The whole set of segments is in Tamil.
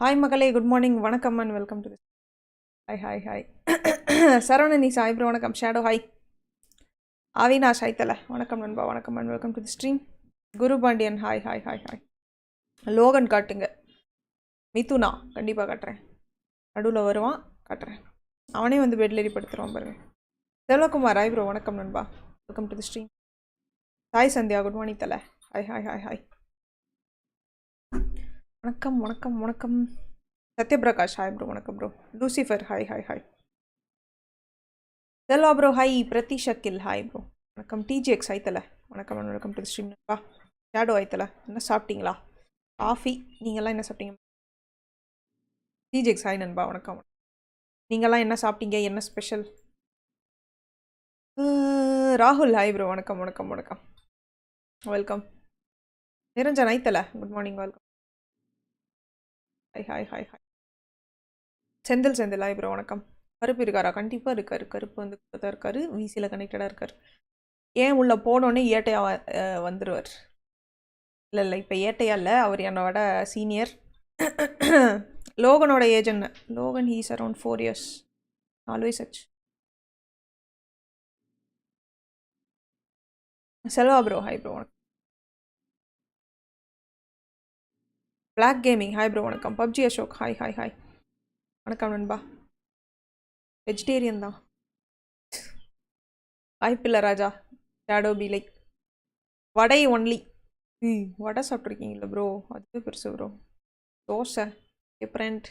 ஹாய் மகளே, குட் மார்னிங், வணக்கம் and welcome to this. Hi hi hi. Saravanani Sai bro வணக்கம். Shadow hi. அவினாஷ் ஹாய் தலை வணக்கம் நண்பா, வணக்கம் and welcome to the stream. Guru Pandian hi hi hi hi. Logan காட்டுங்க. மிதுனா கண்டிப்பாக காட்டுறேன், நடுவில் வருவான் காட்டுறேன். அவனே வந்து பெட்ல ஏறி படுத்துருவான் பாருங்க. செல்வகுமார் ஹாய் ப்ரோ வணக்கம் நண்பா, welcome to the stream. Sai Sandhya good morning தலை ஹாய் ஹாய் ஹாய் ஹாய். வணக்கம் வணக்கம் வணக்கம். சத்யபிரகாஷ் ஹாய் ப்ரோ வணக்கம் bro. Lucifer hi hi hi. Selva bro hi. பிரதிஷக்கில் ஹாய் ப்ரோ வணக்கம். டிஜிஎக்ஸ் ஹாய்த்தல வணக்கம் and welcome to the stream நண்பா. ஷேடோ ஹாய்த்தல என்ன சாப்பிட்டீங்களா? காஃபி. நீங்கள்லாம் என்ன சாப்பிட்டீங்க? டிஜிஎக்ஸ் ஹாய் நண்பா வணக்கம். நீங்கள்லாம் என்ன சாப்பிட்டீங்க? என்ன ஸ்பெஷல்? ராகுல் ஹாய் ப்ரோ வணக்கம் வணக்கம் வணக்கம், வெல்கம். நிரஞ்சன் ஹாய்த்தல good morning, welcome. Hi hi hi hi. Senthil hi bro வணக்கம். கருப்பு இருக்காரா? கண்டிப்பாக இருக்கார். கருப்பு வந்து தான் இருக்கார், விசியில் கனெக்டடாக இருக்கார். ஏன் உள்ளே போனோடனே ஏட்டையா வந்துடுவார்? இல்லை இப்போ ஏட்டையா இல்லை, அவர் என்னோட சீனியர். லோகனோட ஏஜ் என்ன? Logan he's around 4 years, always such. Selva bro hi bro வணக்கம். பிளாக் கேமிங் ஹாய் ப்ரோ வணக்கம். PUBG Ashok hi hi hi வணக்கம் நண்பா. வெஜிடேரியன் தான், வாய்ப்பில்லை ராஜா. Shadow be like vada only. Vada சாப்பிட்ருக்கீங்களா ப்ரோ? அதுவே பெருசு bro. Dosa different.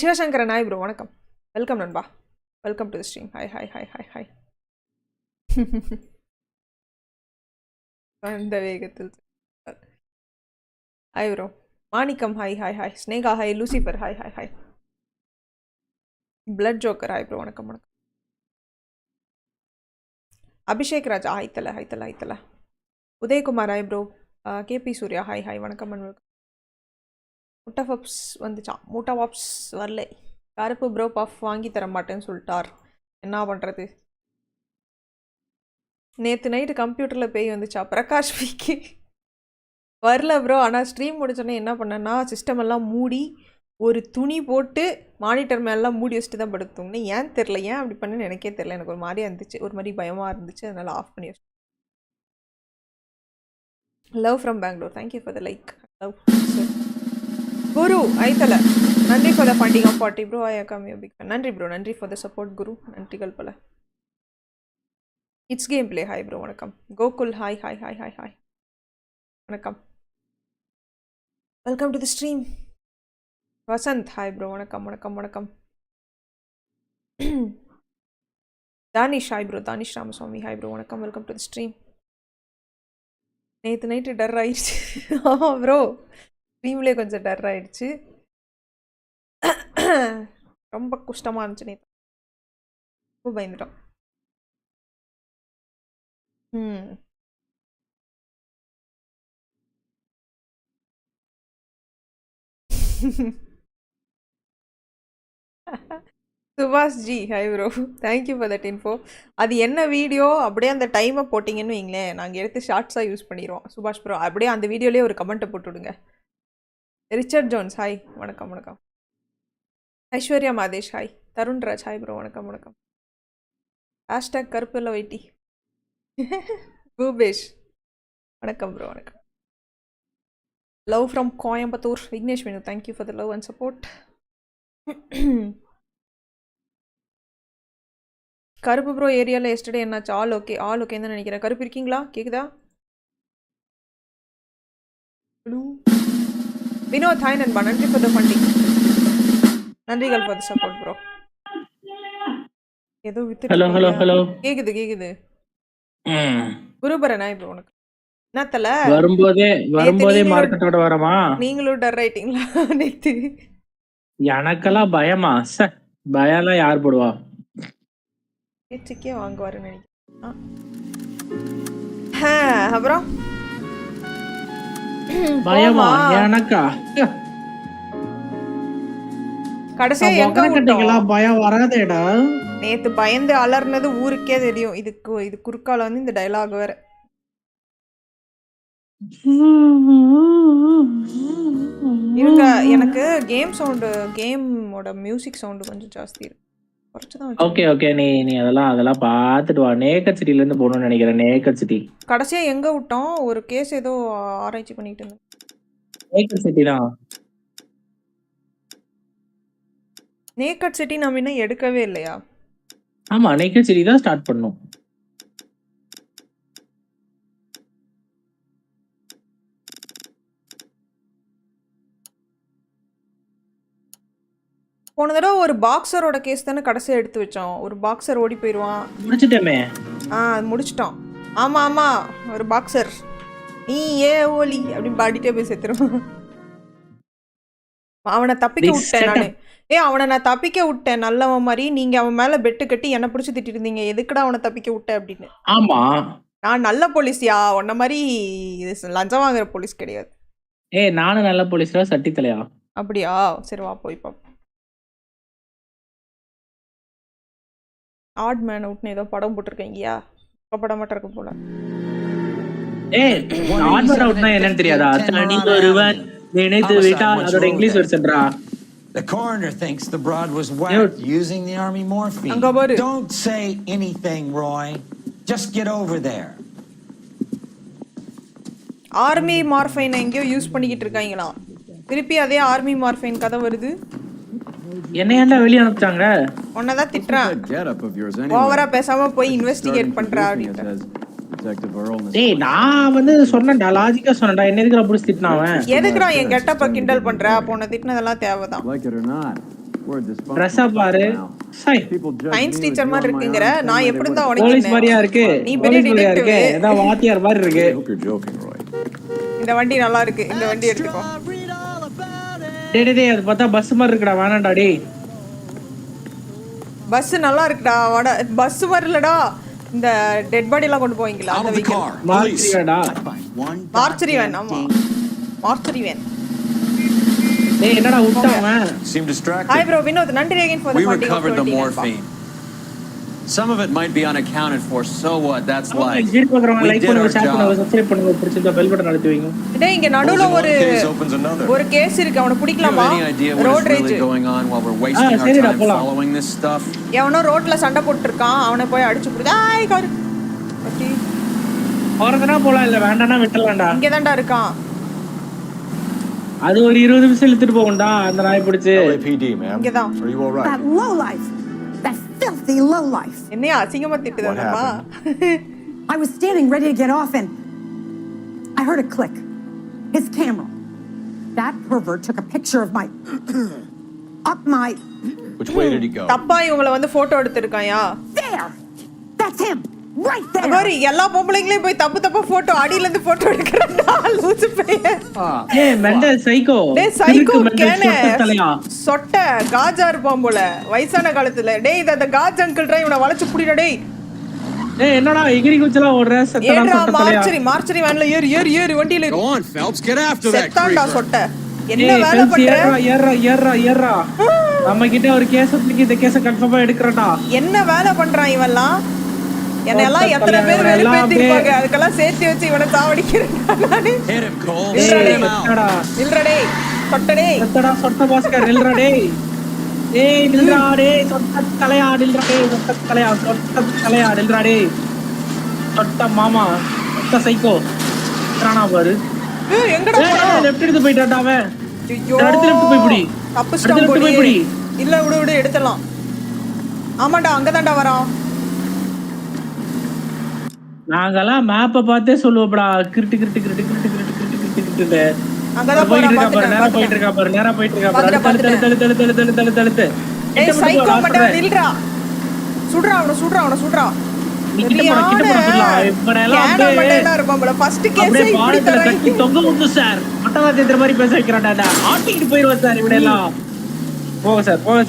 Sivasankaran hi bro வணக்கம், வெல்கம் நண்பா, welcome to the stream. Hi hi hi hi hi. அந்த வேகத்தில் hi bro. Manickam hi hi hi. Sneha hi. Lucifer hi hi hi. Blood joker hi bro வணக்கம் வணக்கம். அபிஷேக் ராஜா ஹாய்த்தல ஹாய்த்தல ஹாய்த்தல. Udayakumar hi bro. KP Surya hi hi வணக்கம் அண்ட் வெல்கம். முட்டை பப்ஸ் வந்துச்சான், முட்டை பப்ஸ் வரல. கருப்பு ப்ரோ பஃப் வாங்கி தர மாட்டேன்னு சொல்லிட்டார், என்ன பண்ணுறது? நேற்று நைட்டு கம்ப்யூட்டரில் பேய் வந்துச்சா? பிரகாஷ் பிக்கு வரல ப்ரோ. ஆனால் ஸ்ட்ரீம் முடிச்சோன்னே என்ன பண்ணேன்னா, சிஸ்டம் எல்லாம் மூடி ஒரு துணி போட்டு மானிட்டர் மேலாம் மூடி வச்சுட்டு தான் படுத்துங்கன்னு. ஏன் தெரில, ஏன் அப்படி பண்ணுன்னு எனக்கே தெரில. எனக்கு ஒரு மாதிரியாக இருந்துச்சு, ஒரு மாதிரி பயமாக இருந்துச்சு, அதனால் ஆஃப் பண்ணி வச்சு. Love from Bangalore, thank you for the like. Love Guru ஐத்தல, நன்றி for the funding of 40 bro. I come you big fan. நன்றி ப்ரோ, நன்றி ஃபார் த சப்போர்ட் குரு, நன்றிகள் பல. It's game play hi bro வணக்கம். Gokul hi hi hi hi hi வணக்கம், welcome to the stream. Vasanth hi bro வணக்கம் வணக்கம் வணக்கம். Danish hi bro. Danish Ramaswamy hi bro வணக்கம், வெல்கம் டு தி ஸ்ட்ரீம். நேற்று நைட்டு டர் ஆயிடுச்சு. ஆமாம் ப்ரோ, ஸ்ட்ரீம்லேயே கொஞ்சம் டர் ஆயிடுச்சு, ரொம்ப கஷ்டமாக இருந்துச்சு நேற்று, ரொம்ப பயந்துட்டோம். சுபாஷ் G hi bro, thank you for that info. அது என்ன வீடியோ அப்படியே அந்த டைமை போட்டிங்கன்னு வைங்களேன், நாங்கள் எடுத்து ஷார்ட்ஸாக யூஸ் பண்ணிடுவோம். சுபாஷ் ப்ரோ அப்படியே அந்த வீடியோலேயே ஒரு கமெண்ட்டை போட்டுவிடுங்க. ரிச்சர்ட் ஜோன்ஸ் ஹாய் வணக்கம் வணக்கம். Aishwarya Mathesh hi. Tharunraj hi bro வணக்கம் வணக்கம். ஹேஷ்டாக் கருப்புல வைட்டி. பூபேஷ் வணக்கம் ப்ரோ வணக்கம். Love from Coimbatore Vignesh Venu, thank you for the love and support. Karuppu bro ஏரியாவில் எஸ்டர்டே என்னாச்சு? ஆல் ஓகே, ஆல் ஓகே தான் நினைக்கிறேன். கருப்பு இருக்கீங்களா? கேக்குதா? வினோத் ஹாய் நண்பா, நன்றி ஃபார் த ஃபண்டிங், நன்றிகள் ஃபார் த சப்போர்ட் ப்ரோ. ஏதோ வித்து. ஹலோ ஹலோ ஹலோ, கேக்குது கேக்குது. குருபரன் ஹாய் ப்ரோ உனக்கு என்னத்தல வரும்போதே மார்க்கெட்டோட வரமா? நீங்களும் டர் ஆயிட்டீங்களா நேத்து? எனக்கெல்லாம் பயமா? பயம்லாம் யார் போடுவா? பேச்சுக்கே வாங்குவாருன்னு நினைக்கிறேன். அப்புறம் பயமா எனக்கா? கடைசியா எங்க விட்டோம்? பயம் வராதேடா. நேத்து பயந்து அலர்னது ஊருக்கே தெரியும். இது குறுக்கால வந்து இந்த டைலாக் வேற. இருங்க, எனக்கு கேமோட மியூசிக் சவுண்ட் கொஞ்சம் ஜாஸ்தி இருக்கு. குறைச்சு தான் ஓகே வச்சிருக்கேன். ஓகே நீ அதெல்லாம் பார்த்துட்டு வா. நேக்கட் சிட்டில இருந்து போகணும்னு நினைக்கிறேன். நேக்கட் சிட்டி கடைசியா எங்க விட்டோம்? ஒரு கேஸ் ஏதோ ஆராய்ச்சி பண்ணிட்டு இருந்தேன். நேக்கட் சிட்டி தான். நேக்கட் சிட்டி நம்ம இன்னும் எடுக்கவே இல்லையா? ஆமா நேக்கட் சிட்டி தான் ஸ்டார்ட் பண்ணோம். போன தடவை ஒரு பாக்ஸரோட கேஸ் தானே கடைசியா எடுத்து வச்சோம். ஒரு பாக்ஸர் ஓடி போயிடுவான். முடிச்சிட்டோமே. முடிச்சிட்டோம். ஆமா ஆமா, ஒரு பாக்ஸர் நீ ஏ ஓலி அப்படின்னு பாடிட்டே போய் செத்துருவான். அவனை தப்பிக்க விட்டேன் நானு. அவனை நான் தப்பிக்க விட்டேன் நல்லவன் மாதிரி. நீங்க அவன் மேல பெட்டு கட்டி என்ன பிடிச்சி திட்டிட்டு இருந்தீங்க, எதுக்குடா அவனை தப்பிக்க விட்ட அப்படின்னு. ஆமா நான் நல்ல போலீஸ்யா, உன்ன மாதிரி லஞ்சம் வாங்குற போலீஸ் கிடையாது. நானும் நல்ல போலீஸ்ரா, சட்டி தலையா. அப்படியா? சரி வா போய் பாப்போம். ஆட் மேன் அவுட்னு ஏதோ படம் போட்டிருக்கீங்கயா, படம் மட்டும் இருக்கு போல. ஆட் மேன் அவுட்னா என்னன்னு தெரியாதா? தனி ஒருவன் நினைத்து விட்டால் அதோட English வெர்ஷன்டா. The coroner thinks the broad was whacked using the army morphine. Don't say anything, Roy. Just get over there. Army morphine எங்கேயோ யூஸ் பண்ணிக்கிட்டு இருக்காங்களா? திருப்பி அதே ஆர்மி மார்ஃபைன் கதை வருது. என்ன ஏன்டா வெளிய அனுப்பிச்சாங்க? உன்னதான் திட்டுறான். ஓவரா பேசாம போய் இன்வெஸ்டிகேட் பண்றா அப்படின்ட்டு. நான் வந்து சொன்னேன்டா, லாஜிக்கா சொன்னேன்டா. என்ன எதுக்குடா புடிச்சு திட்டினாவன்? எதுக்குடா என் கெட்டப்ப கிண்டல் பண்ற? போன திட்டினதெல்லாம் தேவைதான். ட்ரெஸ்ஸா பாரு. சயின்ஸ் டீச்சர் மாதிரி இருக்குங்கற. நான் எப்படி இருந்தா உனக்கு போலீஸ் மாதிரியா இருக்கு. நீ பெரிய டிடெக்டிவ். ஏதோ வாத்தியார் மாதிரி இருக்கு. இந்த வண்டி நல்லா இருக்கு, இந்த வண்டி எடுத்துக்கோ. டேய் அது பார்த்தா பஸ் மாதிரி இருக்குடா. வேணாம்டா டேய். பஸ் நல்லா இருக்குடா. பஸ் மாதிரி இல்லடா, இந்த டெட் பாடி எல்லாம் கொண்டு போவீங்களா அந்த வெஹிக்கிள். மார்ச்சரிடா. Mortuary van. ஆமா மார்ச்சரி வேன். டேய் என்னடா விட்டாங்க? ஹாய் ப்ரோ வினோத், நன்றி again for the funding of the morphine. Some of it might be unaccounted for, so what? That's life. Like பண்ணுங்க, ஷேர் பண்ணுங்க, சப்ஸ்கிரைப் பண்ணுங்க, பிடிச்சிருந்தா பெல் பட்டன் அழுத்தி வைங்க. டேய் இங்க நடுவுல ஒரு கேஸ் இருக்கு, அவனை பிடிக்கலாமா? Road rage going on while we're wasting our time following this stuff. எவனோ ரோட்ல சண்டை போட்டுட்டு இருக்கான், அவனை போய் அடிச்சு புடி. ஐ கார் ஓகே போறதனா போலாம், இல்ல வேண்டானா விட்டலாம்டா. இங்க தான்டா இருக்கான். அது ஒரு 20 நிமிஷம் இழுத்துட்டு போகும்டா அந்த நாய் பிடிச்சு. LAPD ma'am. இங்க தான். Are you all right? That low life. That filthy low life. என்னையா அசிங்கமா திட்டுதானம்மா? I was standing ready to get off and I heard a click. His camera. That pervert took a picture of my up my Which way did he go? தப்பா இவங்கள வந்து போட்டோ எடுத்துருக்காயா? there. That's him. Right there. அகோரி எல்லா பொம்பளைங்களையும் போய் தப்பு போட்டோ அடியில இருந்து போட்டோ எடுக்கறடா லூசு பையன். Mental psycho. டேய் சைக்கோ கேனே சொட்ட காஜா இருப்பான் போல வயசான காலத்துல. டேய் இந்த காஜ் அங்கிள் டிரைவ் இவனை வளைச்சு புடிடா. டேய் என்னடா எகிரி குச்சலாம் ஓடுற செத்தடா சொட்ட. மார்ச்சரி வேன்ல ஏறு வண்டியில ஏறு. Go on Phelps, get after that செத்தாடா creeper. சொட்ட. என்ன வேலை பண்ற? ஏறா நம்ம கிட்ட ஒரு கேஸ் இருக்கு, இந்த கேஸ கன்ஃபார்மா எடுக்கறடா. என்ன வேலை பண்றான் இவன்லாம்? என்னெல்லாம் எத்தனை பேர் வெறுப்பேத்தி இருப்பாங்க, அதுக்கெல்லாம் சேர்த்து வச்சு இவனை சாவடிக்கிறேன் நானு. நில்றடே சொட்டடே சொட்ட பாஸ்கர் நில்றடே. ஏய் நில்றாடே சொட்ட தலையா நில்றடே. சொட்ட தலையா நில்றடே. சொட்ட மாமா சொட்ட சைக்கோ ராணா பாரு. எங்கடா போறான்? லெஃப்ட் எடுத்து போய்ட்டான்டா அவன். ஐயோ அடுத்து லெஃப்ட் போய் புடி. தப்புஸ்டான் போடி. இல்ல விடு எடுத்தலாம். ஆமாடா அங்க தான்டா வரான். நாங்கலாம் மேப்பை பார்த்தே சொல்லுவோம்டா. கிரிட்டு அங்கதான் போயிட்டு இருக்கா பாரு. நேரா போயிட்டு இருக்கா பாரு. தழுத்து ஏய் சைக்கோ மண்ட நில்றா. சுடுறா அவன. கிட்ட போடலாம். இப்படலாம் மண்டையில இருப்பான் போல. ஃபர்ஸ்ட் கேஸே இப்படி தரேன். தொங்க விட்டு சார் மட்டவா தேத்துற மாதிரி பேச வைக்கறான்டா. ஆட்டிட்டு போயிடுவா சார் இவட எல்லாம். போங்க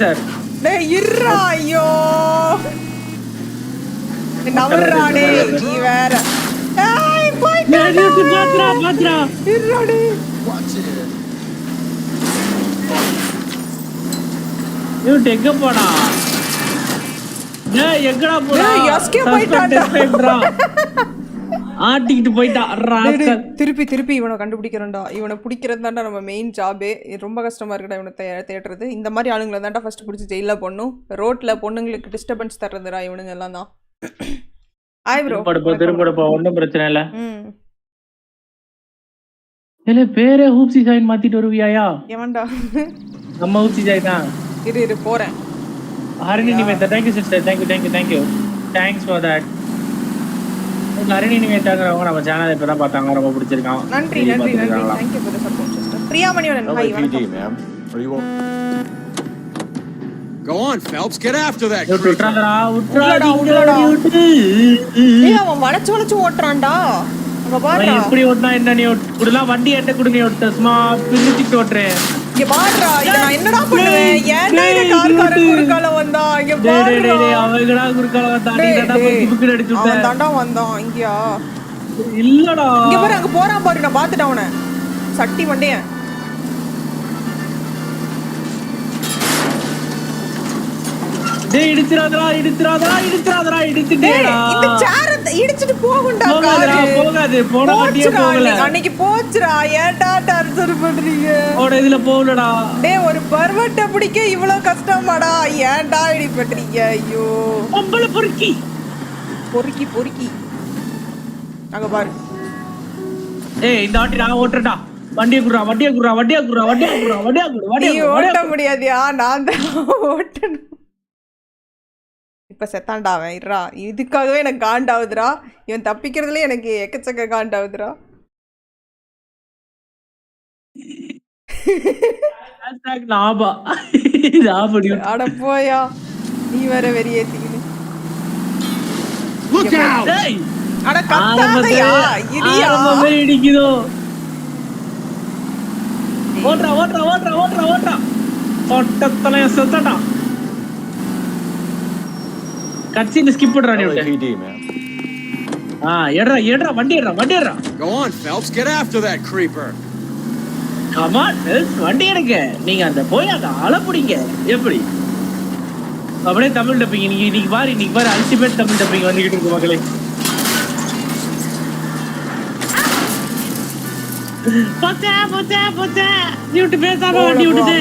சார். டேய் இருடா. ஐயோ நவரானே நீ வேற. ஏய் போய்டா. பாத்ரா இருடா. Watch it. யூ டேக் போடா. டேய் எங்கடா போடா? டேய் எஸ்கேப் போய்ட்டான்டா. ஆட்டிக்கிட்டு போயிட்டா ராஸ்கல். திருப்பி இவனை கண்டுபிடிக்கிறோம்டா. இவனை பிடிக்கிறது தான்டா நம்ம மெயின் ஜாபே. ரொம்ப கஷ்டமா இருக்குடா இவனை தேடுறது. இந்த மாதிரி ஆளுங்களை தான்டா ஃபர்ஸ்ட் பிடிச்சி ஜெயிலில் போடணும். ரோட்ல பொண்ணுங்களுக்கு டிஸ்டர்பன்ஸ் தர்றதுடா இவனுங்க எல்லாம் தான். ஆய் ப்ரோ திருப்படப்போ ஒன்றும் பிரச்சனை இல்லை. இல்ல பேரே ஹூப்சி சைன் மாத்திட்டு வருவியாயா? எவன்டா? நம்ம ஹூப்சி சைன் தான். இரு போறேன். Harini Nivetha, thank you sister, thank you thanks for that. Harini நிவேதாங்கிறவங்க நம்ம சேனல் இப்பதான் பார்த்தாங்க, ரொம்ப பிடிச்சிருக்கான். நன்றி thank you for the support sister. பிரியாமணியோட ஹாய் வணக்கம். ma'am. Are you Go on, Phelps, get after that. உட்றாதடா. ஏய் அவன் வளைச்சு ஓட்றான்டா. அங்க பாரு. எப்படி ஓட்னா என்ன நீ குடுலாம் வண்டி எட்ட குடு நீ ஓட்ட சும்மா பிரிச்சிட்டு ஓட்றேன். இங்க பாருடா இத நான் என்னடா பண்ணுவேன்? ஏன்டா இந்த கார்காரன் குறுக்கால வந்தான்? இங்க பாரு. டேய் அவங்கடா குறுக்கால வந்தான். நீ தான்டா புக்கு அடிச்சு விட்ட. அவன் தான்டா வந்தான் இங்கயா? இல்லடா. இங்க பாரு அங்க போறான் பாரு. நான் பாத்துட்டேன் அவனை. சட்டி மண்டையன். டேய் இடிச்சிராதடா இடிச்சிட்டேடா. இந்த சேர இடிச்சிட்டு போகும்டா கார். போகாது போன வாட்டியே போகல. அன்னைக்கு போச்சுடா. ஏன்டா டார்ச்சர் பண்றீங்க? ஓட இதுல போகலடா. டேய் ஒரு பர்வட்ட பிடிக்க இவ்வளவு கஷ்டமாடா? ஏன்டா இடி பண்றீங்க? ஐயோ பொம்பள பொறுக்கி அங்க பாரு. ஏய் இந்த வாட்டி நான் ஓட்றடா. வண்டியை குடுறா. நீ ஓட்ட முடியாதியா? நான் தான் ஓட்டணும். இப்ப செத்தான்டா அவன். இருடா இதுக்காகவே எனக்கு காண்டாவுதுடா. இவன் தப்பிக்கிறதுல எனக்கு எக்கச்சக்க காண்டாவுதுடா. அட போயா நீ வேற வெறியேத்திக்கிது. அட கத்தாதயா இடியா. இடிக்குதோ. ஓட்றா. ஓட்டத்தலைய செத்தடா. கட்சில ஸ்கிப் பண்றா நீ விட்டு. LAPD, man. ஏறா வண்டி ஏறா. Go on, Phelps, get after that creeper. Come on, Phelps, வண்டி எடுங்க. நீங்க அந்த போய் அந்த ஆள புடிங்க. எப்படி? அப்படியே தமிழ் டப்பிங் இன்னைக்கு பாரு அல்டிமேட் தமிழ் டப்பிங் வந்துகிட்டு இருக்கு மக்களே. போச்சே. நியூட் பேசாம வண்டி விடுது.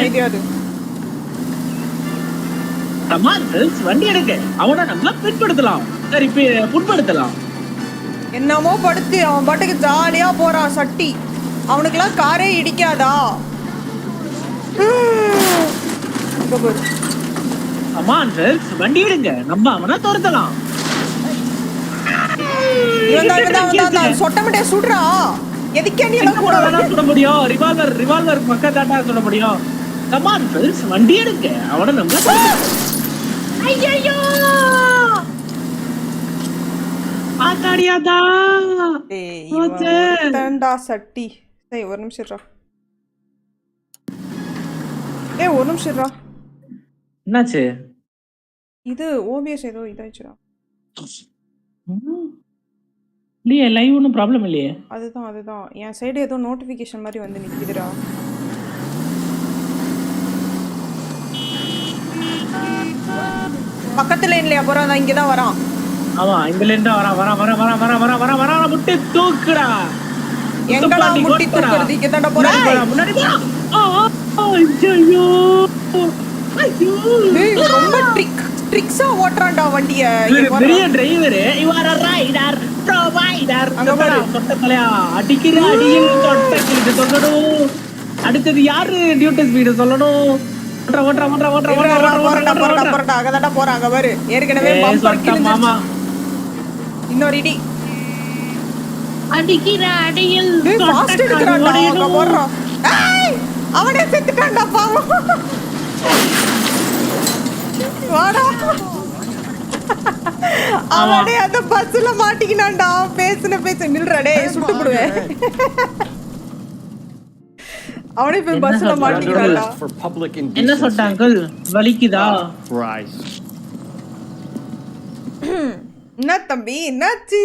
வண்டி எடுக்க அவனை நம்ம பின்படுத்தலாம். சரி புண்படுத்தலாம். என்னமோ படுத்து அவன் பாட்டுக்கு ஜாலியா போறான் சட்டி. அவனுக்குலாம் காரே இடிக்காதா? வண்டி எடுங்க நம்ம அவனை துரத்தலாம். சொட்டமட்டே சுடுறா. எதுக்கே நீ கூட சுட முடியும்? ரிவால்வர் பக்கம் தாட்டா சுட முடியும். கமான் ஃப்ரெண்ட்ஸ் வண்டி எடுங்க அவனை நம்ம. ஐயோ ஆத்தாடியாதா. டேய் சட்டி. டேய் ஒரு நிமிஷம் இருடா. என்னாச்சு? இது ஓபிஎஸ் ஏதோ இதாயிடுச்சுடா. இல்லையே லைவ் ஒன்றும் ப்ராப்ளம் இல்லையே. அதுதான் என் சைடு ஏதோ நோட்டிஃபிகேஷன் மாதிரி வந்து நிற்கிதுடா. பக்கத்து லைன்லயா போறான்? இங்க தான் வரான். ஆமா இந்த லைன் தான் வரான். முட்டி தூக்குடா. எங்கடா முட்டி தூக்குறது? இங்க தான்டா போறான். முன்னாடி வா. ஐயோ டேய் ரொம்ப ட்ரிக்ஸா ஓட்றான்டா வண்டிய. பெரிய driver. You are a rider provider. அங்க பாரு சொட்டத்தலையா அடிக்கிற அடியில் சொட்டக்கிட்டு சொல்லணும். அடுத்தது யாரு டியூட்டி ஸ்பீடு சொல்லணும். ஓட்றா. அங்கதான்டா போறாங்க பாரு. ஏற்கனவே பம்பர் கிழிஞ்சு. மாமா இன்னொரு இடி. அடிக்கிற அடியில் ஃபாஸ்ட் எடுக்கறான்டா. அங்க போறான். ஏய் அவனே செத்துட்டான்டா பாவம். வாடா. அவனே அந்த பஸ்ல மாட்டிக்கினான்டா. பேசுன நில்றா டேய் சுட்டு போடுவேன். அவனே போய் பஸ்ல மாட்டிக்கினான்டா. என்ன சொல்ற அங்கிள்? வலிக்குதா? என்ன தம்பி என்னாச்சு?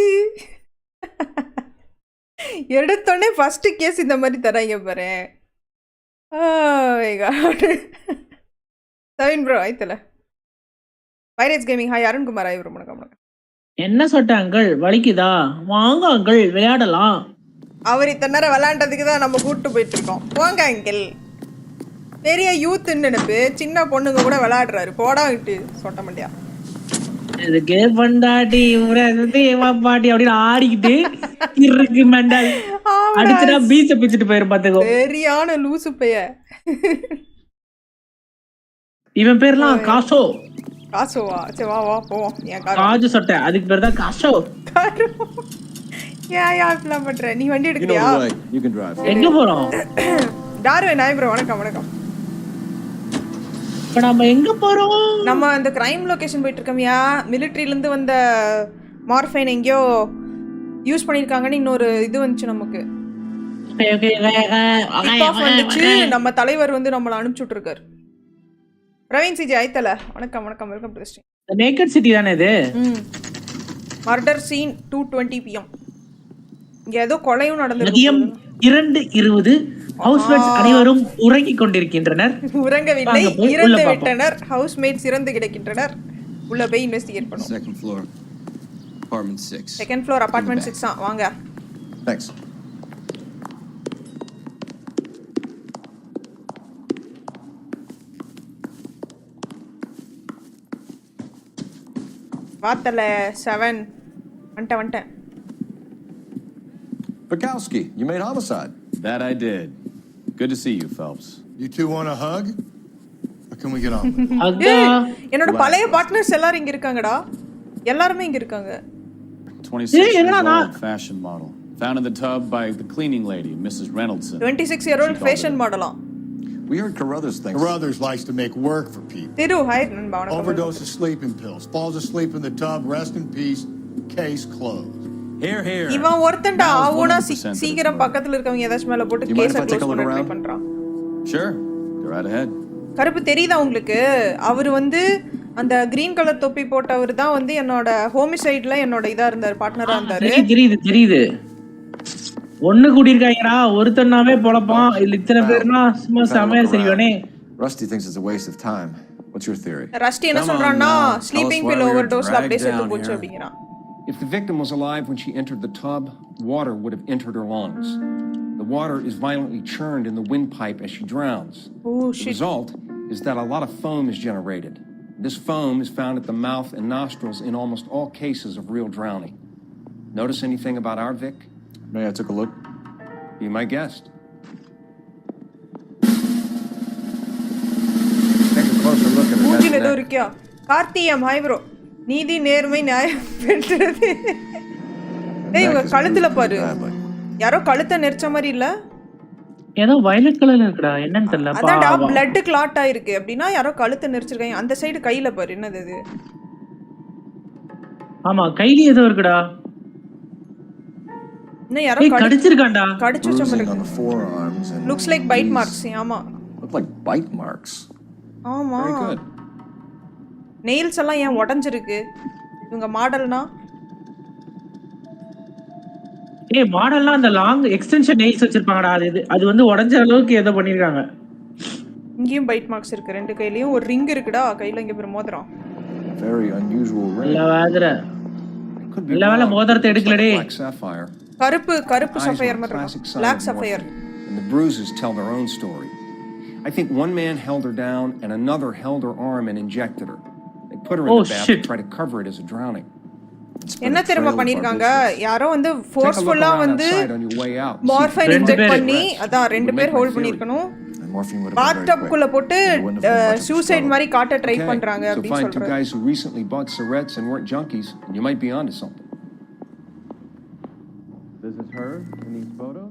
எடுத்தோடனே ஃபர்ஸ்ட் கேஸ் இந்த மாதிரி தராங்க பாரு. சவின் ப்ரோ ஆயித்தல. Pirates gaming hi. Arunkumar hi bro வணக்கம். என்ன சொட்ட அங்கிள் வலிக்குதா? வாங்க அங்கிள் விளையாடலாம். அவர் இத்தனை நேரம் விளையாண்டதுக்கு தான் நம்ம கூப்பிட்டு போயிட்டு இருக்கோம். போங்க அங்கிள். பெரிய யூத் நினைப்பு, சின்ன பொண்ணுங்க கூட விளையாடுறாரு. போடா விட்டு சொட்ட முடியா. இதுக்கே பண்டாட்டி பாட்டி அப்படின்னு ஆடிக்கிட்டு இருக்கு மெண்டல். அடிச்சுட்டா பீச்ச பிச்சுட்டு போயிரு பாத்துக்கோ. சரியான லூசு பைய. இவன் பேர்லாம் காசோ. காசோவா? சரி வா வா போவோம். காஜு சொட்ட அதுக்கு பேர் தான் காசோ. ஏன் பண்ற? நீ வண்டி எடுக்கறியா? எங்க போறோம்? Darwin hi bro. வணக்கம் வணக்கம். இப்ப நம்ம எங்க போறோம்? நம்ம அந்த கிரைம் லொகேஷன் போயிட்டு இருக்கோம்யா. மிலிட்டரியில இருந்து வந்த மார்ஃபைன் எங்கேயோ யூஸ் பண்ணிருக்காங்கன்னு இன்னொரு இது வந்துச்சு நமக்கு. வந்துச்சு. நம்ம தலைவர் வந்து நம்மள அனுப்பிச்சுட்டு இருக்காரு. பிரவீன் சிஜி ஐத்தல வணக்கம் வணக்கம். Welcome to the stream. Naked city தானே இது? Murder scene 2:20 PM. இங்க ஏதோ கொலையும் நடந்திருக்கு. மதியம் 2:20 ஹவுஸ்மேட்ஸ் அனைவரும் உறங்கிக் கொண்டிருக்கின்றனர். உறங்கவில்லை, இறந்து விட்டனர். ஹவுஸ்மேட்ஸ் இறந்து கிடக்கின்றனர். உள்ள போய் இன்வெஸ்டிகேட் பண்ணுவோம். Second floor, apartment 6. Second floor apartment 6 வாங்க. Thanks. வாத்தல 7 வந்துட்டேன். Bukowski, you made homicide. That I did. Good to see you, Phelps. You two want a hug? Or can we get on? என்னோட பழைய பார்ட்னர்ஸ் எல்லாரும் இங்க இருக்காங்கடா. எல்லாரும் இங்க இருக்காங்க. 26-year-old fashion model. Found in the tub by the cleaning lady, Mrs. Reynoldson. 26-year-old fashion model. We heard Carruthers thinks. Carruthers likes to make work for people. Thiru, hi நண்பா. Overdose of sleeping pills. Falls asleep in the tub. Rest in peace. Case closed. Here. இவன் ஒருத்தன்டா ஆவுனா சீக்கிரம் பக்கத்துல இருக்கவங்க ஏதாச்சும் மேல போட்டு கேஸ க்ளோஸ் பண்ண ட்ரை பண்றான். Sure. Go right ahead. கருப்பு தெரியுதா உங்களுக்கு? அவர் வந்து அந்த கிரீன் கலர் தொப்பி போட்டவர் தான் வந்து என்னோட ஹோமிசைட்ல என்னோட இதா இருந்தார், பார்ட்னரா இருந்தாரு. தெரியுது. ஒண்ணு கூடி இருக்காங்கடா. ஒருத்தனாவே பொளப்பான். இல்ல இத்தனை பேர்னா சும்மா சமையா செய்வானே. Rusty thinks it's a waste of time. What's your theory? Rusty என்ன சொல்றான்னா ஸ்லீப்பிங் பில் ஓவர்டோஸ்ல அப்படியே செத்து போச்சு அப்படிங்கறான். If the victim was alive when she entered the tub, water would have entered her lungs. The water is violently churned in the windpipe as she drowns. Oh, shit. The result is that a lot of foam is generated. This foam is found at the mouth and nostrils in almost all cases of real drowning. Notice anything about our Vic? May I took a look? Be my guest. Take a closer look at மூஞ்சில it. ஏதோ இருக்கியா? கார்த்தியம் ஹாய் ப்ரோ. நீதி நேர்மை நியாயம் வென்றது. டேய் இவங்க கழுத்துல பாரு. யாரோ கழுத்தை நெரிச்ச மாதிரி இல்ல? ஏதோ வயலட் கலர்ல இருக்குடா. என்னன்னு தெரியல. அதான்டா blood clot ஆயிருக்கு. அப்படினா யாரோ கழுத்தை நெரிச்சிருக்காங்க. அந்த சைடு கையில பாரு. என்னது இது? ஆமா கையில ஏதோ இருக்குடா. என்ன யாரோ கடிச்சிருக்கான்டா. கடிச்சு வச்ச மாதிரி on the forearms and looks like bite marks. ஆமா. Look like bite marks. ஆமா. Very good. நெயில்ஸ் எல்லாம் ஏன் உடைஞ்சிருக்கு? இவங்க மாடல்னா மாடல்லாம் அந்த லாங் எக்ஸ்டென்ஷன் நெயில்ஸ் வச்சிருப்பாங்கடா. அது வந்து உடைஞ்ச அளவுக்கு ஏதோ பண்ணிருக்காங்க. இங்கேயும் பைட் மார்க்ஸ் இருக்கு. ரெண்டு கையிலயும் ஒரு ரிங் இருக்குடா. கையில இங்க ஒரு மோதிரம். Very unusual ring. இல்ல வேற மோதிரத்தை எடுக்கலடே. கருப்பு சஃபயர் மாதிரி இருக்கு. Black sapphire. And the bruises tell their own story. I think one man held her down and another held her arm and injected her. They put her in the bath to try to cover it as a drowning. என்ன தெரியுமா பண்ணிருக்காங்க? யாரோ வந்து ஃபோர்ஸ்ஃபுல்லா வந்து மார்ஃபைன் இன்ஜெக்ட் பண்ணி அதான் ரெண்டு பேர் ஹோல்ட் பண்ணிருக்கணும். பாத்டப்க்குள்ள போட்டு சூசைட் மாதிரி காட்ட ட்ரை பண்றாங்க அப்படி சொல்றாங்க. So find two guys who recently bought cigarettes and weren't junkies and you might be onto something. This is her in these photos?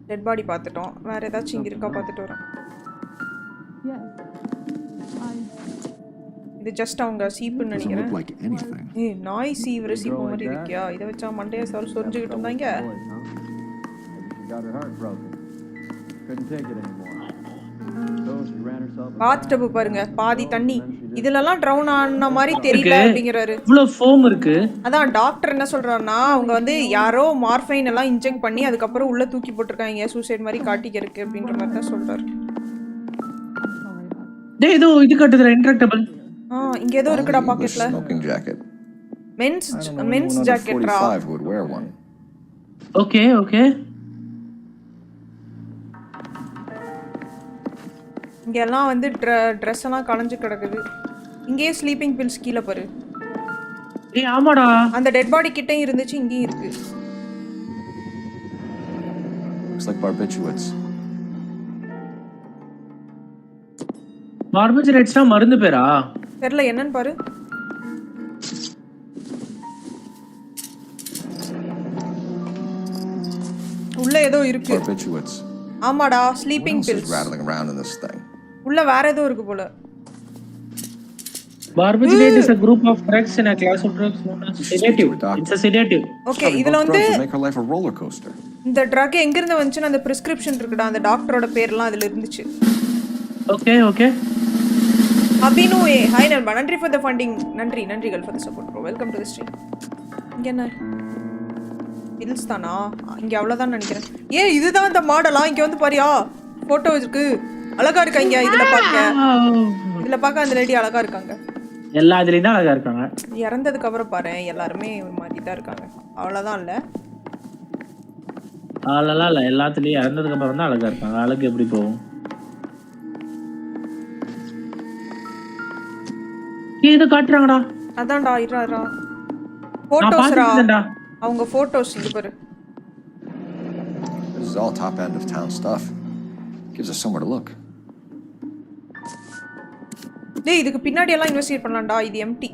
Dead body பார்த்துட்டோம். வேற ஏதாச்சும் இங்க இருக்கா பார்த்துட்டு வரோம். இது ஜஸ்ட் அவங்க சீப்புன்னு நினைக்கிறேன். நாய் சீவர சீப்பு மாதிரி இருக்கியா? இதை வச்சா மண்டையை சொரிஞ்சுக்கிட்டு இருந்தாங்க. பாத்டப் பாருங்க, பாதி தண்ணி. இதுலலாம் ட்ரவுன் ஆன மாதிரி தெரியல அப்படிங்கிறாரு. இவ்வளவு ஃபோம் இருக்கு. அதான் டாக்டர் என்ன சொல்றாருன்னா அவங்க வந்து யாரோ மார்ஃபைன் எல்லாம் இன்ஜெக்ட் பண்ணி அதுக்கப்புறம் உள்ள தூக்கி போட்டிருக்காங்க சூசைட் மாதிரி காட்டிக்கிறதுக்கு அப்படின்ற மாதிரி தான் சொல்றாரு. டேய் இது கட்டுதுல இன்ட்ராக்டபிள். இங்க ஏதோ இருக்குடா பாக்கெட்ல. Smoking jacket. Men's I don't know anyone men's under ஜாக்கெட்ரா 45 who would wear one. Okay okay. இங்க எல்லாம் வந்து ட்ரெஸ் எல்லாம் கலஞ்சு கிடக்குது. இங்கேயே ஸ்லீப்பிங் பில்ஸ் கீழே பாரு. ஏய் ஆமாடா. அந்த டெட் பாடி கிட்டயும் இருந்துச்சு, இங்கேயும் இருக்கு. Looks like barbiturates. பார்பிச்சரேட்ஸ்னா மருந்து பேரா? தெரியல என்னன்னு பாரு. உள்ள ஏதோ இருக்கு. Barbiturates. ஆமாடா, sleeping What else is pills. rattling around in this thing? உள்ள வேற ஏதோ இருக்கு போல. Barbiturate is a group of drugs in a class of drugs known as sedative. It's a sedative. Okay, இதுல வந்து make her life a roller coaster. இந்த ட்ரக் எங்க இருந்து வந்துச்சுன்னு அந்த பிரிஸ்கிரிப்ஷன் இருக்குடா, அந்த டாக்டரோட பேர்லாம் அதுல இருந்துச்சு. Okay okay. Abhinu A hi நண்பா, நன்றி ஃபார் தி ஃபண்டிங். நன்றிகள் for the support bro. Welcome to the stream. இங்க என்ன பில்ஸ் தானா? இங்க அவ்வளவுதான் நினைக்கிறேன். இதுதான் அந்த மாடலா? இங்க வந்து பாரியா, போட்டோ இருக்கு, அழகா இருக்காங்க. இதுல பாக்க அந்த லேடி அழகா இருக்காங்க. எல்லா இதுலயும் தான் அழகா இருக்காங்க. இறந்ததுக்கு அப்புறம் பாரு எல்லாருமே ஒரு மாதிரி தான் இருக்காங்க. அவ்வளவுதான் இல்ல, அழகா இல்ல, எல்லாத்துலயும் இறந்ததுக்கு அப்புறம் தான் அழகா இருக்காங்க. அழகு எப்படி போகும்? இது காட்டுறாங்கடா. அதான்டா, இருடா போட்டோஸ்ரா, அவங்க போட்டோஸ் இங்க பாரு. This is all top end of town stuff. Gives us somewhere to look. டேய், இதுக்கு பின்னாடி எல்லாம் இன்வெஸ்டிகேட் பண்ணலாம்டா. இது எம்டி.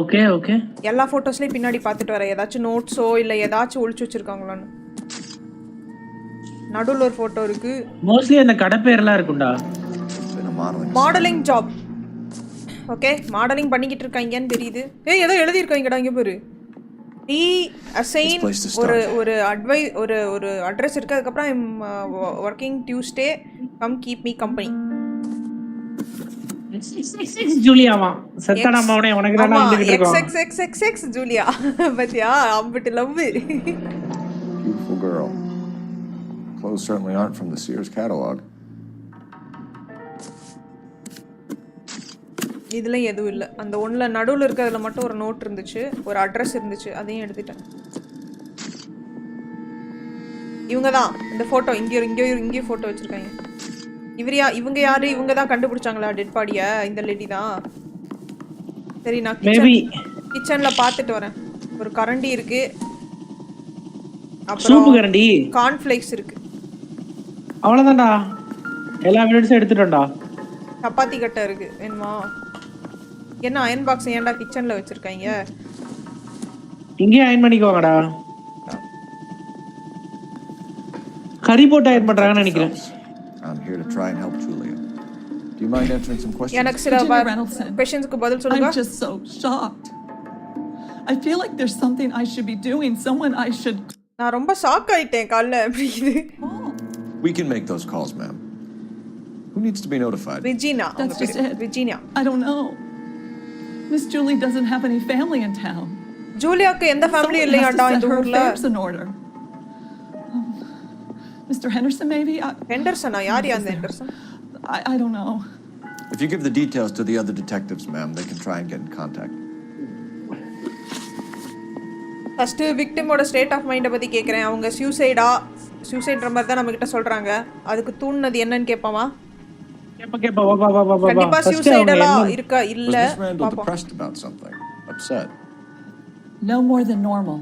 Okay okay. எல்லா போட்டோஸ்லயும் பின்னாடி பார்த்துட்டு வர ஏதாச்சும் நோட்ஸோ இல்ல ஏதாச்சும் ஒளிச்சு வச்சிருக்காங்களான்னு. நடுவுல ஒரு போட்டோ இருக்கு. மோஸ்ட்லி அந்த கடை பேர்லாம் இருக்கும்டா. Modelling job. ஓகே, மாடலிங் பண்ணிக்கிட்டு இருக்காங்கன்னு தெரியுது. ஏதோ எழுதி இருக்காங்கடா இங்க பாரு. டி அசைன் ஒரு ஒரு அட்ரஸ் இருக்கு. அதுக்கு அப்புறம் working Tuesday, come keep me company. ஜூலியாவா சத்தனா மவனே உனக்கு தான் வந்துட்டு இருக்கோம். XXXXX ஜூலியா பத்தியா, அம்பிட்டு love. Beautiful girl. Clothes certainly aren't from the Sears catalog. இதுல எதுவும் இல்ல. அந்த ஒண்ணுல நடுவுல இருக்கிறதுல மட்டும் ஒரு நோட் இருந்துச்சு, ஒரு அட்ரஸ் இருந்துச்சு, அதையும் எடுத்துட்டேன். இவங்க தான் இந்த போட்டோ, இங்க போட்டோ வச்சிருக்காங்க. இவங்க யாரு? இவங்க தான் கண்டுபிடிச்சாங்களா டெட் பாடிய? இந்த லேடி தான். சரி, நான் கிச்சன்ல பாத்துட்டு வரேன். ஒரு கரண்டி இருக்கு, அப்புறம் சூப்பு கரண்டி, கார்ன்ஃப்ளேக்ஸ் இருக்கு. அவ்வளவுதான்டா, எல்லா வீடியோஸும் எடுத்துட்டோம்டா. சப்பாத்தி கட்டை இருக்கு, வேணுமா? என்ன அயன் பாக்ஸ் ஏன்டா கிச்சன்ல வச்சிருக்காங்க? இங்கே அயன் பண்ணிக்குவாங்கடா. கறி போட்டு அயன் பண்றாங்கன்னு நினைக்கிறேன். I'm here to try and help Julia. Do you mind answering some questions? எனக்கு சில questions-க்கு பதில் சொல்லுங்க. I'm just so shocked. I feel like there's something I should be doing. Someone I should. நான் ரொம்ப ஷாக் ஆயிட்டேன் கால்ல. We can make those calls, ma'am. Who needs to be notified? Regina. That's just it. Regina. I don't know. Miss Julie doesn't have any family in town. ஜூலியாக்கு எந்த ஃபேமிலி இல்லையாடா இந்த ஊர்ல? In order. Mr. Henderson maybe? Henderson, யார் அந்த Henderson? I don't know. If you give the details to the other detectives, ma'am, they can try and get in contact. First விக்டிமோட ஸ்டேட் ஆஃப் மைண்ட பத்தி கேக்குறேன். அவங்க சூசைட்ற மாதிரி தான் நம்ம கிட்ட சொல்றாங்க. அதுக்கு தூண்டுனது என்னன்னு கேட்பாமா? கேப்பா வா. கண்டிப்பா சூசைடலா இருக்கா இல்ல பாப்போம். Depressed about something. Upset. No more than normal.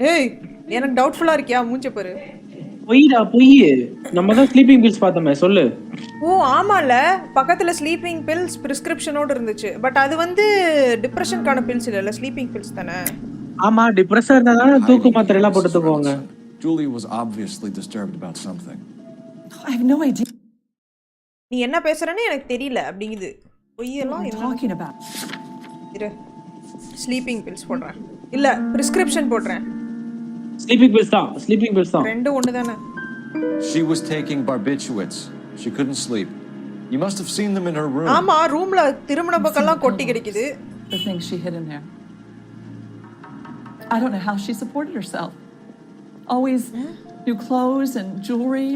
ஏய், எனக்கு டவுட்ஃபுல்லா இருக்கியா? மூஞ்ச பாரு. பொய். நம்ம தான் ஸ்லீப்பிங் பில்ஸ் பார்த்தோமே, சொல்லு. ஓ ஆமால, பக்கத்துல ஸ்லீப்பிங் பில்ஸ் பிரிஸ்கிரிப்ஷனோட இருந்துச்சு. பட் அது வந்து டிப்ரஷனுக்கான பில்ஸ் இல்ல, ஸ்லீப்பிங் பில்ஸ் தானே. ஆமா, டிப்ரஷன் இருந்தா தான் தூக்கு மாத்திரை எல்லாம் போட்டு தூக்குவாங்க. Julie was obviously disturbed about something. I have no idea. நீ என்ன பேசுறேன்னு எனக்கு தெரியல அப்படிங்குது. பொய்யெல்லாம் என்ன talking about? இரு, ஸ்லீப்பிங் பில்ஸ் போடுறேன். இல்ல, பிரிஸ்கிரிப்ஷன் போடுறேன். ஸ்லீப்பிங் பில்ஸ் தான். ரெண்டு ஒண்ணு தானே. She was taking barbiturates. She couldn't sleep. You must have seen them in her room. ஆமா, ரூம்ல திருமண பக்கம்லாம் கொட்டி கிடக்குது. The things she hid in there. I don't know how she supported herself. Always new clothes and jewelry.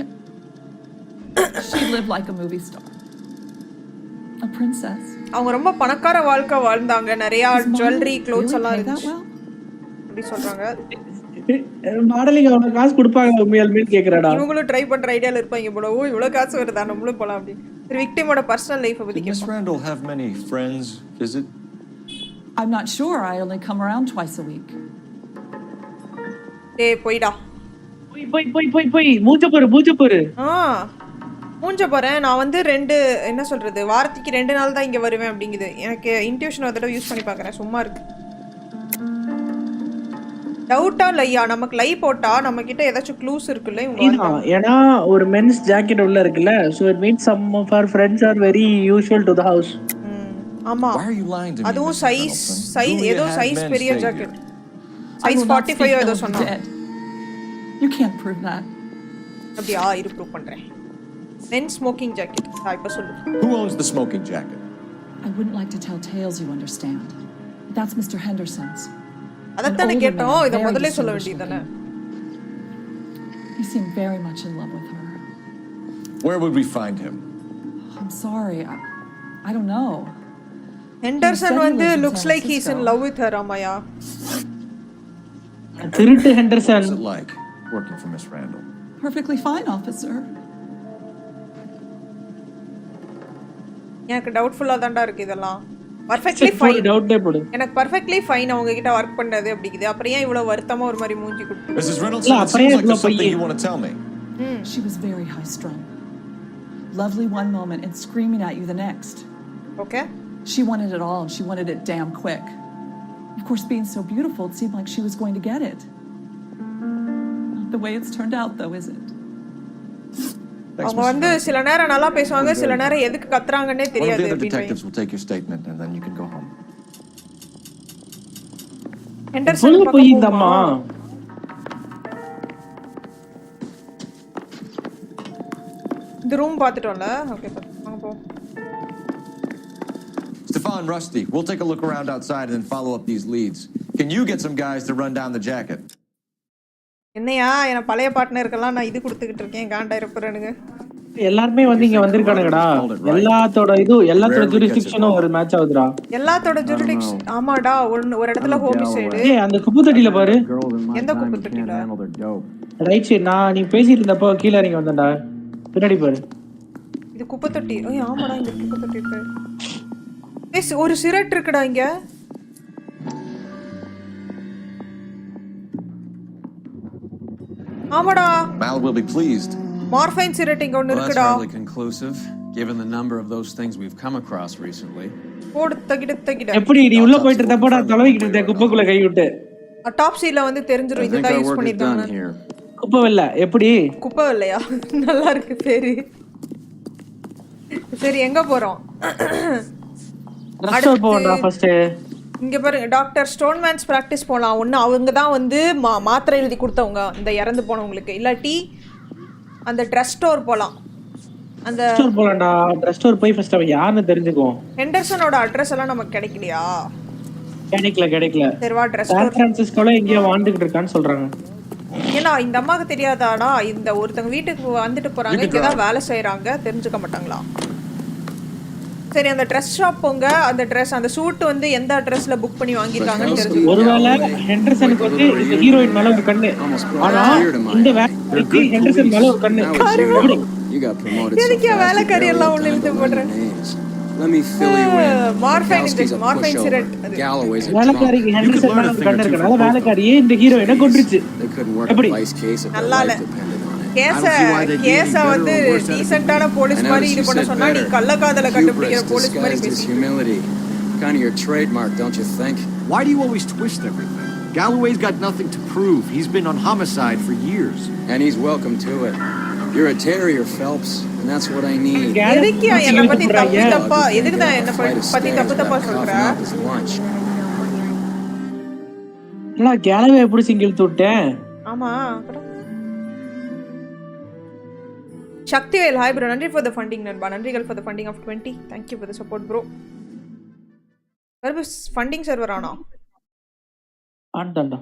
She lived like a movie star. a princess. அவங்க ரொம்ப பணக்கார வாழ்க்கை வாழ்ந்தாங்க, நிறைய Does Mom jewellery clothes really எல்லாம் pay that இருந்துச்சு well? அப்படி சொல்றாங்க. மாடலிங் அவ்வளவு காசு கொடுப்பாங்க உண்மையாலுமே கேக்குறடா. இவங்களும் ட்ரை பண்ற ஐடியால இருப்பாங்க போல. ஓ இவ்வளவு காசு வருதா, நம்மளும் போலாம் அப்படி. சரி, விக்டிமோட பர்சனல் லைஃப் பத்தி Did Miss கேட்போம். Randall have many friends visit? I'm not sure. I only come around twice a week. டேய் போய்டா. போய் மூஞ்ச பாரு. மூஞ்ச போறேன். நான் வந்து என்ன சொல்றது, வாரத்துக்கு 2 நாள் தான் இங்க வருவேன் அப்படிங்குது. எனக்கு இன்ட்யூஷன் ஒரு தடவை யூஸ் பண்ணி பார்க்கறேன், சும்மா இருக்கு. டவுட்டா லையா, நமக்கு லை போட்டா நம்ம கிட்ட ஏதாச்சும் க்ளூஸ் இருக்குல்ல இவங்க. ஏனா ஒரு மென்ஸ் ஜாக்கெட் உள்ள இருக்குல்ல, so it means some of our friends are very usual to the house. ஆமா, அதுவும் சைஸ் ஏதோ சைஸ் பெரிய ஜாக்கெட், சைஸ் 45 ஏதோ சொன்னா. You can't prove that. அப்படியே இரு ப்ரூவ் பண்றேன். Men smoking jacket. இப்ப சொல்லு. Who owns the smoking jacket? I wouldn't like to tell tales, you understand. But that's Mr. Henderson's. அதத்தானே கேட்டோம், இத முதல்ல சொல்ல வேண்டியதானே. He seemed very much in love with her. Where would we find him? I'm sorry. I don't know. Henderson வந்து looks like he's in love with her, Amaya. திருட்டு Henderson. What's it like working for Miss Randall? Perfectly fine, officer. எனக்கு டவுட்ஃபுல்லா தான்டா இருக்கு இதெல்லாம். Perfectly fine. டவுட்டே போடு. எனக்கு பர்ஃபெக்ட்லி ஃபைன் அவங்க கிட்ட வர்க் பண்றது அப்படிங்குது. அப்புறம் ஏன் இவ்வளவு வருத்தமா ஒரு மாதிரி மூஞ்சி குடுத்து? Mrs. Reynolds, it seems like there's something you want to tell me. She was very high strung. Lovely one moment and screaming at you the next. Okay. She wanted it all and she wanted it damn quick. Of course, being so beautiful, it seemed like she was going to get it. Not the way it's turned out though, is it? அவங்க வந்து சில நேரம் நல்லா பேசுவாங்க, சில நேரம் எதுக்கு கத்துறாங்கன்னே தெரியாது. One of the detectives will take your statement and then you can go home. Henderson போய் இந்தம்மா. இந்த ரூம் பாத்துட்டோம்ல. ஓகே வாங்க போ. Stefan, Rusty, we'll take a look around outside and then follow up these leads. Can you get some guys to run down the jacket? என்னையா, என் பழைய பார்ட்னருக்கெல்லாம் நான் இது கொடுத்துக்கிட்டு இருக்கேன், காண்டா இருப்பறேனுங்க. எல்லாரும் வந்து இங்க வந்திருக்கானுங்கடா. எல்லாத்தோட ஜூரிஸ்டிக்ஷனும் ஒரு மேட்ச் ஆகுதுடா. எல்லாத்தோட ஜூரிஸ்டிக்ஷன் ஆமாடா. ஒரு இடத்துல ஹோமிசைடு. ஏய் அந்த குப்பு தொட்டில பாரு. எந்த குப்பு தொட்டில? Right side. நீ பேசிட்டு இருந்தப்போ கீழ இறங்கி வந்தடா. பின்னாடி பாரு. இது குப்பு தொட்டி. ஏய் ஆமாடா, இங்க குப்பு தொட்டி இருக்கு. ஏய் ஒரு சிரட் இருக்குடா இங்க. ஆமாடா. Mal will be pleased. Morphine syrette இங்க ஒன்னு இருக்குடா. That's hardly conclusive given the number of those things we've come across recently. போடு தகிட. எப்படி நீ உள்ள போயிட்டு இருந்தப்போ நான் தலவிக்கிட்டு இருந்தேன் குப்பைக்குள்ள கை விட்டு. டாப்ஸில வந்து தெரிஞ்சிரும் இதுதான் யூஸ் பண்ணிருக்காங்க. குப்பைவெல்ல எப்படி? குப்பைவெல்லையா? நல்லா இருக்கு பேரு. சரி எங்க போறோம்? ரெஸ்டாரன்ட் போறோம்டா ஃபர்ஸ்ட். இங்க பாருங்க, டாக்டர் ஸ்டோன்மேன்ஸ் பிராக்டிஸ் போலாம். ஒன்னு அவங்க தான் வந்து மாத்திரை எழுதி கொடுத்தவங்க இந்த இறந்து போனவங்களுக்கு. இல்லாட்டி அந்த ட்ரெஸ் ஸ்டோர் போலாம். அந்த ஸ்டோர் போலாம்டா. ட்ரெஸ் ஸ்டோர் போய் ஃபர்ஸ்ட் அவன் யாருன்னு தெரிஞ்சுக்குவோம். ஹெண்டர்சனோட அட்ரஸ் எல்லாம் நமக்கு கிடைக்கலையா? கிடைக்கல. சரி வா, ட்ரெஸ் ஸ்டோர். சான் பிரான்சிஸ்கோல எங்கேயோ வாழ்ந்துகிட்டு இருக்கான்னு சொல்றாங்க. ஏன்னா இந்த அம்மாக்கு தெரியாதாடா, இந்த ஒருத்தங்க வீட்டுக்கு வந்துட்டு போறாங்க, இங்கதான் வேலை செய்யறாங்க, தெரிஞ்சுக்க மாட்டாங்களா? சரி அந்த ட்ரெஸ் ஷாப் போங்க. அந்த ட்ரெஸ் அந்த சூட் வந்து எந்த அட்ரஸ்ல புக் பண்ணி வாங்கிருக்காங்கன்னு தெரிஞ்சு. ஒருவேளை ஹெண்டர்சனுக்கு வந்து இந்த ஹீரோயின் மேல ஒரு கண்ணு. ஆனா இந்த வேலைக்கு ஹெண்டர்சன் மேல ஒரு கண்ணு. எதுக்கு வேலைக்காரி எல்லாம் ஒண்ணு இழுத்து போடுறேன்? Let me fill you in. Morphine syrette. வேலைக்காரிக்கு ஹெண்டர்சன் மேல ஒரு கண்ணு இருக்கனால வேலைக்காரியே இந்த ஹீரோயினை கொன்றுச்சு. எப்படி? நல்லா இல்ல. கேஸ வந்து டீசன்ட்டான போலீஸ் மாதிரி இது பண்ண சொன்னா நீ கள்ளக்காதல கண்டுபிடிக்கிற போலீஸ் மாதிரி பேசி. Kind of your trademark, don't you think? Why do you always twist everything? Galloway's got nothing to prove. He's been on homicide for years. And he's welcome to it. You're a terrier, Phelps, and that's what I need. எதுக்கு என்ன பத்தி தப்பா எதுக்கு தான் என்ன பத்தி தப்பா சொல்ற? நான் கேலவே எப்படி சிங்கிள் தூட்டேன்? ஆமா. Shaktivel, hi bro. Nandri for the funding, Nanba. Nandrigal for the funding of 20. Thank you for the support, bro. Where is funding server ana? Andanda.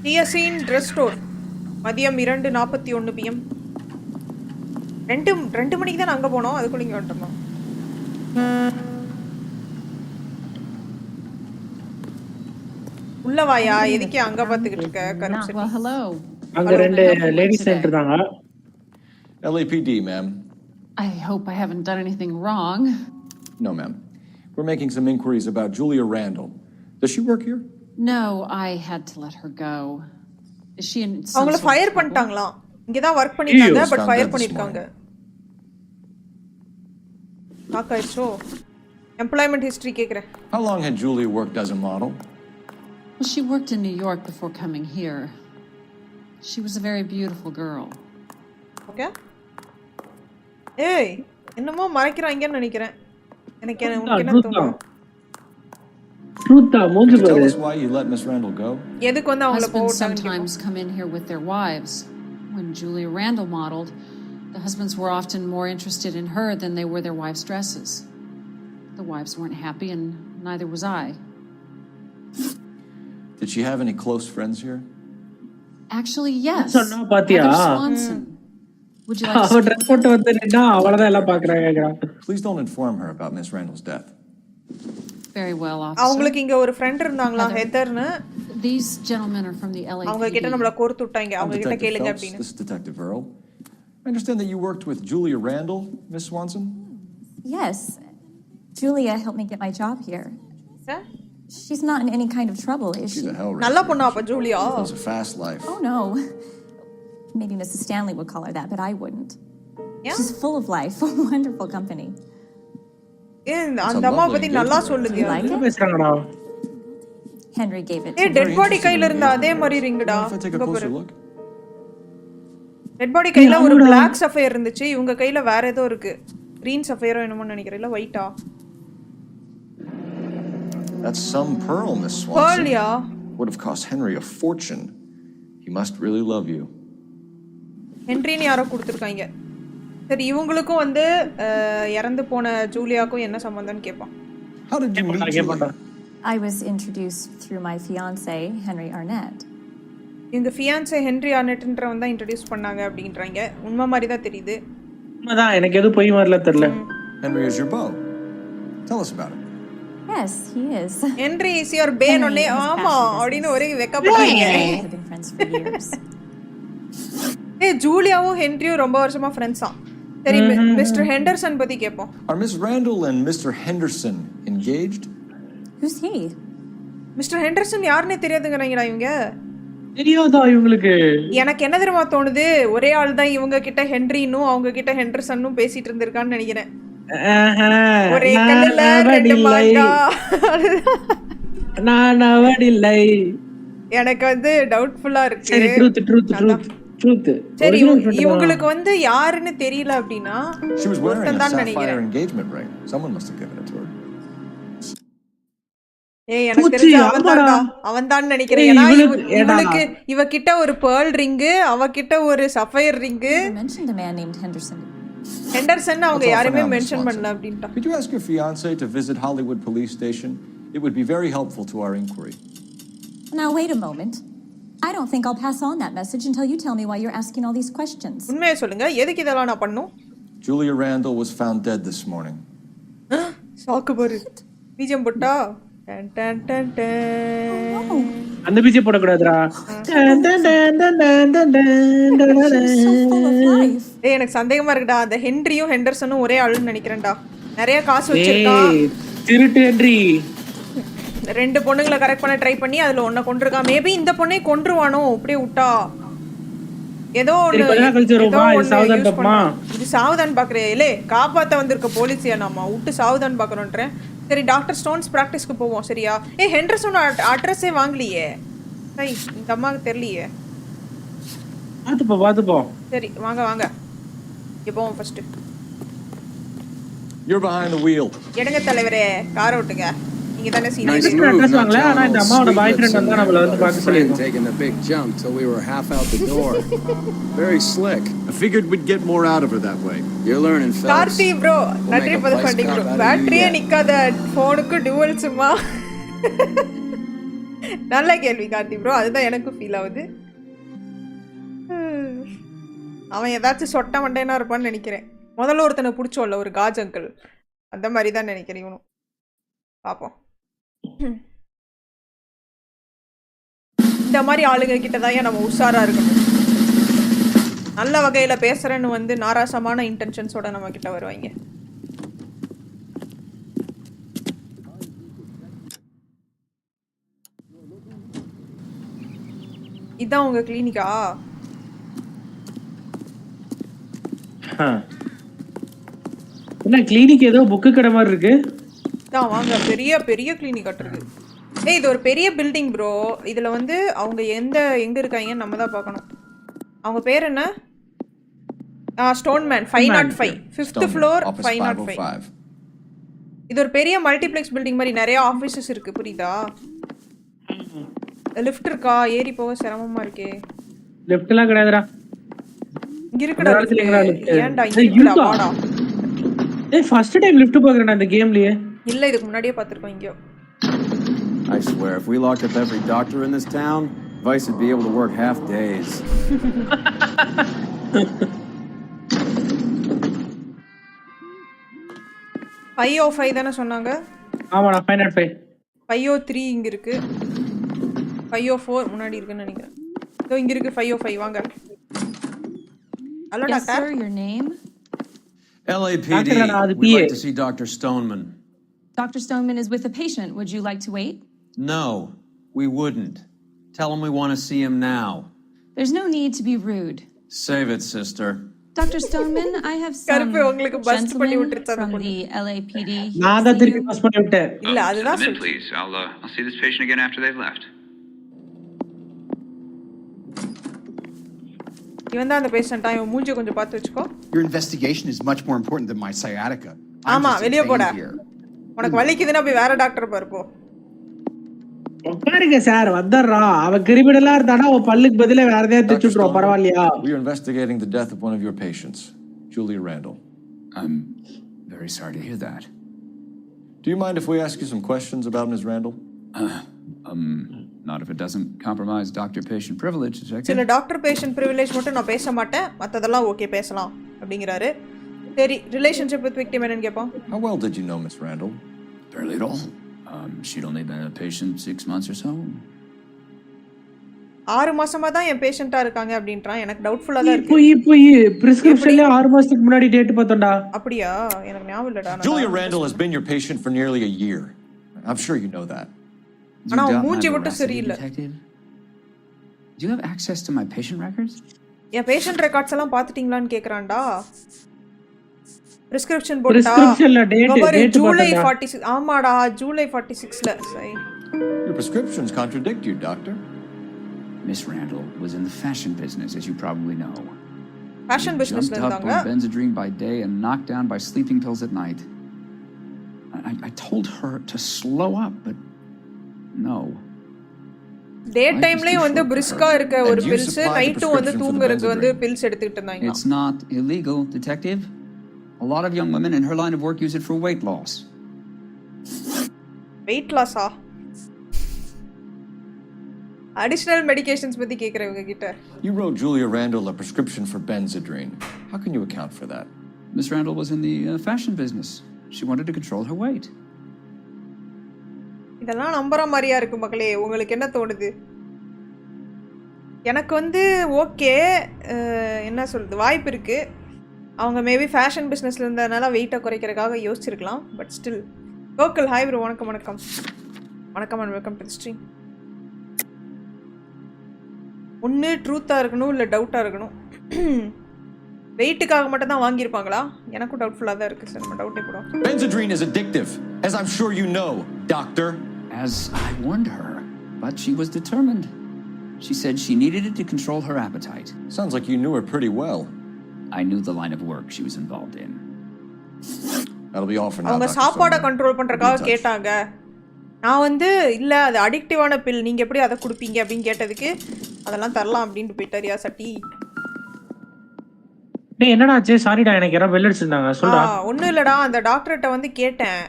Niacin dress store. மதியம் 2:41 PM. 2 மணிக்கு தான் அங்க போனோம். அதுக்குள்ள இங்க வந்துட்டோம். உள்ள வாயா, எதுக்கு அங்க பாத்துக்கிட்டு இருக்க கருப்பு? Well, hello. அங்க ரெண்டு லேடிஸ் இருந்தாங்க. LAPD, ma'am. I hope I haven't done anything wrong. No, ma'am. We're making some inquiries about Julia Randall. Does she work here? No, I had to let her go. Is she in some அவங்கள sort of ஃபயர் trouble? பண்ணிட்டாங்களா? இங்க தான் வர்க் பண்ணிட்டாங்க, She was but found fire dead this பண்ணிருக்காங்க. காக்காய்ச்சோ. எம்ப்ளாய்மென்ட் ஹிஸ்டரி கேக்குறேன். How long had Julia worked as a model? Well, she worked in New York before coming here. She was a very beautiful girl. Okay. ஏய், என்னமோ மறைக்கறாங்கன்னு நினைக்கிறேன். எனக்கு உனக்கு என்ன தோணுது? ட்ரூத்தா மூஞ்சி Can you tell பாரு. us why you let Miss Randall go? எதுக்கு வந்து அவங்கள Husbands போட்டாங்க? sometimes come in here with their wives. When Julia Randall modeled, the husbands were often more interested in her than they were their wives' dresses. The wives weren't happy, and neither was I. Did she have any close friends here? Actually, yes. சொன்னா பாத்தியா? Mother Swanson. Would you like to அவ speak? ட்ரெஸ் போட்டு வந்து நின்னா அவளதான் எல்லாம் பாக்குறாங்க. Please don't inform her about Miss Randall's death. Very well, அவங்களுக்கு officer. இங்க ஒரு ஃப்ரெண்ட் இருந்தாங்களா ஹெதர்னு. These gentlemen are from the அவங்க கிட்ட நம்மள LAPD. கோர்த்து விட்டாங்க. I'm அவங்க கிட்ட Detective கேளுங்க Phelps. அப்படின்னு. This is Detective Earl. I understand that you worked with Julia Randall, Miss Swanson? Yes. Julia helped me get my job here. Sir, She's not in any kind of trouble, is She's she? a hell நல்ல பொண்ணா அப்ப Julia? Lives a fast life. Oh, no. Maybe Mrs. Stanley would call her that, but I wouldn't. Yeah? She's full of life, a wonderful company. அந்த அம்மா பத்தி நல்லா சொல்லுங்க. You like it? பேசுறாங்கடா. Henry gave it ஏய், to me. டெட் பாடி கையில இருந்த அதே மாதிரி ரிங்குடா. Mind if I take a closer look? Dead body கையில ஒரு Black Sapphire இருந்துச்சு. இவங்க கையில வேற ஏதோ இருக்கு. Green Sapphire என்னமோ நினைக்கிறேன். இல்ல ஒயிட்டா? That's some pearl, Miss Swanson. Pearl-யா? Would have cost Henry a fortune. He must really love you. ஹென்ரின்னு யாரோ கொடுத்துருக்காங்க. சரி, இவங்களுக்கும் வந்து இறந்து போன ஜூலியாக்கும் என்ன சம்பந்தம்னு கேட்பான். How did you meet Julia? I was introduced through my fiancé, Henry Arnett. இந்த ஃபியான்சே ஹென்ரி ஆர்னெட்ன்றவன் தான் இன்ட்ரோடியூஸ் பண்ணாங்க அப்படின்றாங்க. உண்மை மாதிரி தான் தெரியுது. உண்மைதான், எனக்கு எதுவும் பொய் மாதிரில தெரியல. Henry is your beau. Tell us about it. Yes, he is. Henry is your fan ஒன்னே. ஆமா அப்படின்னு ஒரே வெக்கப்படுறீங்க. We've been friends for years. ஏய், ஜூலியாவும் ஹென்ரியும் ரொம்ப வருஷமா ஃப்ரெண்ட்ஸா. சரி, மிஸ்டர் ஹெண்டர்சன் பத்தி கேட்போம். Are Miss Randall and Mr. Henderson engaged? Who's he? Mister Henderson யாருன்னே தெரியாதுங்கறாங்கடா இவங்க. தெரியாதா இவங்களுக்கு? எனக்கு என்ன தெரியுமா தோணுது, ஒரே ஆள் தான் இவங்க கிட்ட ஹென்ரினும் அவங்க கிட்ட ஹெண்டர்சனும் பேசிட்டு இருந்திருக்கான்னு நினைக்கிறேன். ஒரே கல்லுல ரெண்டு மாங்கா. நான் அவடில்லை. எனக்கு வந்து டவுட்ஃபுல்லா இருக்கு. சரி, ட்ரூத். சரி, இவங்களுக்கு வந்து யாருன்னு தெரியல அப்படினா She was wearing a ஒருத்தன் sapphire நினைக்கிறேன். engagement ring. Someone must have given it to her. ஏய், எனக்கு தெரிஞ்ச அவன் தான் நினைக்கிறேன். ஏன்னா இவளுக்கு இவ கிட்ட ஒரு pearl ring, அவ கிட்ட ஒரு sapphire ring. You mentioned a man named Henderson. Henderson அவங்க யாருமே மென்ஷன் பண்ணல அப்படின்டா. Could you ask your fiancé to visit Hollywood Police Station? It would be very helpful to our inquiry. Now, wait a moment. I don't think I'll pass on that message until you tell me why you're asking all these questions. உண்மையை சொல்லுங்க, எதுக்கு இதெல்லாம் நான் பண்ணனும்? Julia Randall was found dead this morning. சாக்கு பாரு. பீஜம் போட்டா டன் டன் டன் டன். அந்த பீஜே போட கூடாதுடா. டன் டன் டன் டன் டன் டன். ஏய், எனக்கு சந்தேகமா இருக்குடா. அந்த ஹென்ரியும் ஹெண்டர்சனும் ஒரே ஆளுன்னு நினைக்கிறேன்டா. நிறைய காசு வச்சிருக்கான். ஏய், திருட்டு ஹென்றி. ரெண்டு பொண்ணுங்களை கரெக்ட் பண்ண ட்ரை பண்ணி அதுல ஒன்ன கொன்றுக்கான். மேபி இந்த பொண்ணை கொன்றுவானோ அப்படியே விட்டா. ஏதோ ஒன்னு இது சாவுதான் பாக்குறே. இல்ல காப்பாத்த வந்திருக்க போலீஸியா நாம விட்டு சாவுதான் பாக்குறோன்றேன். சரி, டாக்டர் ஸ்டோன்ஸ் பிராக்டிஸ்க்கு போவோம். சரியா? ஏய், ஹெண்டர்சன் அட்ரஸே வாங்கலையே. சரி, இந்த அம்மாக்கு தெரியலையே. பாத்துப்போ. சரி, வாங்க இங்க போவோம் first. You're behind the wheel. எடுங்க தலைவரே, கார் ஓட்டுங்க. நீங்க தானே சீனியர். அட்ரஸ் வாங்கல. ஆனா இந்த அம்மாவோட பாய் ஃப்ரெண்ட் வந்தா நம்மள வந்து பார்க்க சொல்லிருக்கான். Taking the big jump till we were half out the door. Very slick. I figured we'd get more out of her that way. You're learning, fellas. Karthi bro, நன்றி பத ஃபண்டிங் ப்ரோ. பேட்டரியே நிக்காத ஃபோனுக்கு டுவல் சும்மா. நல்ல கேள்வி கார்த்தி ப்ரோ. அதுதான் எனக்கு ஃபீல் ஆகுது. அவன் ஏதாச்சும் சொட்ட மண்டைனா இருப்பான்னு நினைக்கிறேன். முதல்ல ஒருத்தனை பிடிச்சோம்ல ஒரு காஜ் அங்கிள், அந்த மாதிரி தான் நினைக்கிறேன் இவனும். பார்ப்போம். இந்த மாதிரி ஆளுங்க கிட்ட தான் நம்ம உஷாரா இருக்கணும். நல்ல வகையில பேசுறேன்னு வந்து நாராசமான இன்டென்ஷன்ஸோட நம்ம கிட்ட வருவாங்க. இதான் உங்க கிளினிக்கா? என்ன கிளினிக் ஏதோ புக்கு கடை மாதிரி இருக்கு. தான் வாங்க, பெரிய பெரிய கிளினிக் கட்டுருக்கு. ஏய் இது ஒரு பெரிய பில்டிங் ப்ரோ. இதுல வந்து அவங்க எங்க இருக்காங்கன்னு நம்ம தான் பார்க்கணும். அவங்க பேர் என்ன? ஸ்டோன்மேன் 505 5th ஃப்ளோர் 505. இது ஒரு பெரிய மல்டிப்ளெக்ஸ் பில்டிங் மாதிரி நிறைய ஆஃபீஸஸ் இருக்கு, புரியுதா? லிஃப்ட் இருக்கா? ஏறி போக சிரமமா இருக்கே. லிஃப்ட்லாம் கிடையாதுடா. இங்க இருக்குடா. ஏன்டா இங்க இருக்குடா? வாடா. ஏய் ஃபர்ஸ்ட் டைம் லிஃப்ட் போகுறேன் அந்த கேம்லயே. இல்ல இதுக்கு முன்னாடியே பாத்துர்க்கோம் இங்க. I swear, if we locked up every doctor in this town, Vice would be able to work half days. 505 தானே சொன்னாங்க? ஆமாடா 505. 503 இங்க இருக்கு. 504 முன்னாடி இருக்குன்னு நினைக்கிறேன். இதோ இங்க இருக்கு 505. வாங்க. Hello doctor. Yes, sir, your name? LAPD. We'd like to see Dr. Stoneman. Dr. Stoneman is with a patient. Would you like to wait? No, we wouldn't. Tell him we want to see him now. There's no need to be rude. Save it, sister. Dr. Stoneman, I have some gentlemen from the LAPD. நான் தான் திருப்பி பாஸ் பண்ணி விட்டேன். இல்ல அதுதான் Come in, please. I'll see this patient again after they've left. இவன் தான் அந்த பேஷண்டா? இவன் மூஞ்சி கொஞ்சம் பார்த்து வெச்சுக்கோ. Your investigation is much more important than my sciatica. ஆமா வெளிய போடா. உனக்கு வலிக்குதுன்னா போய் வேற டாக்டர் பாரு போ. உட்காருங்க சார், வந்தறா. அவ கிரிமினலா இருந்தானா அவ பல்லுக்கு பதிலா வேற ஏதாவது திச்சுறோம், பரவாயில்லையா? We are investigating the death of one of your patients, Julia Randall. I'm very sorry to hear that. Do you mind if we ask you some questions about Ms. Randall? Not if it doesn't compromise doctor-patient privilege, detective. சில டாக்டர் பேஷண்ட் பிரிவிலேஜ் மட்டும் நான் பேச மாட்டேன், மத்ததெல்லாம் ஓகே பேசலாம் அப்படிங்கறாரு. சரி, ரிலேஷன்ஷிப் வித் விக்டிம் என்னன்னு கேப்போம். How well did you know Ms. Randall? Barely at all. She'd only been a patient 6 months or so. 6 மாசமா தான் என் பேஷண்டா இருக்காங்க அப்படின்றான். எனக்கு டவுட்ஃபுல்லா தான் இருக்கு. போய் பிரிஸ்கிரிப்ஷன்ல 6 மாசத்துக்கு முன்னாடி டேட் பார்த்தோம்டா. அப்படியா? எனக்கு ஞாபகம் இல்லடா. Julia Randall has been your patient for nearly a year. I'm sure you know that. ஆனா மூஞ்சி மட்டும் சரியில்லை. Do you have access to my patient records? N patient records எல்லாம் பாத்துட்டீங்களான்னு கேக்குறான்டா. பிரிஸ்கிரிப்ஷன் போட்டா பிரிஸ்கிரிப்ஷன்ல டேட் ஜூலை 46. ஆமாடா ஜூலை 46ல. சரி. Your prescriptions contradict you, doctor. Miss Randall was in the fashion business, as you probably know. Fashion business la இருந்தாங்க. Benzedrine by day and knocked down by sleeping pills at night. I told her to slow up, but no. டே டைம்லயே வந்து பிரிஸ்கா இருக்க ஒரு பில்ஸ், நைட் வந்து தூங்கறதுக்கு வந்து பில்ஸ் எடுத்துக்கிட்டு இருந்தாங்க. It's not illegal, detective. A lot of young women in her line of work use it for weight loss. Weight loss ah? Additional medications பத்தி கேக்குறவங்க கிட்ட. You wrote Julia Randall a prescription for Benzedrine. How can you account for that? Miss Randall was in the fashion business. She wanted to control her weight. இதெல்லாம் நம்பற மாதிரியா இருக்கு மக்களே. உங்களுக்கு என்ன தோணுது? எனக்கு வந்து ஓகே, என்ன சொல்றது, வாய்ப்பு இருக்கு. அவங்க மேபி ஃபேஷன் பிஸ்னஸ்ல இருந்தனால வெயிட்டை குறைக்கிறதுக்காக யோசிச்சிருக்கலாம். But still. Local hi bro, வணக்கம் வணக்கம் வணக்கம் and welcome to the stream. ஒன்று ட்ரூத்தாக இருக்கணும், இல்லை டவுட்டாக இருக்கணும். வெயிட்டுக்காக மட்டும் தான் வாங்கியிருப்பாங்களா? எனக்கும் டவுட்ஃபுல்லாக தான் இருக்குது சார். நம்ம டவுட்டே கூட. Benzedrine is addictive, as I'm sure you know, doctor. As I warned her, but she was determined. She said she needed it to control her appetite. Sounds like you knew her pretty well. I knew the line of work she was involved in. That'll be all for now. அவங்க சாப்பாடை கண்ட்ரோல் பண்றதுக்காக கேட்டாங்க. நான் வந்து இல்ல அது அடிக்டிவான பில், நீங்க எப்படி அதை கொடுப்பீங்க அப்படின்னு கேட்டதுக்கு அதெல்லாம் தரலாம் அப்படினு போயிட்டாரியா சட்டி. டேய் என்னடா ஆச்சு? சாரிடா, எனக்கு யாரோ பெல் அடிச்சிருந்தாங்க. சொல்டா. ஒண்ணும் இல்லடா, அந்த டாக்டர்ட்ட வந்து கேட்டேன்.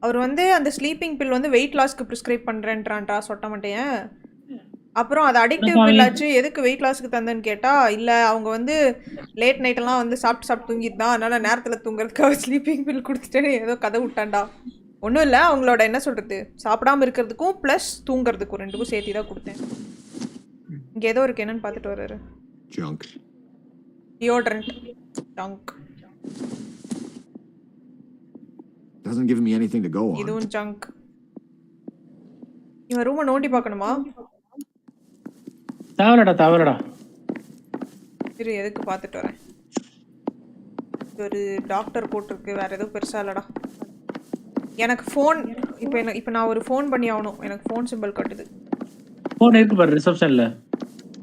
அவர் வந்து அந்த ஸ்லீப்பிங் பில் வந்து வெயிட் லாஸ்க்கு பிரிஸ்கிரைப் பண்றேன்றான்டா, சொட்ட மாட்டேன். அப்புறம் அது அடிக்டிவ் பில் ஆச்சு, எதுக்கு வெயிட் லாஸ்க்கு தந்தேன்னு கேட்டா, இல்ல அவங்க வந்து லேட் நைட் எல்லாம் வந்து சாப்பிட்டு தூங்கிட்டு தான், அதனால நேரத்துல தூங்குறதுக்காக ஸ்லீப்பிங் பில் கொடுத்துட்டேன்னு ஏதோ கதை விட்டான்டா. ஒன்றும் இல்லை, அவங்களோட என்ன சொல்றது, சாப்பிடாம இருக்கிறதுக்கும் ப்ளஸ் தூங்குறதுக்கும் ரெண்டுக்கும் சேர்த்து தான் கொடுத்தேன். இங்க ஏதோ இருக்கு, என்னன்னு பார்த்துட்டு வர்றாரு. Junk. Deodorant junk. Doesn't give me anything to go on. இதுவும் ஜங்க். இவன் ரூமை நோண்டி பார்க்கணுமா? தவறடா. இரு, எதுக்கு பார்த்துட்டு வரேன். ஒரு டாக்டர் போட்டிருக்கு, வேற எதுவும் பெருசா இல்லடா. எனக்கு ஃபோன் இப்போ நான் ஒரு ஃபோன் பண்ணி ஆகணும். எனக்கு ஃபோன் சிம்பிள் காட்டுது. ஃபோன் இருக்கு பாரு ரிசப்ஷன்ல.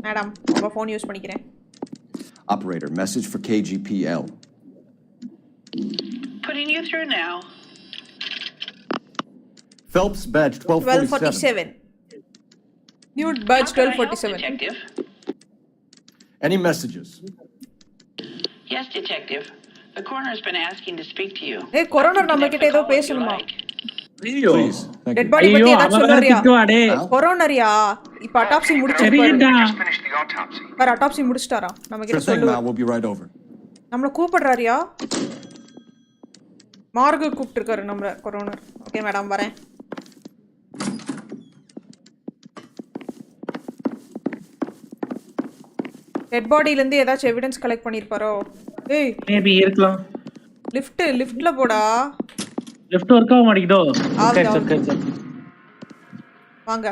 மேடம், உங்க ஃபோன் யூஸ் பண்ணிக்கிறேன். Operator, message for KGPL. Putting you through now. Phelps badge 1247. Newt badge 1247. Detective. Any messages? Yes, detective. The coroner's been asking to speak to you. Hey, coroner நம்ம கிட்ட ஏதோ பேசணுமா? ஐயோ, டெட் பாடி பத்தி ஏதாவது சொல்றியா? கொரோனரியா? இப்ப அட்டாப்சி முடிச்சிட்டாரு. வேற அட்டாப்சி முடிச்சிட்டாரா? நம்ம கிட்ட சொல்லு. We'll be right over. நம்மள கூப்பிடுறாரியா? மார்க் கூப்பிட்டுருக்காரு நம்மள கொரோனர். ஓகே மேடம், வரேன். டெட் பாடில இருந்து ஏதாச்சும் எவிடன்ஸ் கலெக்ட் பண்ணிருப்பாரோ? ஏய், மேபி இருக்கலாம். லிஃப்ட்ல போடா. லிஃப்ட் வர்க் ஆக மாட்டேங்குதோ? ஓகே. வாங்க.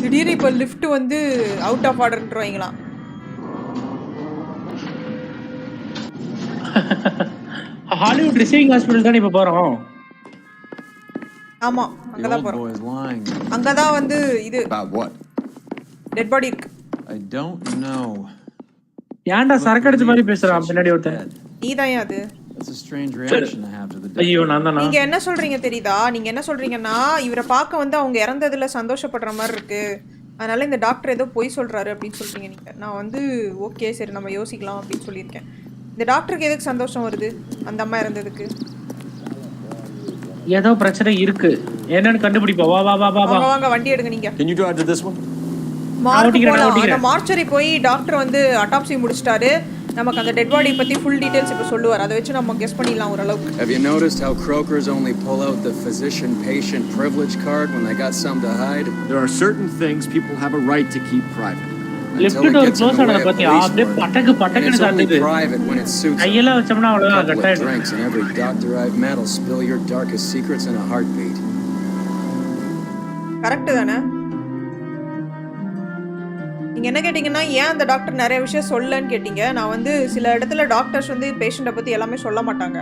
திடீர்னு இப்ப லிஃப்ட் வந்து அவுட் ஆஃப் ஆர்டர்ன்றாங்களா? ஹாலிவுட் ரிசீவிங் ஹாஸ்பிடல் தான் இப்ப போறோம். ஆமா, அங்கதான் போறோம். அங்கதான் வந்து இது டெட் பாடி இருக்கு. I don't know. ஏன்டா சரக்கு அடிச்ச மாதிரி பேசுறான் பின்னாடி ஒருத்தன்? நீதான் அது. That's a strange reaction to have to the death. ஐயோ, நான் தான். நீங்க என்ன சொல்றீங்க தெரியுதா? நீங்க என்ன சொல்றீங்கன்னா, இவரை பார்க்க வந்து அவங்க இறந்ததுல சந்தோஷப்படுற மாதிரி இருக்கு, அதனால இந்த டாக்டர் ஏதோ பொய் சொல்றாரு அப்படின்னு சொல்றீங்க நீங்க. நான் வந்து ஓகே சரி நம்ம யோசிக்கலாம் அப்படின்னு சொல்லியிருக்கேன். இந்த டாக்டருக்கு எதுக்கு சந்தோஷம் வருது அந்த அம்மா இறந்ததுக்கு? ஏதோ பிரச்சனை இருக்கு, என்னன்னு கண்டுபிடிப்போம். வாங்க வண்டி எடுங்க நீங்க. Can you drive to this one? Mortuary போய் டாக்டர் வந்து அட்டாப்சி முடிச்சிட்டாரு. நமக்கு அந்த டெட் பாடி பத்தி ஃபுல் டீடைல்ஸ் இப்ப சொல்லுவார். அதை வச்சு நம்ம கெஸ் பண்ணிடலாம் ஓரளவுக்கு. Have you noticed how croakers only pull out the physician-patient privilege card when they got something to hide? There are certain things people have a right to keep private. Until it gets in the way of police work. And it's only private when it suits you. A couple of drinks and every doctor I've met will spill your darkest secrets in a heartbeat. Correct தானே? நீங்க என்ன கேட்டீங்கன்னா, ஏன் அந்த டாக்டர் நிறைய விஷயம் சொல்லன்னு கேட்டீங்க. நான் வந்து சில இடத்துல டாக்டர்ஸ் வந்து பேஷண்ட்டை பத்தி எல்லாமே சொல்ல மாட்டாங்க,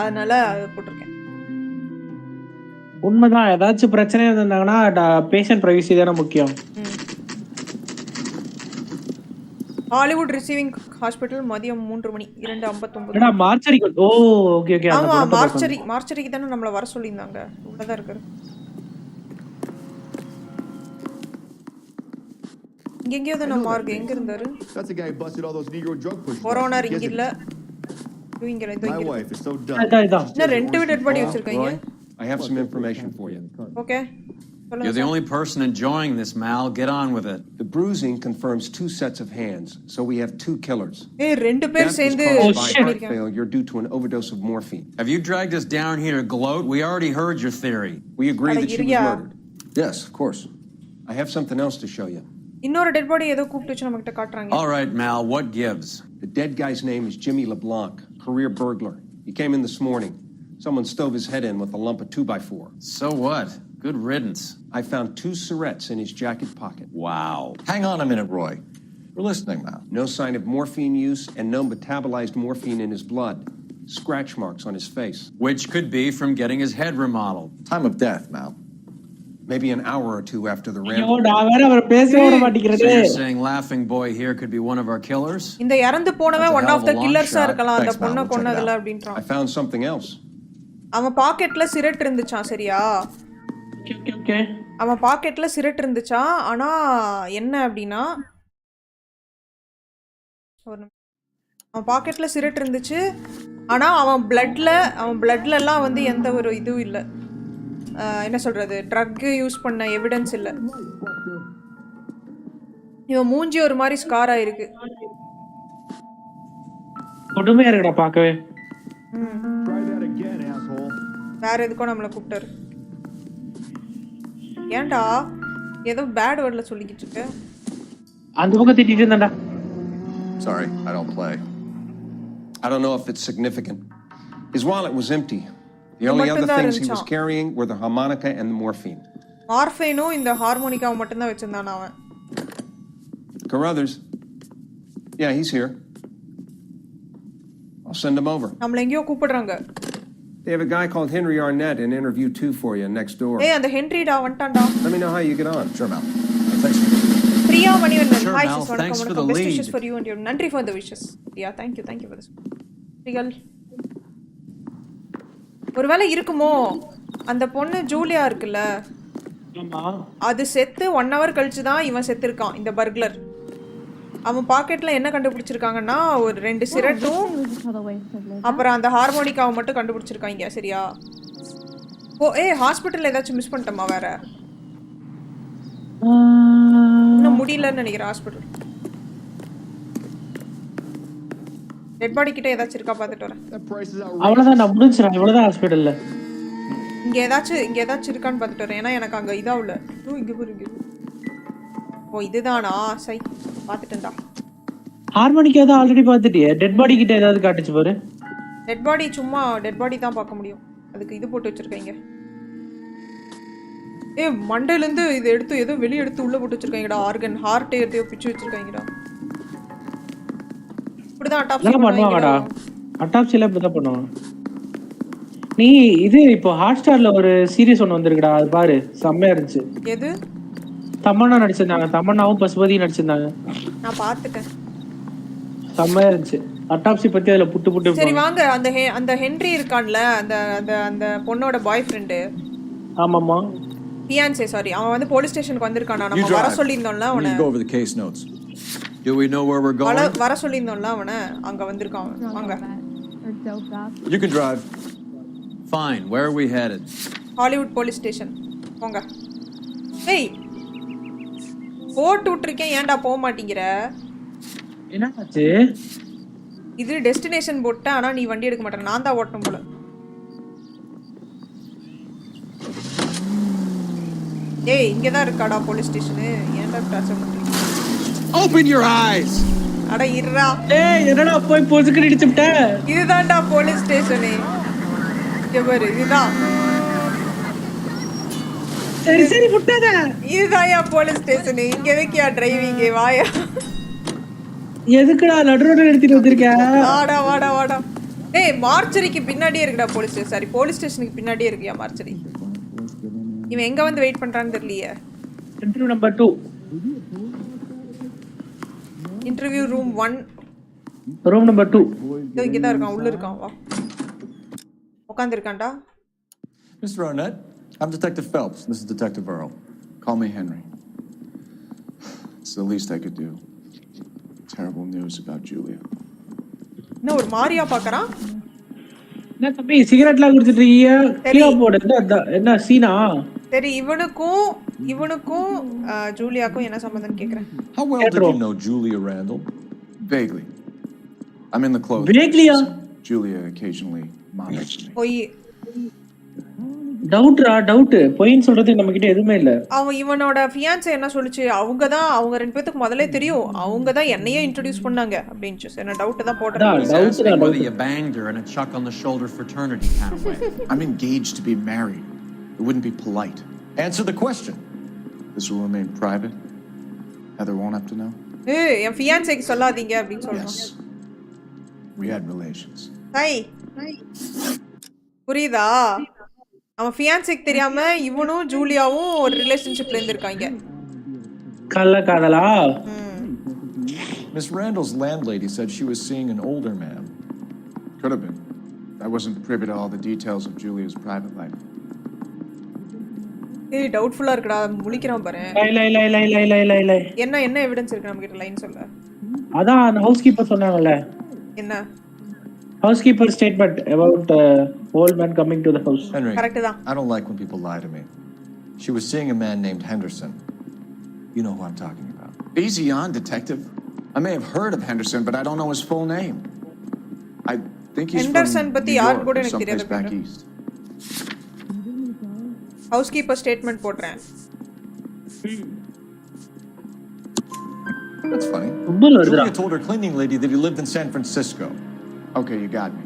அதனால போட்டிருக்கேன். உண்மைதான், ஏதாச்சும் பிரச்சனை இருந்தாங்கன்னா பேஷண்ட் பிரைவசி தானே முக்கியம். ஹாலிவுட் ரிசீவிங் ஹாஸ்பிடல் மதியம் 3 மணி 2:59. என்னடா மார்ச்சரி? ஓ ஓகே ஓகே. ஆமா, மார்ச்சரிக்கு தானே நம்மள வர சொல்லிருந்தாங்க. உள்ளதா இருக்கு. எங்கேயோ தான மார்க் எங்க இருந்தாரு? That's the guy who busted all those Negro drug pushers. Corona இங்க இல்ல. இங்க இல்ல. My wife is so dumb. நான் ரெண்டு டெட் பாடி வச்சிருக்கீங்க. I have some information for you. Okay. You're the only person enjoying this, Mal. Get on with it. The bruising confirms 2 sets of hands, so we have 2 killers. Hey, ரெண்டு பேர் சேர்ந்து heart failure due to an overdose of morphine. Have you dragged us down here to gloat? We already heard your theory. We agree that she was murdered. Yes, of course. I have something else to show you. இன்னொரு டெட் பாடி ஏதோ கூப்பிட்டு வச்சு நமக்கிட்ட காட்றாங்க. All right, Mal, what gives? The dead guy's name is Jimmy LeBlanc, career burglar. He came in this morning. Someone stove his head in with a lump of 2x4. So what? Good riddance. I found 2 cigarettes in his jacket pocket. Wow. Hang on a minute, Roy. We're listening now. No sign of morphine use and no metabolized morphine in his blood. Scratch marks on his face. Which could be from getting his head remodeled. Time of death, Mal. Maybe an hour or 2 after the ramble. So you're saying Laughing Boy here could be one of our killers? இந்த இறந்து போனவன் one of the killers-ஆ இருக்கலாம். அந்த பொண்ண கொன்னதுல அப்படின்றான். I found something else. அவன் பாக்கெட்ல சிகரெட் இருந்துச்சாம். சரியா? ஓகே. அவன் பாக்கெட்ல சிகரெட் இருந்துச்சாம். ஆனா என்ன அப்படினா, அவன் பாக்கெட்ல சிகரெட் இருந்துச்சு. ஆனா அவன் பிளட்ல எல்லாம் வந்து எந்த ஒரு இதுவும் இல்ல. என்ன சொல்றது ட்ரக் யூஸ் பண்ண எவிடன்ஸ் இல்ல. இவன் மூஞ்சி ஒரு மாதிரி ஸ்கார் ஆயிருக்கு. கொடுமையா இருக்குடா பார்க்கவே. வேற எதுக்கோ நம்மள கூப்பிட்டாரு. ஏன்டா ஏதோ பேட் வேர்ட்ல சொல்லிக்கிட்டு இருக்க? அந்த பக்கம் திட்டிட்டு இருந்தாடா. Sorry, I don't play. I don't know if it's significant. His wallet was empty. The only other things he was carrying were the harmonica and the morphine. மார்ஃபைனும் இந்த ஹார்மோனிகாவை மட்டும் தான் வச்சிருந்தானா அவன். Carruthers. Yeah, he's here. I'll send him over. நம்மள எங்கயோ கூப்பிடுறாங்க. They have a guy called Henry Arnett in interview 2 for you next door. ஏய் அந்த ஹென்ரிடா வந்துட்டான்டா. Let me know how you get on. Sure, Mal. Thanks. Priya Manivannan. Sure, Hi Mal. sis, Thanks for the best lead. wishes for you and your நன்றி for the wishes. Yeah, thank you for this. Wriggle. ஒருவேளை இருக்குமோ அந்த பொண்ணு ஜூலியா இருக்குல்ல? ஆமா. அது செத்து 1 hour கழிச்சு தான் இவன் செத்துருக்கான் இந்த பர்க்லர். அவன் பாக்கெட்ல என்ன கண்டுபிடிச்சிருக்காங்கன்னா ஒரு 2 சிரட்டும் அப்புறம் அந்த ஹார்மோனிகாவை மட்டும் கண்டுபிடிச்சிருக்காங்க. சரியா? ஓ ஹாஸ்பிட்டல்ல ஏதாச்சும் மிஸ் பண்ணிட்டோமா வேற? இன்னும் முடியலன்னு நினைக்கிறேன் ஹாஸ்பிட்டல். டெட் பாடி கிட்ட ஏதாச்சும் இருக்கா பார்த்துட்டு வரேன். அவ்வளவுதான் நான் முடிஞ்சிரேன். இவ்வளவுதான் ஹாஸ்பிடல்ல. இங்க ஏதாச்சும் இருக்கான்னு பார்த்துட்டு வரேன். ஏன்னா எனக்கு அங்க இதாவுல. இங்க பாருங்க. ஓ இதுதானா? சை பார்த்துட்டேன்டா. ஹார்மோனிகா தான் ஆல்ரெடி பார்த்துட்டியே. டெட் பாடி கிட்ட ஏதாவது காட்டுச்சு பாரு. டெட் பாடி சும்மா டெட் பாடி தான் பார்க்க முடியும். அதுக்கு இது போட்டு வச்சிருக்கீங்க. மண்டையில இருந்து இது எடுத்து ஏதோ வெளிய எடுத்து உள்ள போட்டு வச்சிருக்கீங்கடா. ஆர்கன் ஹார்ட் ஏதோ பிச்சு வச்சிருக்கீங்கடா. இப்படிதான் அட்டாப்சி பண்ணுவாங்கடா. அட்டாப்சில இப்படிதான் பண்ணுவாங்க. நீ இது இப்போ ஹாட்ஸ்டார்ல ஒரு சீரிஸ் ஒன்னு வந்திருக்குடா. அது பாரு செம்மையா இருந்துச்சு. எது? தமன்னா நடிச்சிருந்தாங்க. தமன்னாவும் பசுபதியும் நடிச்சிருந்தாங்க. நான் பார்த்துட்டேன். செம்மையா இருந்துச்சு. அட்டாப்சி பத்தி அதுல புட்டு சரி வாங்க அந்த ஹென்ரி இருக்கான்ல அந்த அந்த அந்த பொண்ணோட பாய் ஃப்ரெண்ட். ஆமாமா. Fiancée sorry. அவன் வந்து போலீஸ் ஸ்டேஷனுக்கு வந்திருக்கானா? நம்ம வர சொல்லிருந்தோம்ல அவனை. Go over the case notes. Do we know where we're going? வர சொல்லிருந்தோம்ல அவனை. அங்க வந்திருக்கான். வாங்க. You can drive. Fine. Where are we headed? Hollywood police station. போங்க. ஏய் போட்டு விட்டுருக்கேன். ஏன்டா போக மாட்டீங்கற? என்னாச்சு? இது டெஸ்டினேஷன் போட்டா ஆனா நீ வண்டி எடுக்க மாட்டற. நான் தான் ஓட்டணும் போல. ஏய் இங்க தான் இருக்காடா போலீஸ் ஸ்டேஷன். ஏன்டா டார்ச்சர் பண்றீங்க? Open your eyes. அட இருடா. ஏய் என்னடா போய் பொசுக்கு இடிச்சிட்ட? இதுதான்டா போலீஸ் ஸ்டேஷன். இங்க பாரு இதுதான். சரி புட்டாத. இதுதான்யா போலீஸ் ஸ்டேஷன். இங்க எதுக்குயா டிரைவிங்? வாயா. எதுக்குடா நடுரோட எடுத்துட்டு வந்திருக்க? வாடா. டேய் மார்ச்சரிக்கு பின்னாடியே இருக்குடா போலீஸ் ஸ்டேஷன். சாரி போலீஸ் ஸ்டேஷனுக்கு பின்னாடியே இருக்குயா மார்ச்சரி. இவன் எங்க வந்து வெயிட் பண்றான்னு தெரியலையே. Interview number 2. Interview room 1. Room number 2. இதோ இங்க தான் இருக்கான். உள்ள இருக்கான். வா. உட்கார்ந்து இருக்கான்டா. Mr. Arnett, I'm Detective Phelps. This is Detective Earl. Call me Henry. It's the least I could do. Terrible news about Julia. என்ன ஒரு மாரியா பார்க்கறான்? என்ன தம்பி சிகரெட்லாம் குடிச்சிட்டு இருக்கீங்க? கீழ போடு. என்ன சீனா? சரி இவனுக்கும் ஜூலியாக்கும் என்ன சம்பந்தம்னு கேக்குறேன். How well did you know Julia Randall? Vaguely. I'm in the clothing. Vaguely? Julia occasionally monitors me. போய் டவுட் பொய்ன்னு சொல்றது நம்ம கிட்ட எதுவுமே இல்ல. இவனோட ஃபியான்சே என்ன சொல்லுச்சு? அவங்க ரெண்டு பேத்துக்கு முதல்ல தெரியும். அவங்க தான் என்னையே இன்ட்ரோ듀ce பண்ணாங்க அப்படினு. என்ன டவுட் தான் போடுறாங்க. Whether you banged her in a chuck on the shoulder fraternity kind of way. I'm engaged to be married. It wouldn't be polite. Answer the question. This will remain private. Heather won't have to know. என் ஃபியான்சேக்கு சொல்லாதீங்க அப்படினு சொல்றான். Yes. We had relations. Hi. புரியுதா? அவன் ஃபியான்சேக்கு தெரியாம இவனும் ஜூலியாவும் ஒரு ரிலேஷன்ஷிப்ல இருந்திருக்காங்க. காதலா? Miss Randall's landlady said she was seeing an older man. Could have been. I wasn't privy to all the details of Julia's private life. ஏய் டவுட்ஃபுல்லா இருக்குடா. முழிக்கிறான் பாரு. இல்ல. என்ன எவிடன்ஸ் இருக்கு நம்ம கிட்ட? லைன் சொல்ல. அதான் ஹவுஸ் கீப்பர் சொன்னாங்கல. என்ன? House keeper statement about old man coming to the house. Henry, Correct da. I don't like when people lie to me. She was seeing a man named Henderson. You know who I'm talking about. Easy on, detective. I may have heard of Henderson, but I don't know his full name. I think he's Henderson from பத்தி New யார் York கூட or எனக்கு someplace தெரியாது. back east. ஹவுஸ்கீப்பர் ஸ்டேட்மெண்ட் போடுறேன். That's funny. Julia Julia told her cleaning lady that he lived in San Francisco. Okay, you got me.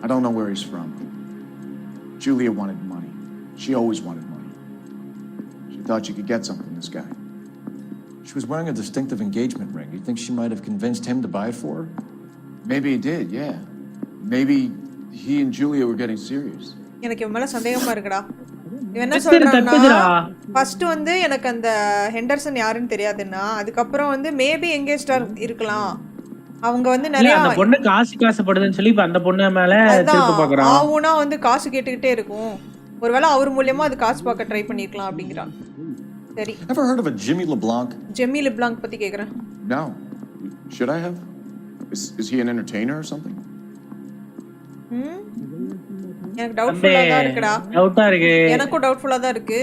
I don't know where he's from. Julia wanted money. She always wanted money. She thought she could get something from this guy. She was wearing a distinctive engagement ring. You think she might have convinced him to buy it for her? Maybe he did, yeah. Maybe he and Julia were getting serious. எனக்கு இவன் மேல சந்தேகமா இருக்குடா. இவன் என்ன சொல்றான்னா ஃபர்ஸ்ட் வந்து எனக்கு அந்த ஹெண்டர்சன் யாருன்னு தெரியாதுன்னா அதுக்கப்புறம் வந்து மேபி எங்கேஜ்டா இருக்கலாம். அவங்க வந்து நிறைய அந்த பொண்ணு காசுப்படுதுன்னு சொல்லி அந்த பொண்ணு மேல திருப்ப பார்க்கறான். ஆவுனா வந்து காசு கேட்டுக்கிட்டே இருக்கும். ஒருவேளை அவர் மூலமா அது காசு பார்க்க ட்ரை பண்ணிருக்கலாம் அப்படிங்கறான். சரி. Ever heard of a Jimmy LeBlanc? Jimmy LeBlanc பத்தி கேக்குறேன். No. Should I have? Is he an entertainer or something? எனக்கு டவுட்ஃபுல்லா தான் இருக்குடா. டவுட்டா இருக்கு. எனக்கும் டவுட்ஃபுல்லா தான் இருக்கு.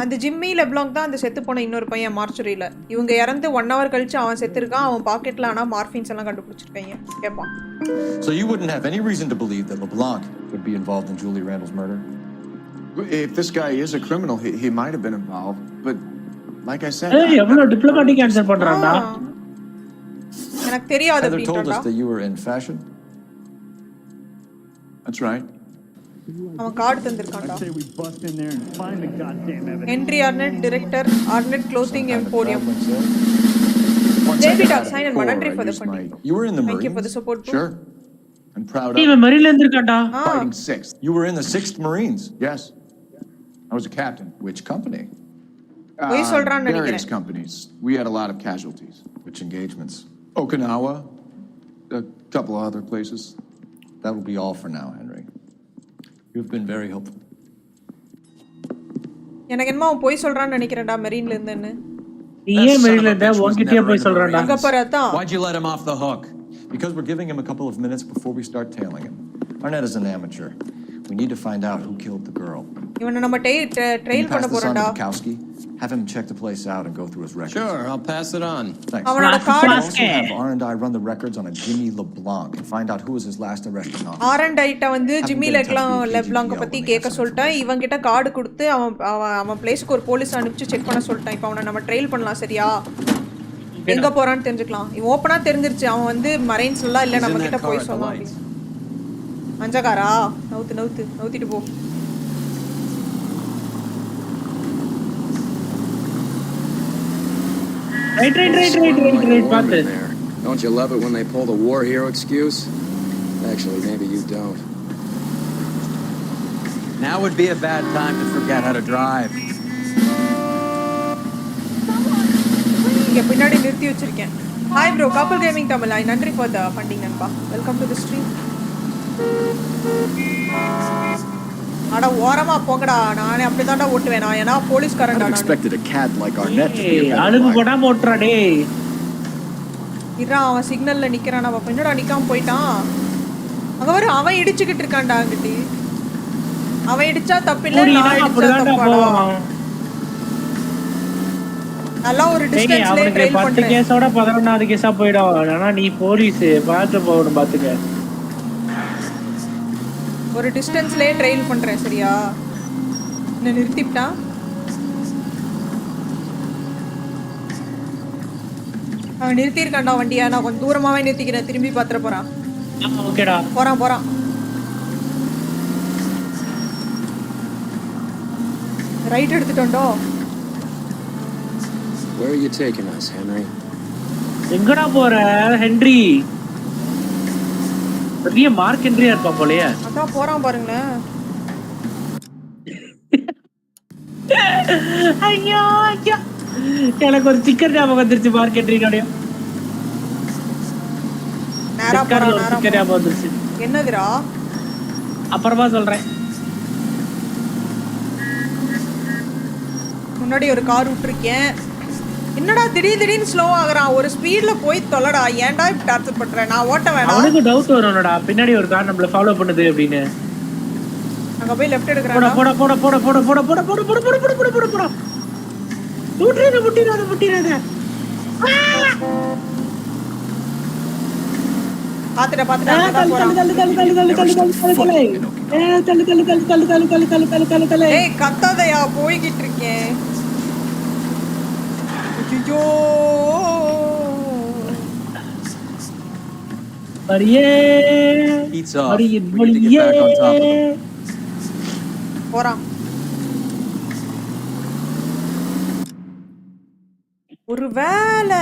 அந்த ஜிம்மி லெப்லாங் தான் அந்த செத்து போன இன்னொரு பையன் மார்ச்சுரியில. இவங்க இறந்து 1 hour கழிச்சு அவன் செத்து இருக்கான். அவன் பாக்கெட்ல ஆனா மார்ஃபின்ஸ் எல்லாம் கண்டுபிடிச்சிருக்காங்க. கேட்பான். So you wouldn't have any reason to believe that LeBlanc would be involved in Julie Randall's murder? If this guy is a criminal, he might have been involved, but like I said, எவ்வளவு டிப்ளமேட்டிக் ஆன்சர் பண்றான்டா. எனக்கு தெரியாது Heather told அப்படின்றான்டா. us that you were in fashion. That's right. அவன் card தந்திருக்கான்டா. Henry Arnett, director, Arnett Clothing Emporium. David Simon, நன்றி for the funding. You were in the Marines. Thank you for the support. Sure. I'm proud of. இவன் மரியில இருந்திருக்கான்டா. Fighting 6th. You were in the 6th Marines. Yes. I was a captain. Which company? போய் சொல்றான்னு Various நினைக்கிறேன். companies. We had a lot of casualties. Which engagements? Okinawa, a couple of other places. That will be all for now, Henry. You've been very helpful. எனக்கு என்னமோ அவன் போய் சொல்றான்னு நினைக்கிறேன்டா மெரின்ல இருந்துன்னு. நீயே மெரின்ல இருந்த உன்கிட்டயே போய் சொல்றான்டா. அங்க போறதா? Why'd you let him off the hook? Because we're giving him a couple of minutes before we start tailing him. Arnett is an amateur. We need to find out who killed the girl. இவனை நம்ம ட்ரெயில் பண்ண போறோம்டா. Have him check the place out and go through his records. Sure, I'll pass it on. Thanks. அவனோட card have R&I run the records on a Jimmy LeBlanc and find out who was his last arresting officer. R&I வந்து ஜிம்மி லெப்லாங்க் பத்தி கேட்க சொல்லிட்டேன். இவன் கிட்ட கார்டு கொடுத்து அவன் பிளேஸ்க்கு ஒரு போலீஸ் அனுப்பிச்சு செக் பண்ண சொல்லிட்டான். இப்போ அவனை நம்ம ட்ரெயில் பண்ணலாம். சரியா? எங்க போறான்னு தெரிஞ்சுக்கலாம். இவன் ஓப்பனா தெரிஞ்சிருச்சு. அவன் வந்து மரைன்ஸ்ல இல்ல நம்ம கிட்ட போய் சொன்னான். அஞ்சகாரா நவுத்திட்டு போ. Right. Paathu. Don't you love it when they pull the war hero excuse? Actually, maybe you don't. Now would be a bad time to forget how to drive. இங்க பின்னாடி நிறுத்தி வச்சிருக்கேன். Hi bro, Couple Gaming Tamil. நன்றி for the funding நண்பா. Welcome to the stream. அட ஓரமா போங்கடா. நானே அப்படிதான்டா ஓட்டுவேன். நான் ஏனா போலீஸ்காரன்டா நான். Expected a cat like Arnett to be a அழுகு போடாம ஓட்றா டேய். இறா அவன் சிக்னல்ல நிக்கறான். அவன் பின்னடா நிக்காம போய்ட்டான். அங்க வர அவன் இடிச்சிட்டு இருக்கான்டா அங்கட்டி. அவன் இடிச்சா தப்பில்ல. நான் இடிச்சா தப்பாடா. நல்லா ஒரு டிஸ்டன்ஸ்ல ட்ரைல் பண்றேன். 10 கேஸோட 11வது கேஸா போய்டும். ஆனா நீ போலீஸ் பார்த்து போகணும் பாத்துக்க. ஒரு டிஸ்டன்ஸ்லயே ட்ரைல் பண்றேன். சரியா? என்ன நிறுத்திட்டா? அவன் நிறுத்தி இருக்கான்டா வண்டியா. நான் கொஞ்சம் தூரமாவே நிறுத்திக்கிறேன். திரும்பி பாத்துற போறான். ஓகேடா. போறான். Right எடுத்துட்டோம்டோ. Where are you taking us, Henry? எங்கடா போற ஹென்றி? பெரிய மார்க் ஹென்ரியா இருப்பா போலயே. அதான் போறான் பாருங்க. ஐயோ எனக்கு ஒரு ஸ்டிக்கர் ஞாபகம் வந்துருச்சு. மார்க் ஹென்ரியோட நேரா போறான். ஸ்டிக்கர் ஞாபகம் வந்துருச்சு. என்னதுடா? அப்புறமா சொல்றேன். முன்னாடி ஒரு கார் விட்டுருக்கேன். என்னடா திடீர்னு ஸ்லோ ஆகுறான். ஒரு ஸ்பீட்ல போய் தொலைடா. ஏன்டா இப்படி டார்ச்சர் பண்ற? நான் ஓட்ட வேணாம். அவனுக்கு டவுட் வரும்டா. பின்னாடி ஒரு கார் நம்மள ஃபாலோ பண்ணுது அப்படின்னு. அங்க போய் லெஃப்ட் போட எடுக்கறானடா. போட போட போட போட போட போட போட போட போட போட போட போட போட முட்டிராத. பாத்துடா தள்ளு அங்கதான் போறான். ஏய் கத்தாதயா, போய்கிட்டு இருக்கேன். ஐயோ மரியே Heat's off. மரியின் We need to get back on top of மொழியே them. போறான். ஒருவேளை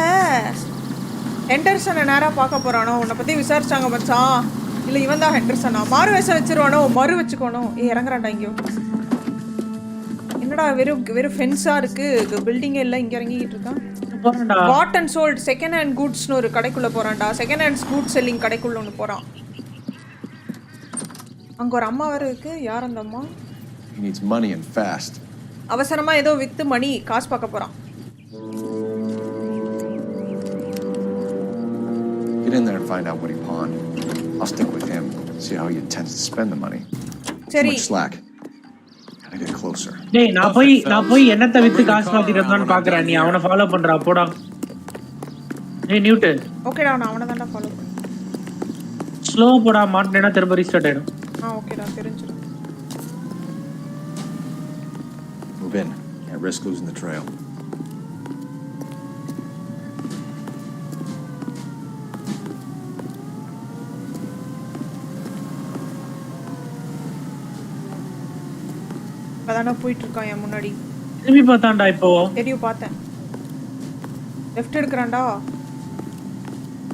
ஹெண்டர்சனை நேரா பார்க்க போறானோ? உன்னை பத்தி விசாரிச்சாங்க மச்சான். இல்ல இவன் தான் ஹெண்டர்சனா? மாறு வேஷம் வச்சிருவானோ? மறு வச்சுக்கோணும். இறங்குறான்டா இங்கோ. என்னடா வெறும் ஃபென்ஸா இருக்கு, பில்டிங்கே இல்ல. இங்க இறங்கிட்டு இருக்கான். பாட் அண்ட் சோல்ட் செகண்ட் ஹேண்ட் கூட்ஸ்னு ஒரு கடைக்குள்ள போறான்டா. செகண்ட் ஹேண்ட் கூட் செல்லிங் கடைக்குள்ள ஒன்று போறான். அங்க ஒரு அம்மா வேற இருக்கு. யார் அந்த அம்மா? He needs money and fast. அவசரமா ஏதோ வித்து மணி காசு பார்க்க போறான். Get in there and find out what he pawned. I'll stick with him, see how he intends to spend the money. Too much slack. Gotta get closer. டேய் நான் போய் என்னத்த வித்து காசு மாத்திட்டு இருந்தான்னு பாக்குறேன். நீ அவனை ஃபாலோ பண்றா போடா. டேய் நியூட். ஓகேடா, நான் அவனை தான்டா ஃபாலோ பண்றேன். ஸ்லோ போடா, மாட்டேனா திரும்ப ரீஸ்டார்ட் ஆயிடும். ஓகேடா, தெரிஞ்சிரும். Move in. Can't risk losing the trail. அதானே போயிட்டு இருக்கான் என் முன்னாடி. திரும்பி பார்த்தான்டா இப்போ. தெரியும், பார்த்தேன். லெஃப்ட் எடுக்கறான்டா.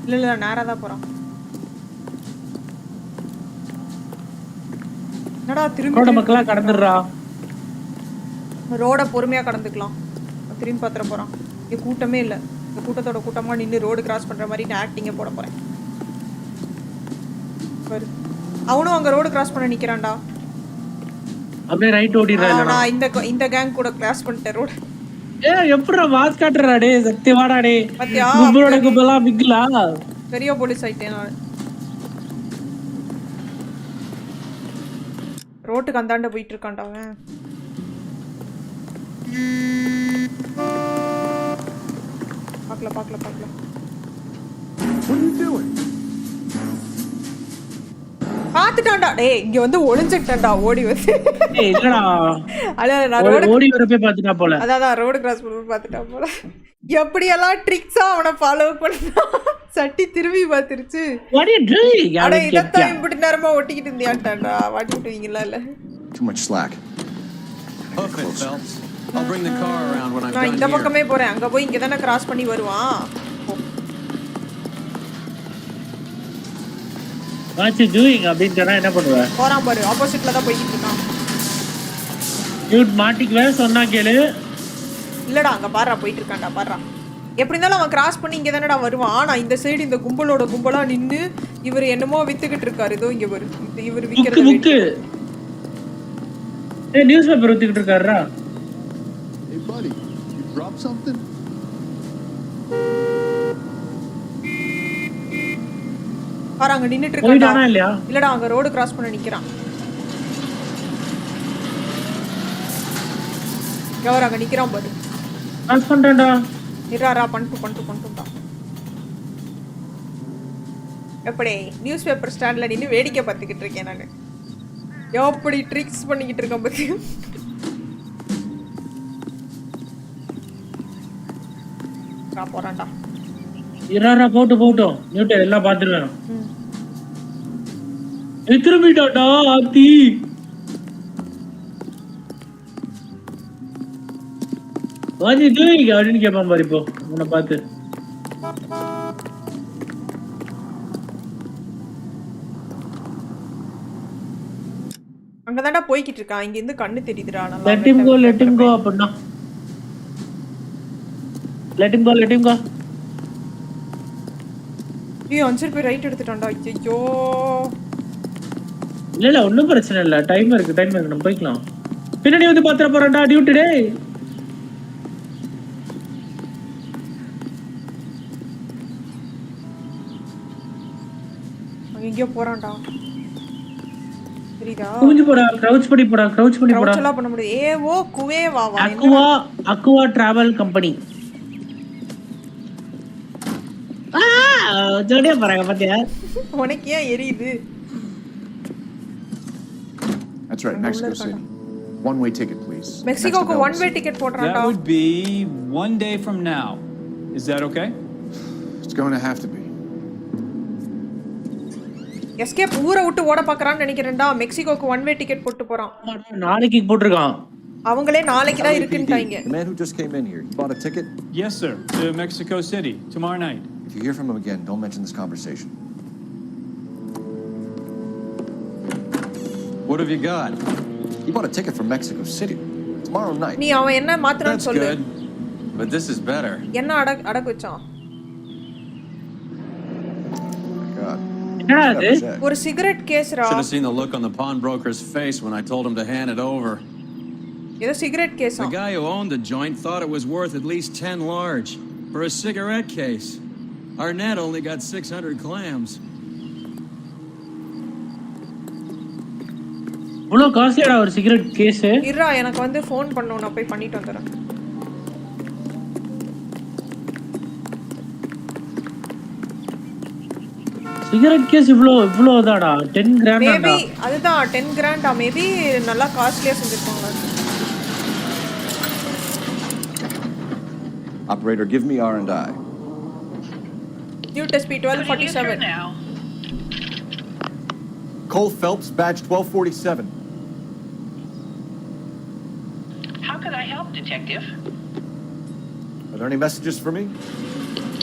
இல்ல நேரா தான் போறான். என்னடா திரும்பி ரோட மக்களா கடந்துறா. ரோட பொறுமையா கடந்துக்கலாம். திரும்பி பாத்துற போறான். இங்க கூட்டமே இல்ல. இந்த கூட்டத்தோட கூட்டமா நின்னு ரோடு கிராஸ் பண்ற மாதிரி நான் ஆக்டிங்க போட போறேன். அவனும் அங்க ரோடு கிராஸ் பண்ண நிக்கிறான்டா. அப்படியே ரைட் ஓடிறானே. நான் இந்த கேங் கூட கிராஸ் பண்ணிட்டேன் ரோட். எப்பறா வாஸ் காட்றா டேய், சக்தி வாடா டேய். கும்பலோட கும்பலா பிக்லா. பெரிய போலீஸ் ஆயிட்டேன் நான். ரோட்டுக்கு அந்தாண்ட போயிட்டு இருக்கான்டா அவன். பார்க்கல. What are you doing? பாத்துட்டான்டா. டேய் இங்க வந்து ஒளிஞ்சிட்டேன்டா ஓடி வந்து. ஏய் இல்லடா. நான் ரோட் ஓடி வரப்பே பாத்துட்டா போல. அதான் ரோட் கிராஸ் பண்ணி பாத்துட்டா போல. எப்படி எல்லாம் ட்ரிக்ஸா அவனை ஃபாலோ பண்ணா. சட்டி திரும்பி பாத்துருச்சு. What are you doing? அட இதத்தான் இப்படி நேரமா ஒட்டிக்கிட்டு இருந்தியான்டாடா. வாட்டி விட்டுவீங்களா இல்ல? Too much slack. Hoof it, Phelps. I'll bring the car around when I'm done நான் இந்த here. பக்கமே போறேன். அங்க போய் இங்க தான கிராஸ் பண்ணி வருவான். What you doing? அப்படினு சொன்னா என்ன பண்ணுவ? போறான் பாரு, ஆப்போசிட்ல தான் போயிட்டு இருக்கான். நியூட் மாட்டிக்குவே சொன்னா கேளு. இல்லடா அங்க பாறா போயிட்டு இருக்கான்டா பாறா. எப்படி இருந்தாலும் அவன் கிராஸ் பண்ணி இங்க தானடா வருவான். நான் இந்த சைடு இந்த கும்பலா நின்னு இவர் என்னமோ வித்துக்கிட்டு இருக்காரு. இதோ இங்க வரு. இவர் விக்கிறது புக்கு. ஏய் நியூஸ் பேப்பர் வித்துக்கிட்டு இருக்காருடா. Hey buddy, you dropped something? பாரு அங்க நின்னுட்டு இருக்கான்டா. போயிடானா இல்லையா? இல்லடா அங்க ரோட் கிராஸ் பண்ண நிக்கிறான். யார் அங்க நிக்கிறான் பாரு. கிராஸ் பண்றான்டா. இராரா பண்ணிட்டுடா. எப்படி நியூஸ் பேப்பர் ஸ்டாண்ட்ல நின்னு வேடிக்கை பார்த்துக்கிட்டு இருக்கேன் நானு. எப்படி ட்ரிக்ஸ் பண்ணிக்கிட்டு இருக்கேன் பாத்தி. போறான்டா. இராரா போட்டோம். நியூட் எல்லாம் பாத்துறேன். திரும்பிட்டாடா ஆத்தி. வாடி டூயிங் அப்படின்னு கேட்பான் பாரு இப்போ உன்னை பார்த்து. அங்கதான்டா போய்கிட்டு இருக்கான். இங்க இருந்து கண்ணு தெரியுதுடா. let him go அப்படினா. let him go. ஐயோ அஞ்சர் போய் ரைட் எடுத்துட்டான்டா. ஐயோ இல்ல ஒண்ணும் பிரச்சனை இல்ல. டைம் இருக்கு நம்ம போய்க்கலாம். பின்னாடி வந்து பாத்துற போறேன்டா டியூட்டி டேய். எங்கேயோ போறான்டா. தெரியுதா? குனிஞ்சு போடா, crouch பண்ணி போடா. க்ரௌச் எல்லாம் பண்ண முடியாது. ஏ ஓ குவே வா வா. Aqua travel company. ஜோடியா போறாங்க பாத்தியா? உனக்கு ஏன் எரியுது? That's right, Mexico City. One-way ticket, please. மெக்சிகோக்கு ஒன் வே டிக்கெட் போடுறான்டா. That would be 1 day from now. Is that okay? It's going to have to be. Escape ஊரை விட்டு ஓட பார்க்கறான்னு நினைக்கிறேன்டா. மெக்சிகோக்கு ஒன் வே டிக்கெட் போட்டு போறான். நாளைக்கு போட்டுருக்கான். அவங்களே நாளைக்கு தான் இருக்குன்றாங்க. The man who just came in here, he bought a ticket? Yes, sir. To Mexico City tomorrow night. If you hear from him again, don't mention this conversation. What have you got? He bought a ticket from Mexico City tomorrow night. நீ அவன் என்ன மாத்துறான்னு சொல்லு. Good, but this is better. என்ன அடக்கு வச்சான்? என்னடா இது? ஒரு cigarette கேஸ்ரா. Should have seen the look on the pawnbroker's face when I told him to hand it over. ஏதோ cigarette கேஸா. The guy who owned the joint thought it was worth at least 10 large for a cigarette case. Arnett only got 600 clams. இவ்ளோ காஸ்ட்லியாடா ஒரு சிகரெட் கேஸ். இருடா எனக்கு வந்து ஃபோன் பண்ணனும், நான் போய் பண்ணிட்டு வந்துறேன். சிகரெட் கேஸ் இவ்ளோதாடா 10 கிராம் மேபி அதுதான் 10 கிராண்டா. மேபி நல்லா காஸ்ட்லியா செஞ்சிருப்பாங்க. Operator, give me R&I. NewtSP 1247. Cole Phelps, badge 1247. How could I help, Detective? Are there any messages for me?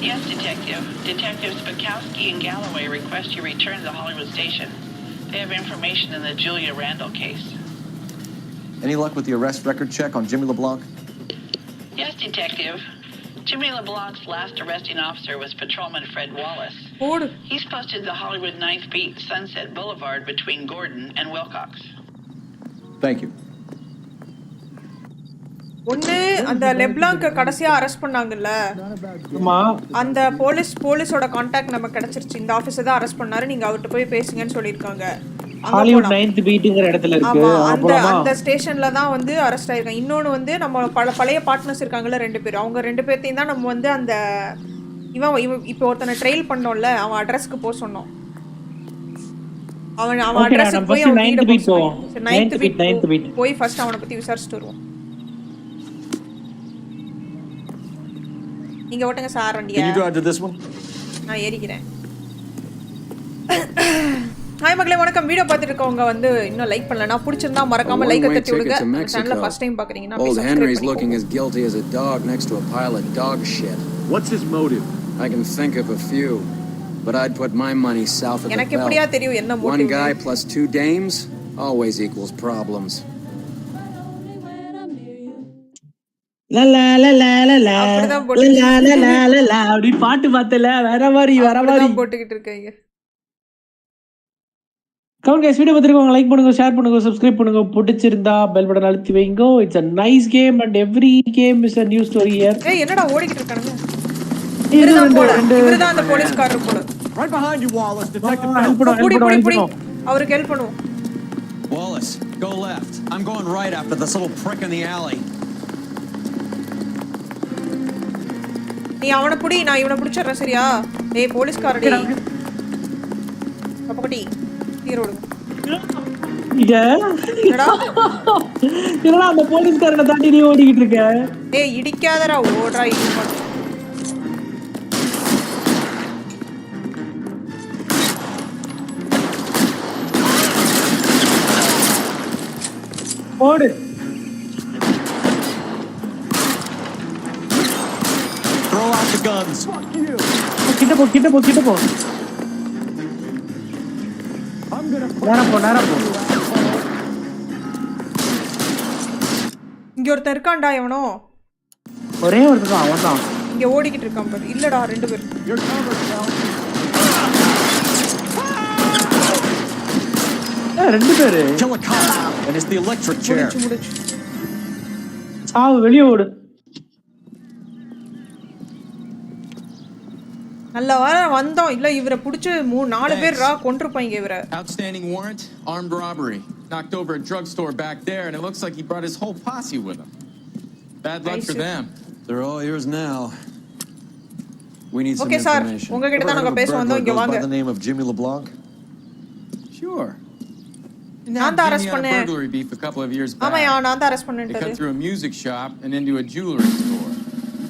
Yes, Detective. Detectives Bukowski and Galloway request you return to the Hollywood station. They have information in the Julia Randall case. Any luck with the arrest record check on Jimmy LeBlanc? Yes, Detective. Jimmy LeBlanc's last arresting officer was Patrolman Fred Wallace. He's posted the Hollywood 9th Beat Sunset Boulevard between Gordon and Wilcox. Thank you. ஒண்ணு அந்த லெப்லாங்க கடைசியா அரெஸ்ட் பண்ணாங்கல்ல. அந்த போலீஸோட கான்டாக்ட் நமக்கு கிடைச்சிருச்சு. இந்த ஆபீசர் தான் அரெஸ்ட் பண்ணாரு, நீங்க அவர்ட்ட போய் பேசுங்கன்னு சொல்லிருக்காங்க. ஹாலிவுட் 9th பீட்ங்கற இடத்துல இருக்கு. அந்த ஸ்டேஷன்ல தான் வந்து அரெஸ்ட் ஆயிருக்காங்க. இன்னொன்னு வந்து நம்ம பழைய பார்ட்னர்ஸ் இருக்காங்கல்ல ரெண்டு பேர். அவங்க ரெண்டு பேர்த்தையும் தான் நம்ம வந்து அந்த இவன் இப்போ ஒருத்தனை ட்ரைல் பண்ணோம்ல, அவன் அட்ரஸ்க்கு போக சொன்னோம். அவன் அட்ரஸ்க்கு போய் அவன் வீட போவோம். 9th பீட் போய் ஃபர்ஸ்ட் அவனை பத்தி விசாரிச்சுட்டு வருவோம். நீங்க ஓட்டுங்க சார் வண்டியா. Can you drive to this one? நான் ஏறிக்கிறேன். ஹாய் மக்களே, வணக்கம். வீடியோ பார்த்துட்டு இருக்கவங்க வந்து இன்னும் லைக் பண்ணலனா பிடிச்சிருந்தா மறக்காம லைக் தட்டி விடுங்க. சேனலை ஃபர்ஸ்ட் டைம் பார்க்கறீங்கன்னா Old Henry's looking as guilty as a dog next to a pile of dog shit. What's his motive? I can think of a few, but I'd put my money south of the எனக்கு எப்படியா தெரியும் என்ன motive? One guy plus 2 dames always equals problems. la la la la la la la la la la அப்படி பாட்டு பார்த்தல வர மாதிரி போட்டுக்கிட்டு இருக்கீங்க. கவுன் गाइस, வீடியோ பார்த்துருக்கவங்க லைக் பண்ணுங்க, ஷேர் பண்ணுங்க, சப்ஸ்கிரைப் பண்ணுங்க. பிடிச்சிருந்தா பெல் பட்டன் அழுத்தி வைங்க. It's a nice game and every game is a new story here. ஏய் என்னடா ஓடிக்கிட்டு இருக்கானுங்க? இவர்தான் அந்த போலீஸ்காரர் போல. Right behind you, Wallace. Detective புடி. அவருக்கு ஹெல்ப் பண்ணுவோம். Wallace, go left. I'm going right after this little prick in the alley. நீ அவனை புடி, நான் இவனை பிடிச்சறேன் சரியா? ஏய் போலீஸ்காரடி. அப்படி ஹீரோடு. என்னடா அந்த போலீஸ்காரனை தாண்டி நீ ஓடிக்கிட்டு இருக்க? ஏய் இடிக்காதடா, ஓடுறா இடி. ஓடு. Throw out the guns. கிட்ட போ. நேரா போ. இங்க ஒருத்தன் இருக்கான்டா. எவனோ ஒரே ஒருத்தன் அவன்தான் இங்க ஓடிக்கிட்டு இருக்கான் பாரு. இல்லடா ரெண்டு பேர். ரெண்டு பேரு. Kill a cop and it's the electric chair. சாவு, வெளிய ஓடு. நல்ல வேளை வந்தோம் இல்ல இவரை புடிச்சு 4 பேர் கொன்றுப்பாங்க இவரை. Outstanding warrant, armed robbery. Knocked over a drugstore back there and it looks like he brought his whole posse with him. Bad luck for them. They're all yours now. We need some Okay, sir. information. உங்ககிட்ட தான் நாங்க பேச வந்தோம், இங்க வாங்க. By the name of Jimmy LeBlanc? Sure. நான் தான் அரெஸ்ட் பண்ணேன். Burglary beef a couple of years back. ஆமா நான் தான் அரெஸ்ட் They பண்ணிட்டேன். cut through a music shop and into a jewelry store.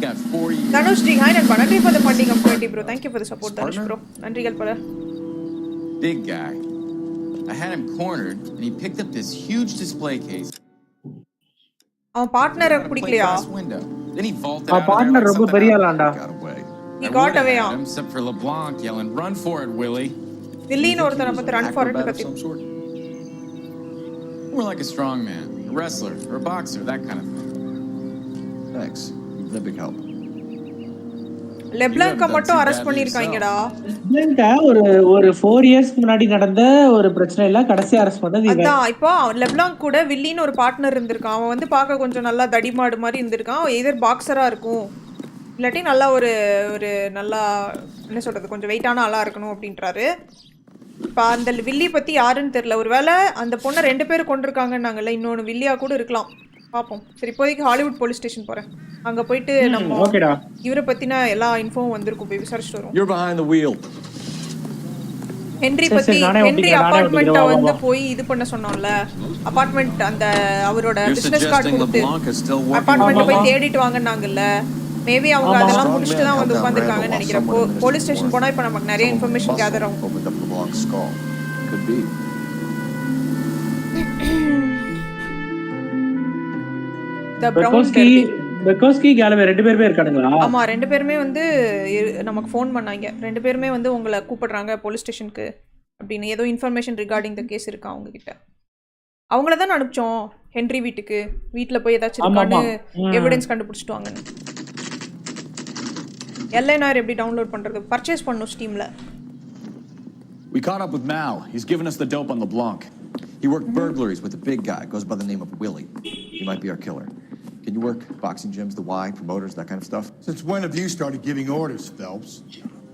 Got 4 years. Dhanush ji, hi and nandri for the funding of 20 bro. Thank you for the support Dhanush bro. நன்றிகள் பல. Big guy. I had him cornered and he picked up this huge display case. அவன் பார்ட்னரை பிடிக்கலையா? Then he vaulted out. Partner ரொம்ப பெரிய ஆளாண்டா. He got away. Except for LeBlanc yelling, "Run for it, Willie." வில்லின்னு ஒருத்தனை பத்தி run for it கத்தி. More like a strong man, a wrestler, or a boxer, that kind of thing. Thanks. You've been a big help. லெப்லாங்க மட்டும் அரெஸ்ட் பண்ணிருக்காங்கடா. லெப்லாங்க ஒரு 4 இயர்ஸ்க்கு முன்னாடி நடந்த ஒரு பிரச்சனை இல்ல கடைசி அரெஸ்ட் பண்ணது இவன். அதான் இப்போ லெப்லாங்க கூட வில்லின்னு ஒரு பார்ட்னர் இருந்திருக்கான். அவன் வந்து பார்க்க கொஞ்சம் நல்லா தடிமாடு மாதிரி இருந்திருக்கான். எதர் பாக்ஸரா இருக்கும் இல்லாட்டி நல்லா ஒரு நல்லா என்ன சொல்றது கொஞ்சம் வெயிட்டான ஆளா இருக்கணும் அப்படின்றாரு. இப்போ அந்த வில்லி பத்தி யாருன்னு தெரியல. ஒருவேளை அந்த பொண்ணை 2 பேர் கொண்டிருக்காங்கன்னாங்கல்ல, இன்னொன்று வில்லியா கூட இருக்கலாம். பாப்போம். சரி இப்போதைக்கு ஹாலிவுட் போலீஸ் ஸ்டேஷன் போறேன். அங்க போயிட்டு நம்ம இவரை பத்தின எல்லா இன்ஃபோவும் வந்திருக்கும் போய் விசாரிச்சுட்டு வரோம். You're behind the wheel. Henry அபார்ட்மெண்ட்ட வந்து போய் இது பண்ண சொன்னோம்ல. அபார்ட்மெண்ட் அந்த அவரோட பிசினஸ் கார்டு கொடுத்து அபார்ட்மெண்ட் போய் தேடிட்டு வாங்கன்னாங்கல்ல. மேபி அவங்க அதெல்லாம் முடிச்சிட்டு தான் வந்து உட்கார்ந்திருக்காங்கன்னு நினைக்கிறேன். போலீஸ் ஸ்டேஷன் போனா இப்ப நமக்கு நிறைய இன்ஃபர்மேஷன் கேதர் ஆகும். Could be. The brown பெக்கோஸ்கி கேலவே 2 பேருமே இருக்கானுங்களா? ஆமா 2 பேருமே வந்து நமக்கு ஃபோன் பண்ணாங்க. 2 பேருமே வந்து உங்களை கூப்பிடுறாங்க போலீஸ் ஸ்டேஷனுக்கு அப்படின்னு ஏதோ இன்ஃபர்மேஷன் ரிகார்டிங் த கேஸ் இருக்கா அவங்க கிட்ட. அவங்கள தான் அனுப்பிச்சோம் ஹென்றி வீட்டில் போய் ஏதாச்சும் இருக்கான்னு எவிடன்ஸ் கண்டுபிடிச்சிட்டு வாங்கன்னு. எல்என்ஆர் எப்படி டவுன்லோட் பண்றது? பர்ச்சேஸ் பண்ணனும் ஸ்டீம்ல. We caught up with Mal. He's given us the dope on LeBlanc. He worked burglaries with a big guy, goes by the name of Willie. He might be our killer. Can you work boxing gyms, the Y, promoters, that kind of stuff? Since when have you started giving orders, Phelps?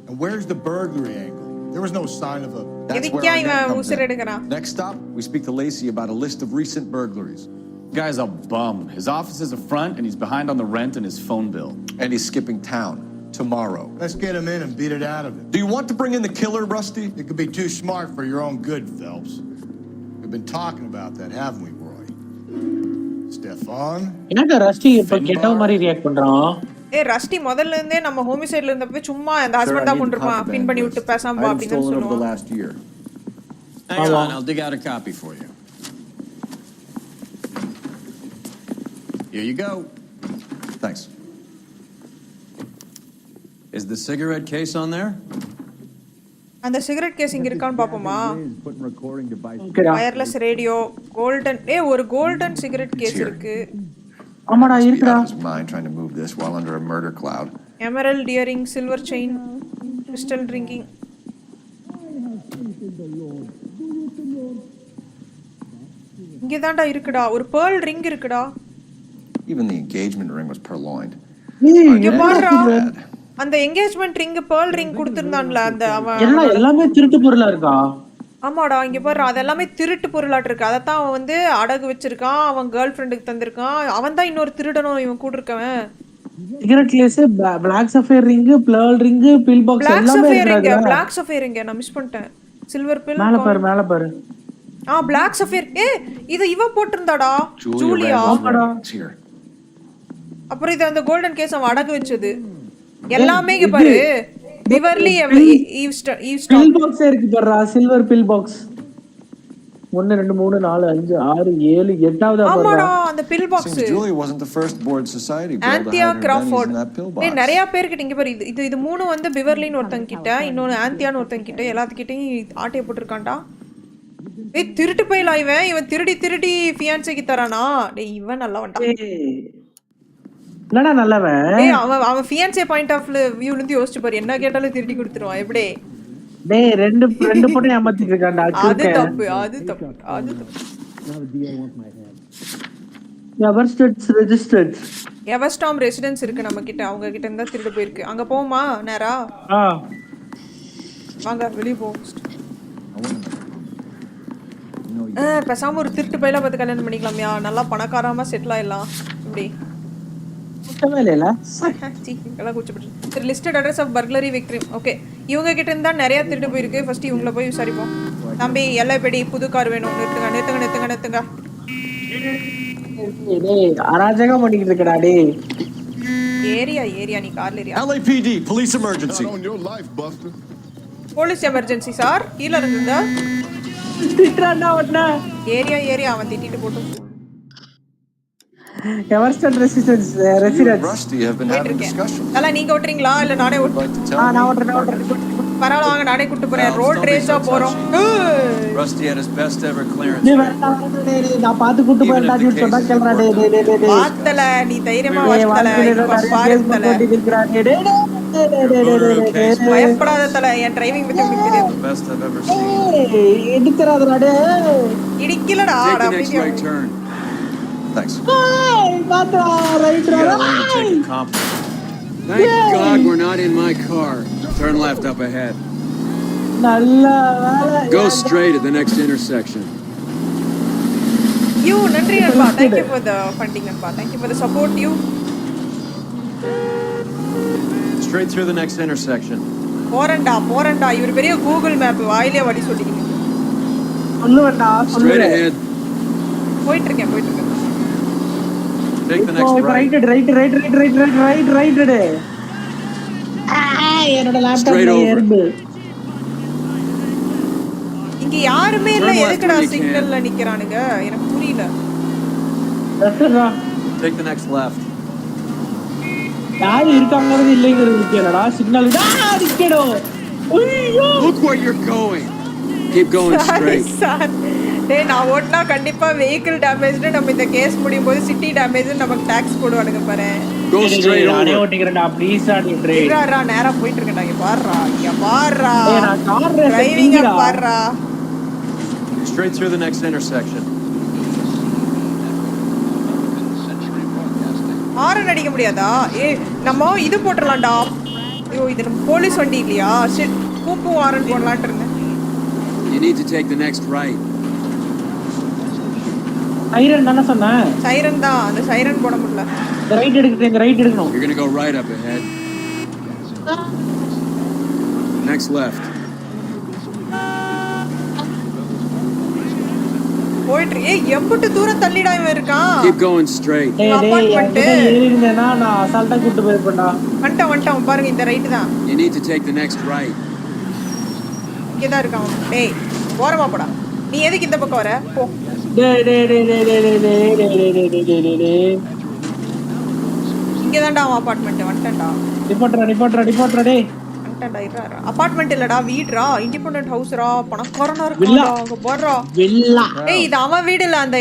And where's the burglary angle? There was no sign of a... That's where our net comes in. Next stop, we speak to Lacey about a list of recent burglaries. Guy's a bum. His office is a front and he's behind on the rent and his phone bill. And he's skipping town tomorrow. Let's get him in and beat it out of him. Do you want to bring in the killer, Rusty? It could be too smart for your own good, Phelps. We've been talking about that, haven't we, Roy? Stefan? என்னடா ரஸ்டி இப்ப கெட்ட மாதிரி ரியாக்ட் பண்றான்? ரஸ்டி முதல்ல இருந்தே நம்ம ஹோமிசைட்ல இருந்தப்ப சும்மா அந்த ஹஸ்பண்ட் தான் கொண்டிருப்பான். பின் பண்ணி விட்டு பேசாம வா அப்படினு சொல்லுவான். Hang on, I'll dig out a copy for you. Here you go. Thanks. Is the cigarette case on there? அந்த சிகரெட் கேஸ் இங்க இருக்கான்னு பாப்போமா? வயர்லெஸ் ரேடியோ, கோல்டன் ஒரு கோல்டன் சிகரெட் கேஸ் இருக்கு. ஆமாடா இருக்குடா. Mind trying to move this while under a murder cloud. Emerald earring, silver chain, crystal drinking. இங்க தான்டா இருக்குடா. ஒரு pearl ring இருக்குடா. Even the engagement ring was purloined. இங்க பாருடா. அந்த என்கேஜ்மென்ட் ரிங் pearl ring கொடுத்திருந்தான்ல அந்த அவன் எல்லாமே திருட்டு பொருளா இருக்கா? ஆமாடா இங்க பாரு அது எல்லாமே திருட்டு பொருளாட்ட இருக்கு. அத தான் அவன் வந்து அடகு வச்சிருக்கான். அவன் கேர்ள் ஃப்ரெண்டுக்கு தந்திருக்கான். அவன் தான் இன்னொரு திருடனும் இவன் கூட இருக்கவன். Cigarette case, Black sapphire ring, pearl ring, pill box எல்லாமே இருக்கு. Black sapphire ring நான் மிஸ் பண்ணிட்டேன். Silver pill மேல பாரு. Black sapphire. இது இவ போட்டுருந்தாடா. ஜூலியா. அப்புறம் இது அந்த கோல்டன் கேஸ் அவன் அடகு வச்சது. எல்லாமே இங்க பாரு. பிவர்லி பில் பாக்ஸ் இருக்கு பாருடா. சில்வர் பில் பாக்ஸ் 1 2 3 4 5 6 7 8வது ஆமாடா அந்த bill box. Julie wasn't the first board society girl Anthea to Crawford. in that pill box. நிறைய பேர் கிட்ட இங்க பாரு. இது மூணு வந்து பிவர்லின்னு ஒருத்தங்க கிட்ட, இன்னொரு ஆந்தியான்னு ஒருத்தங்க கிட்ட, எல்லாத்துக்கிட்டையும் ஆட்டைய போட்டுருக்கான்டா. திருட்டு போயில இவன் திருடி ஃபியான்சேக்கு தரானா? டேய் இவன் நல்லவன்டா. என்னடா நல்லவன்? அவன் ஃபியான்சே பாயிண்ட் ஆஃப் வியூல இருந்து யோசிச்சு பாரு. என்ன கேட்டாலும் திருடி கொடுத்துருவான். எப்படி? டேய் ரெண்டு பொண்ணு ஏமாத்திட்டு இருக்கான்டா. அது தப்பு. எவர்ஸ்டாம் ரெசிடென்ஸ் இருக்கு நம்ம கிட்ட, அவங்க கிட்ட இருந்தா திருடு போயிருக்கு. அங்க போமா நேரா? வாங்க வெளிய போ. பேசாம ஒரு திருட்டு பையலா பார்த்து கல்யாணம் பண்ணிக்கலாம்யா, நல்லா பணக்காரமா செட்டில் ஆயிடலாம். இப்படி listed address of burglary victim. Okay, இவங்க கிட்ட இருந்தா நிறைய திருட்டு போயிருக்கு. ஃபர்ஸ்ட் இவங்கள போய் விசாரிப்போம். தம்பி எல்லைப்படி புது கார் வேணும். நிறுத்துங்க நிறுத்துங்க நிறுத்துங்க நிறுத்துங்க. அராஜகம் பண்ணிட்டு இருக்கடா டேய். ஏரியா ஏரியா நீ கார்ல area. LAPD police emergency. Police emergency sir. கீழ இருந்துடா. திட்றானா வட்டனா. ஏரியா ஏரியா அவன் திட்டிட்டு போட்டும். Everston residence residence. Rusty have been having discussions. அல நீங்க ஓட்றீங்களா இல்ல நானே ஓட்றேன்? நான் ஓட்றேன். பரவாயில்ல வாங்க, நானே கூட்டி போறேன். ரோட் ரேஸா போறோம். Rusty had his best ever clearance. நான் பாத்து கூட்டி போறேன்டா நீ சொன்னா கேளுடா டேய். வாத்தல நீ தைரியமா வாத்தல. பாருத்தல. பயப்படாத தல, என் டிரைவிங் பத்தி உங்களுக்கு தெரியாது. Best I've ever seen. இடிக்கறாதடா டேய். இடிக்கலடா டா அப்படியே. Thanks. Hey, Batra, right. Thank God we're not in my car. Turn left up ahead. Go straight at the next intersection. You, Nandri Nalpa, thank you for the funding Nalpa. Thank you for the support you. Straight through the next intersection. போறண்டா இவர் பெரிய கூகுள் மேப் வாயிலே வடி சொல்லிக்கிங்க. சொல்லுடா சொல்லு. Straight ahead. போயிட்டு இருக்கேன். Take the next right. Right. என்னோட லேப்டாப்ல ஏறுது. இங்க யாருமே இல்ல, எதுக்குடா சிக்னல்ல நிக்கறானுங்க எனக்கு புரியல. Take the next left. யாரு இருக்காங்கறது இல்லைங்கிறது கேளடா. Signal நிக்கடோ. Look where you're going. Keep going straight. டேய் நான் ஓட்னா கண்டிப்பா vehicle damage நம்ம இந்த கேஸ் முடியும் போது city damage நமக்கு டாக்ஸ் போடுவானுங்க பாரு. Go straight over. நானே ஓட்டிக்கிறேன்டா ப்ளீஸ் ஆ நீ ட்ரை. இறா நேரா போயிட்டு இருக்கேன்டா. இங்க பாருடா. ஏய் நான் கார் ரேஸ் டிரைவிங் பாருடா. Straight through the next intersection. Horn அடிக்க முடியாதா? ஏய் நம்ம இது போட்றலாம்டா. ஐயோ இது நம்ம போலீஸ் வண்டி இல்லையா? ஷிட், கூப்பு ஹாரன் போடலாம்னு இருந்தேன். You need to take the next right. Siren தான சொன்னா? சைரன் தான். அந்த சைரன் போட முடியல. இந்த ரைட் எடுக்கணும். You're going to go right up ahead. Next left. போயிட்டு ஏய் எம்புட்டு தூரம் தள்ளிடா இவன் இருக்கான். Keep going straight. அபார்ட்மெண்ட் ஏறினேனா நான் அசால்ட்டா கூட்டி போயிருப்பேன்டா. வந்துட்டான் பாருங்க இந்த ரைட் தான். You need to take the next right. இங்க தான் இருக்கான். டேய் ஓரமா போடா. நீ எதுக்கு இந்த பக்கம் வர? போ. டேய் இங்க தான்டா அவன் அபார்ட்மெண்ட். வந்துட்டான்டா. ரிப்போர்ட்டரா டேய். வந்துட்டான்டா. இருடா. அபார்ட்மெண்ட் இல்லடா, வீட்ரா. இண்டிபெண்டன்ட் ஹவுஸ்ரா. பணக்காரனா இருக்கான்டா. அங்க போறா. வில்லா. ஏய் இது அவன் வீடு இல்ல, அந்த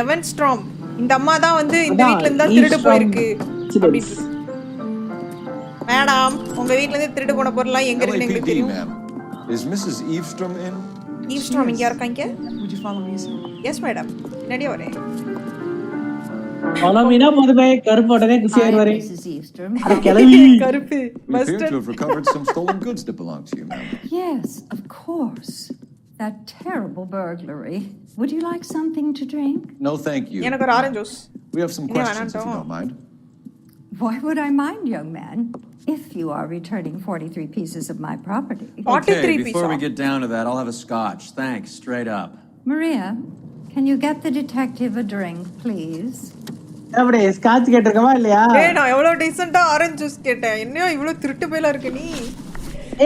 எவன்ஸ்ட்ராம். இந்த அம்மா தான் வந்து இந்த வீட்ல இருந்தா திருடு போயிருக்கு. மேடம் உங்க வீட்ல இருந்து திருடு போன பொருள்லாம் எங்க இருக்குன்னு எங்களுக்கு தெரியும். Is Mrs. Eavestrom in? Eavestrom இங்க இருக்காங்க. Would you follow me, sir? Yes, madam. நடியா வரே. follow me na மதுமே கருப்போடனே குசியார் வரே. Mrs. Eavestrom. கிளவி கருப்பு. We appear to have recovered some stolen goods that belong to you, ma'am. Yes, of course. That terrible burglary. Would you like something to drink? No, thank you. எனக்கு ஒரு orange juice. We have some questions if you don't mind. Why would I mind, young man? If you are returning 43 pieces of my property. 43 pieces. Before we get down to that, I'll have a scotch. Thanks. Straight up. Maria, can you get the detective a drink, please? அப்படியே ஸ்காட்ச் கேட்டிருக்கமா இல்லையா? ஏய் நான் எவ்வளவு டீசன்ட்டா ஆரஞ்சு ஜூஸ் கேட்டேன். என்ன இவ்வளவு திருட்டு பையலா இருக்க நீ?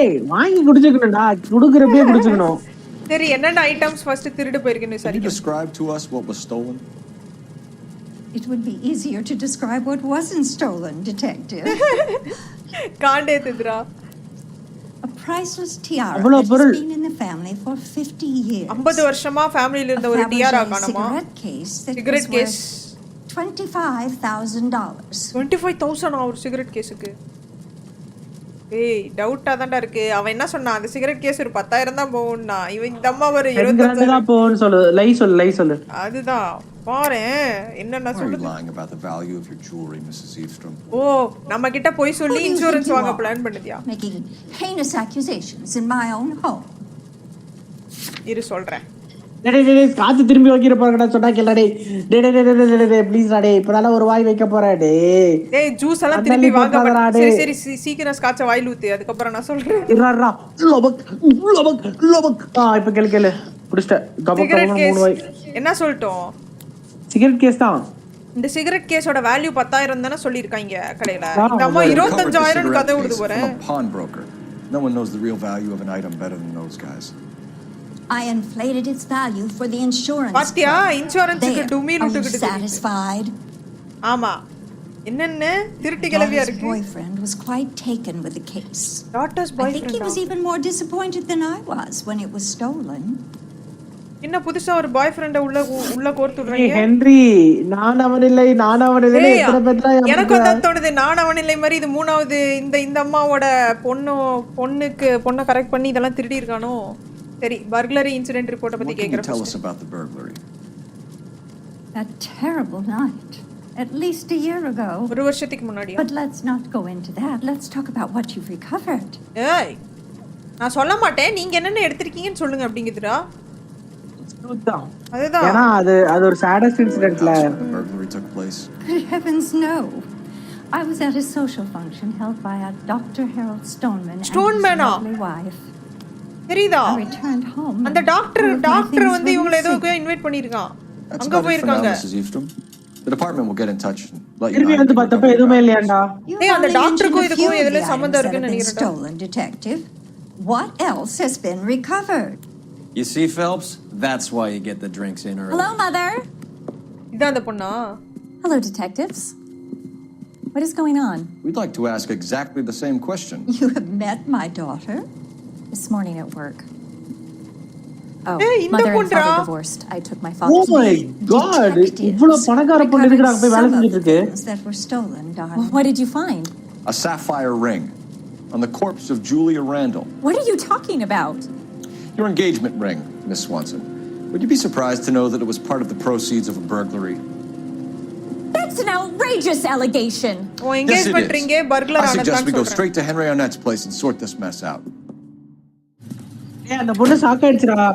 ஏய் வாங்கி குடிச்சுக்கணும்டா. குடுக்குறப்பே குடிச்சுக்கணும். சரி என்னென்ன ஐட்டம்ஸ் ஃபர்ஸ்ட் திருடு போயிருக்குன்னு Can you describe to us what was stolen? It would be easier to describe what wasn't stolen, detective. Khande திதுரா. A priceless tiara that has been in the family for 50 years. 50 வருஷமா ஃபேமிலில இருந்த ஒரு டியாரா காணோமா? Cigarette case $25,000. 25,000 ஒரு சிகரெட் கேஸுக்கு. ஏய் டவுட்டா தான்டா இருக்கு. அவன் என்ன சொன்னான்? அந்த சிகரெட் கேஸ் ஒரு 10,000 தான் போகும்னா இவன் இந்த அம்மா ஒரு 25,000 தான் போகும்னு சொல்லு. லை சொல்லு. அதுதான் பாரு என்னென்ன Why are you சொல்லுது. lying about the value of your jewelry, Mrs. Eavestrom? ஓ நம்ம கிட்ட போய் சொல்லி இன்சூரன்ஸ் வாங்க plan பண்ணுதியா? Making heinous accusations in my own home. இரு சொல்றேன். டேய் காத்து திரும்பி வைக்கிற போறடா சொன்னா கேளடா டேய் ப்ளீஸ் டா டேய் இப்பதான ஒரு வாய் வைக்க போறா டேய். டேய் ஜூஸ் எல்லாம் திரும்பி வாங்க சரி சீக்கிரம் ஸ்காட்ச வாயில ஊத்து அதுக்கு அப்புறம் நான் சொல்றேன். இருடா லோபக் இப்ப கேளு புடிச்ச கபக் 3 வாய். என்ன சொல்லிட்டோம்? சிகரெட் கேஸ் தான். இந்த சிகரெட் கேஸோட வேல்யூ 10,000 தான சொல்லிருக்காங்க கடையில. இந்த அம்மா 25,000 கதை விடுது போறேன். Pawnbroker. No one knows the real value of an item better than those guys. I inflated its value for the insurance. பாத்தியா இன்சூரன்ஸ்க்கு டுமீல் விட்டுக்கிட்டு satisfied. ஆமா என்னென்ன திருட்டு கிளவியா இருக்கு. Boyfriend was quite taken with the case. Daughter's boyfriend. I think he was even more disappointed than I was when it was stolen. என்ன புதுசா ஒரு பாய் ஃப்ரெண்ட உள்ள கோர்த்து விடுறீங்க? ஹென்றி நான் அவன் இல்லை எத்தனை பேத்ரா எனக்கு அதான் தோணுது நான் அவன் இல்லை மாதிரி இது மூணாவது இந்த அம்மாவோட பொண்ணை கரெக்ட் பண்ணி இதெல்லாம் திருடி இருக்கானோ. சரி burglary incident report பத்தி கேக்குறேன். Tell us about the burglary. That terrible night. At least a year ago. ஒரு வருஷத்துக்கு முன்னாடியா? But let's not go into that. Let's talk about what you've recovered. ஏய் நான் சொல்ல மாட்டேன் நீங்க என்னென்ன எடுத்துக்கிங்கன்னு சொல்லுங்க அப்படிங்குதுடா. அதுதான் ஏனா அது ஒரு saddest incidentல the burglary took place. Good heavens no. I was at a social function held by a Dr. Harold Stoneman and his lovely wife. தெரியுதா? அந்த டாக்டர் வந்து இவங்களை ஏதோ இன்வைட் பண்ணிருக்கான். அங்க போய் இருக்காங்க. The department will get in touch and let you know. திருப்பி வந்து பார்த்தப்ப எதுவுமே இல்லையாண்டா. ஏய் அந்த டாக்டருக்கும் இதுக்கும் எதுல சம்பந்தம் இருக்குன்னு நினைக்கிறேன். Stolen detective. What else has been recovered? You see Phelps? That's why you get the drinks in early. Hello mother. இதான் அந்த பொண்ணா? Hello detectives. What is going on? We'd like to ask exactly the same question. You have met my daughter? This morning at work. Oh, hey, mother and father divorced. I took my father. Oh my God! இவ்ளோ பணக்கார பொண்ணு எதுக்கு அங்க போய் வேலை செஞ்சிட்டு இருக்கு? That were stolen, darling. What did you find? A sapphire ring on the corpse of Julia Randall. What are you talking about? Your engagement ring, Miss Swanson. Would you be surprised to know that it was part of the proceeds of a burglary? That's an outrageous allegation. Oh, engagement ring burglar I suggest we go straight to Henry Arnett's place and sort this mess out. அந்த பொண்ணு ஷாக் ஆயிடுச்சுடா.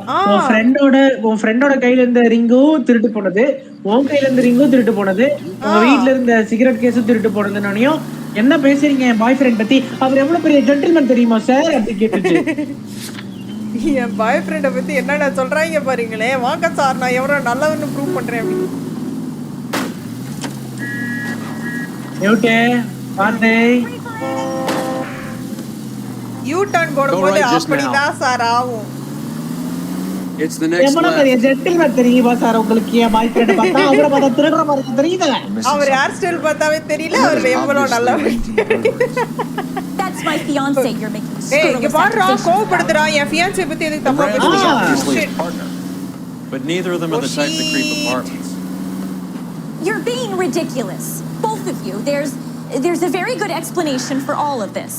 உன் ஃப்ரெண்டோட கையில இருந்த ரிங்கும் திருட்டு போனது, உன் கையில இருந்த ரிங்கும் திருட்டு போனது, உங்க வீட்ல இருந்த சிகரெட் கேஸும் திருட்டு போனதுனாலயும் என்ன பேசுறீங்க என் பாய் ஃப்ரெண்ட் பத்தி? அவர் எவ்வளவு பெரிய ஜென்டில்மேன் தெரியுமா சார் அப்படி கேட்டுச்சு. என் பாய் ஃப்ரெண்ட பத்தி என்னடா சொல்றாங்க பாருங்களே. வாங்க சார் நான் எவ்வளவு நல்லவன்னு ப்ரூவ் பண்றேன் அப்படி. ஓகே பாத்தே யூ டர்ன் போடும்போது அப்படிதான் சார் ஆகும். It's the next left. பெரிய ஜென்டில்மேன் தெரியுமா சார் உங்களுக்கு? என் பாய் ஃப்ரெண்ட் பார்த்தா அவர பார்த்தா திருடுற மாதிரி தெரியுதா? அவர் ஹேர் ஸ்டைல் பார்த்தாவே தெரியல அவர் எவ்வளவு நல்லவர். That's my fiance you're making. ஏய் இங்க பாருடா கோவப்படுதுடா. என் fiance பத்தி எதுக்கு தப்பா பேசுறீங்க? But neither of them are the type to creep apartments. You're being ridiculous. Both of you. There's a very good explanation for all of this.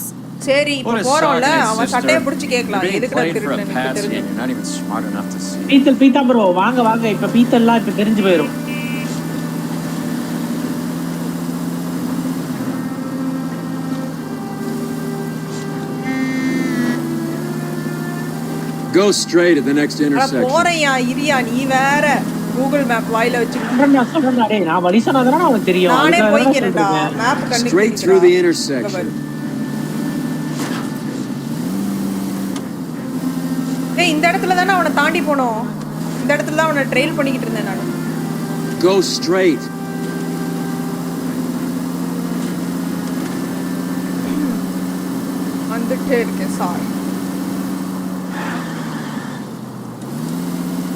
சரி இப்போ போறோம்ல அவன் சட்டைய பிடிச்சு கேக்கலாம் எதுக்கு திருடுறேன்னு தெரிஞ்சு. You're not even smart enough to see. பீத்தா ப்ரோ வாங்க இப்ப பீத்தல்லாம் இப்ப தெரிஞ்சு போயிடும். Go straight at the next intersection. போறயா இரியா நீ வேற கூகுள் மேப் வாயில வச்சு நான் சொல்றேன்டா டேய் நான் வழி சொன்னாதானே உனக்கு தெரியும். நானே போய்க்கிறேன்டா மேப் கண்டுபிடிக்கிறேன். Straight through the intersection. ஏய் இந்த இடத்துல தான அவனை தாண்டி போணும். இந்த இடத்துல தான் அவனை ட்ரெயில் பண்ணிக்கிட்டு இருந்தேன் நான். Go straight. வந்துட்டே இருக்கேன் சார்.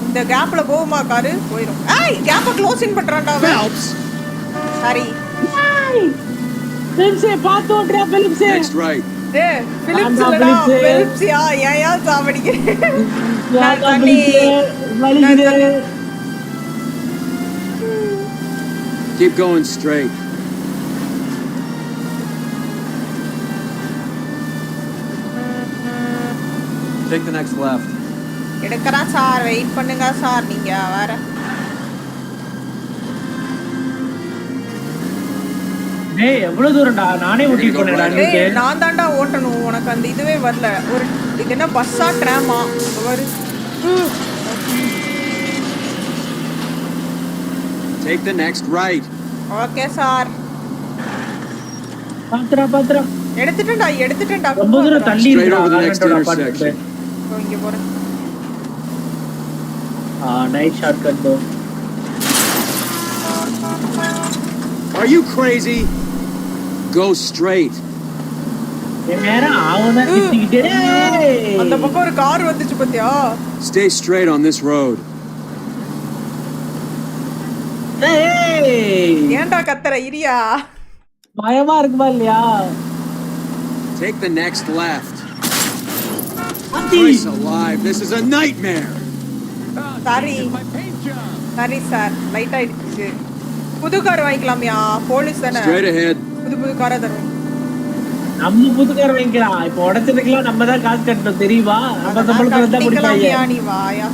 இந்த கேப்ல போகுமா காரு? போயிடும். ஏய் கேப்ப க்ளோசிங் பண்றான்டா அவன். சாரி. பிலிப்ஸே பாத்து ஓட்றா பிலிப்ஸே. Next right. ஏய் பிலிப்ஸ் இல்லடா பிலிப்ஸ்யா ஏயா சாவடிக்கிறேன். நான் தண்ணி வலிக்குது. Keep going straight. Take the next left. எடுக்கறா சார் வெயிட் பண்ணுங்க சார் நீங்க வேற. டேய் எவ்வளவு தூரம்டா நானே ஓட்டி போனேன்டா டேய் நான் தான்டா ஓட்டணும் உனக்கு அந்த இதுவே வரல ஒரு இது என்ன பஸ்ஸா ட்ராமா வரு Take the next right. Okay sir பாத்ரா எடுத்துட்டேன்டா ரொம்ப தூரம் தள்ளி Straight over the next intersection. இங்க போறேன் நைட் ஷார்ட்கட் தோ Are you crazy? Go straight. நேரா அவன கிட்டிட்டே அந்த பக்கம் ஒரு கார் வந்துச்சு பாத்தியா Stay straight on this road. ஏன்டா கத்தற இரியா பயமா இருக்குமா இல்லையா Take the next left. Christ alive, this is a nightmare. Sorry sir light ஆயிடுச்சு புது கார் வாங்கிக்கலாம்யா போலீஸ் தானே Straight ahead. புது காரா தரும் நம்ம புது கார் வாங்கிக்கலாம் இப்போ உடைச்சதுக்குலாம் நம்ம தான் காசு கட்டணும் தெரியுமா நம்ம சம்பளத்துல தான் குடிப்பாங்க நீ வாயா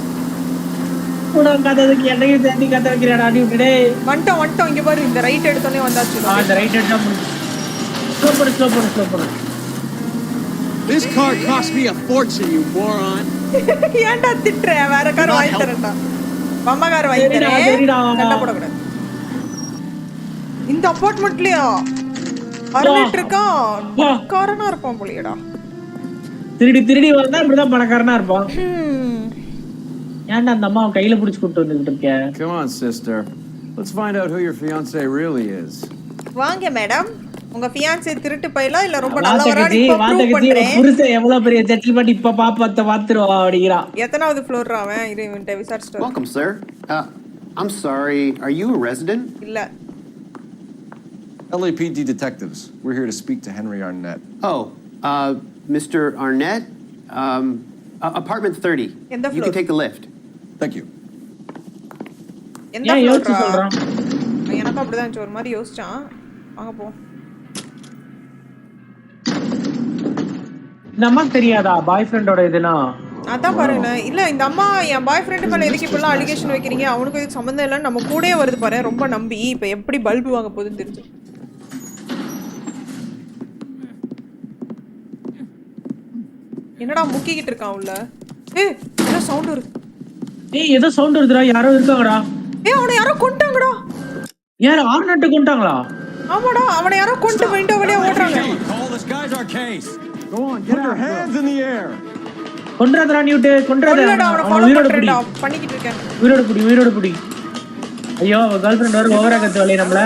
கூட கததுக்கு என்னையும் தேடி கத்த வைக்கிறடா நீ விடே வந்துட்டோம் இங்க பாரு இந்த ரைட் எடுத்தோனே வந்தாச்சு இந்த ரைட் எடுத்தா முடிஞ்சு ஸ்லோ பண்ணு This car cost me a fortune, you moron. ஏன்டா திட்ற வேற கார் வாங்கி தரேன்டா மாமா கார் வாங்கி தரேன் சண்டை போட கூடாது இந்த அபார்ட்மெண்ட்லயா அருணிட்டு இருக்கான் காரனா இருப்பான் போலியடா திருடி வந்தா இப்படிதான் பணக்காரனா இருப்பான் ஏன்டா அந்த அம்மா கையில புடிச்சு கூட்டி வந்துட்டு இருக்க Come on, sister. Let's find out who your fiancé really is. வாங்க மேடம் உங்க fiancé திருட்டு பையலா இல்ல ரொம்ப நல்லவரானு இப்ப ப்ரூவ் பண்றேன் புருஷன் எவ்வளவு பெரிய செட்டில்மென்ட் இப்ப பாத்துருவா அப்படிங்கறா எத்தனாவது ஃப்ளோர் அவன் இவன்ட்ட விசாரிச்சிட்டு Welcome, sir. I'm sorry. Are you a resident? இல்ல LAPD detectives. We're here to speak to Henry Arnett. Oh, Mr. Arnett, apartment 30. You can take the lift. Thank you. எந்த ஃப்ளோர் சொல்றான் எனக்கு அப்படிதான் ஒரு மாதிரி யோசிச்சான் வாங்க போ நம்ம தெரியாதா பாய் ஃப்ரெண்டோட இதுனா அதான் பாருங்க இல்ல இந்த அம்மா என் பாய் ஃப்ரெண்ட் மேல எதுக்கு இப்பெல்லாம் அலிகேஷன் வைக்கிறீங்க அவனுக்கு இதுக்கு சம்பந்தம் இல்ல நம்ம கூடயே வருது பாரு ரொம்ப நம்பி இப்ப எப்படி பல்பு வாங்க போகுதுன்னு தெரிஞ்சு என்னடா முக்கிக்கிட்டு இருக்கான் உள்ள ஏதோ சவுண்ட் வருது ஏதோ சவுண்ட் வருதுடா யாரோ இருக்காங்கடா அவனை யாரோ கொண்டாங்கடா யாரோ ஆர்னட் கொண்டாங்களா ஆமாடா அவனை யாரோ கொண்டு விண்டோ வழியா ஓடுறாங்க Call this guy's our case. Go on, get your hands in the air. கொன்றாதடா நியூட் கொன்றாதடா அவனை ஃபாலோ பண்றேன்டா பண்ணிக்கிட்டு இருக்கேன் உயிரோட புடி ஐயோ அவ கேர்ள் ஃப்ரெண்ட் வர ஓவரா கத்து வளைய நம்மள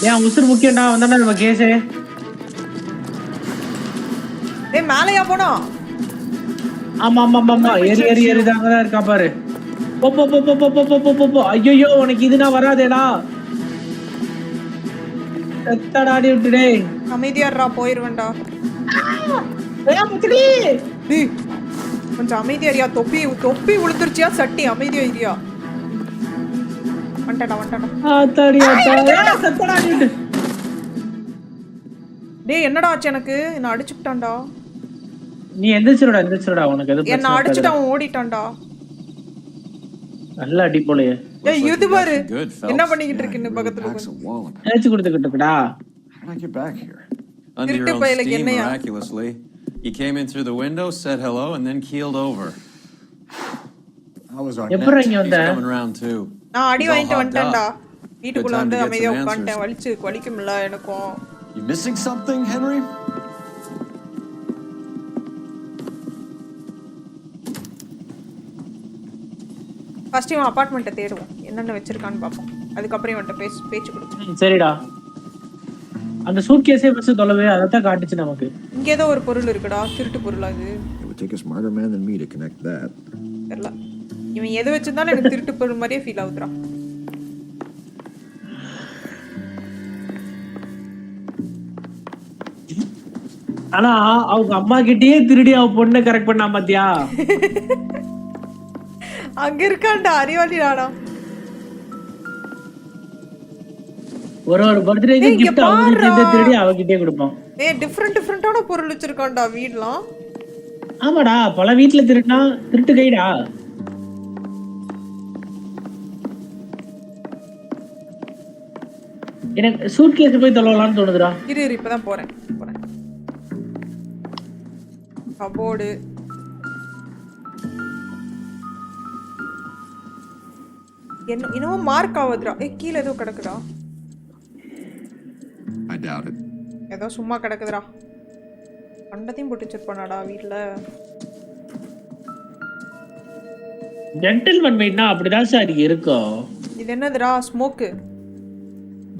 ஏன் உசுர் முக்கியம்டா வந்தானே நம்ம கேஸ் மேலையா போனா ஆமா ஏறி தாங்கதான் இருக்கா பாரு போ ஐயோ உனக்கு இதுனா வராதேடா செத்தடாடி விட்டுடே அமைதியாடுறா போயிருவேன்டா கொஞ்சம் அமைதியாரியா தொப்பி உளுத்துருச்சியா சட்டி அமைதியா இரியா டேய் என்னடா ஆச்சு எனக்கு நான் அடிச்சுட்டான்டா நீ எந்திரச்சுடா உனக்கு எது என்ன அடிச்சுட்டு அவன் ஓடிட்டான்டா நல்ல அடி போலயே ஏய் இது பாரு என்ன பண்ணிக்கிட்டு இருக்கீங்க பக்கத்துல ஏச்சு கொடுத்துக்கிட்டடா How did I get back here? Under your own steam, miraculously. You came in through the window, said hello, and then keeled over. How was our எப்பற இங்க He's coming around too. நான் அடி வாங்கிட்டு வந்துட்டேன்டா வீட்டுக்குள்ள வந்து அமைதியா உட்கார்ந்தேன் வலிக்கும்ல எனக்கும் You missing something, Henry? First இவன் அபார்ட்மெண்ட்டை தேடுவோம் என்னென்ன வச்சிருக்கான்னு பார்ப்போம் அதுக்கப்புறம் இவன்ட்ட பேச்சு கொடுப்போம் சரிடா அந்த சூட்கேஸே பஸ் தொலைவே அதான் காட்டுச்சு நமக்கு இங்க ஏதோ ஒரு பொருள் இருக்குடா திருட்டு பொருள் அது It would take a smarter man than me to connect that. தெரியல இவன் எதை வச்சிருந்தாலும் எனக்கு திருட்டு பொருள் மாதிரியே ஃபீல் ஆகுதுடா ஆனா அவங்க அம்மா கிட்டயே திருடி அவ பொண்ணை கரெக்ட் பண்ணா பாத்தியா அங்க இருக்கான்டா அறிவாளிடாடா ஒரு பர்த்டேக்கு gift அவங்க கிட்ட திருடி அவ கிட்டே கொடுப்பான் டிஃபரண்டான பொருள் வச்சிருக்கான்டா வீட்லாம் ஆமாடா பல வீட்ல திருடினா திருட்டு கைடா எனக்கு சூட்கேஸ் போய் தொலைவலாம்னு தோணுதுடா. இரு இப்பதான் போறேன். கபோர்டு என்னவோ மார்க் ஆகுதுடா. கீழே ஏதோ கிடக்குதா? I doubt it. ஏதோ சும்மா கிடக்குதுடா. பண்டத்தையும் போட்டு வச்சிருப்பானாடா வீட்டுல. ஜென்டில்மேன் வெயிட்னா அப்படிதான் சார் இருக்கும். இது என்னதுடா? Smoke.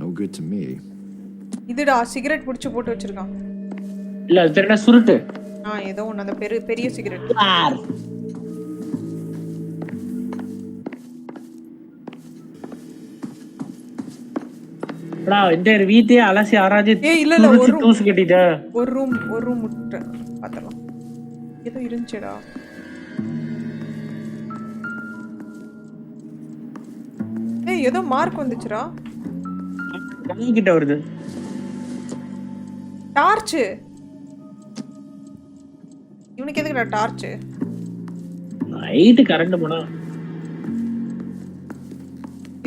No good to me. இதுடா சிகரெட் புடிச்சு போட்டு வச்சிருக்கான். இல்ல அது என்ன சுருட்டு? ஏதோ ஒண்ணு அந்த பெரிய சிகரெட். டா இந்த வீட்டையே அலசி ஆராய்ச்சி இல்ல ஒரு தூசு கட்டிட்ட. ஒரு ரூம் முட்டை பார்த்தலாம். ஏதோ இருந்துச்சேடா. ஏதோ மார்க் வந்துச்சுடா. கண்ணு கிட்ட வருது. டார்ச். இவனுக்கு எதுக்குடா டார்ச்? நைட் கரண்ட் போனா.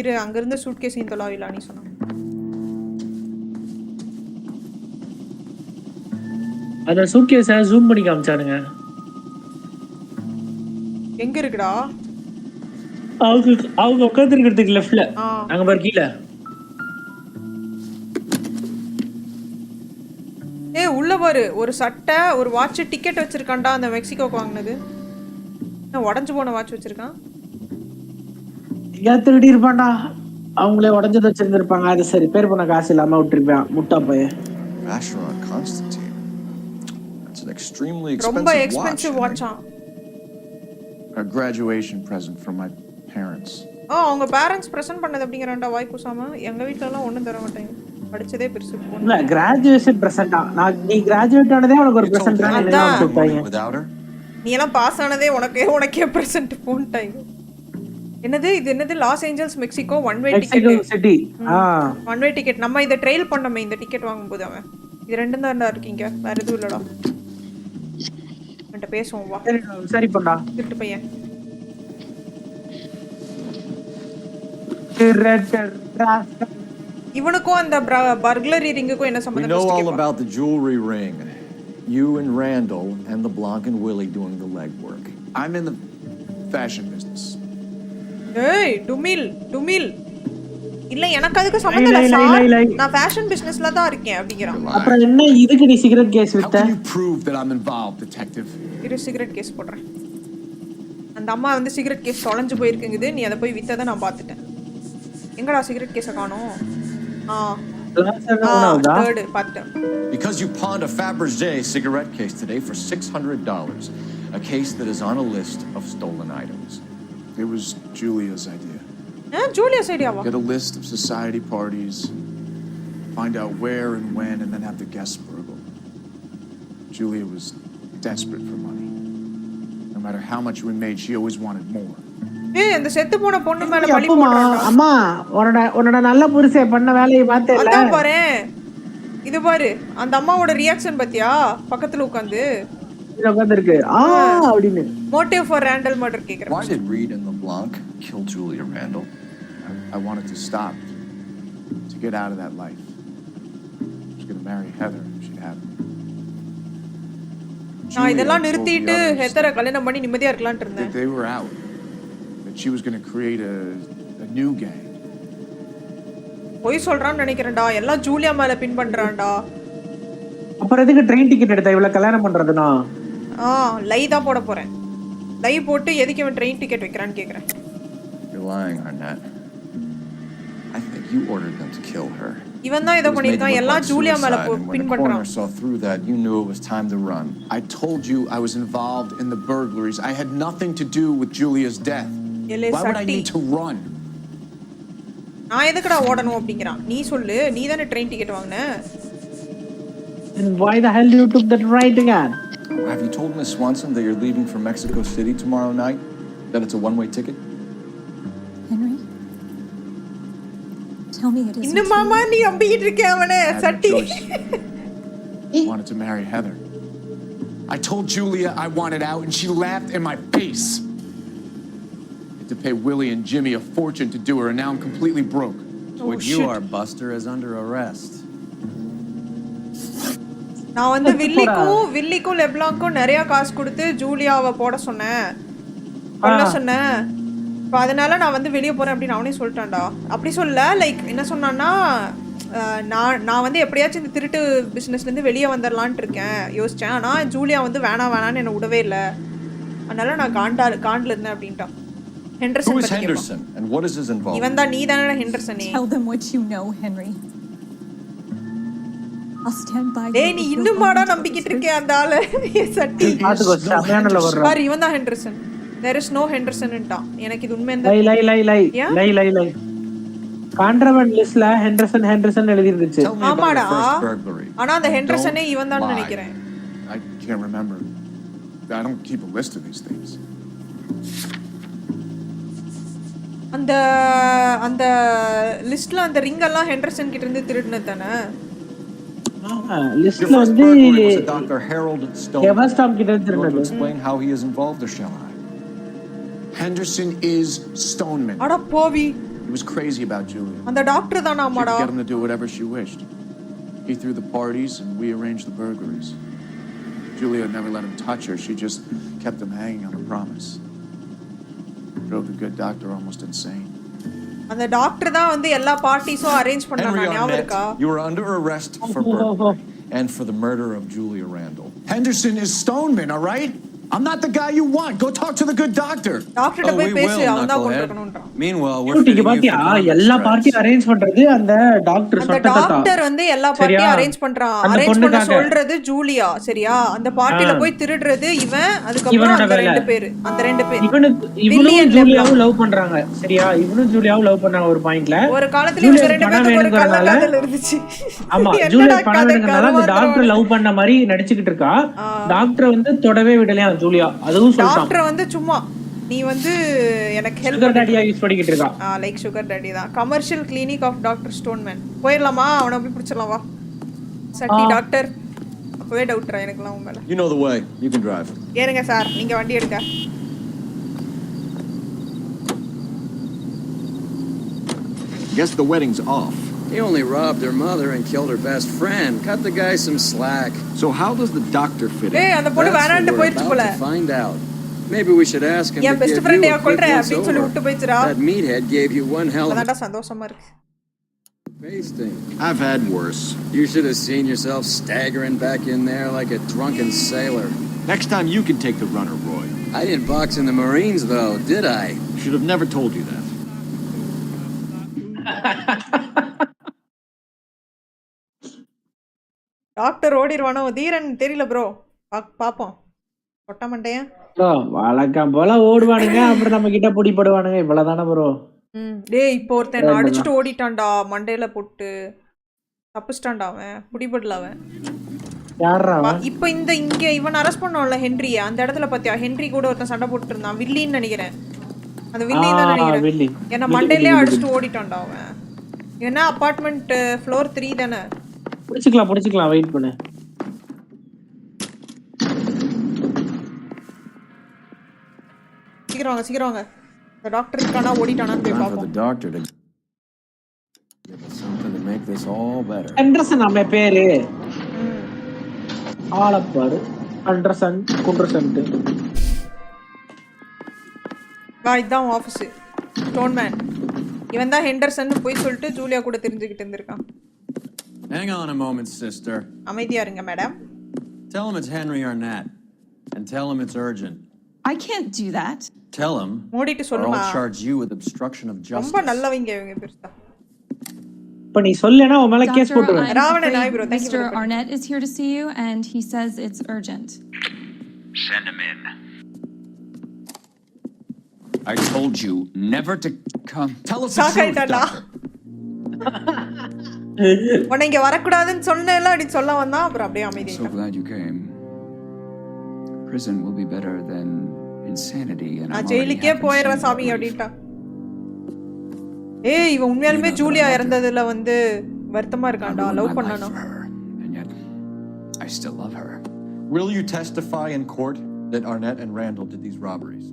இரு அங்க இருந்து சூட்கேஸையும் தொலைவில நீ சொன்னா. அத சூட்கேஸை ஜூம் பண்ணி காமிச்சானுங்க. எங்க இருக்குடா? அவங்க உட்கார்ந்திருக்கிறதுக்கு லெஃப்ட்ல. அங்க பாரு கீழ. உள்ள பாரு ஒரு சட்டை ஒரு வாட்ச் டிக்கெட் வச்சிருக்கான்டா. அந்த மெக்சிகோக்கு வாங்குனது. உடஞ்சு போன வாட்ச் வச்சிருக்கான். திருடி இருப்பான்டா. அவங்களே உடஞ்சது வச்சிருந்திருப்பாங்க. அது சரி பேர் பண்ண காசு இல்லாம விட்டுருப்பான் முட்டா பையன். That's an extremely ரொம்ப expensive expensive watch. வாட்சா. A graduation present from my parents. அவங்க பேரண்ட்ஸ் பிரசன்ட் பண்ணது அப்படிங்கறான்டா வாய் கூசாம. எங்க வீட்ல எல்லாம் ஒண்ணும் தர மாட்டாங்க. படிச்சதே பெருசு. இல்ல கிராஜுவேஷன் பிரசன்ட்டா. நீ கிராஜுவேட் ஆனதே உனக்கு ஒரு பிரசன்ட் தான் என்ன கொடுத்தாங்க. Without her? நீ எல்லாம் பாஸ் ஆனதே உனக்கே பிரசன்ட் போன்ட்டாங்க. என்னது இது? என்னது? Los Angeles Mexico one way ticket city. One way ticket. நம்ம இத ட்ரைல் பண்ணோமே இந்த டிக்கெட் வாங்கும்போது. அவன் இது ரெண்டும் தான்டா இருக்கீங்க. வேற எதுவும் இல்லடா. கிட்ட பேசுவோம் வா. சரி பண்ணா. திருட்டு பையன். இவனுக்கும் அந்த பர்க்லரி ரிங்குக்கும் என்ன சம்பந்தம்? We know all about the jewelry ring. You and Randall and the Blanc and Willie doing the legwork. I'm in the fashion business. டுமில் இல்ல எனக்கு அதுக்கு சம்பந்தம் இல்ல. நான் ஃபேஷன் பிசினஸ்ல தான் இருக்கேன் அப்படிங்கறான். அப்புறம் என்ன இதுக்கு நீ சிகரெட் கேஸ் வித்த? How can you prove that I'm involved, detective? இரு சிகரெட் கேஸ் போடுறேன். அந்த அம்மா வந்து சிகரெட் கேஸ் தொலைஞ்சு போயிருக்குங்குது. நீ அத போய் வித்தத நான் பார்த்துட்டேன். எங்கடா சிகரெட் கேஸ காணோம்? தேர்ட் பார்த்துட்டேன். Because you pawned a Fabergé cigarette case today for $600, a case that is on a list of stolen items. It was Julia's idea. Julia's idea. Get a list of society parties, find out where and when, and then have the guests burgle. Julia was desperate for money. No matter how much we made, she always wanted more. அந்த செத்து போன பொண்ணு மேல பழி போடுறாங்க. அம்மா உன்னோட நல்ல புருஷே பண்ண வேலையை பார்த்தேல. அதான் பாரு. இது பாரு அந்த அம்மாவோட ரியாக்ஷன் பாத்தியா? பக்கத்துல உட்கார்ந்து உட்கார்ந்திருக்கு. அப்படினு. Motive for Randall murder கேக்குறேன். Why did Reed and LeBlanc kill Julia Randall? I wanted to stop, to get out of that life. I was going to marry Heather if she'd have me. நான் இதெல்லாம் நிறுத்திட்டு ஹெதரை கல்யாணம் பண்ணி நிம்மதியா இருக்கலாம்னு இருந்தேன். They were out. That she was going to create a new gang. போய் சொல்றான்னு நினைக்கிறேன்டா. எல்லாம் ஜூலியா மேல பின் பண்றான்டா. அப்புறம் எதுக்கு ட்ரெயின் டிக்கெட் எடுத்தா இவ்வளவு கல்யாணம் பண்றதுனா? லை தான் போட போறேன். லை போட்டு எதுக்கு இவன் ட்ரெயின் டிக்கெட் வைக்கறான்னு கேக்குறேன். You're lying, Arnett. I think you ordered them to kill her. இவன் தான் ஏதோ பண்ணிருக்கான். எல்லாம் ஜூலியா மேல பின் பண்றான். When the coroner saw through that, you knew it was time to run. I told you I was involved in the burglaries. I had nothing to do with Julia's death. Why would I need to run? நான் எதுக்குடா ஓடணும் அப்படிங்கறான். நீ சொல்லு. நீ தானே ட்ரெயின் டிக்கெட் வாங்குன. And why the hell you took that ride again? Have you told Miss Swanson that you're leaving for Mexico City tomorrow night? That it's a one-way ticket? Henry? Tell me it isn't. இன்னும் மாமா நீ அம்பிக்கிட்டு இருக்க அவனே சட்டி. I wanted to marry Heather. I told Julia I wanted out and she laughed in my face. I had to pay Willie and Jimmy a fortune to do her and now I'm completely broke. What you are, Buster, is under arrest. நான் வந்து வில்லிக்கும் லெப்லாங்க்கும் நிறைய காசு கொடுத்து ஜூலியாவை போட சொன்னேன், கொல்ல சொன்னேன். இப்போ அதனால நான் வந்து வெளியே போறேன் அப்படின்னு அவனே சொல்லிட்டான்டா. அப்படி சொல்ல லைக் என்ன சொன்னான்னா, நான் வந்து எப்படியாச்சும் இந்த திருட்டு பிஸ்னஸ்லேருந்து வெளியே வந்துடலான்ட்டு இருக்கேன் யோசித்தேன். ஆனால் ஜூலியா வந்து வேணான்னு என்னை விடவே இல்லை, அதனால நான் காண்டில் இருந்தேன் அப்படின்ட்டான். Who is Henderson and what is his involvement? இவன் தான், நீ தானே ஹெண்டர்சனே. Tell them what you know, Henry. I'll stand by you. டேய் நீ இன்னும் மாடா நம்பிக்கிட்டு இருக்கே அந்த ஆளு. சட்டி பாத்துக்கோ சமையானல வர்றான். பாரு இவன் தான் Henderson. There is no Henderson ன்ட்டான். எனக்கு இது உண்மை இந்த லை கான்ட்ராபண்ட் லிஸ்ட்ல ஹெண்டர்சன் எழுதி இருந்துச்சு. ஆமாடா. ஆனா அந்த ஹெண்டர்சனே இவன் தான் நினைக்கிறேன். I can't remember. I don't keep a list of these things. அந்த லிஸ்ட்ல அந்த ரிங் எல்லாம் ஹெண்டர்சன் கிட்ட இருந்து திருடுனது தானே? லிஸ்ட்ல வந்து Dr. Harold எவஸ்டாம் கிட்ட இருந்து திருடுனது. Explain how he is involved, or shall I? Henderson is Stoneman. அட போவி. He was crazy about Julia. அந்த டாக்டர் தானா மாடா? Get him to do whatever she wished. He threw the parties and we arranged the burglaries. Julia never let him touch her. She just kept him hanging on a promise. Drove the good doctor almost insane. அந்த டாக்டர் தான் வந்து எல்லா பார்ட்டிஸும் அரேஞ்ச் பண்ணானா, ஞாபகம் இருக்கா? You are under arrest for burglary and for the murder of Julia Randall. Henderson is Stoneman, all right? I'm not the guy you want. Go talk to the good doctor. டாக்டர்ட்ட போய் பேசு, அவன் தான் கொண்டுக்கணும்ன்றான். Meanwhile, நீங்க பாத்தியா எல்லா பார்ட்டியும் அரேஞ்ச் பண்றது அந்த டாக்டர் சொட்டதா. அந்த டாக்டர் வந்து எல்லா பார்ட்டியும் அரேஞ்ச் பண்றான். அரேஞ்ச் பண்ண சொல்றது ஜூலியா, சரியா? அந்த பார்ட்டில போய் திருடுறது இவன், அதுக்கு அப்புறம் அந்த ரெண்டு பேர். இவனும் ஜூலியாவும் லவ் பண்றாங்க, சரியா? இவனும் ஜூலியாவும் லவ் பண்ணாங்க ஒரு பாயிண்ட்ல. ஒரு காலத்துல இவங்க ரெண்டு பேருக்கு ஒரு காதல் இருந்துச்சு. ஆமா, ஜூலியா பணம் வேணும்னால அந்த டாக்டர் லவ் பண்ண மாதிரி நடிச்சிட்டு இருக்கா. டாக்டர் வந்து தொடவே விடலையா ஜூலியா, அதுவும் சொல்றான். டாக்டர் வந்து சும்மா நீ வந்து எனக்கு ஹெல்ப் சுகர் டாடியா யூஸ் பண்ணிக்கிட்டு இருக்கா. லைக் சுகர் டாடி தான். Commercial clinic of doctor Stoneman. போயிடலாமா? அவனை போய் பிடிச்சிடலாம் வா. சட்டி டாக்டர். அப்பவே டவுட்ரா எனக்குலாம் உங்க மேல. You know the way. You can drive. ஏறுங்க சார், நீங்க வண்டி எடுங்க. Guess the wedding's off. He only robbed her mother and killed her best friend. Cut the guy some slack. So how does the doctor fit in? ஏய் அந்த பொண்ணு வேணாம்னு போயிடுச்சு போல. Find out. Maybe we should ask him. என் பெஸ்ட் ஃப்ரெண்ட் யா கொல்றே அப்படி சொல்லி விட்டு போயிடுறா. That meathead gave you one hell of அடடா சந்தோஷமா இருக்கு. Wasting. I've had worse. You should have seen yourself staggering back in there like a drunken sailor. Next time you can take the runner, Roy. I didn't box in the Marines though, did I? Should have never told you that. Doctor ஓடிடுவானோ தீரன் தெரியல ப்ரோ. பாப்போம். கொட்ட மாட்டேன் ப்ரோ. வழக்கம் போல ஓடுவானுங்க, அப்புறம் நம்ம கிட்ட பிடிபடுவானுங்க. இவ்வளவுதானே ப்ரோ. டேய் இப்போ ஒருத்தன் அடிச்சுட்டு ஓடிட்டான்டா, மண்டையில போட்டு தப்பிச்சிட்டான்டா அவன். பிடிபடல அவன். யாரா அவன்? இப்போ இங்க இவன் அரெஸ்ட் பண்ணோம்ல ஹென்ரி, அந்த இடத்துல பாத்தியா ஹென்ரி கூட ஒருத்தன் சண்டை போட்டுட்டு இருந்தான். வில்லின்னு நினைக்கிறேன். அந்த வில்லின்னு தான் நினைக்கிறேன். என்ன மண்டையிலே அடிச்சுட்டு ஓடிட்டான்டா அவன். என்ன அபார்ட்மெண்ட் ஃப்ளோர் 3 தானே? புடிச்சுக்கலாம் வெயிட் பண்ணு. சீக்கிரம் வாங்க. இந்த டாக்டர் இருக்கானா ஓடிட்டானான்னு போய் பாப்போம். The doctor to something to make this all better. Henderson நம்ம பேரு. ஆளப்பாரு ஹெண்டர்சன் குண்டர்சன். வா இதான் ஆபீஸ். ஸ்டோன்மேன். இவன் தான் ஹெண்டர்சன் போய் சொல்லிட்டு ஜூலியா கூட தெரிஞ்சுக்கிட்டு இருந்திருக்கான். Hang on a moment, sister. அமைதியா இருங்க madam. Tell him it's Henry Arnett and tell him it's urgent. I can't do that. Tell him. மூடிட்டு சொல்லுமா. I'll charge you with obstruction of justice. ரொம்ப நல்லவங்க இவங்க பெருசா. இப்ப நீ சொல்லனா உன் மேல கேஸ் போட்டுறேன். ராவணன் நாய் bro. Thank you. Mr. Arnett is here to see you and he says it's urgent. Send him in. I told you never to come. Tell us the truth, doctor. உன்னை இங்க வரக்கூடாதுன்னு சொன்னேன்ல, அப்படி சொல்ல வந்தான். அப்புறம் அப்படியே அமைதி. So glad you came. Prison will be better than insanity and நான் ஜெயிலுக்கே போயிடுறேன் சாமி அப்படின்ட்டா. ஏய் இவன் உண்மையாலுமே ஜூலியா இறந்ததுல வந்து வருத்தமா இருக்கான்டா. Love பண்ணானோ. And yet I still love her. Will you testify in court that Arnett and Randall did these robberies?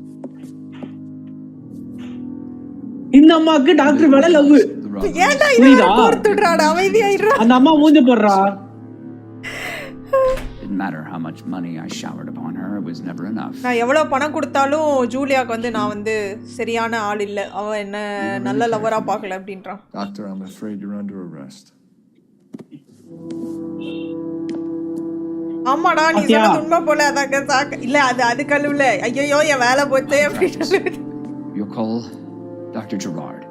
இந்த அம்மாக்கு டாக்டர் மேல லவ். The robbery. ஏன்டா இவனை கோர்த்துடுறாடா அமைதியாயிரா அந்த அம்மா மூஞ்சி போடுறா. Didn't matter how much money I showered upon her, it was never enough. நான் எவ்வளவு பணம் கொடுத்தாலும் ஜூலியாக்கு வந்து நான் வந்து சரியான ஆள் இல்ல. அவ என்ன நல்ல லவரா பார்க்கல அப்படின்றான். Doctor, I'm afraid you're under arrest. ஆமாடா நீ சொன்னது உண்மை போல அதாங்க சாக்க இல்ல அது கழுவுல ஐயோ என் வேலை போச்சே அப்படின்னு. You call Dr. Gerard.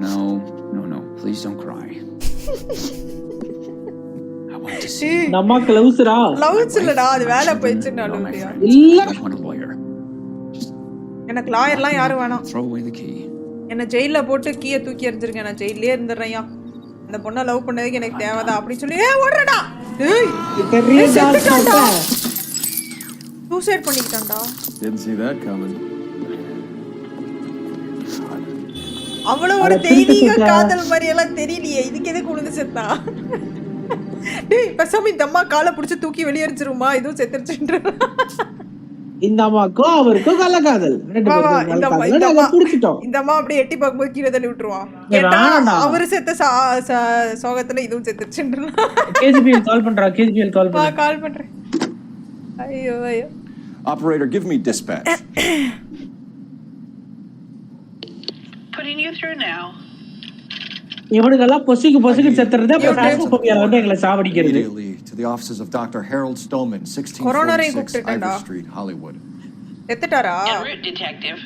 No. Please don't cry. I want to see. நம்ம க்ளவுஸ்ரா. க்ளவுஸ் இல்லடா அது வேலை போச்சுன்னு அழுவியா. இல்ல. எனக்கு லாயர்லாம் யாரும் வேணாம். Throw away the key. என்ன ஜெயில்ல போட்டு கீயை தூக்கி எறிஞ்சிருங்க நான் ஜெயிலே இருந்துறேன்யா. அந்த பொண்ணை லவ் பண்ணதுக்கு எனக்கு தேவைதான் அப்படி சொல்லி ஓடுறடா. டேய் தெரியுதா suicide பண்ணிட்டான்டா. Didn't see that coming. அவ்வளவு ஒரு தெய்வீக காதல் மாதிரி எல்லாம் தெரியலையே இதுக்கு எதுக்கு உழுந்து செத்தா. டேய் பேசாம இந்த அம்மா காலை பிடிச்சி தூக்கி வெளியேறிச்சிருமா இதுவும் செத்துருச்சுன்ற. இந்த அம்மாக்கோ அவருக்கோ கள்ளக்காதல் இந்த அம்மா அப்படியே எட்டி பார்க்கும்போது கீழே தள்ளி விட்டுருவான். அவரு செத்த சோகத்துல இதுவும் செத்துருச்சுன்ற. கேஜிபிஎல் கால் பண்றா. கால் பண்றேன். ஐயோ. Operator, give me dispatch. Putting you through now. இவனுங்கெல்லாம் பொசிக்கு செத்துறதே ஹாஸ்மோபியா வந்து எங்களை சாவடிக்கிறது. To the offices of Dr. Harold Stoneman, 1646 Ivor Street, Hollywood. எத்தட்டாரா? En route, detective.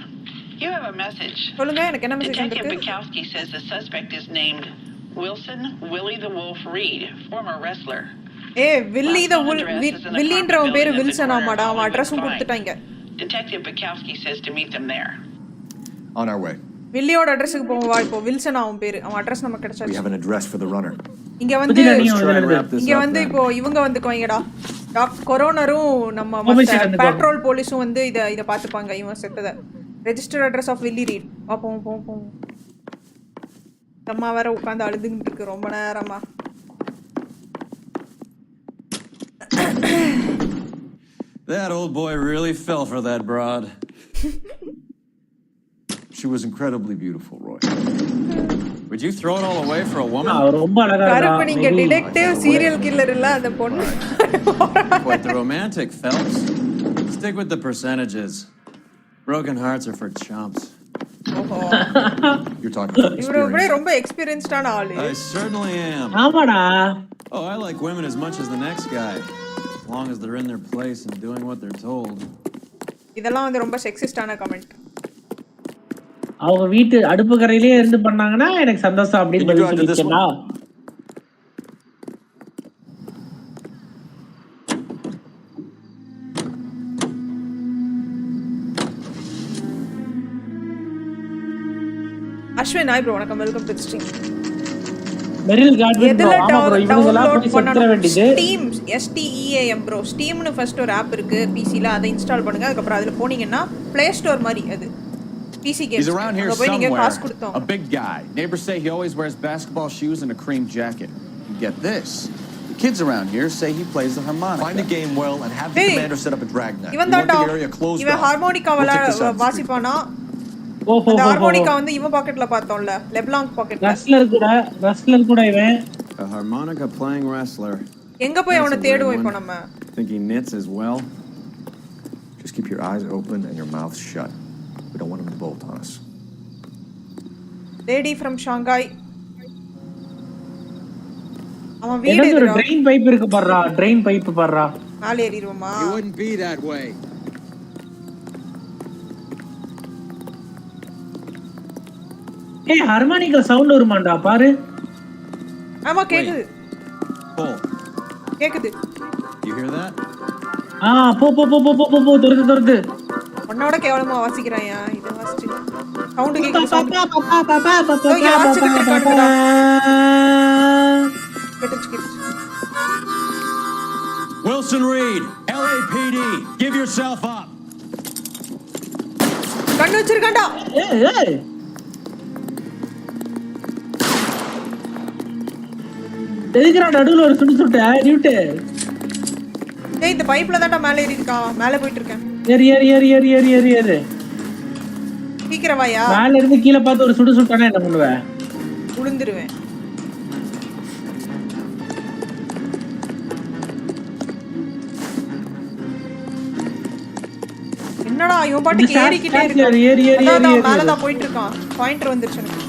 You have a message. சொல்லுங்க எனக்கு என்ன மெசேஜ் Detective வந்திருக்கு? Bukowski says the suspect is named Wilson Willie the Wolf Reed, former wrestler. வில்லின்றவன் பேரு வில்சன் ஆமாடா அவன் அட்ரஸும் கொடுத்துட்டாங்க. Detective Bukowski says to meet them there. On our way. வில்லியோட அட்ரஸ்க்கு போவோம் வா இப்போ வில்சன் அவன் பேரு அவன் அட்ரஸ் நமக்கு கிடைச்சாச்சு. We have an address for the runner. இங்க வந்து இப்போ இவங்க வந்துக்குவாங்கடா. கொரோனரும் நம்ம பெட்ரோல் போலீஸும் வந்து இத பாத்துப்பாங்க இவன் செத்தத. Register address of Willy Reed. போவோம். அம்மா வேற உட்கார்ந்து அழுதுகிட்டு இருக்கு ரொம்ப நேரமா. That old boy really fell for that broad. She was incredibly beautiful, Roy. Would you throw it all away for a woman? கருப்பு நீங்க டிடெக்டிவ் சீரியல் கில்லர் இல்ல அந்த பொண்ணு. Quite the romantic, Phelps. Stick with the percentages. Broken hearts are for chumps. You're talking about இவரு ரொம்ப எக்ஸ்பீரியன்ஸ்டான ஆளு. I certainly am. ஆமாடா. Oh, I like women as much as the next guy. As long as they're in their place and doing what they're told. இதெல்லாம் வந்து ரொம்ப செக்ஸிஸ்டான கமெண்ட். அவங்க வீட்டு அடுப்பு கரையிலே இருந்து பண்ணாங்கன்னா எனக்கு சந்தோஷம் அப்படின்னு சொல்லிட்டேனா. அஸ்வின் ஹாய் ப்ரோ வணக்கம் வெல்கம் டு ஸ்ட்ரீம். மெரில் கார்டன் ப்ரோ ஆமா ப்ரோ இவங்கலாம் போய் செத்துற வேண்டியது. ஸ்டீம் STEAM ப்ரோ ஸ்டீம்னு ஃபர்ஸ்ட் ஒரு ஆப் இருக்கு PCல அதை இன்ஸ்டால் பண்ணுங்க அதுக்கு அப்புறம் அதுல போனீங்கன்னா Play Store மாதிரி அது PC games. He's around here somewhere. A big guy. Neighbors say he always wears basketball shoes and a cream jacket. And get this. The kids around here say he plays the harmonica. Find the game well and have the commander set up a dragnet. Even that இவன் ஹார்மோனிகா வாசிப்பானா? அந்த ஹார்மோனிகா வந்து இவன் பாக்கெட்ல பார்த்தோம்ல லெப்லாங் பாக்கெட்ல. ரஸ்லர் கூட இவன். A harmonica playing wrestler. எங்க போய் அவனை தேடுவோம் இப்போ நம்ம? Think he knits as well? Just keep your eyes open and your mouth shut. We don't want him to bolt on us. Lady from Shanghai. அவன் வீடு ஒரு ட்ரெயின் பைப் இருக்கு பாறா ட்ரெயின் பைப் பாறா மேலே ஏறிடுவோமா? You wouldn't be that way. ஏய் ஹார்மோனிகா சவுண்ட் வருமாடா பாரு. ஆமா கேக்குது. Pull. கேக்குது. You hear that? போ தொறது. உன்னோட கேவலமா வாசிக்கறாயா இது வாசிச்சு. சவுண்ட் கேக்குது sound. Wilson Reed, LAPD, give yourself up. கண்ணு வச்சிருக்கடா. ஏய். எதுக்குடா நடுவுல ஒரு சுட்டு நியூட். டேய் இந்த பைப்ல தான்டா மேலே ஏறி இருக்கான். மேலே போயிட்டு இருக்கேன். ஏறு. சீக்கிரம் வாயா. மேல இருந்து கீழ பார்த்து ஒரு சுடு சுட்டானே என்ன பண்ணுவ? உளுந்துருவேன். என்னடா இவன் பாட்டுக்கு ஏறிக்கிட்டே இருக்கான். அதான் மேல தான் போயிட்டு இருக்கான். பாயிண்டர் வந்துருச்சு எனக்கு.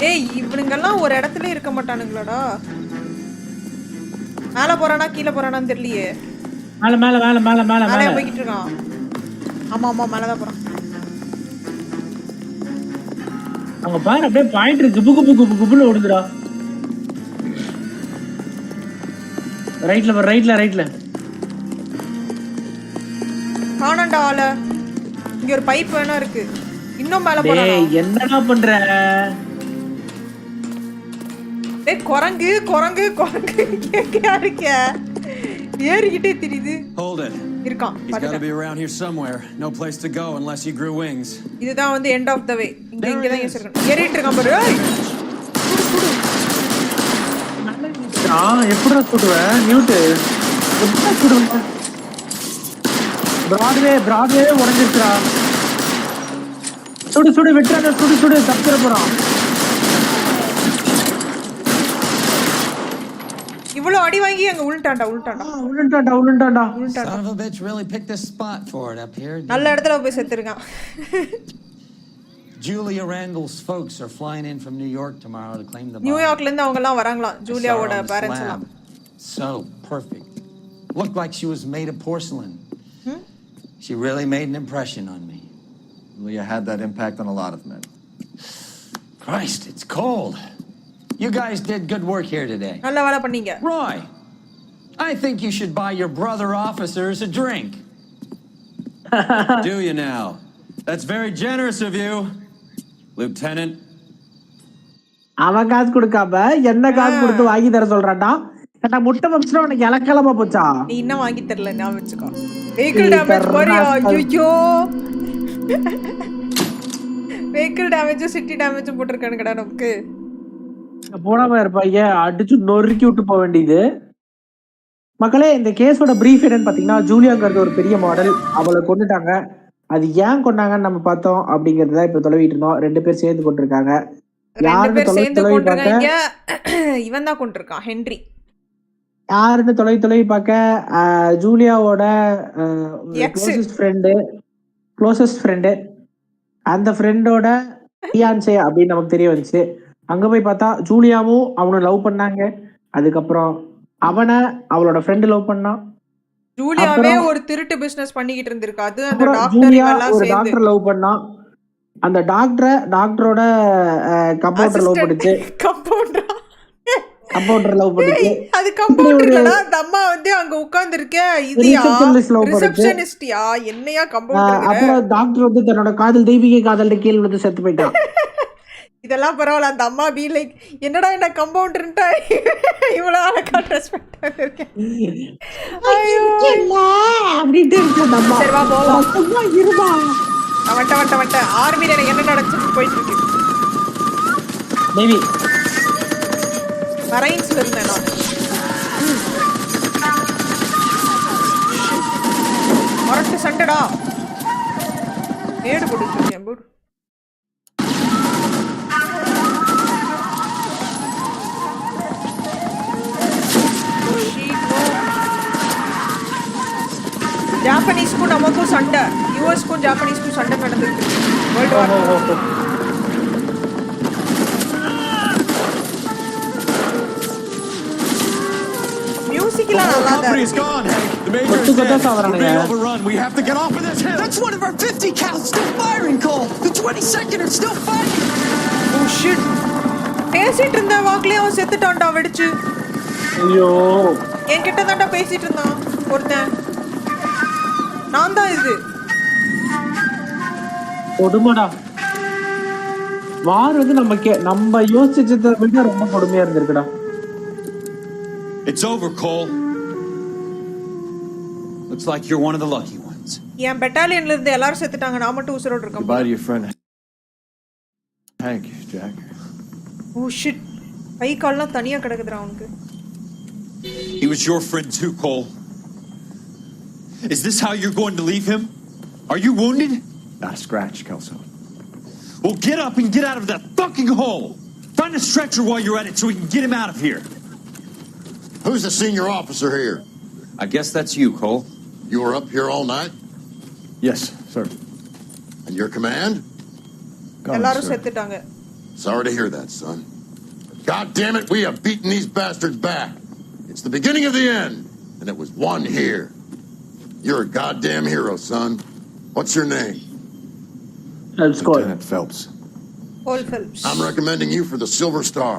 ஏய் இவனுங்கெல்லாம் ஒரு இடத்துல இருக்க மாட்டானுங்களாடா. மேல போறானா கீழ போறானான்னு தெரியலையே. மேல மேல மேல மேல மேல மேல போயிட்டு இருக்கான். ஆமா ஆமா மேல தான் போறான். அங்க பாரு அப்படியே பாயிண்டர் குபு குபு குபு குபுன்னு ஓடுதுடா. ரைட்ல காணண்டா ஆள. இங்க ஒரு பைப் வேணா இருக்கு. இன்னும் மேல போறானா? டேய் என்னடா பண்ற? டேய் குரங்கு கேக்கயா இருக்க? ஏறிக்கிட்டே தெரியுது. Hold it. இருக்கான். He's got to be around here somewhere. No place to go unless he grew wings. இதுதான் வந்து end of the way. இங்க தான் ஏறிட்டு ஏறிட்டு இருக்கான் பாரு. ஏய் எப்படிடா சுடுவ? நியூட் எப்படிடா சுடுவ? பிராட்வே உடைஞ்சிருக்கா. சுடு விட்டுறாத. சுடு தப்பிர போறான். இவ்வளவு அடி வாங்கி அங்க உள்டாண்டா. Son of a bitch really picked this spot for it up here. நல்ல இடத்துல போய் செத்துருக்கான். Julia Randall's folks are flying in from New York tomorrow to claim the body. நியூயார்க்ல இருந்து அவங்க எல்லாம் வராங்களாம். ஜூலியாவோட பேரண்ட்ஸ் எல்லாம். So perfect. Looked like she was made of porcelain. She really made an impression on me. Julia had that impact on a lot of men. Christ, it's cold. You guys did good work here today. நல்ல வேலை பண்ணீங்க. Roy, I think you should buy your brother officers a drink. Do you now? That's very generous of you, Lieutenant. அவன் காசு கொடுக்காம என்ன காசு கொடுத்து வாங்கி தர சொல்றான்டா. என்ன முட்டை பப்ஸ்ல உனக்கு இலக்கலமா போச்சா? நீ இன்னும் வாங்கி தரல நான் வெச்சுக்கோ. வெஹிக்கிள் டேமேஜ் பாரியா. ஐயோ. வெஹிக்கிள் டேமேஜ் சிட்டி டேமேஜ் போட்டுருக்கானுங்கடா நமக்கு. போடாம இருப்பாங்க அடிச்சு நொறுக்கி விட்டு போக வேண்டியது. மக்களே இந்த கேஸோட பிரீஃப் என்னன்னு பாத்தீங்கன்னா ஜூலியாங்கிறது ஒரு பெரிய மாடல். அவளை கொண்டுட்டாங்க. அது ஏன் கொண்டாங்கன்னு நம்ம பார்த்தோம் அப்படிங்கறத இப்ப தொலைவிட்டு இருந்தோம். 2 பேர் சேர்ந்து கொண்டிருக்காங்க. யாருன்னு தொலைவி பார்க்க இவன் தான் கொண்டிருக்கான் ஹென்றி. யாருன்னு தொலைவி பார்க்க ஜூலியாவோட க்ளோசஸ்ட் ஃப்ரெண்டு அந்த ஃப்ரெண்டோட ஃபியான்சே அப்படின்னு நமக்கு தெரிய வந்துச்சு. அங்க போய் பார்த்தா ஜூலியாவும் அவனும் லவ் பண்ணாங்க. அதுக்கப்புறம் அவனை அவளோட ஃப்ரெண்ட் லவ் பண்ணான். ஜூலியாவே ஒரு திருட்டு பிசினஸ் பண்ணிக்கிட்டு இருந்திருக்கா. அது அந்த ஜூலியா ஒரு டாக்டர் லவ் பண்ணான். அந்த டாக்டரோட கம்பவுண்டர் லவ் பண்ணிச்சு. கம்பவுண்டர் லவ் பண்ணிச்சு. அது கம்பவுண்டர் இல்லடா. அந்த அம்மா வந்து அங்க உட்கார்ந்து இருக்க. இதுயா ரிசெப்ஷனிஸ்டியா என்னையா கம்பவுண்டர். அப்புறம் டாக்டர் வந்து தன்னோட காதல் தெய்வீக காதல்ல கீழ வந்து செத்து போயிட்டான். இதெல்லாம் பரவாயில்ல. அந்த அம்மா பி லைக் என்னடா என்ன கம்பவுண்டர்ன்ட்டா இவ்வளோ அழகா ட்ரெஸ் பண்ணிட்டு இருக்கேன். ஐயோ அப்படின்ட்டு இருக்கு அந்த அம்மா. சரி வா போலாம். சும்மா இருமா. வட்ட ஆர்மில எனக்கு என்ன நடந்துச்சு போயிட்டு இருக்கு. நேவி மரைன்ஸ்ல இருந்தேன் நான். மரட்டு சண்டடா. ஏடு போட்டு இருக்கேன் போடு. ஜாப்பனீஸ்க்கும் நமக்கும் சண்டை. யூஎஸ்க்கும் ஜாப்பனீஸ்க்கும் சண்டை நடந்துட்டு இருக்கு. World war. மியூசிக்லாம் நல்லா தான் That's one of our 50 cals still firing, Cole. The 22nd are still fighting. Oh shit. பேசிட்டு இருந்த வாக்குலயே அவன் செத்துட்டான்டா வெடிச்சு. ஐயோ. என்கிட்ட தான்டா பேசிட்டு இருந்தான் ஒருத்தன். நான் தான் இது. கொடுமடா. வார் வந்து நம்ம யோசிச்சதை விட ரொம்ப கொடுமையா இருந்திருக்குடா. It's over, Cole. Looks like you're one of the lucky ones. என் பெட்டாலியன்ல இருந்து எல்லாரும் செத்துட்டாங்க. நான் மட்டும் உசுரோட இருக்கேன். Goodbye to your friend Hank, Jack. Oh shit. கை கால்லாம் தனியா கிடக்குதுடா அவனுக்கு. He was your friend too, Cole. Is this how you're going to leave him? Are you wounded? Not a scratch, Kelso. Well, get up and get out of that fucking hole. Find a stretcher while you're at it so we can get him out of here. Who's the senior officer here? I guess that's you, Cole. You were up here all night? Yes, sir. And your command? எல்லாரும் செத்துட்டாங்க. Sorry to hear that, son. God damn it, we have beaten these bastards back. It's the beginning of the end, and it was one here. You're a goddamn hero, son. What's your name? Lieutenant Phelps. Paul Phelps. I'm recommending you for the Silver Star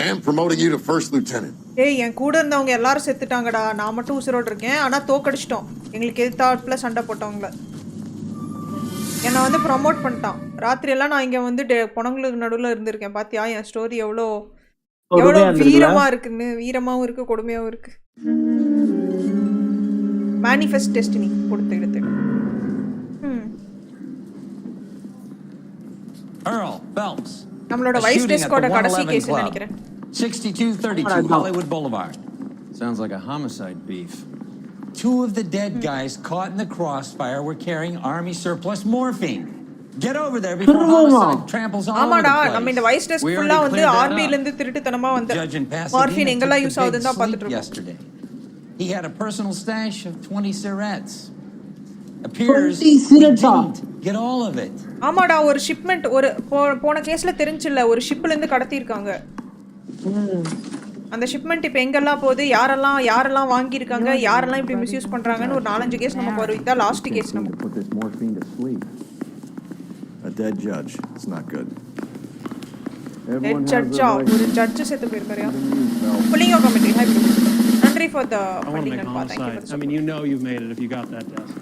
and promoting you to First Lieutenant. ஏய் என் கூட இருந்தவங்க எல்லாரும் செத்துட்டாங்கடா. நான் மட்டும் உசுரோட இருக்கேன். ஆனா தோக்கடிச்சிட்டோம். எங்களுக்கு எதிர்த்தாப்புல சண்டை போட்டவங்கள. என்ன வந்து ப்ரோமோட் பண்ணிட்டான். ராத்திரி எல்லாம் நான் இங்க வந்து பொணங்களுக்கு நடுவுல இருந்திருக்கேன். பாத்தியா என் ஸ்டோரி எவ்வளவு வீரமா இருக்குன்னு. வீரமாவும் இருக்கு, கொடுமையாவும் இருக்கு. மேனிஃபெஸ்ட் டெஸ்டினி கொடுத்து எடுத்து. Earl Phelps. நம்மளோட வைஸ் டெஸ்கோட கடைசி கேஸ் நினைக்கிறேன். 6232 Hollywood Boulevard. Sounds like a homicide beef. 2 of the dead guys caught in the crossfire were carrying army surplus morphine. Get over there before homicide tramples all over the place. நம்ம இந்த வைஸ் டெஸ்க் ஃபுல்லா வந்து ஆர்மில இருந்து திருட்டுத்தனமா வந்த மார்ஃபின் எங்கெல்லாம் யூஸ் ஆகுதுன்னு தான் பார்த்துட்டு இருக்கோம். He had a personal stash of 20 cigarettes. Appears he didn't get all of it. ஆமாடா ஒரு ஷிப்மென்ட் ஒரு போன கேஸ்ல தெரிஞ்சில்ல ஒரு ஷிப்ல இருந்து கடத்தி இருக்காங்க. அந்த ஷிப்மென்ட் இப்போ எங்கெல்லாம் போகுது, யாரெல்லாம் வாங்கி இருக்காங்க, யாரெல்லாம் இப்படி மிஸ்யூஸ் பண்றாங்கன்னு ஒரு 4-5 கேஸ் நமக்கு வரும். இதான் லாஸ்ட் கேஸ் நமக்கு. Put this morphine to sleep. A dead judge. It's not good. Dead judge. ஒரு ஜட்ஜ் செத்து போயிருக்காரு. Pulling your committee. Hi bro. Nandri for the funding and thank you for the I mean, you know you've made it if you got that desk.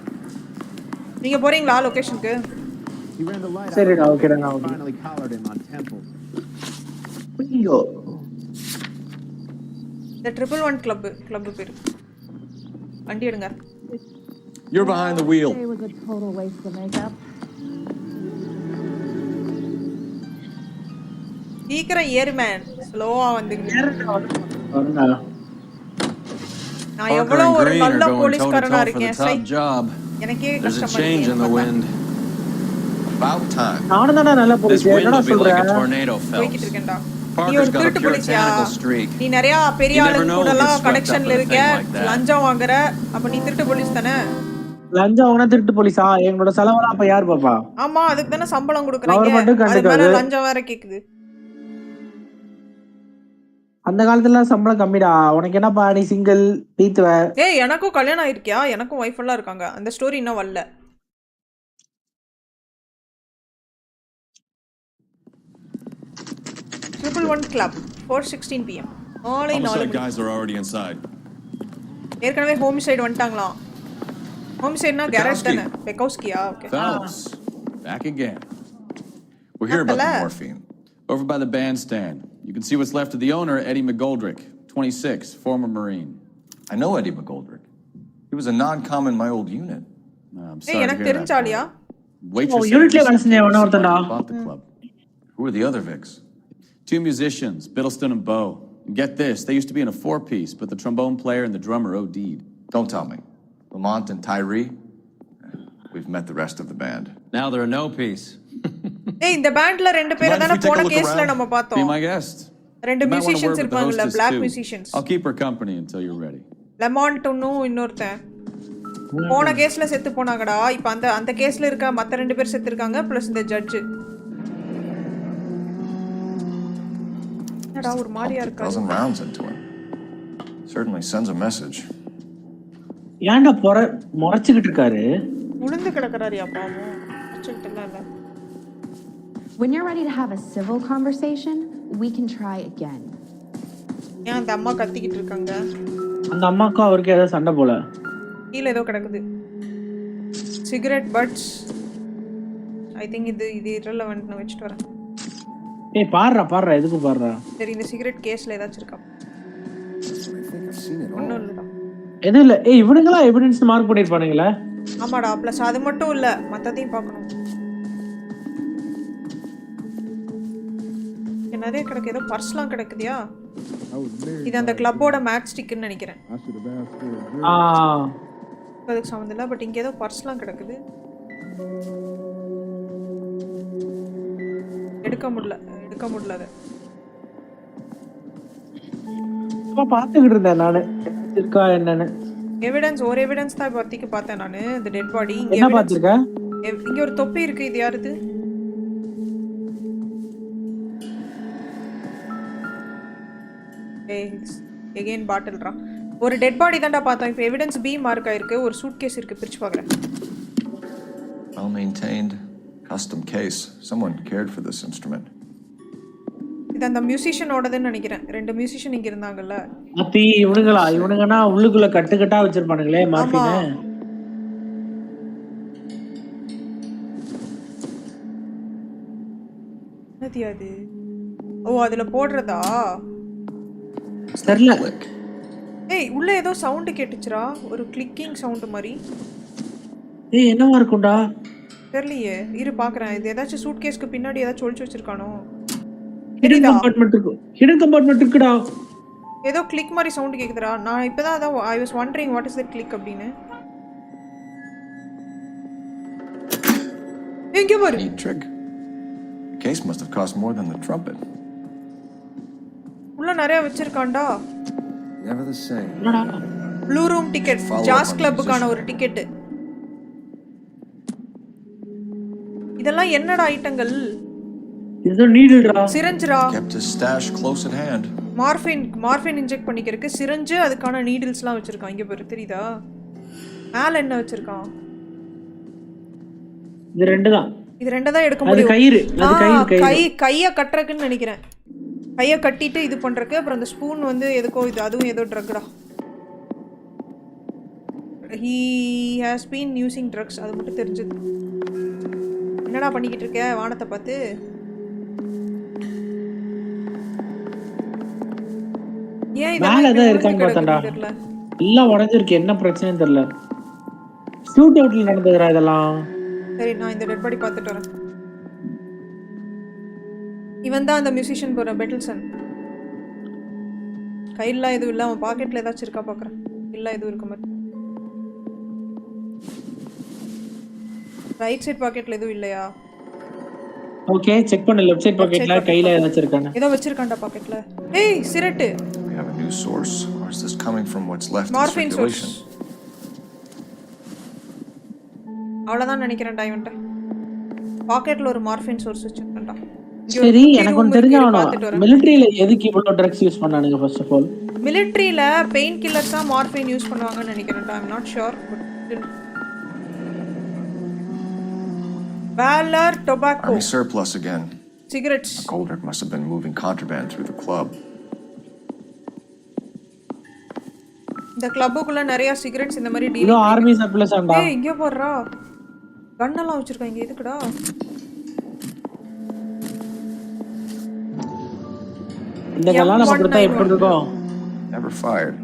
நீங்க போறீங்களா லொகேஷனுக்கு? சரிடா ஓகேடா நான் Finally collared him on temples. ஐயோ The 111 club பேரு. வண்டி எடுங்க. You're behind the wheel. It was a total waste of makeup. சீக்கிரம் ஏறு மேன். ஸ்லோவா வந்துங்க. வரடா. நான் எவ்வளவு ஒரு நல்ல போலீஸ்காரனா இருக்கேன். சை. எனக்கே There's a கஷ்டமா change in the wind. About time. நானும் தான் நல்ல போலீஸ். This wind என்னடா will be like a சொல்ற? tornado, போயிட்டு Phelps. இருக்கேன்டா. நீ Parker's ஒரு got a திருட்டு போலீஸ்யா? puritanical streak. நீ நிறைய பெரிய You never ஆளுங்க know கூட who எல்லாம் gets swept கனெக்ஷன்ல up in a இருக்க. thing like that. லஞ்சம் வாங்குற. அப்ப நீ திருட்டு போலீஸ் தானே? லஞ்சம் வாங்குனா திருட்டு போலீஸா? எங்களோட செலவெல்லாம் அப்ப யார் பாப்பா? ஆமா அதுக்கு தானே சம்பளம் கொடுக்குறீங்க. அது மேல லஞ்சம் வேற கேக்குது. அந்த காலத்துல சம்பளம் கம்மிடா. உனக்கு என்னப்பா நீ சிங்கிள் தீத்துவ? ஏய் எனக்கும் கல்யாணம் ஆயிருக்கியா? எனக்கும் வைஃப் எல்லாம் இருக்காங்க. அந்த ஸ்டோரி இன்னும் வரல. Triple-One Club 4:16 PM. நாளை 4 Homicide guys are already inside. ஏற்கனவே ஹோமிசைட் வந்துட்டாங்களா? ஹோமிசைட்னா கேரேஜ் தானே? பெக்கோஸ்கியா? Okay. Phelps, back again. We're here about the morphine. Over by the bandstand. You can see what's left of the owner, Eddie McGoldrick, 26, former Marine. I know Eddie McGoldrick. He was a non-com in my old unit. I'm ஏய் sorry எனக்கு to hear தெரிஞ்ச that. ஆளியா? Waitress யூனிட்ல வேலை செஞ்ச ஒருத்தன்டா. bought the club. Who are the other Vics? 2 musicians, Biddleston and Bow. And get this, they used to be in a 4-piece, but the trombone player and the drummer OD'd. Don't tell me. Lamont and Tyree? We've met the rest of the band. Now they're a no-piece. ஏய் இந்த பேண்ட்ல ரெண்டு பேரை தான போன கேஸ்ல நம்ம Be பார்த்தோம். my guest. ரெண்டு You might wanna musicians work with the இருப்பாங்கல, hostess black too. musicians. I'll keep her company until you're ready. லெமான்ட்னும் இன்னொருத்தன் போன கேஸ்ல செத்து போனாங்கடா. இப்போ அந்த கேஸ்ல இருக்க மத்த ரெண்டு பேர் செத்து இருக்காங்க ப்ளஸ் இந்த ஜட்ஜ். என்னடா ஒரு மாதிரியா இருக்கு. Dozen rounds into him. Certainly sends a message. ஏன்டா முறைச்சிட்டு இருக்காரு? உளுந்து கிடக்குறாரியா பாவம். அச்சட்டல இல்ல. When you're ready to have a civil conversation, we can try again. ஏன் அந்த அம்மா கத்திக்கிட்டு இருக்காங்க? அந்த அம்மாக்கும் அவருக்கு ஏதோ சண்டை போல. கீழ ஏதோ கிடக்குது. Cigarette butts. ஐ திங்க் இது irrelevant னு வெச்சிட்டு வரேன். ஏய் பாறா எதுக்கு பாறா? சரி இந்த சிகரெட் கேஸ்ல ஏதாச்சும் இருக்கா? ஒண்ணும் இல்லடா. எது இல்ல. ஏய் இவனுங்களா எவிடன்ஸ் மார்க் பண்ணிருப்பானுங்களே. ஆமாடா ப்ளஸ் அது மட்டும் இல்ல மத்ததையும் பார்க்கணும். நிறைய கிடக்கு. ஏதோ பர்ஸ்லாம் கிடக்குதியா? இது அந்த கிளப்போட மேட்ச் ஸ்டிக்னு நினைக்கிறேன். அதுக்கு சம்மந்தம் இல்லை. பட் இங்கே ஏதோ பர்ஸ்லாம் கிடக்குது. எடுக்க முடியல அது. பாத்துக்கிட்டு இருந்தேன் நானு இருக்கா என்னன்னு. ஒரு எவிடன்ஸ் தான் பத்திக்கு பார்த்தேன் நானு. இந்த டெட் பாடி இங்க என்ன பாத்துருக்க? இங்க ஒரு தொப்பி இருக்கு. இது யாருது? எகைன் பாட்டில்ரா. ஒரு டெட் பாடி தான்டா பார்த்தோம். இப்போ எவிடன்ஸ் பி மார்க் ஆயிருக்கு. ஒரு சூட்கேஸ் இருக்கு. பிரிச்சு பார்க்கறேன். Well maintained, custom case. Someone cared for this instrument. இது அந்த மியூசிஷியனோடதுன்னு நினைக்கிறேன். 2 மியூசிஷியன் இங்க இருந்தாங்கல்ல. அத்தி இவனுங்கனா உள்ளுக்குள்ள கட்டா வச்சிருப்பானுங்களே மார்பினே. என்னது? ஓ அதுல போடுறதா? தெரியல. ஏய் உள்ள ஏதோ சவுண்ட் கேட்டுச்சுடா. ஒரு கிளிக்கிங் சவுண்ட் மாதிரி. ஏய் என்னவா இருக்கும்டா? தெரியலையே. இரு பார்க்கறேன். இது ஏதாச்சும் சூட்கேஸ்க்கு பின்னாடி ஏதாச்சும் ஒளிச்சு வச்சிருக்கானோ? ஹிடன் கம்பார்ட்மெண்ட் இருக்குடா. ஏதோ கிளிக் மாதிரி சவுண்ட் கேக்குதுடா. நான் இப்பதான் அத I was wandering what is that click அப்படினு. எங்க பாரு. The case must have cost more than the trumpet. உள்ள நிறைய வச்சிருக்கான்டா. Never the same. Blue room ticket. Jazz கிளப்புக்கான ஒரு டிக்கெட். இதெல்லாம் என்னடா ஐட்டங்கள்? இது நீடில்டா. சிரஞ்சுடா. Kept his stash close at hand. Morphine inject பண்ணிக்கிறதுக்கு சிரஞ்சு அதுக்கான நீடில்ஸ்லாம் வச்சிருக்கான். இங்க பாரு தெரியுதா? மேல என்ன வச்சிருக்கான்? இது ரெண்டு தான் எடுக்க முடியும். அது கயிறு. கைய கட்டறதுன்னு நினைக்கிறேன். கைய கட்டிட்டு இது பண்றதுக்கு. அப்புறம் அந்த ஸ்பூன் வந்து எதுக்கோ இது அதுவும் ஏதோ ட்ரக்டா. He has been using drugs. அது மட்டும் தெரிஞ்சது. என்னடா பண்ணிக்கிட்டு இருக்க வானத்தை பார்த்து? ஏன் இதெல்லாம் இருக்கான்னு பார்த்தடா. எல்லாம் உடைஞ்சிருக்கு. என்ன பிரச்சனைன்னு தெரியல. ஷூட் அவுட்ல நடந்ததுடா இதெல்லாம். சரி நான் இந்த டெட் பாடி பார்த்துட்டு வரேன். இவன் தான் அந்த மியூசிஷியன் போற பெட்டில்சன். கையில எதுவும் இல்ல. அவன் பாக்கெட்ல ஏதாச்சும் இருக்கா பார்க்கறேன். இல்ல எதுவும் இருக்க மாதிரி. ரைட் சைடு பாக்கெட்ல எதுவும் இல்லையா? ஓகே செக் பண்ணு. லெஃப்ட் சைடு பாக்கெட்ல கையில ஏதாச்சும் இருக்கானே. ஏதோ வச்சிருக்கான்டா பாக்கெட்ல. ஏய் சிரட். We have a new source, or is this coming from what's left in circulation? அவ்வளவுதான் நினைக்கிறேன்டா இவன்ட்ட. பாக்கெட்ல ஒரு மார்ஃபின் சோர்ஸ் வச்சிருக்கான்டா. சரி எனக்கு ஒன்னு தெரிஞ்சாவணும். மிலிட்டரியில எதுக்கு இவ்வளவு ட்ரக்ஸ் யூஸ் பண்ணானுங்க ஃபர்ஸ்ட் ஆஃப் ஆல்? மிலிட்டரியில பெயின் கில்லர்ஸா மார்ஃபின் யூஸ் பண்ணுவாங்கன்னு நினைக்கிறேன்டா. I'm not sure but still. Valor tobacco. Army surplus again. Cigarettes. McGoldrick must have been moving contraband through the club. இந்த கிளப்புக்குள்ள நிறைய சிகரெட்ஸ் இந்த மாதிரி டீல். இது ஆர்மி சர்ப்ளஸ் ஆண்டா. ஏய் இங்க போறா. கன் எல்லாம் வச்சிருக்காங்க. எதுக்குடா? இந்த கல்லாம் நம்ம கொடுத்தா எப்படி இருக்கும்? Never fired.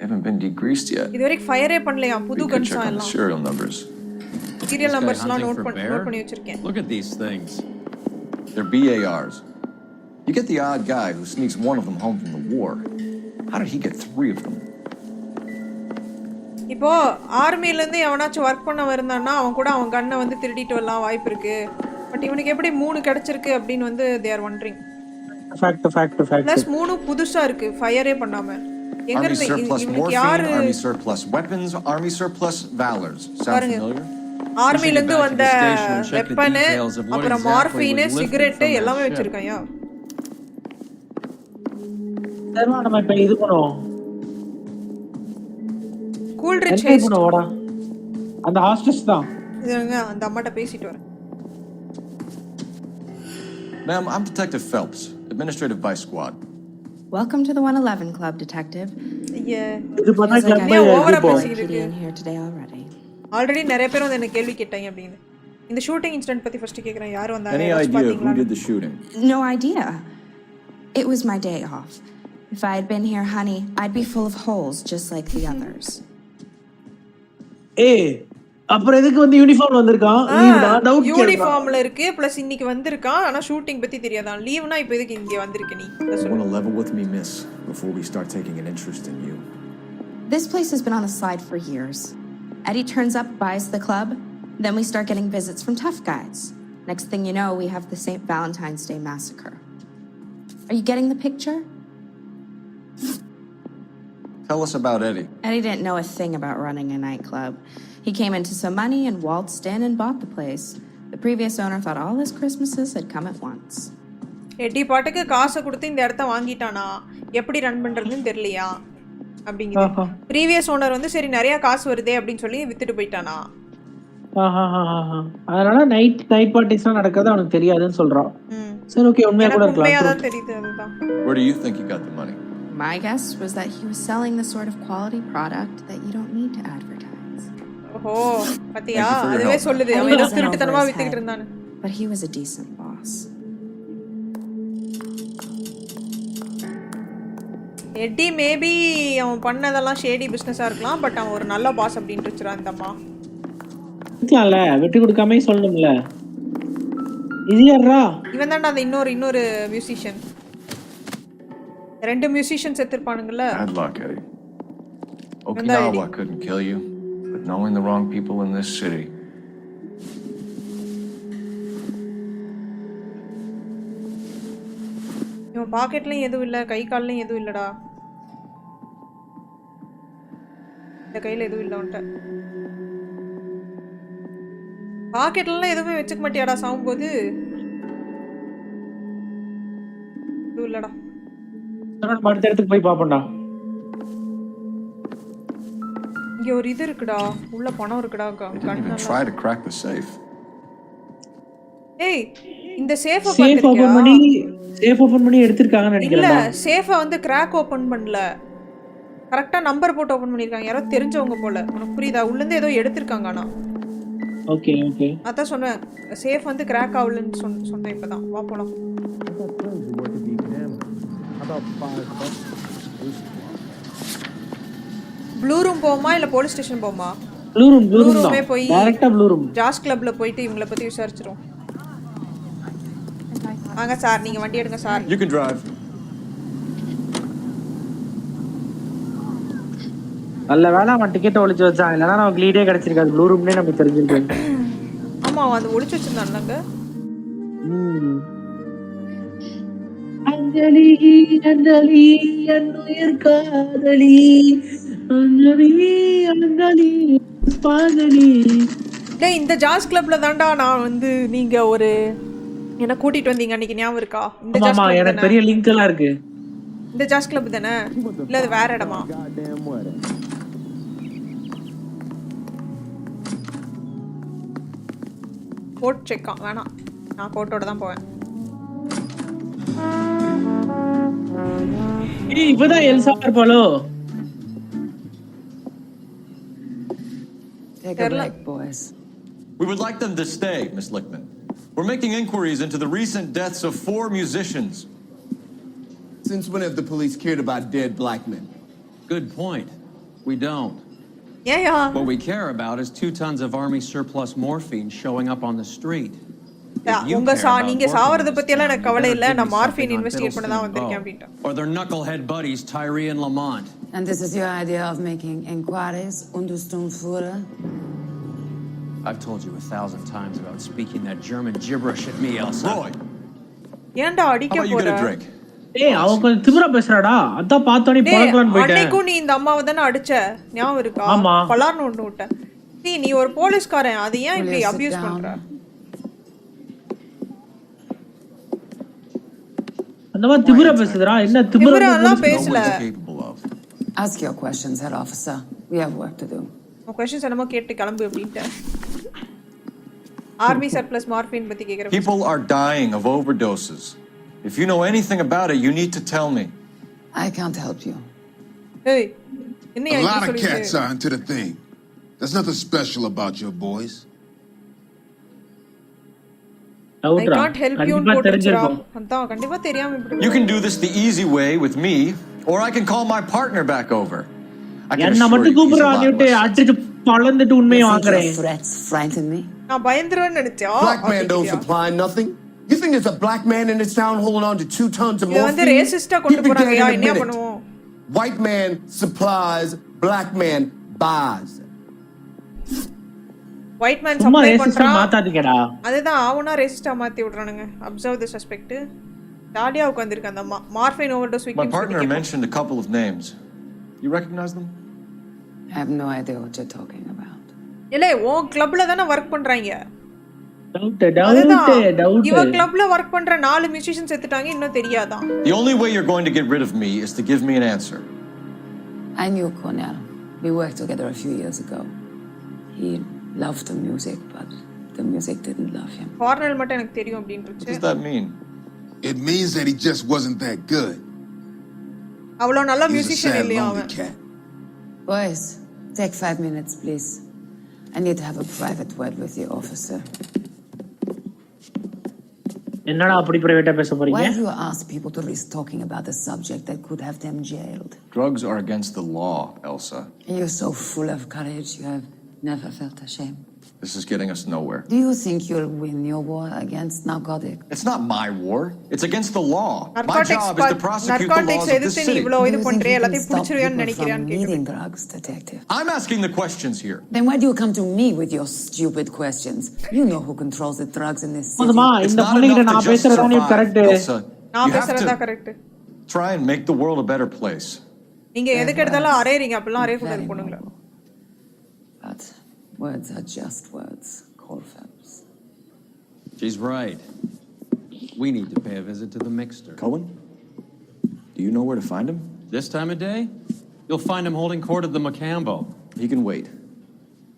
Haven't been degreased yet. இதுவரைக்கும் ஃபயரே பண்ணலையா? புது கன்ஸ் எல்லாம். Serial numbers. Serial numbersலாம் நோட் பண்ணி வச்சிருக்கேன். Look at these things. They're BARs. You get the odd guy who sneaks one of them home from the war. How did he get 3 of them? இப்போ ஆர்மில இருந்து எவனாச்சும் வர்க் பண்ண வந்தான்னா அவன் கூட அவன் கன்னை வந்து திருடிட்டு வரலாம் வாய்ப்பு இருக்கு. பட் இவனுக்கு எப்படி 3 கிடைச்சிருக்கு அப்படின்னு வந்து they are wondering. Fact. Plus 3 புதுசா இருக்கு ஃபயரே பண்ணாம. எங்க இருந்து இவனுக்கு யாரு? Army surplus weapons, army surplus valors. Sound familiar? ஆர்மில இருந்து வந்த வெப்பன், அப்புறம் மார்ஃபின், சிகரெட் எல்லாமே வச்சிருக்காயா? சரி நம்ம இப்ப இது பண்ணுவோம். கூல் ட்ரிங்க் சேஸ் பண்ணுவோடா. அந்த ஹாஸ்டஸ் தான். இதுங்க அந்த அம்மாட்ட பேசிட்டு வரேன். Ma'am, I'm Detective Phelps, Administrative Vice Squad. Welcome to the 111 Club, Detective. இது பண்ணா கிளப் ஓவரா பேசிட்டு இருக்கு. Here today already. ஆல்ரெடி நிறைய பேர் வந்து என்ன கேள்வி கேட்டாங்க அப்படினு. இந்த ஷூட்டிங் இன்சிடென்ட் பத்தி ஃபர்ஸ்ட் கேக்குறேன். யார் வந்தாங்க? Any idea who did the shooting? No idea. It was my day off. If I had been here, honey, I'd be full of holes just like the others. ஏய் அப்புறம் எதுக்கு வந்து யூனிஃபார்ம்ல வந்திருக்கான்? லீவ்டா டவுட் கேக்குறா. யூனிஃபார்ம்ல இருக்கு ப்ளஸ் இன்னைக்கு வந்திருக்கான். ஆனா ஷூட்டிங் பத்தி தெரியாதான். லீவ்னா இப்போ எதுக்கு இங்க வந்திருக்க நீ? You want to level with me, miss, before we start taking an interest in you. This place has been on the slide for years. Eddie turns up, buys the club, Then we start getting visits from tough guys. Next thing you know, we have the St. Valentine's Day massacre. Are you getting the picture? Tell us about Eddie. Eddie didn't know a thing about running a nightclub. He came into some money and waltzed in and bought the place. The previous owner thought all his Christmases had come at once. எட்டி பாட்டுக்கு காசை கொடுத்து இந்த இடத்த வாங்கிட்டானா, எப்படி ரன் பண்றதுன்னு தெரியலையா அப்படிங்குது. ப்ரீவியஸ் ஓனர் வந்து சரி நிறைய காசு வருதே அப்படின்னு சொல்லி வித்துட்டு போயிட்டானா. அதனால நைட் பார்ட்டிஸ்லாம் நடக்கிறது அவனுக்கு தெரியாதுன்னு சொல்றான். சரி ஓகே, உண்மையா கூட இருக்கலாம். உண்மையா தான் தெரியுது அதுதான். Where do you think he got the money? My guess was that he was selling the sort of quality product that you don't need to advertise. ஓஹோ, பாத்தியா அதுவே சொல்லுது அவன் ஏதோ திருட்டுத்தனமா வித்துக்கிட்டு இருந்தானே. But he was a decent boss. எட்டி மேபி அவன் பண்ணதெல்லாம் ஷேடி பிசினஸா இருக்கலாம், பட் அவன் ஒரு நல்ல பாஸ் அப்படினு வெச்சுறான் இந்த அம்மா. இருக்கலாம்ல, வெட்டி கொடுக்காமயே சொல்லணும்ல. இது யாரா? இவன் தான்டா அந்த இன்னொரு மியூசிஷியன். ரெண்டு musicians செத்துப்பானுங்கல. Bad luck, Eddie. Okinawa couldn't kill you, but knowing the wrong people in this city. இவன் பாக்கெட்லயும் எதுவும் இல்ல, கை கால்லயும் எதுவும் இல்லடா. இந்த கையில எதுவும் இல்ல அவன்ட்ட. பாக்கெட்லாம் எதுவுமே வெச்சுக்க மாட்டியாடா சாவும்போது? எதுவும் இல்லடா. நான் அடுத்த இடத்துக்கு போய் பாப்போம்டா. இங்க ஒரு இது இருக்குடா, உள்ள பணம் இருக்குடா. Try to crack the safe. ஏய், இந்த சேஃப் ஓபன் பண்ணி எடுத்துட்டாங்கன்னு நினைக்கிறேன். இல்ல, சேஃப வந்து கிராக் ஓபன் பண்ணல. கரெக்ட்டா நம்பர் போட்டு ஓபன் பண்ணிருக்காங்க. யாரோ தெரிஞ்சவங்க போல. உனக்கு புரியுதா? உள்ள இருந்து ஏதோ எடுத்துட்டாங்க ஆனா. ஓகே. அத சொன்னேன். சேஃப் வந்து கிராக் ஆவலன்னு சொன்னேன் இப்பதான். வா போலாம். ப்ளூ ரூம் போமா இல்ல போலீஸ் ஸ்டேஷன் போமா? ப்ளூ ரூமே போய் டைரக்டா ப்ளூ ரூம். ஜாஸ் கிளப்ல போயிட்டு இவங்கள பத்தி விசாரிச்சிரோம். வாங்க சார், நீங்க வண்டி எடுங்க சார். You can drive. நல்ல வேளை அவன் டிக்கெட் ஒளிச்சு வச்சான், இல்லனா நமக்கு லீடே கிடைச்சிருக்காது. ப்ளூ ரூம்னே நமக்கு தெரிஞ்சிருக்கு. ஆமா, அது ஒளிச்சு வச்சிருந்தானங்க. அஞ்சலி என்னுயிர் காதலி, அஞ்சலி பாதலி. டேய், இந்த ஜாஸ் கிளப்ல தான்டா நான் வந்து நீங்க ஒரு என்ன கூட்டிட்டு வந்தீங்க அன்னைக்கு, ஞாபகம் இருக்கா? இந்த ஜாஸ் கிளப் எனக்கு பெரிய லிங்க் எல்லாம் இருக்கு. இந்த ஜாஸ் கிளப் தானே? இல்ல அது வேற இடமா? கோட் செக் வேணாம், நான் கோட்டோட தான் போவேன். ஏய், இப்பதான் Elsa இருப்பாளோ? Take a break, boys. We would like them to stay, Miss Lichtman. We're making inquiries into the recent deaths of 4 musicians. Since when have the police cared about dead black men? Good point. We don't. Yeah. What we care about is 2 tons of army surplus morphine showing up on the street. நீங்க சாவறத பத்தி எல்லாம் எனக்கு கவலை இல்ல. நான் மார்ஃபின் இன்வெஸ்டிகேட் பண்ண தான் வந்திருக்கேன் அப்படிட்டா. Or their knucklehead buddies Tyree and Lamont. And this is your idea of making inquiries under Sturmführer? I've told you 1,000 times about speaking that German gibberish at me, Elsa. Roy. ஏன்டா அடிக்க போற? ஏய், அவ கொஞ்சம் திமிரா பேசுறாடா. அத பார்த்தோனே பழகலாம்னு போயிட்டேன். அன்னைக்கு நீ இந்த அம்மாவை தான அடிச்ச, ஞாபகம் இருக்கா? பலார்னு ஒன்னு விட்ட. நீ ஒரு போலீஸ்காரன், அது ஏன் இப்படி அபியூஸ் பண்ற? அந்த மாதிரி திமிரா பேசுறா. என்ன திமிராலாம் பேசல. Ask your questions, head officer. We have work to do. உன் क्वेश्चंस என்னமோ கேட்டு கிளம்பு அப்படிட்ட. ஆர்மி சர்ப்ளஸ் மார்ஃபின் பத்தி கேக்குற. People are dying of overdoses. If you know anything about it, you need to tell me. I can't help you. Hey, a lot of cats are into the thing. There's nothing special about your boys. I can't help you on போட்டுறாம். அத கண்டிப்பா தெரியாம இப்படி. You can do this the easy way with me, or I can call my partner back over. என்ன மட்டும் கூப்பிடுறானே அடிச்சு பளந்துட்டு உண்மையை வாங்குறேன். Threats frighten me. நான் பயந்துறேன்னு நினைச்சேன். Black man don't supply nothing. You think there's a black man in this town holding on to 2 tons of morphine? இது வந்து ரேசிஸ்டா கொண்டு போறாங்க. என்ன பண்ணுவோம்? White man supplies, black man buys. White man சும்மா சப்ளை ரேசிஸ்டா பண்றான். மாத்தாதீங்கடா. அதுதான் அவனா ரேசிஸ்டா மாத்தி விடுறானுங்க. அப்சர்வ் தி சஸ்பெக்ட். ஜாலியா உட்கார்ந்திருக்க அந்த morphine overdose My victims partner mentioned a couple of names. You recognize them? I have no idea what you're talking about. இல்ல உன் கிளப்ல தான வர்க் பண்றாங்க. டவுட். இவ கிளப்ல வர்க் பண்ற 4 மியூசிஷியன்ஸ் செத்துட்டாங்க இன்னும் தெரியாதா? The only way you're going to get rid of me is to give me an answer. I knew Cornell. We worked together a few years ago. He loved the music, but the music didn't love him. Cornell மட்டும் எனக்கு தெரியும் அப்படின்றுச்சு. What does that mean? It means that he just wasn't that good. அவ்வளோ நல்ல மியூசிஷியன் இல்லையா அவன்? Boys, take 5 minutes, please. I need to have a private word with you, officer. என்னடா அப்படி பிரைவேட்டா பேச போறீங்க? Why do you ask people to risk talking about a subject that could have them jailed? Drugs are against the law, Elsa. You're so full of courage, you have never felt ashamed. This is getting us nowhere. Do you think you'll win your war against narcotics? It's not my war. It's against the law. My job is to prosecute the laws of this city. இவ்ளோ இது பண்றே எல்லாத்தையும் புடிச்சிருவேன்னு நினைக்கிறேன்னு needing drugs, detective. I'm asking the questions here. Then why do you come to me with your stupid questions? You know who controls the drugs in this city. போதுமா இந்த பொண்ணுகிட்ட நான் பேசுறதா நீ கரெக்ட். நான் பேசுறதா correct. Try and make the world a better place. நீங்க எதுக்கு எடுத்தாலும் அரேறீங்க அப்பலாம் அரே கூடாது பொண்ணுங்கள. But words are just words, Colfax. She's right. We need to pay a visit to the mixer. Cohen? Do you know where to find him? This time of day? You'll find him holding court at the Macambo. He can wait.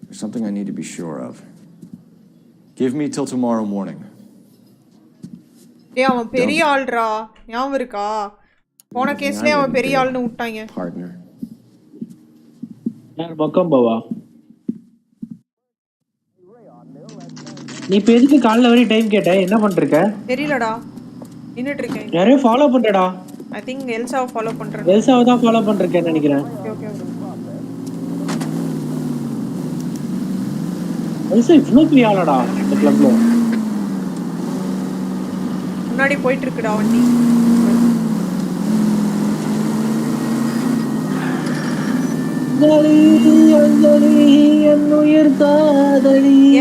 There's something I need to be sure of. Give me till tomorrow morning. டேய் அவன் பெரிய ஆள்ரா. ஞாபகம் இருக்கா? போன கேஸ்லயே அவன் பெரிய ஆள்னு விட்டாங்க. Partner. யார் பக்கம்போவா? நீ இப்ப எதுக்கு காலைல வரை டைம் கேட்ட? என்ன பண்ணிருக்க? தெரியலடா. நின்னுட்டு இருக்கேன். யாரையும் ஃபாலோ பண்றடா. I think எல்சாவை ஃபாலோ பண்றேன். எல்சாவை தான் ஃபாலோ பண்றேன்னு நினைக்கிறேன். ஓகே. எல்சா இவ்ளோ பெரிய ஆளாடா இந்த கிளப்ல. முன்னாடி போயிட்டு இருக்குடா வண்டி.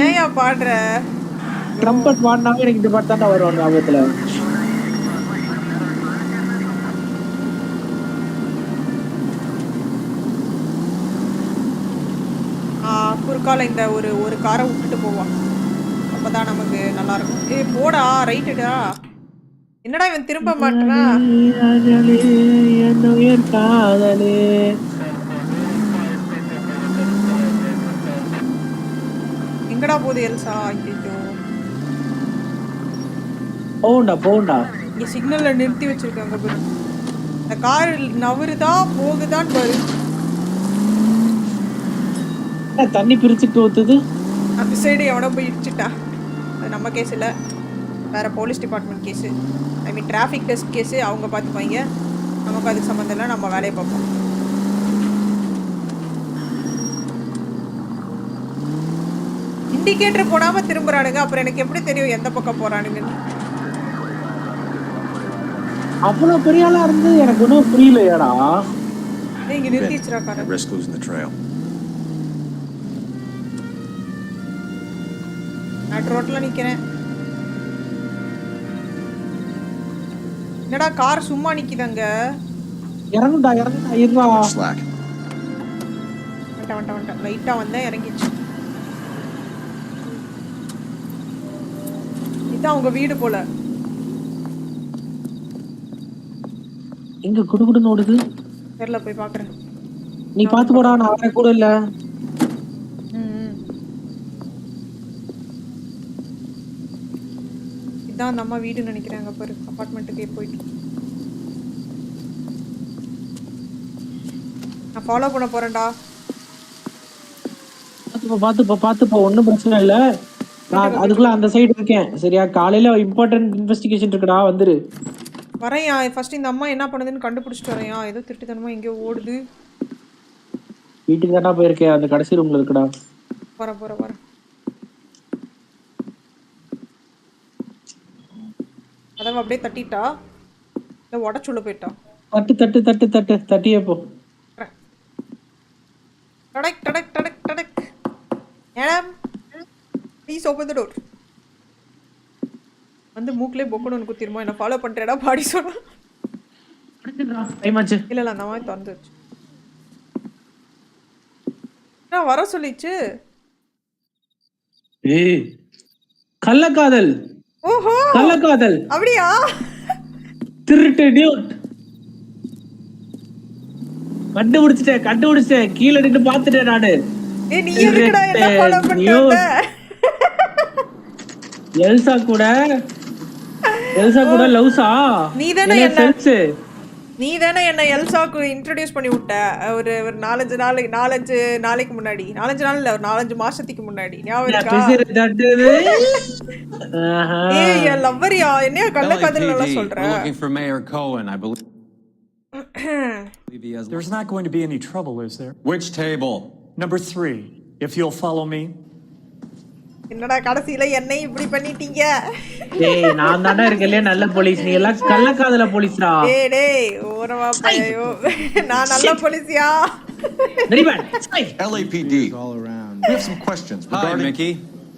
ஏன்யா பாடுற? ட்ரம்பட் பாடினாவே எனக்கு இந்த பாட்டு தான் வரும் ஞாபகத்துல. குறுக்கால இந்த ஒரு காரை விட்டுட்டு போவான். அப்பதான் நமக்கு நல்லா இருக்கும். ஏய் போடா ரைட்டுடா. என்னடா இவன் திரும்ப மாட்டறான்? எங்கடா போகுது எல்சா? ஐயோ போண்டா இங்க சிக்னல்ல நிறுத்தி வச்சிருக்காங்க பாரு. இந்த கார் நவருதா போகுதான் பாரு. தண்ணி பிரிச்சுட்டு ஊத்துது. அந்த சைடு எவனோ போய் இடிச்சிட்டா. அது நம்ம கேஸ் இல்ல, வேற போலீஸ் டிபார்ட்மெண்ட் கேஸ். ஐ மீன் டிராஃபிக் டெஸ்ட் கேஸ். அவங்க பார்த்துப்பாங்க, நமக்கு அதுக்கு சம்மந்தம் இல்லை. நம்ம வேலையை பார்ப்போம். இண்டிகேட்டர் போடாம திரும்புறானுங்க. அப்புறம் எனக்கு எப்படி தெரியும் எந்த பக்கம் போறானுங்கன்னு? அவ்வளவு பெரிய ஆளா இருந்து எனக்கு ஒன்றும் புரியலையாடா. இங்க நிறுத்தி வச்சிரா கார. Risk losing the trail. நான் ரோட்ல நிக்கிறேன். என்னடா கார் சும்மா நிக்குதாங்க? இறங்குடா இருடா. Slack. வண்ட லைட்டா வந்தா இறங்கிச்சு. இதான் உங்க வீடு போல. எங்க குடுகுடுன்னு ஓடுது? தெரியல, போய் பாக்குறேன். நீ பாத்து போடா, நான் வர கூட இல்ல. இதான் நம்ம வீடுன்னு நினைக்கிறாங்க பாரு. அபார்ட்மெண்ட்டுக்கே போயிட்டு நான் ஃபாலோ பண்ண போறேன்டா. பாத்துப்போ ஒன்னும் பிரச்சனை இல்ல. நான் அதுக்குள்ள அந்த சைடு இருக்கேன். சரியா? காலையில இம்பார்ட்டன்ட் இன்வெஸ்டிகேஷன் இருக்குடா, வந்துரு. வரையா ஃபர்ஸ்ட் இந்த அம்மா என்ன பண்ணுதுன்னு கண்டுபிடிச்சிட்டு வரையா. ஏதோ திருட்டுத்தனமா எங்கேயோ ஓடுது. வீட்டுக்கு தானே போயிருக்கேன், அந்த கடைசி ரூம்ல இருக்குடா. வரேன். அதான் அப்படியே தட்டிட்டா, இல்லை உடச்சுள்ள போயிட்டா. தட்டியே போ. டடக் டடக் டடக் டடக். Madam please open the door. வந்து மூக்லே பொக்கணும்னு குத்திருமா என்ன ஃபாலோ பண்றேடா பாடி சொன்னா. டைமாச்சு. இல்ல அந்த மாதிரி திறந்துச்சு. நான் வர சொல்லிச்சு. ஏய் கள்ளக்காதல். ஓஹோ கள்ளக்காதல். அப்படியா? திருட்டு நியூட். கண்டுபிடிச்சிட்டேன் கீழே நின்னு பார்த்துட்டேன் நானு. ஏய் நீ எதுக்குடா என்ன ஃபாலோ பண்ணிட்ட? எல்சா கூட லவ்ஸா? நீதானே என்ன எல்சாக்கு இன்ட்ரோடியூஸ் பண்ணி விட்ட ஒரு 4-5 நாளைக்கு முன்னாடி. 4-5 நாள் இல்ல ஒரு 4-5 மாசத்துக்கு முன்னாடி. ஞாபகம் இருக்கா? ஏய் என் லவ்வரியா என்னைய கள்ளக்காதல் நல்லா சொல்ற? Looking for Mayor Cohen, I believe. There's not going to be any trouble, is there? Which table? Number 3, if you'll follow me. என்னடா கடைசில என்னை இப்படி பண்ணிட்டீங்க? டேய் நான் தான்டா இருக்கலே நல்ல போலீஸ், நீ எல்லாம் கள்ளக்காதல போலீஸ்டா. டேய் ஓரமா பையோ நான் நல்ல போலீஸ்யா. Very bad. LAPD all around. We have some questions regarding Mickey.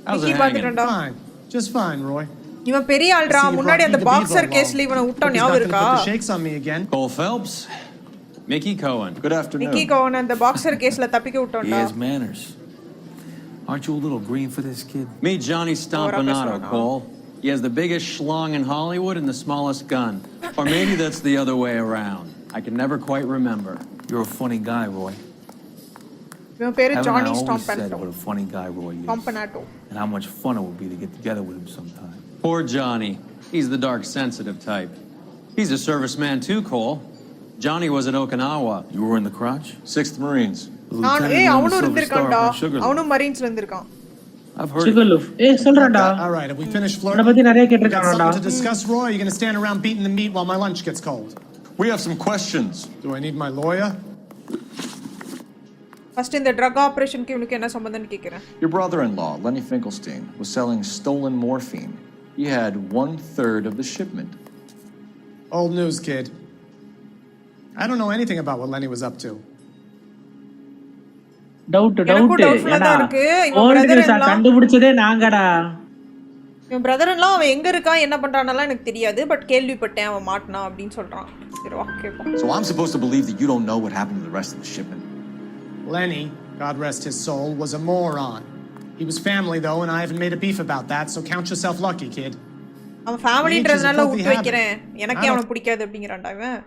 How's it hanging? Fine. Just fine, Roy. இவன் பெரிய ஆள்டா. முன்னாடி அந்த பாக்ஸர் கேஸ்ல இவனை விட்டா ஞாபகம் இருக்கா? Shakes on me again. Cole Phelps. Mickey Cohen. Good afternoon. Mickey Cohen அந்த பாக்ஸர் கேஸ்ல தப்பிக்க விட்டோம்டா. He has manners. Aren't you a little green for this kid? Meet Johnny Stompanato, Cole. He has the biggest schlong in Hollywood and the smallest gun. Or maybe that's the other way around. I can never quite remember. You're a funny guy, Roy. இவன் பேரு Johnny Said Stompanato. what a funny guy Roy is. Stompanato. And how much fun it would be to get together with him sometime. Poor Johnny. He's the dark, sensitive type. He's a serviceman too, Cole. Johnny was at Okinawa. You were in the crotch? 6th Marines. அவனும் இருந்திருக்கான்டா. அவனும் மரீன்ஸ்ல இருந்திருக்கான். I've heard. சொல்றடா. All right, have we finished flirting? அத பத்தி நிறைய கேட்டிருக்கானடா. Something to discuss, Roy? You're going to stand around beating the meat while my lunch gets cold. We have some questions. Do I need my lawyer? First இந்த drug operation க்கு இவனுக்கு என்ன சம்பந்தம்னு கேக்குறேன். Your brother-in-law, Lenny Finkelstein, was selling stolen morphine. He had 1/3 of the shipment. Old news, kid. I don't know anything about what Lenny was up to. Doubt ஏடா கண்டுபிடிச்சதே நாங்கடா. என் பிரதர்லாம் அவன் எங்க இருக்கான் என்ன பண்றானலாம் எனக்கு தெரியாது, பட் கேள்விப்பட்டேன் அவன் மாட்டனா அப்படினு சொல்றான். சரி வா கேப்போம். So I'm supposed to believe that you don't know what happened to the rest of the shipment. Lenny, God rest his soul, was a moron. He was family though, and I haven't made a beef about that, so count yourself lucky, kid. அவன் ஃபேமிலின்றதனால விட்டு வைக்கிறேன். எனக்கே அவனை பிடிக்காது அப்படிங்கறான்டா இவன்.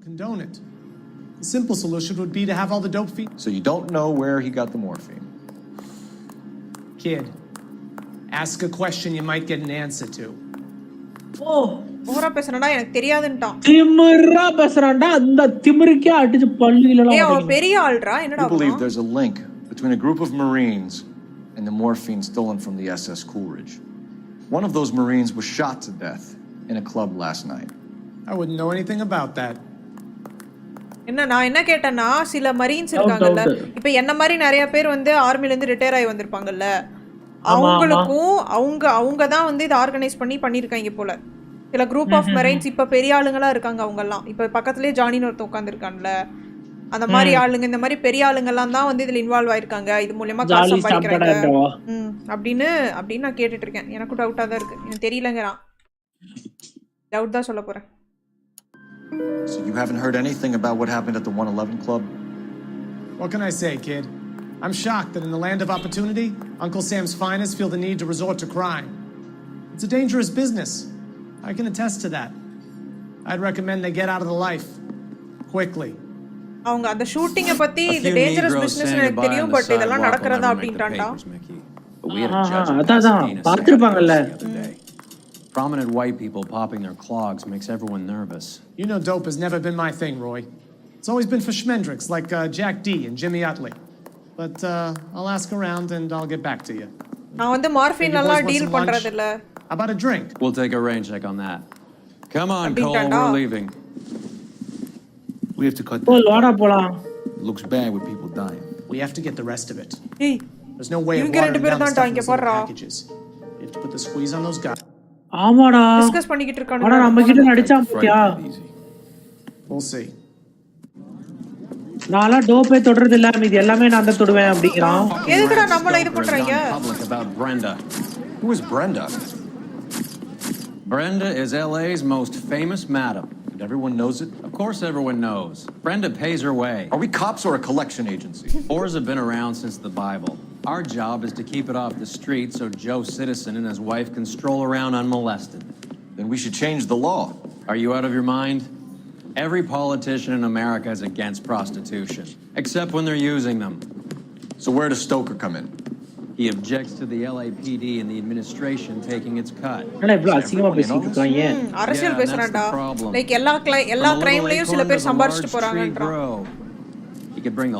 Condone it. The simple solution would be to have all the dope feet. So you don't know where he got the morphine? Kid, ask a question you might get an answer to. Oh, ஓவரா பேசுறடா எனக்கு தெரியாதுன்றான். திமிரா பேசுறான்டா. அந்த திமிருக்கே அடிச்சு பல்லுல ஏய் அவன் பெரிய ஆள்டா என்னடா? I believe there's a link between a group of Marines and the morphine stolen from the SS Coolidge. One of those Marines was shot to death in a club last night. I wouldn't know anything about that. நான் என்ன கேட்டேன்னா சில மரீன்ஸ் இருக்காங்கல்ல, இப்போ என்ன மாதிரி நிறைய பேர் வந்து ஆர்மில இருந்து ரிட்டையர் ஆகி வந்திருப்பாங்கல்ல, அவங்களுக்கும் அவங்க தான் வந்து இதை ஆர்கனைஸ் பண்ணிருக்காங்க போல. சில குரூப் ஆஃப் மரைன்ஸ் இப்ப பெரிய ஆளுங்களா இருக்காங்க. அவங்க எல்லாம் இப்ப பக்கத்துலயே ஜானின்னு ஒருத்தன் உட்காந்துருக்கான்ல, அந்த மாதிரி ஆளுங்க, இந்த மாதிரி பெரிய ஆளுங்க எல்லாம் தான் வந்து இதுல இன்வால்வ் ஆயிருக்காங்க. இது மூலமா காசு சம்பாதிக்கிறாங்க அப்படின்னு நான் கேட்டுட்டு இருக்கேன். எனக்கும் டவுட்டா தான் இருக்கு. எனக்கு தெரியலங்கிறான். டவுட் தான் சொல்ல போறேன். So you haven't heard anything about what happened at the 111 Club? What can I say, kid? I'm shocked that in the land of opportunity, Uncle Sam's finest feel the need to resort to crime. It's a dangerous business. I can attest to that. I'd recommend they get out of the life quickly. அவங்க அந்த ஷூட்டிங்க பத்தி இது டேஞ்சரஸ் பிசினஸ் எனக்கு தெரியும், பட் இதெல்லாம் நடக்கறதா அப்படின்றான்டா. அதான் பார்த்திருப்பாங்கல்ல. Prominent white people popping their clogs makes everyone nervous. You know dope has never been my thing, Roy. It's always been for schmendricks like Jack D and Jimmy Utley. But I'll ask around and I'll get back to you. நான் வந்து மார்ஃபின் எல்லாம் டீல் பண்றது இல்ல. About a drink? We'll take a rain check on that. Come on, Cole, we're leaving. We have to cut. Oh, வாடா போலாம். Looks bad with people dying. We have to get the rest of it. Hey. There's no way of watering down the stuff in the packages. You have to put the squeeze on those guys. ஆமாடா டிஸ்கஸ் பண்ணிக்கிட்டு இருக்கானே. அட நம்ம கிட்ட அடிச்சான் பாத்தியா? We'll see. நான்லாம் டோப்பே தொடுறது இல்ல, இது எல்லாமே நான் தான் தொடுவேன் அப்படிங்கிறான். எதுக்குடா நம்மள இது பண்றீங்க? Public about Brenda. Who is Brenda? Brenda is LA's most famous madam. And everyone knows it? Of course everyone knows. Brenda pays her way. Are we cops or a collection agency? Whores have been around since the Bible. Our job is to keep it off the street so Joe Citizen and his wife can stroll around unmolested. Then we should change the law. Are you out of your mind? Every politician in America is against prostitution, except when they're using them. So where does Stoker come in? He objects to the LAPD and the administration taking its cut. என்ன இவ்ளோ அசிங்கமா பேசிட்டு இருக்காங்க? அரசியல் பேசுறான்டா. லைக் எல்லா கிரைம்லயும் சில பேர் சம்பாரிச்சிட்டு போறாங்கன்றான்.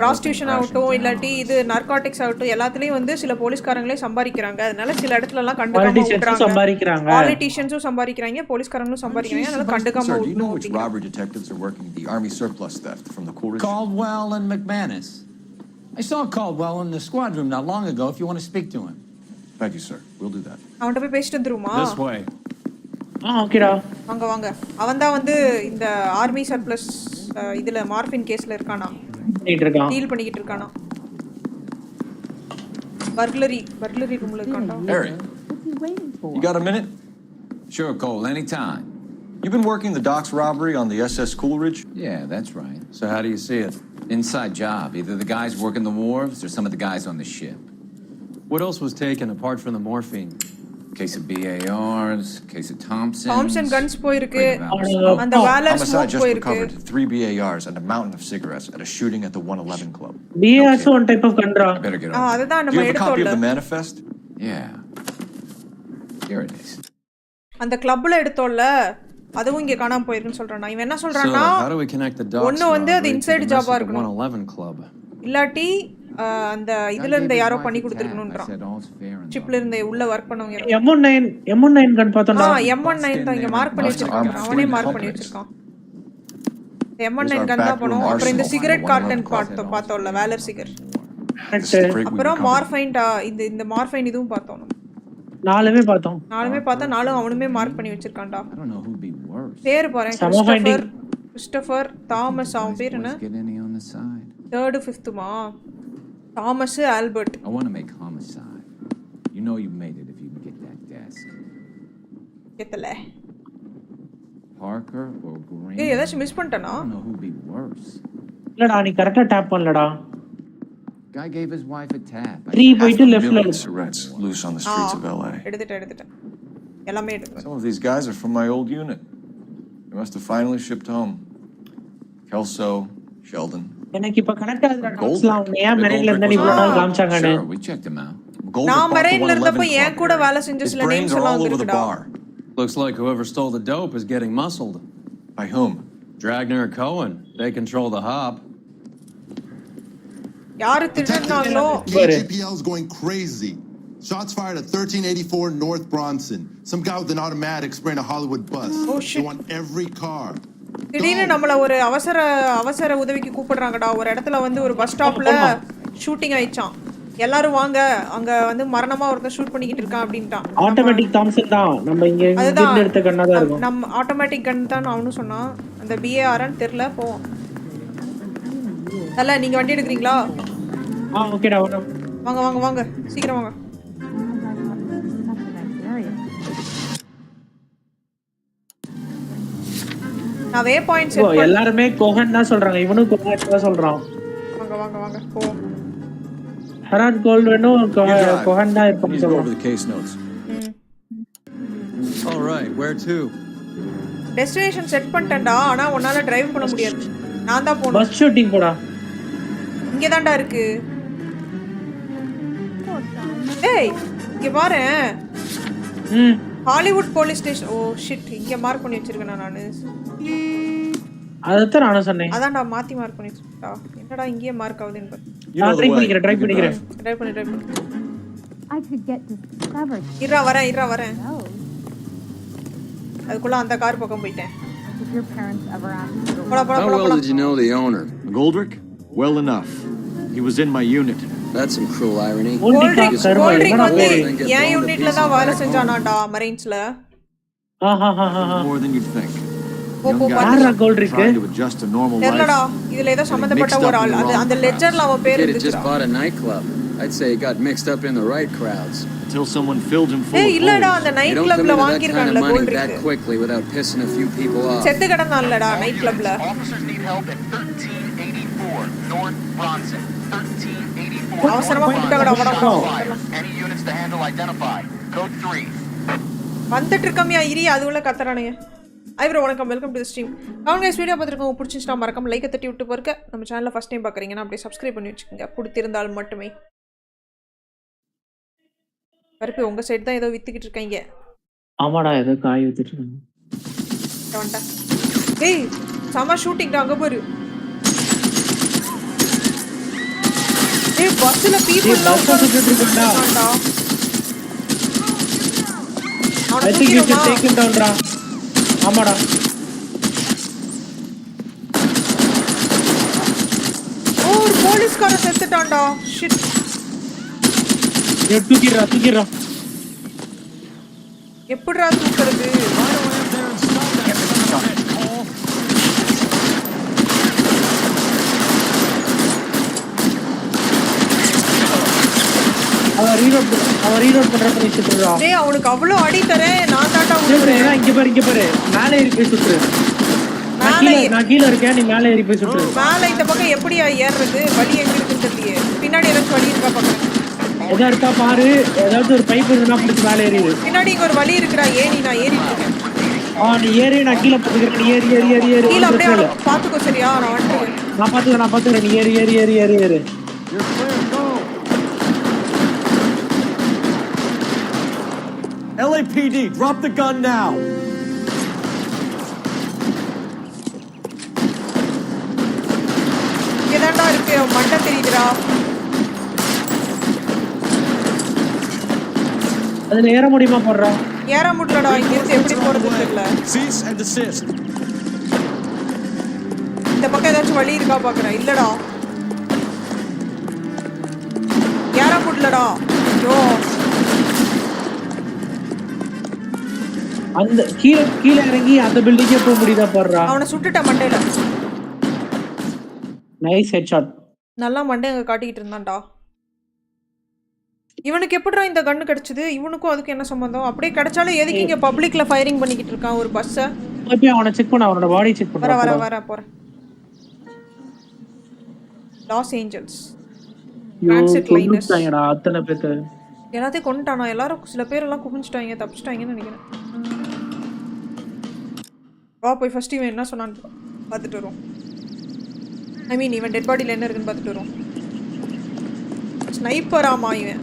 Prostitution ஆகட்டும் இல்லாட்டி இது நார்கோட்டிக்ஸ் ஆகட்டும் எல்லாத்துலயும் வந்து சில போலீஸ்காரங்களே சம்பாதிக்கிறாங்க. அதனால சில இடத்துல எல்லாம் கண்டுக்காம விட்டுறாங்க. சம்பாதிக்கிறாங்க. பாலிட்டிஷியன்ஸும் சம்பாதிக்கிறாங்க, போலீஸ்காரங்களும் சம்பாதிக்கிறாங்க. அதனால கண்டுக்காம Sir, do you know which robbery detectives are working the army surplus theft from the Coolidge? Caldwell and McManus. I saw Caldwell in the squad room not long ago if you want to speak to him. Thank you, sir. We'll do that. அவன்கிட்ட போய் பேசிட்டு வந்துருமா? This way. ஓகேடா. வாங்க. அவன்தான் வந்து இந்த ஆர்மி சர்ப்ளஸ் இதுல மார்ஃபின் கேஸ்ல இருக்கானா? டீல் பண்ணிக்கிட்டு இருக்கானா? பர்glary ரூம்ல இருக்கான்டா. Harry, you got a minute? Sure, Cole, anytime. You've been working the docks robbery on the SS Coolidge? Yeah, that's right. So how do you see it? Inside job. Either the guys working the wharves or some of the guys on the ship. What else was taken apart from the morphine? Case of BARs, case of Thompson guns போயிருக்கு. அந்த வாலர் ஸ்மோக் போயிருக்கு. Recovered 3 BARs and a mountain of cigarettes at a shooting at the 111 club. BARs one type of gun dra. Better get on. அதுதான் Do நம்ம you have a copy of எடுத்தோம்ல. the manifest? Yeah. Here it is. அந்த கிளப்ல எடுத்தோம்ல அதுவும் இங்க காணாம போயிருக்குன்னு சொல்றானா. இவன் என்ன சொல்றானா? How do we connect the dots? ஒன்னு வந்து அது இன்சைட் ஜாபா இருக்கணும். 111 club. இல்லாட்டி அந்த இதுல இருந்து யாரோ பண்ணி கொடுத்திருக்கணும்ன்றான். சிப்ல இருந்து உள்ள வர்க் பண்ணவங்க. M19 கன் பார்த்தோம்னா. M19 தான் இங்க மார்க் பண்ணி வச்சிருக்கான். அவனே மார்க் பண்ணி வச்சிருக்கான். M19 கன் தான் போணும். அப்புறம் இந்த சிகரெட் கார்டன் பார்த்தோம்ல வேலர் சிகர். அப்புறம் மார்ஃபைன் இந்த மார்ஃபைன் இதுவும் பார்த்தோம். நாலுமே பார்த்தா நாலும் அவனுமே மார்க் பண்ணி வச்சிருக்கான்டா. பேர் பாருங்க. கிறிஸ்டோபர் தாமஸ் அவன் பேர் என்ன? 3rd 5th மா Thomas Albert. I want to make homicide. You know you made it if you can get that desk. கேட்டல. Parker or Green? ஏய் ஏதாச்சும் மிஸ் பண்ணிட்டனா? I don't know who'd be worse. இல்லடா நீ கரெக்ட்டா டாப் பண்ணலடா. Guy gave his wife a tap. 3 போயிட்டு லெஃப்ட்ல cigarettes loose on the streets of LA. எடுத்துட்டேன். எல்லாமே எடுத்துட்டேன். Some of these guys are from my old unit. They must have finally shipped home. Kelso, Sheldon. எனக்கு இப்ப கனெக்ட் ஆகுற டாக்ஸ்லாம் ஏன் மெரைன்ல இருந்தா இவ்வளவு நாள் காமிச்சாங்கன்னு. Sure, we checked him out. நான் மெரைன்ல இருந்தப்ப ஏன் கூட வேலை செஞ்ச சில நேம்ஸ் எல்லாம் இருக்குடா. Looks like whoever stole the dope is getting muscled. By whom? Dragner or Cohen. They control the hop. யாரு திருடுனாங்களோ? KGPL is going crazy. Shots fired at 1384 North Bronson. Some guy with an automatic spraying a Hollywood bus. Oh shit. They want every car. திடீர்னு நம்மள ஒரு அவசர உதவிக்கு கூப்பிடுறாங்கடா. ஒரு இடத்துல வந்து ஒரு பஸ் ஸ்டாப்ல ஷூட்டிங் ஆயிச்சாம். எல்லாரும் வாங்க, அங்க வந்து மரணமா ஒருத்தன் ஷூட் பண்ணிக்கிட்டு இருக்கான் அப்படின்ட்டான். ஆட்டோமேட்டிக் தாம்சன் தான். நம்ம இங்க இருந்து எடுத்த கன்னா தான் இருக்கும். நம்ம ஆட்டோமேட்டிக் கன் தான் அவனும் சொன்னான். அந்த BARன்னு தெரியல போவோம். தல நீங்க வண்டி எடுக்கறீங்களா? ஓகேடா வாங்க சீக்கிரம் வாங்க. நான் வே பாயிண்ட் செட் பண்ணி எல்லாரும் கோஹன் தான் சொல்றாங்க. இவனும் கோஹன் தான் சொல்றான். வாங்க போ. ஹரான் கோல்ட் வேணும் கோஹன் தான் இருப்பாங்க சொல்றாங்க. Over the case notes. All right, where to? Destination set பண்ணிட்டேன்டா. ஆனா உன்னால டிரைவ் பண்ண முடியாது. நான் தான் போணும். பஸ் ஷூட்டிங் போடா. இங்க தான்டா இருக்கு. ஏய் இங்க பாரு. Hollywood police station. Oh shit, இங்க மார்க் பண்ணி வச்சிருக்கேன் நானு. அதத்தான் நானும் சொன்னேன். அதான்டா மாத்தி மார்க் பண்ணி வச்சிட்டா. என்னடா இங்கேயே மார்க் ஆகுதுன்னு பாரு. நான் ட்ரை பண்ணிக்கிறேன். ட்ரை பண்ணு. I could get discovered. இறா வரேன். அதுக்குள்ள அந்த கார் பக்கம் போயிட்டேன். Did your parents ever ask you? How well did you know the owner? McGoldrick? Well enough. He was in my unit. That's some cruel irony. Goldrick வந்து என் யூனிட்ல தான் வேலை செஞ்சானாடா மரைன்ஸ்ல. More than you'd think. யாரா கோல்ட் இருக்கு Trying to adjust to normal life. தெரியலடா இதுல ஏதோ சம்பந்தப்பட்ட ஒரு ஆள் அது அந்த லெஜர்ல அவ பேர் Kid had just இருந்துச்சுடா bought a nightclub. I'd say he got mixed up in the right crowds. Until someone filled him full ஏய் of இல்லடா holes. அந்த You நைட் don't come கிளப்ல into that kind வாங்கிருக்கான்ல of money கோல்ட் that இருக்கு quickly without pissing a few people off. செத்து கிடந்தான்லடா நைட் கிளப்ல Officers need help at 1384 North Bronson. 1384 அவசரமா கூப்பிட்டாங்கடா அவன Any units to handle identify. Code 3. வந்துட்டு இருக்கமியா இரி அதுக்குள்ள கத்தறானுங்க. ஹாய் ப்ரோ வணக்கம் welcome to the stream. Gown guys video பார்த்துருக்கோம் பிடிச்சிருந்தா மறக்காம லைக் தட்டி விட்டு போறக்க நம்ம சேனலை ஃபர்ஸ்ட் டைம் பார்க்குறீங்கன்னா அப்படியே சப்ஸ்கிரைப் பண்ணி வச்சுக்கோங்க பிடித்திருந்தால் மட்டுமே. கருப்பு உங்க சைடு தான் ஏதோ வித்துக்கிட்டு இருக்காங்க. ஆமாடா ஏதோ காய் வித்துட்டு இருக்காங்க. டவண்டா டேய் சம ஷூட்டிங் அங்க பாரு. ஏய் பஸ்ல பீப்பிள் எல்லாம் சுத்திட்டு இருக்கான்டா. I think you should take him down டா. ஆமாடா. ஓ ஒரு போலீஸ்காரன் செத்துட்டான்டா. ஷிட். ஏய் தூக்கிடுறா. எப்படிடா தூக்குறது? அவன் ரீலோட் பண்றப்ப நீ சுட்டுறா. டேய் அவனுக்கு அவ்ளோ அடி தரேன் நான் தான்டா உடுறேன். இங்க பாரு மேலே ஏறி போய் சுட்டுரு. நான் கீழ இருக்கேன் நீ மேலே ஏறி போய் சுட்டுரு. மேலே இந்த பக்கம் எப்படியா ஏறுறது? வழி எங்க இருக்குன்னு தெரியல. பின்னாடி ஏதாச்சும் வழி இருக்கா பாக்குறேன். எதா இருக்கா பாரு. ஏதாவது ஒரு பைப் இருந்தா பிடிச்சு மேலே ஏறிடு. பின்னாடி இங்க ஒரு வழி இருக்குடா ஏறி நான் ஏறிட்டு இருக்கேன். நீ ஏறி நான் கீழ பாத்துக்கிறேன். நீ ஏறி கீழ அப்படியே பாத்துக்கோ சரியா? நான் வந்துட்டேன். நான் பாத்துக்கிறேன். நீ ஏறி. LAPD, drop the gun now. இங்கதான்டா இருக்கு மண்டை தெரியுதுடா. அதுல ஏற முடியுமா போறா? ஏற முடியலடா. இங்க இருந்து எப்படி போறது தெரியல. Cease and desist. இந்த பக்கம் ஏதாச்சும் வழி இருக்கா பாக்குறேன். இல்லடா ஏற முடியலடா. ஐயோ அந்த கீழ இறங்கி அந்த பில்டிங்கே போக முடியுதா பாருடா. அவனை சுட்டுட்ட மண்டையில. Nice headshot. நல்லா மண்டை அங்க காட்டிக்கிட்டு இருந்தான்டா. இவனுக்கு எப்படிடா இந்த கன்னு கிடைச்சது? இவனுக்கும் அதுக்கு என்ன சம்பந்தம்? அப்படியே கிடைச்சாலும் எதுக்கு இங்க பப்ளிக்ல ஃபயரிங் பண்ணிக்கிட்டு இருக்கான் ஒரு பஸ்ஸ? போய் அவனை செக் பண்ண. அவனோட பாடி செக் பண்ண. வர போறேன். லாஸ் ஏஞ்சல்ஸ் டிரான்சிட் லைனர்ஸ் அத்தனை பேர் எல்லாத்தையும் கொண்டுட்டானா? எல்லாரும் சில பேர் எல்லாம் குமிஞ்சிட்டாங்க தப்பிச்சிட்டாங்கன்னு நினைக்கிறேன். வா போய் ஃபர்ஸ்ட் இவன் என்ன சொன்னான்னு பார்த்துட்டு வரும். ஐ மீன் இவன் டெட் பாடியில் என்ன இருக்குன்னு பார்த்துட்டு வரும். ஸ்னைப்பராமா இவன்.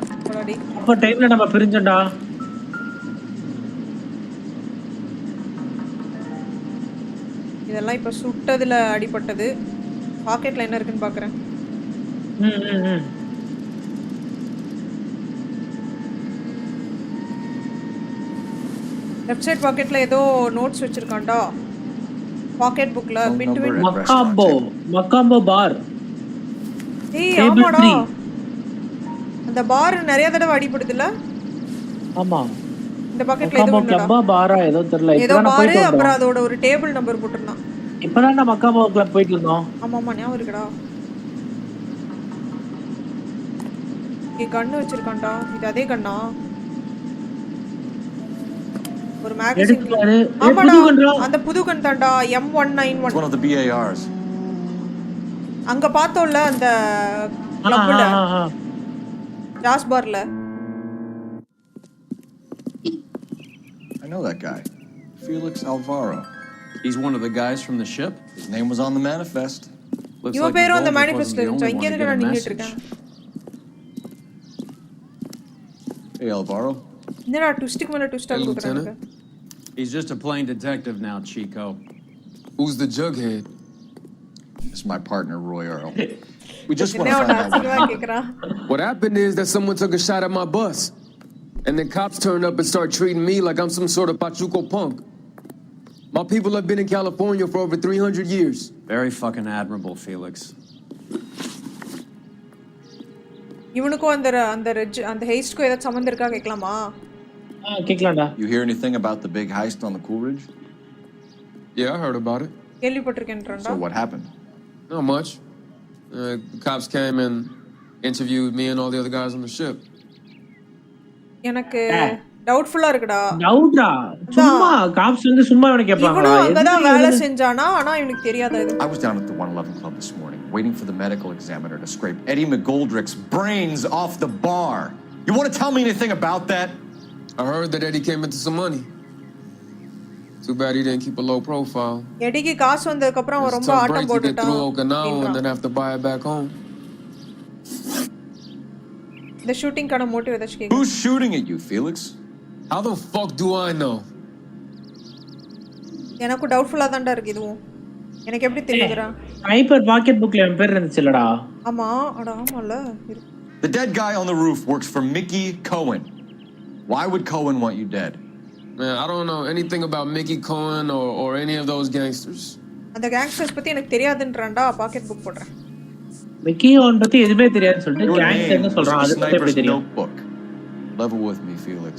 அப்ப டைம்ல நம்ம பிரிஞ்சோம்டா. இதெல்லாம் இப்ப சுட்டதுல அடிபட்டது. பாக்கெட்ல என்ன இருக்குன்னு பாக்குறேன். லெஃப்ட் சைடு பாக்கெட்ல ஏதோ நோட்ஸ் வச்சிருக்கான்டா. பாக்கெட் புக்ல பின் டு மக்காம்போ பார். ஏய் ஆமாடா. அந்த பார் நிறைய தடவை அடிபடுதுல? ஆமா. இந்த பாக்கெட்ல ஏதோ மக்காம்போ பாரா ஏதோ தெரியல. ஏதோ பார் அப்புறம் அதோட ஒரு டேபிள் நம்பர் போட்டுறான். இப்பதான் நம்ம மக்காம்போ கிளப் போயிட்டு இருந்தோம். ஆமா ஞாபகம் இருக்குடா. ஏ கன்னு வச்சிருக்கான்டா. இது அதே கண்ணா? ஒரு மேகசின். ஆமாடா அந்த புது கன் தான்டா M191. One of the BARs. அங்க பார்த்தோம்ல அந்த கிளப்ல ஜாஸ் பார்ல. I know that guy. Felix Alvaro. He's one of the guys from the ship? His name was on the manifest. Your பேர் on the manifest இருந்துச்சு. இங்க இருக்க நான் நின்னுட்டு இருக்கேன். Hey Alvaro. என்னடா ட்விஸ்ட்க்கு மேல ட்விஸ்ட் ஆகுறாங்க. He's just a plain detective now, Chico. Who's the jughead? This is my partner, Roy Earl. We just want to find out what happened is that someone took a shot at my bus. And then cops turned up and started treating me like I'm some sort of Pachuco punk. My people have been in California for over 300 years. Very fucking admirable, Felix. இவனுக்கு அந்த ஹெய்ஸ்ட்க்கு ஏதாவது சம்பந்தம் இருக்கா கேட்கலாமா? கேட்கலாம்டா. You hear anything about the big heist on the Cool Ridge? Yeah, I heard about it. கேள்விப்பட்டிருக்கேன்றான்டா. So what happened? Not much. The cops came and interviewed me and all the other guys on the ship. எனக்கு டவுட்ஃபுல்லா இருக்குடா. டவுட்ரா. சும்மா காப்ஸ் வந்து சும்மா இவனை கேட்பாங்களா? இவனும் அங்கதான் வேலை செஞ்சானா, ஆனா இவனுக்கு தெரியாதா இது? I was down at the 111 Club this morning, waiting for the medical examiner to scrape Eddie McGoldrick's brains off the bar. You want to tell me anything about that? I heard that Eddie came into some money. Too bad he didn't keep a low profile. எடிக்கு காசு வந்ததுக்கு அப்புறம் அவன் ரொம்ப ஆட்டம் போட்டுட்டான். Through Okinawa and then have to buy it back home. The shooting kind of motive எதாச்சும் கேக்குது. Who's shooting at you, Felix? How the fuck do I know? எனக்கு டவுட்ஃபுல்லா தான்டா இருக்கு இதுவும். எனக்கு எப்படி தெரியுதுடா? ஹைப்பர் பாக்கெட் புக்ல என் பேர் இருந்துச்சுலடா. ஆமா, அட ஆமால. The dead guy on the roof works for Mickey Cohen. Why would Cohen want you dead? Man, I don't know anything about Mickey Cohen or any of those gangsters. அந்த கேங்ஸ்டர்ஸ் பத்தி எனக்கு தெரியாதுன்றான்டா பாக்கெட் புக் போடுறேன். மிக்கி ஓன் பத்தி எதுமே தெரியாதுன்னு சொல்லிட்டு கேங்ஸ்டர்னு சொல்றான். அது பத்தி எப்படி தெரியும்? Level with me, Felix.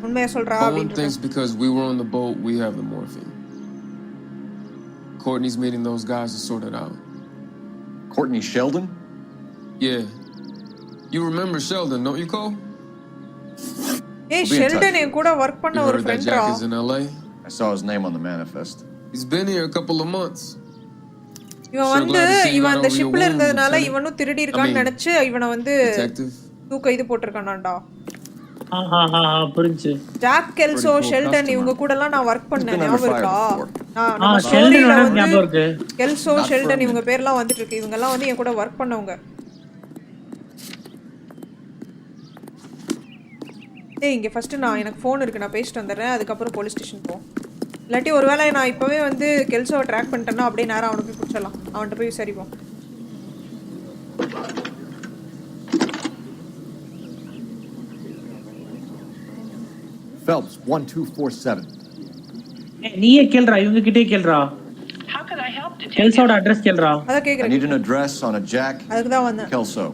உண்மையா சொல்றா Cohen thinks because we were on the boat, we have the morphine. Courtney's meeting those guys to sort it out. Courtney Sheldon? Yeah. You remember Sheldon, don't you, Cole? Hey, Sheldon என் கூட வர்க் பண்ண ஒரு ஃப்ரெண்ட்ரா. Jack is in LA. I saw his name on the manifest. He's been here a couple of months. இவன் வந்து இவன் அந்த ஷிப்ல இருந்ததனால இவனும் திருடி இருக்கான்னு நினைச்சு இவனை வந்து தூக்க இது போட்டுருக்கானாண்டா. புரிஞ்சு. ஜாக் கெல்சோ ஷெல்டன் இவங்க கூட எல்லாம் நான் வர்க் பண்ணேன். ஞாபகம் இருக்கா? நான் ஷெல்டன் ஞாபகம் இருக்கு. கெல்சோ ஷெல்டன் இவங்க பேர்லாம் வந்துட்டு இருக்கு. இவங்க எல்லாம் வந்து என் கூட வர்க் பண்ணவங்க. ஏய் இங்க ஃபர்ஸ்ட் எனக்கு ஃபோன் இருக்கு, நான் பேசிட்டு வந்துடுறேன். அதுக்கப்புறம் போலீஸ் ஸ்டேஷன் போ. இல்லாட்டி ஒருவேளை நான் இப்போவே வந்து கெல்சோவை ட்ராக் பண்ணிட்டேன்னா அப்படியே நேரம் அவனை போய் பிடிச்சிடலாம். அவன்கிட்ட போய் விசாரிப்போம். Phelps 1247. நீயே கேளுடா, இவங்க கிட்டே கேளுடா. How could I help detective? கெல்சோட அட்ரஸ் கேளுடா. அத கேக்குறேன். I need an address on a Jack. அதுக்கு தான் வந்தேன். Kelso.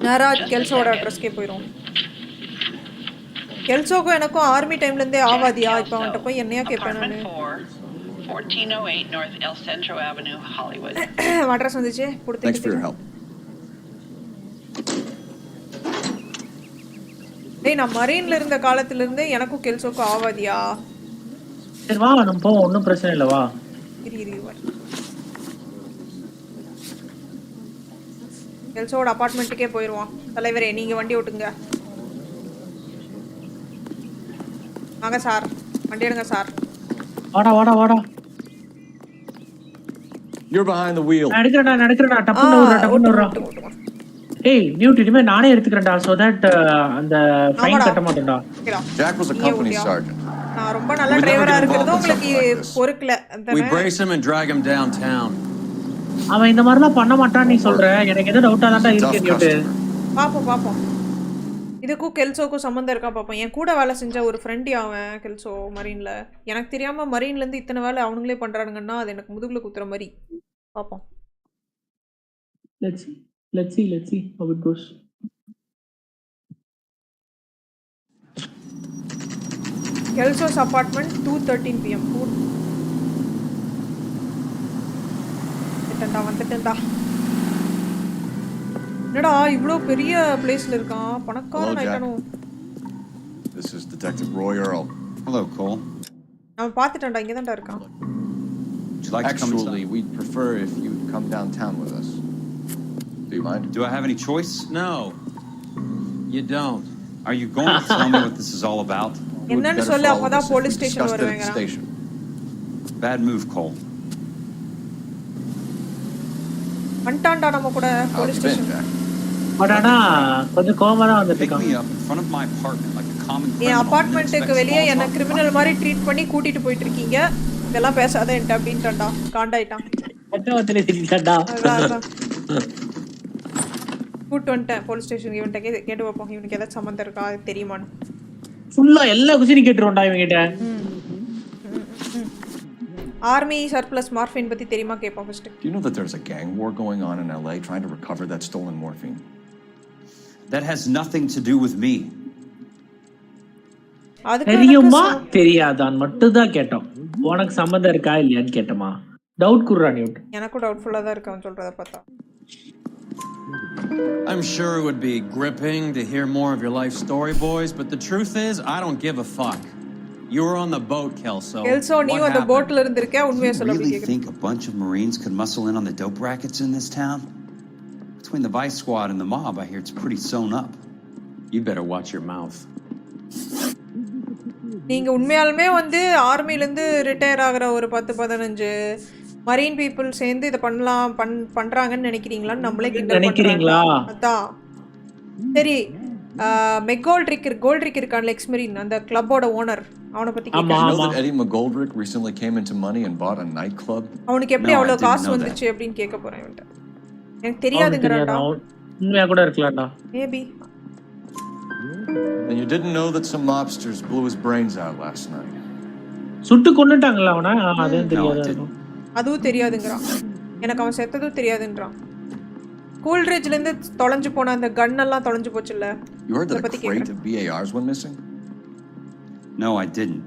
நேரா கெல்சோட அட்ரஸ்க்கே போயிரும். கெல்சோக்கு எனக்கும் ஆர்மி டைம்ல இருந்தே ஆவாதியா? இப்போ அவன்கிட்ட போய் என்னையா கேட்பேன் நானு. 1408 North El Centro Avenue, Hollywood. Address வந்துச்சு. கொடுத்து. Thanks for your help. டேய் நான் மரீன்ல இருந்த காலத்துல இருந்தே எனக்கும் கெல்சோக்கு ஆவாதியா? சரி வா நம்ம போ, ஒண்ணும் பிரச்சனை இல்ல வா. இரு வா. கெல்சோட அபார்ட்மெண்ட்டுக்கே போயிடுவான். தலைவரே நீங்க வண்டி ஓட்டுங்க. வாங்க சார், வண்டி எடுங்க சார். வாடா வாடா வாடா. You're behind the wheel. நடக்கறடா டப்புன்னு ஓடுறா. ஏய் நியூட் இனிமே நானே எடுத்துக்கறேன்டா so that அந்த ஃபைன் கட்ட மாட்டேன்டா. Jack was a company sergeant. நான் ரொம்ப நல்ல டிரைவரா இருக்குறது உங்களுக்கு பொறுக்கல. We brace him and drag him downtown. அவன் இந்த மாதிரிலாம் பண்ண மாட்டான்னு நீ சொல்ற. எனக்கு ஏதோ டவுட்டா தான்டா இருக்கு நியூட். பாப்போம். இதுக்கும் கெல்சோக்கும் சம்மந்தம் இருக்கா பாப்போம். என் கூட வேலை செஞ்ச ஒரு ஃப்ரெண்ட் அவன் கெல்சோ மரீன்ல. எனக்கு தெரியாம மரீன்ல இருந்து இத்தனை வேலை அவனுங்களே பண்றானுங்கன்னா அது எனக்கு முதுகுல குத்துற மாதிரி. பாப்போம். Let's see how it goes. Kelso's apartment 2:13 PM. வந்துட்டேன்டா. என்னடா இவ்ளோ பெரிய பிளேஸ்ல இருக்கான்? பணக்காரன் ஆயிட்டானோ? This is Detective Roy Earl. Hello, Cole. நான் பாத்துட்டேன்டா, இங்க தான்டா இருக்கான். Would you like to come Actually, we'd prefer if you'd come downtown with us. Do you mind? Do I have any choice? No, you don't. Are you going to tell me what this is all about? என்னன்னு சொல்ல அப்பதான் போலீஸ் ஸ்டேஷன் வருவாங்க. Bad move, Cole. வந்துட்டான்டா நம்ம கூட போலீஸ் ஸ்டேஷன். அடடா கொஞ்சம் கோவமா தான் வந்துட்டான். Pick me up in front of my apartment like a common criminal. என் அபார்ட்மெண்ட்டுக்கு வெளியே என்ன கிரிமினல் மாதிரி ட்ரீட் பண்ணி கூட்டிட்டு போயிட்டு இருக்கீங்க. இதெல்லாம் பேசாத என்கிட்ட அப்படின்ட்டான்டா. காண்டாயிட்டான். பட்டவத்திலே திட்டான்டா. கூட்டு வந்துட்டேன் போலீஸ் ஸ்டேஷன். இவன்ட்ட கேட்டு வைப்போம் இவனுக்கு ஏதாவது சம்மந்தம் இருக்கா தெரியுமான்னு. ஃபுல்லா எல்லா குசினி கேட்டுருவோம்டா இவங்கிட்ட. ஆர்மி சர்ப்ளஸ் மார்ஃபின் பத்தி தெரியுமா கேட்போம் first. Do you know that there's a gang war going on in LA trying to recover that stolen morphine? That has nothing to do with me. தெரியுமா தெரியாதான் மட்டும் தான் கேட்டோம். உனக்கு சம்மந்தம் இருக்கா இல்லையான்னு கேட்டமா. டவுட் குடுறா நியூட். எனக்கும் டவுட்ஃபுல்லா தான் இருக்கு அவன் சொல்றத பார்த்தா. I'm sure it would be gripping to hear more of your life story, boys, but the truth is, I don't give a fuck. You were on the boat, Kelso. Kelso, நீ அந்த போட்ல இருந்திருக்க, உண்மையை சொல்ல really think a bunch of Marines could muscle in on the dope rackets in this town? Between the Vice Squad and the mob, I hear it's pretty sewn up. You better watch your mouth. நீங்க உண்மையாலுமே வந்து ஆர்மில இருந்து ரிட்டையர் ஆகுற ஒரு 10-15 மரீன் பீப்புள் சேர்ந்து இத பண்ணலாம் பண்றாங்கன்னு நினைக்கிறீங்களான்னு நம்மளே கிண்டல் நினைக்கிறீங்களா? அதான். சரி, கோல்ட்ரிக் இருக்கான்ல எக்ஸ்-மரீன், அந்த கிளப்போட ஓனர், அவனை பத்தி கேக்குறேன். You know that Eddie McGoldrick recently came into money and bought a nightclub? அவனுக்கு எப்படி அவ்வளவு காசு வந்துச்சு அப்படினு கேட்க போறேன் இவன்ட்ட. எனக்கு தெரியாதுங்கறடா. உண்மையா கூட இருக்கலாம்டா. Maybe. And you didn't know that some mobsters blew his brains out last night. சுட்டு கொன்னுட்டாங்களா அவன? அதுவும் தெரியாதா? அதுவும் தெரியாதுங்கறான். எனக்கு அவன் செத்ததும் தெரியாதுன்றான். கூல்ட்ரிட்ஜ்ல இருந்து தொலைஞ்சு போன அந்த கன் எல்லாம் தொலைஞ்சு போச்சுல. You heard that a crate of BARs went missing? No, I didn't.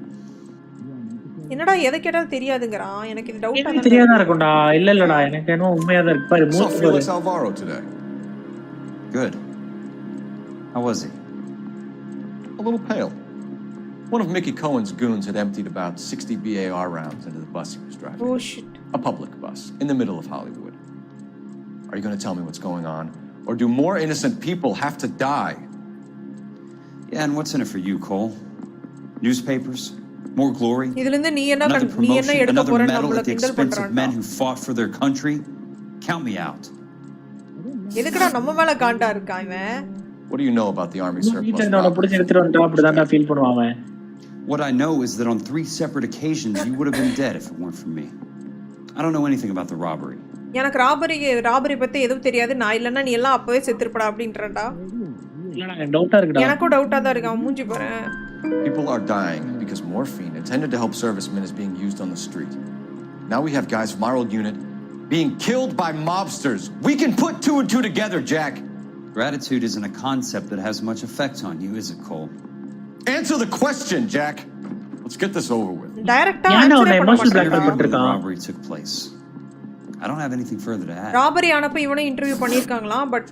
என்னடா எதை கேட்டாலும் தெரியாதுங்கறான். எனக்கு இது டவுட்டா தான் தெரியாதா இருக்கும்டா. இல்லடா எனக்கு என்ன உண்மையா தான் இருக்கு பாரு. So Felix Alvaro today. Good. How was he? A little pale. One of Mickey Cohen's goons had emptied about 60 BAR rounds into the bus he was driving. Oh shit. A public bus in the middle of Hollywood. Are you going to tell me what's going on? Or do more innocent people have to die? Yeah, and what's in it for you, Cole? Newspapers? More glory? இதுல நீ என்ன another promotion, எடுக்க போற medal நம்மள at the கிண்டல் expense of பண்றான்டா. men who fought for their country? Count me out. எதுக்குடா நம்ம மேல காண்டா இருக்கான் இவன்? What do you know about the army surplus? வீட்டனோட புடிச்சு எடுத்துட்டு வந்தா அப்படிதான்டா ஃபீல் பண்ணுவான் அவன். What I know is that on 3 separate occasions you would have been dead if it weren't for me. I don't know anything about the robbery. எனக்கு ராபரி பத்தி எதுவும் தெரியாது. நான் இல்லன்னா நீ எல்லாம் அப்பவே செத்துறடா அப்படின்றடா. இல்லடா எனக்கு டவுட்டா இருக்குடா. எனக்கும் டவுட்டா தான் இருக்கு. அவன் மூஞ்சி பாரு. People are dying because morphine intended to help servicemen is being used on the street. Now we have guys from our old unit being killed by mobsters. We can put 2 and 2 together, Jack. Gratitude isn't a concept that has much effect on you, is it, Cole? Answer the question, Jack. Let's get this over with. டைரக்டா ஆன்சர் பண்ண robbery took place. I don't have anything further to add. Robbery ஆனப்ப இவனை இன்டர்வியூ பண்ணிருக்காங்களாம். பட்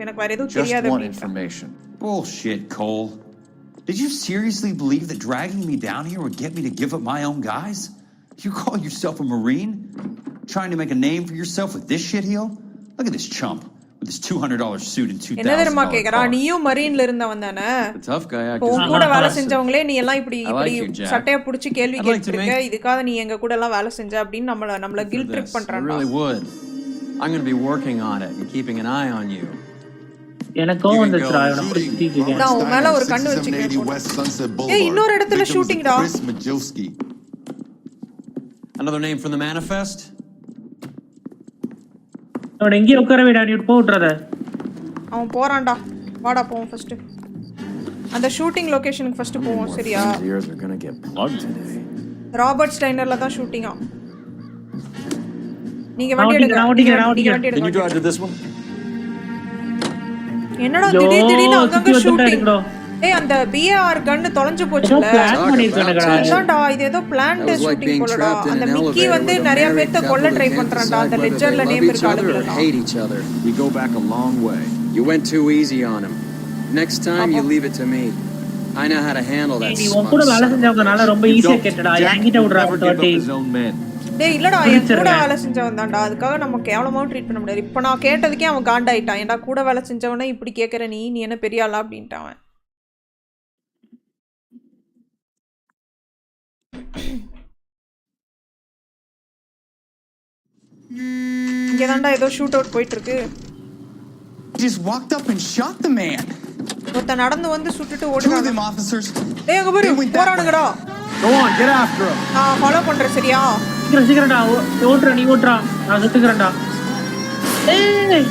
எனக்கு வேற எதுவும் தெரியாது Just one அப்படின்றான். information. Bullshit, Cole. Did you seriously believe that dragging me down here would get me to give up my own guys? You call yourself a Marine? Trying to make a name for yourself with this shitheel? Look at this chump with his $200 suit and $2,000. என்ன தெரியுமா கேக்குறா? நீயும் மரீன்ல இருந்தவன் தானே? Tough guy act. உன் கூட வேலை செஞ்சவங்களே நீ எல்லாம் இப்படி சட்டைய புடிச்சு கேள்வி கேட்டிருக்க. இதுக்காக நீ எங்க கூட எல்லாம் வேலை செஞ்ச அப்படின்னு நம்மள கில்ட் ட்ரிப் பண்றான்டா. I really would. I'm going to be working on it and keeping an eye on you. எனக்கும் வந்துச்சுடா இவனை பிடிச்சிட்டீங்க. நான் உன் மேல ஒரு கண்ணு வச்சிருக்கேன். ஏய் இன்னொரு இடத்துல ஷூட்டிங்டா. Another name from the manifest? அவன் எங்க உட்கார விடா நீ போட்றத. அவன் போறான்டா. வாடா போவோம் ஃபர்ஸ்ட். அந்த ஷூட்டிங் லொகேஷனுக்கு ஃபர்ஸ்ட் போவோம் சரியா? ராபர்ட் ஸ்டைனர்ல தான் ஷூட்டிங்கா. நீங்க வண்டி எடுங்க. Can you drive to this one? என்னடா திடீர்னு அங்கங்க ஷூட்டிங். ஏய் அந்த BAR கன் தொலைஞ்சு போச்சுல. அதான்டா இது ஏதோ பிளான்ட் ஷூட்டிங் போலடா. அந்த மிக்கி வந்து நிறைய பேர்த்த கொல்ல ட்ரை பண்றான்டா. அந்த லெட்ஜர்ல நேம் இருக்கு அதுல. Hate each other. We go back a long way. You went too easy on him. Next time you leave it to me. I know how to handle that. நீ உன் கூட வேலை செஞ்சவங்கனால ரொம்ப ஈஸியா கேட்டடா. என்கிட்ட விடுறா டோட்டி. டேய் இல்லடா என் கூட வேலை செஞ்சவன் தான்டா. அதுக்காக நம்ம கேவலமா ட்ரீட் பண்ண முடியாது. இப்போ நான் கேட்டதுக்கே அவன் காண்டாயிட்டான். ஏன்டா கூட வேலை செஞ்சவனே இப்படி கேக்குற நீ என்ன பெரிய ஆளா அப்படின்ட்டான். இங்க தான்டா ஏதோ ஷூட் அவுட் போயிட்டு இருக்கு. Just walked up and shot the man. ஒருத்த நடந்து வந்து சுட்டுட்டு ஓடுறாங்க. டேய் அங்க பாரு போறானுங்கடா. Go on, get after him. நான் ஃபாலோ பண்றேன் சரியா? சீக்கிரம்டா ஓட்றா நீ ஓட்றா. நான் சுத்துக்கறேன்டா. ஏய்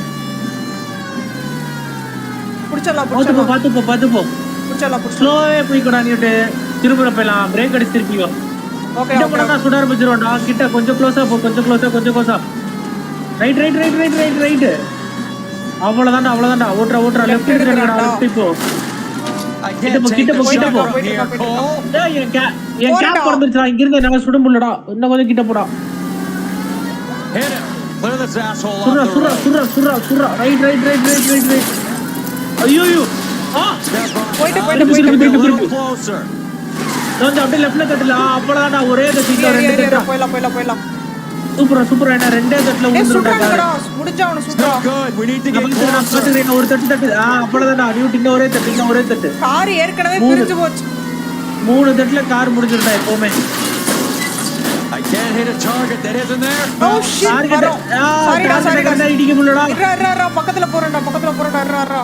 புடிச்சலாம் பாத்து போ. புடிச்சலாம் ஸ்லோவே போய்க்கடா நீட்டு. திரும்ப போய்லாம் பிரேக் அடிச்சு திருப்பியோ. ஓகே ஓகே சுட ஆரம்பிச்சிரோம்டா. கிட்ட கொஞ்சம் க்ளோஸா போ. கொஞ்சம் க்ளோஸா. ரைட். அவ்வளவுதான்டா. ஓட்றா லெஃப்ட் எடுக்கறடா. லெஃப்ட் போ. I can't take the shot from here, Cole. டேய் என் கேப் பறந்துருச்சா இங்க இருந்து என்னால சுட முடியலடா இன்னும் கொஞ்சம் கிட்ட போடா Hit him. Clear this asshole off the road. சுரா ரைட் ஐயோ போயிட்டு Closer. கொஞ்சம் அப்படியே லெஃப்ட்ல தட்டல அப்பளடா ஒரே தட்டில ரெண்டு தட்டா போயிடலாம் சூப்பரா என்ன ரெண்டே தட்டல ஊந்துறடா முடிஞ்சா அவன சுடுறா Good. We need to get closer. ஒரு தட்டு அப்பளடா நியூட் இன்னும் ஒரே தட்டு கார் ஏற்கனவே பிரிஞ்சு போச்சு மூணு தட்டுல கார் முடிஞ்சிருடா எப்பவுமே I can't hit a target that isn't there. Oh shit. சாரிடா இடிக்க முடியலடா இறா பக்கத்துல போறடா இறா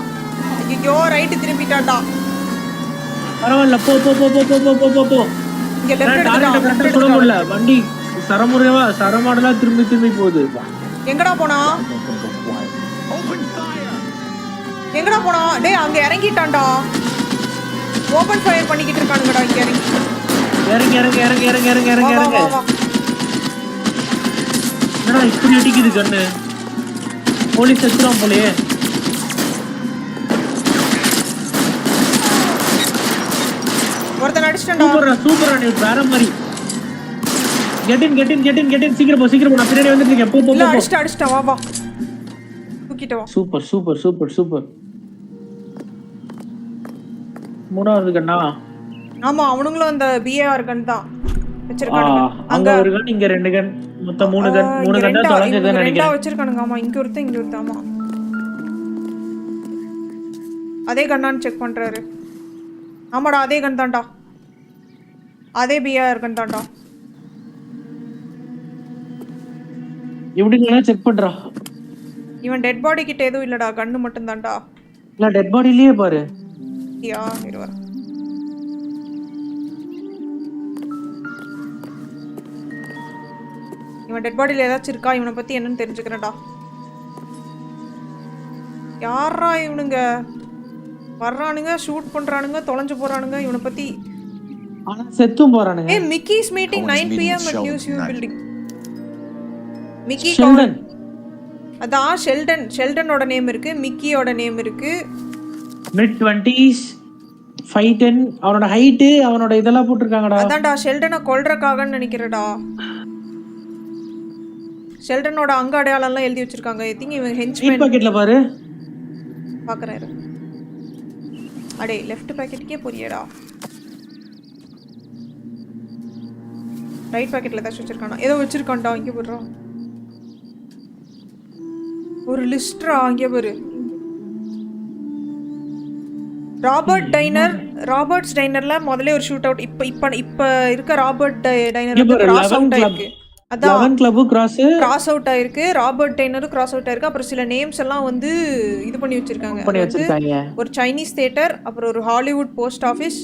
ஐயோ ரைட் திரும்பிட்டான்டா பரவாயில்ல போ இங்க லெஃப்ட் கரெக்ட்டா சுட முடியல வண்டி சரமாடலா திரும்பி போகுது எங்கடா போனா டேய் அங்க இறங்கிட்டான்டா ஓபன் ஃபயர் பண்ணிக்கிட்டு இருக்கானுங்கடா இங்க இறங்கி என்னடா இப்படி அடிக்குது கண்ணு போலீஸ் செத்துறான் போலயே ஒருத்தன் அடிச்சிட்டடா சூப்பரா நீ வேற மாதிரி கெட் இன் சீக்கிரம் போ நான் பின்னாடி வந்துட்டு இருக்கேன் போ இல்ல அடிச்சிட்ட வா தூக்கிட்டு வா சூப்பர் மூணாவது கண்ணா ஆமா அவனுங்களும் அந்த பிஏஆர் கன் தான் வச்சிருக்கானுங்க அங்க ஒரு கன் இங்க ரெண்டு கன் மொத்தம் மூணு கன் தான் தொலைஞ்சதுன்னு நினைக்கிறேன் ரெண்டா வச்சிருக்கானுங்க ஆமா இங்க ஒருத்தன் ஆமா அதே கன்னான்னு செக் பண்றாரு ஆமாடா அதே கன் தான்டா அதே பிஏஆர் கன் தான்டா எப்படிங்களா செக் பண்றா இவன் டெட் பாடி கிட்ட எதுவும் இல்லடா கன்னு மட்டும் தான்டா இல்ல டெட் பாடிலயே பாரு யா இருவா இவன் டெட் பாடில ஏதாச்சும் இருக்கா இவனை பத்தி என்னன்னு தெரிஞ்சுக்கிறேன்டா யாரா இவனுங்க வர்றானுங்க ஷூட் பண்றானுங்க தொலைஞ்சு போறானுங்க இவனை பத்தி ஆனா செத்தும் போறானுங்க ஏய் Mickey's meeting 9 pm at NewtSP building Mickey அதான் ஷெல்டனோட நேம் இருக்கு மிக்கியோட நேம் இருக்கு மிட் 20s 5'10" அவனோட ஹைட் அவனோட இதெல்லாம் போட்டுருக்காங்கடா அதான்டா ஷெல்டனை கொல்றக்காகன்னு நினைக்கிறடா ஷெல்டனோட அங்க அடையாளம் எல்லாம் எழுதி வச்சிருக்காங்க ஐ திங்க் இவன் ஹென்ச்மேன் பாக்கெட்ல பாரு பாக்குறாரு அடே லெஃப்ட் பாக்கெட்டுக்கே போறியேடா ரைட் பாக்கெட்ல ஏதாச்சும் வச்சிருக்கானா ஏதோ வச்சிருக்கான்டா இங்க போடுறா ஒரு லிஸ்ட்ரா அங்கே பாரு ராபர்ட்ஸ் டைனர்ல முதல்ல ஒரு ஷூட் அவுட் இப்ப இருக்க ராபர்ட் டைனர் வந்து கிராஸ் அவுட் ஆயிருக்கு அதான் 11 கிளப் கிராஸ் அவுட் ஆயிருக்கு ராபர்ட் டைனரும் கிராஸ் அவுட் ஆயிருக்கு அப்புறம் சில நேம்ஸ் எல்லாம் வந்து இது பண்ணி வச்சிருக்காங்க ஒரு சைனீஸ் தியேட்டர் அப்புறம் ஒரு ஹாலிவுட் போஸ்ட் ஆபீஸ்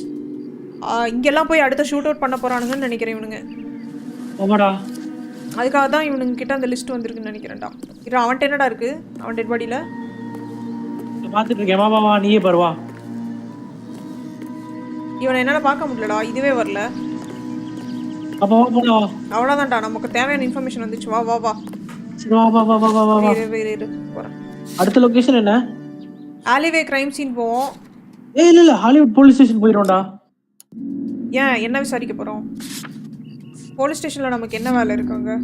இங்கெல்லாம் போய் அடுத்த ஷூட் அவுட் பண்ண போறானுங்கன்னு நினைக்கிறேன் இவனுங்க ஆமாடா அதுக்காக தான் இவனுங்க கிட்ட அந்த லிஸ்ட் வந்திருக்குன்னு நினைக்கிறேன்டா இது அவன்கிட்ட என்னடா இருக்கு அவன் டெட் பாடியில பாத்துட்டு இருக்கேன் வா நீயே பாரு வா இவனை என்னால பார்க்க முடியலடா இதுவே வரல அப்ப வா போலாம் அவ்வளவுதான்டா நமக்கு தேவையான இன்ஃபர்மேஷன் வந்துச்சு வா இரு போறேன் அடுத்த லொகேஷன் என்ன ஆலிவே கிரைம் சீன் போவோம் இல்ல ஹாலிவுட் போலீஸ் ஸ்டேஷன் போயிரோம்டா ஏன் என்ன விசாரிக்க போறோம் போலீஸ் ஸ்டேஷன்ல நமக்கு என்ன வேலை இருக்குங்க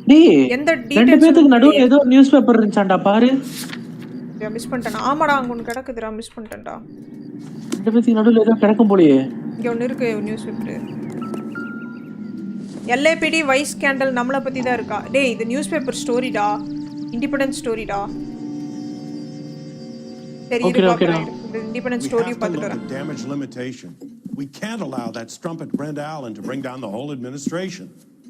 டேய் எந்த ரெண்டு பேத்துக்கு நடுவுல ஏதோ நியூஸ் பேப்பர் இருந்துச்சாண்டா பாரு மிஸ் பண்ணிட்டேனா ஆமாடா அங்க ஒன்னு கிடக்குதுடா மிஸ் பண்ணிட்டேன்டா ரெண்டு பேத்துக்கு நடுவுல ஏதோ கிடக்கும் போலயே இங்க ஒன்னு இருக்கு news paper LAPD vice scandal நம்மள பத்தி தான் இருக்கா டேய் இது நியூஸ் பேப்பர் ஸ்டோரிடா இண்டிபெண்டன்ட் ஸ்டோரிடா சரி இது பாக்குறேன் independent story damage limitation. We can't allow that strumpet Brent Allen to bring down the whole administration.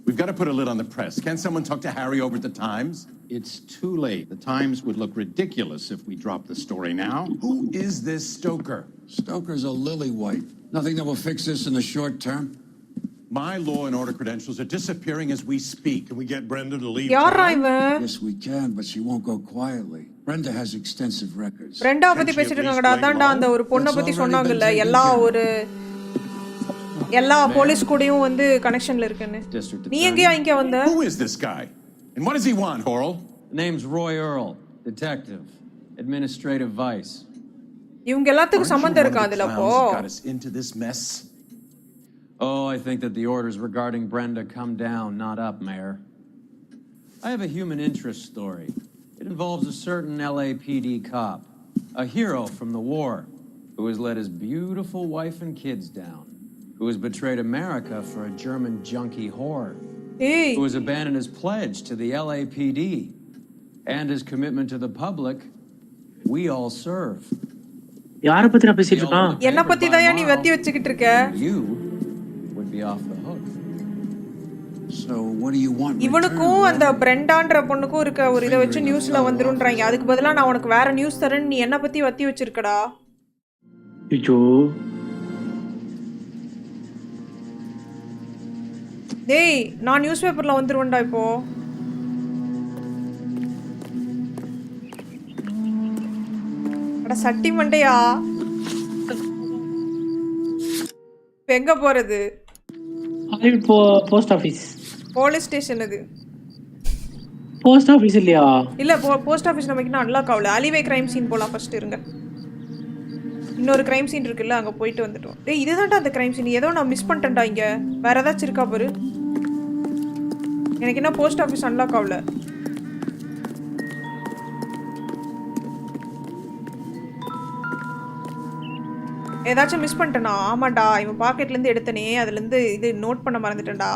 We've got to put a lid on the press. Can't someone talk to Harry over at the Times? It's too late. The Times would look ridiculous if we dropped the story now. Who is this Stoker? Stoker's a lily-white. Nothing that will fix this in the short term. My law and order credentials are disappearing as we speak. Can we get Brenda to leave? Yes, we can, but she won't go quietly. Brenda has extensive records. Brenda பத்தி பேசிட்டு இருக்காங்கடா அதான்டா அந்த ஒரு பொண்ண பத்தி சொன்னாங்கல்ல எல்லா போலீஸ் கூடயும் வந்து கனெக்ஷன்ல இருக்குன்னு நீ எங்க வந்த Who is this guy? And what does he want, Horrell? Name's Roy Earl, detective, administrative vice. இவங்க எல்லாத்துக்கும் சம்பந்தம் இருக்கா அதுல அப்போ? Got us into this mess. Oh, I think that the orders regarding Brenda come down, not up, Mayor. I have a human interest story. It involves a certain LAPD cop, a hero from the war, who has let his beautiful wife and kids down, who has betrayed America for a German junkie whore, who has abandoned his pledge to the LAPD and his commitment to the public. We all serve. யாரை பத்தி நான் பேசிட்டு இருக்கான்? என்ன பத்தி தான் நீ வத்தி வச்சிக்கிட்டு இருக்க? You would be off the hook. So what do you want? இவனுக்கும் அந்த பிரெண்டான்ற பொண்ணுக்கும் இருக்க ஒரு இத வச்சு நியூஸ்ல வந்துருன்றாங்க. அதுக்கு பதிலா நான் உனக்கு வேற நியூஸ் தரேன். நீ என்ன பத்தி வத்தி வச்சிருக்கடா? ஐயோ. டேய், நான் நியூஸ் பேப்பர்ல வந்துருவேன்டா இப்போ. அட சட்டி மண்டையா. எங்க போறது? Post office. போலீஸ் ஸ்டேஷன் அது. போஸ்ட் ஆபீஸ் இல்லையா? இல்ல போஸ்ட் ஆபீஸ் நமக்கு இன்னும் அன்லாக் ஆகல. அலிவே கிரைம் சீன் போலாம் ஃபர்ஸ்ட் இருங்க. இன்னொரு கிரைம் சீன் இருக்குல்ல, அங்க போயிட்டு வந்துட்டோம். டேய் இதுதான்டா அந்த கிரைம் சீன். ஏதோ நான் மிஸ் பண்ணிட்டேன்டா இங்க. வேற ஏதாச்சும் இருக்கா பாரு. எனக்கு என்ன போஸ்ட் ஆபீஸ் அன்லாக் ஆகல. ஏதாச்சும் மிஸ் பண்ணிட்டேனா? ஆமாண்டா, இவன் பாக்கெட்ல இருந்து எடுத்தனே, அதுல இருந்து இது நோட் பண்ண மறந்துட்டேன்டா.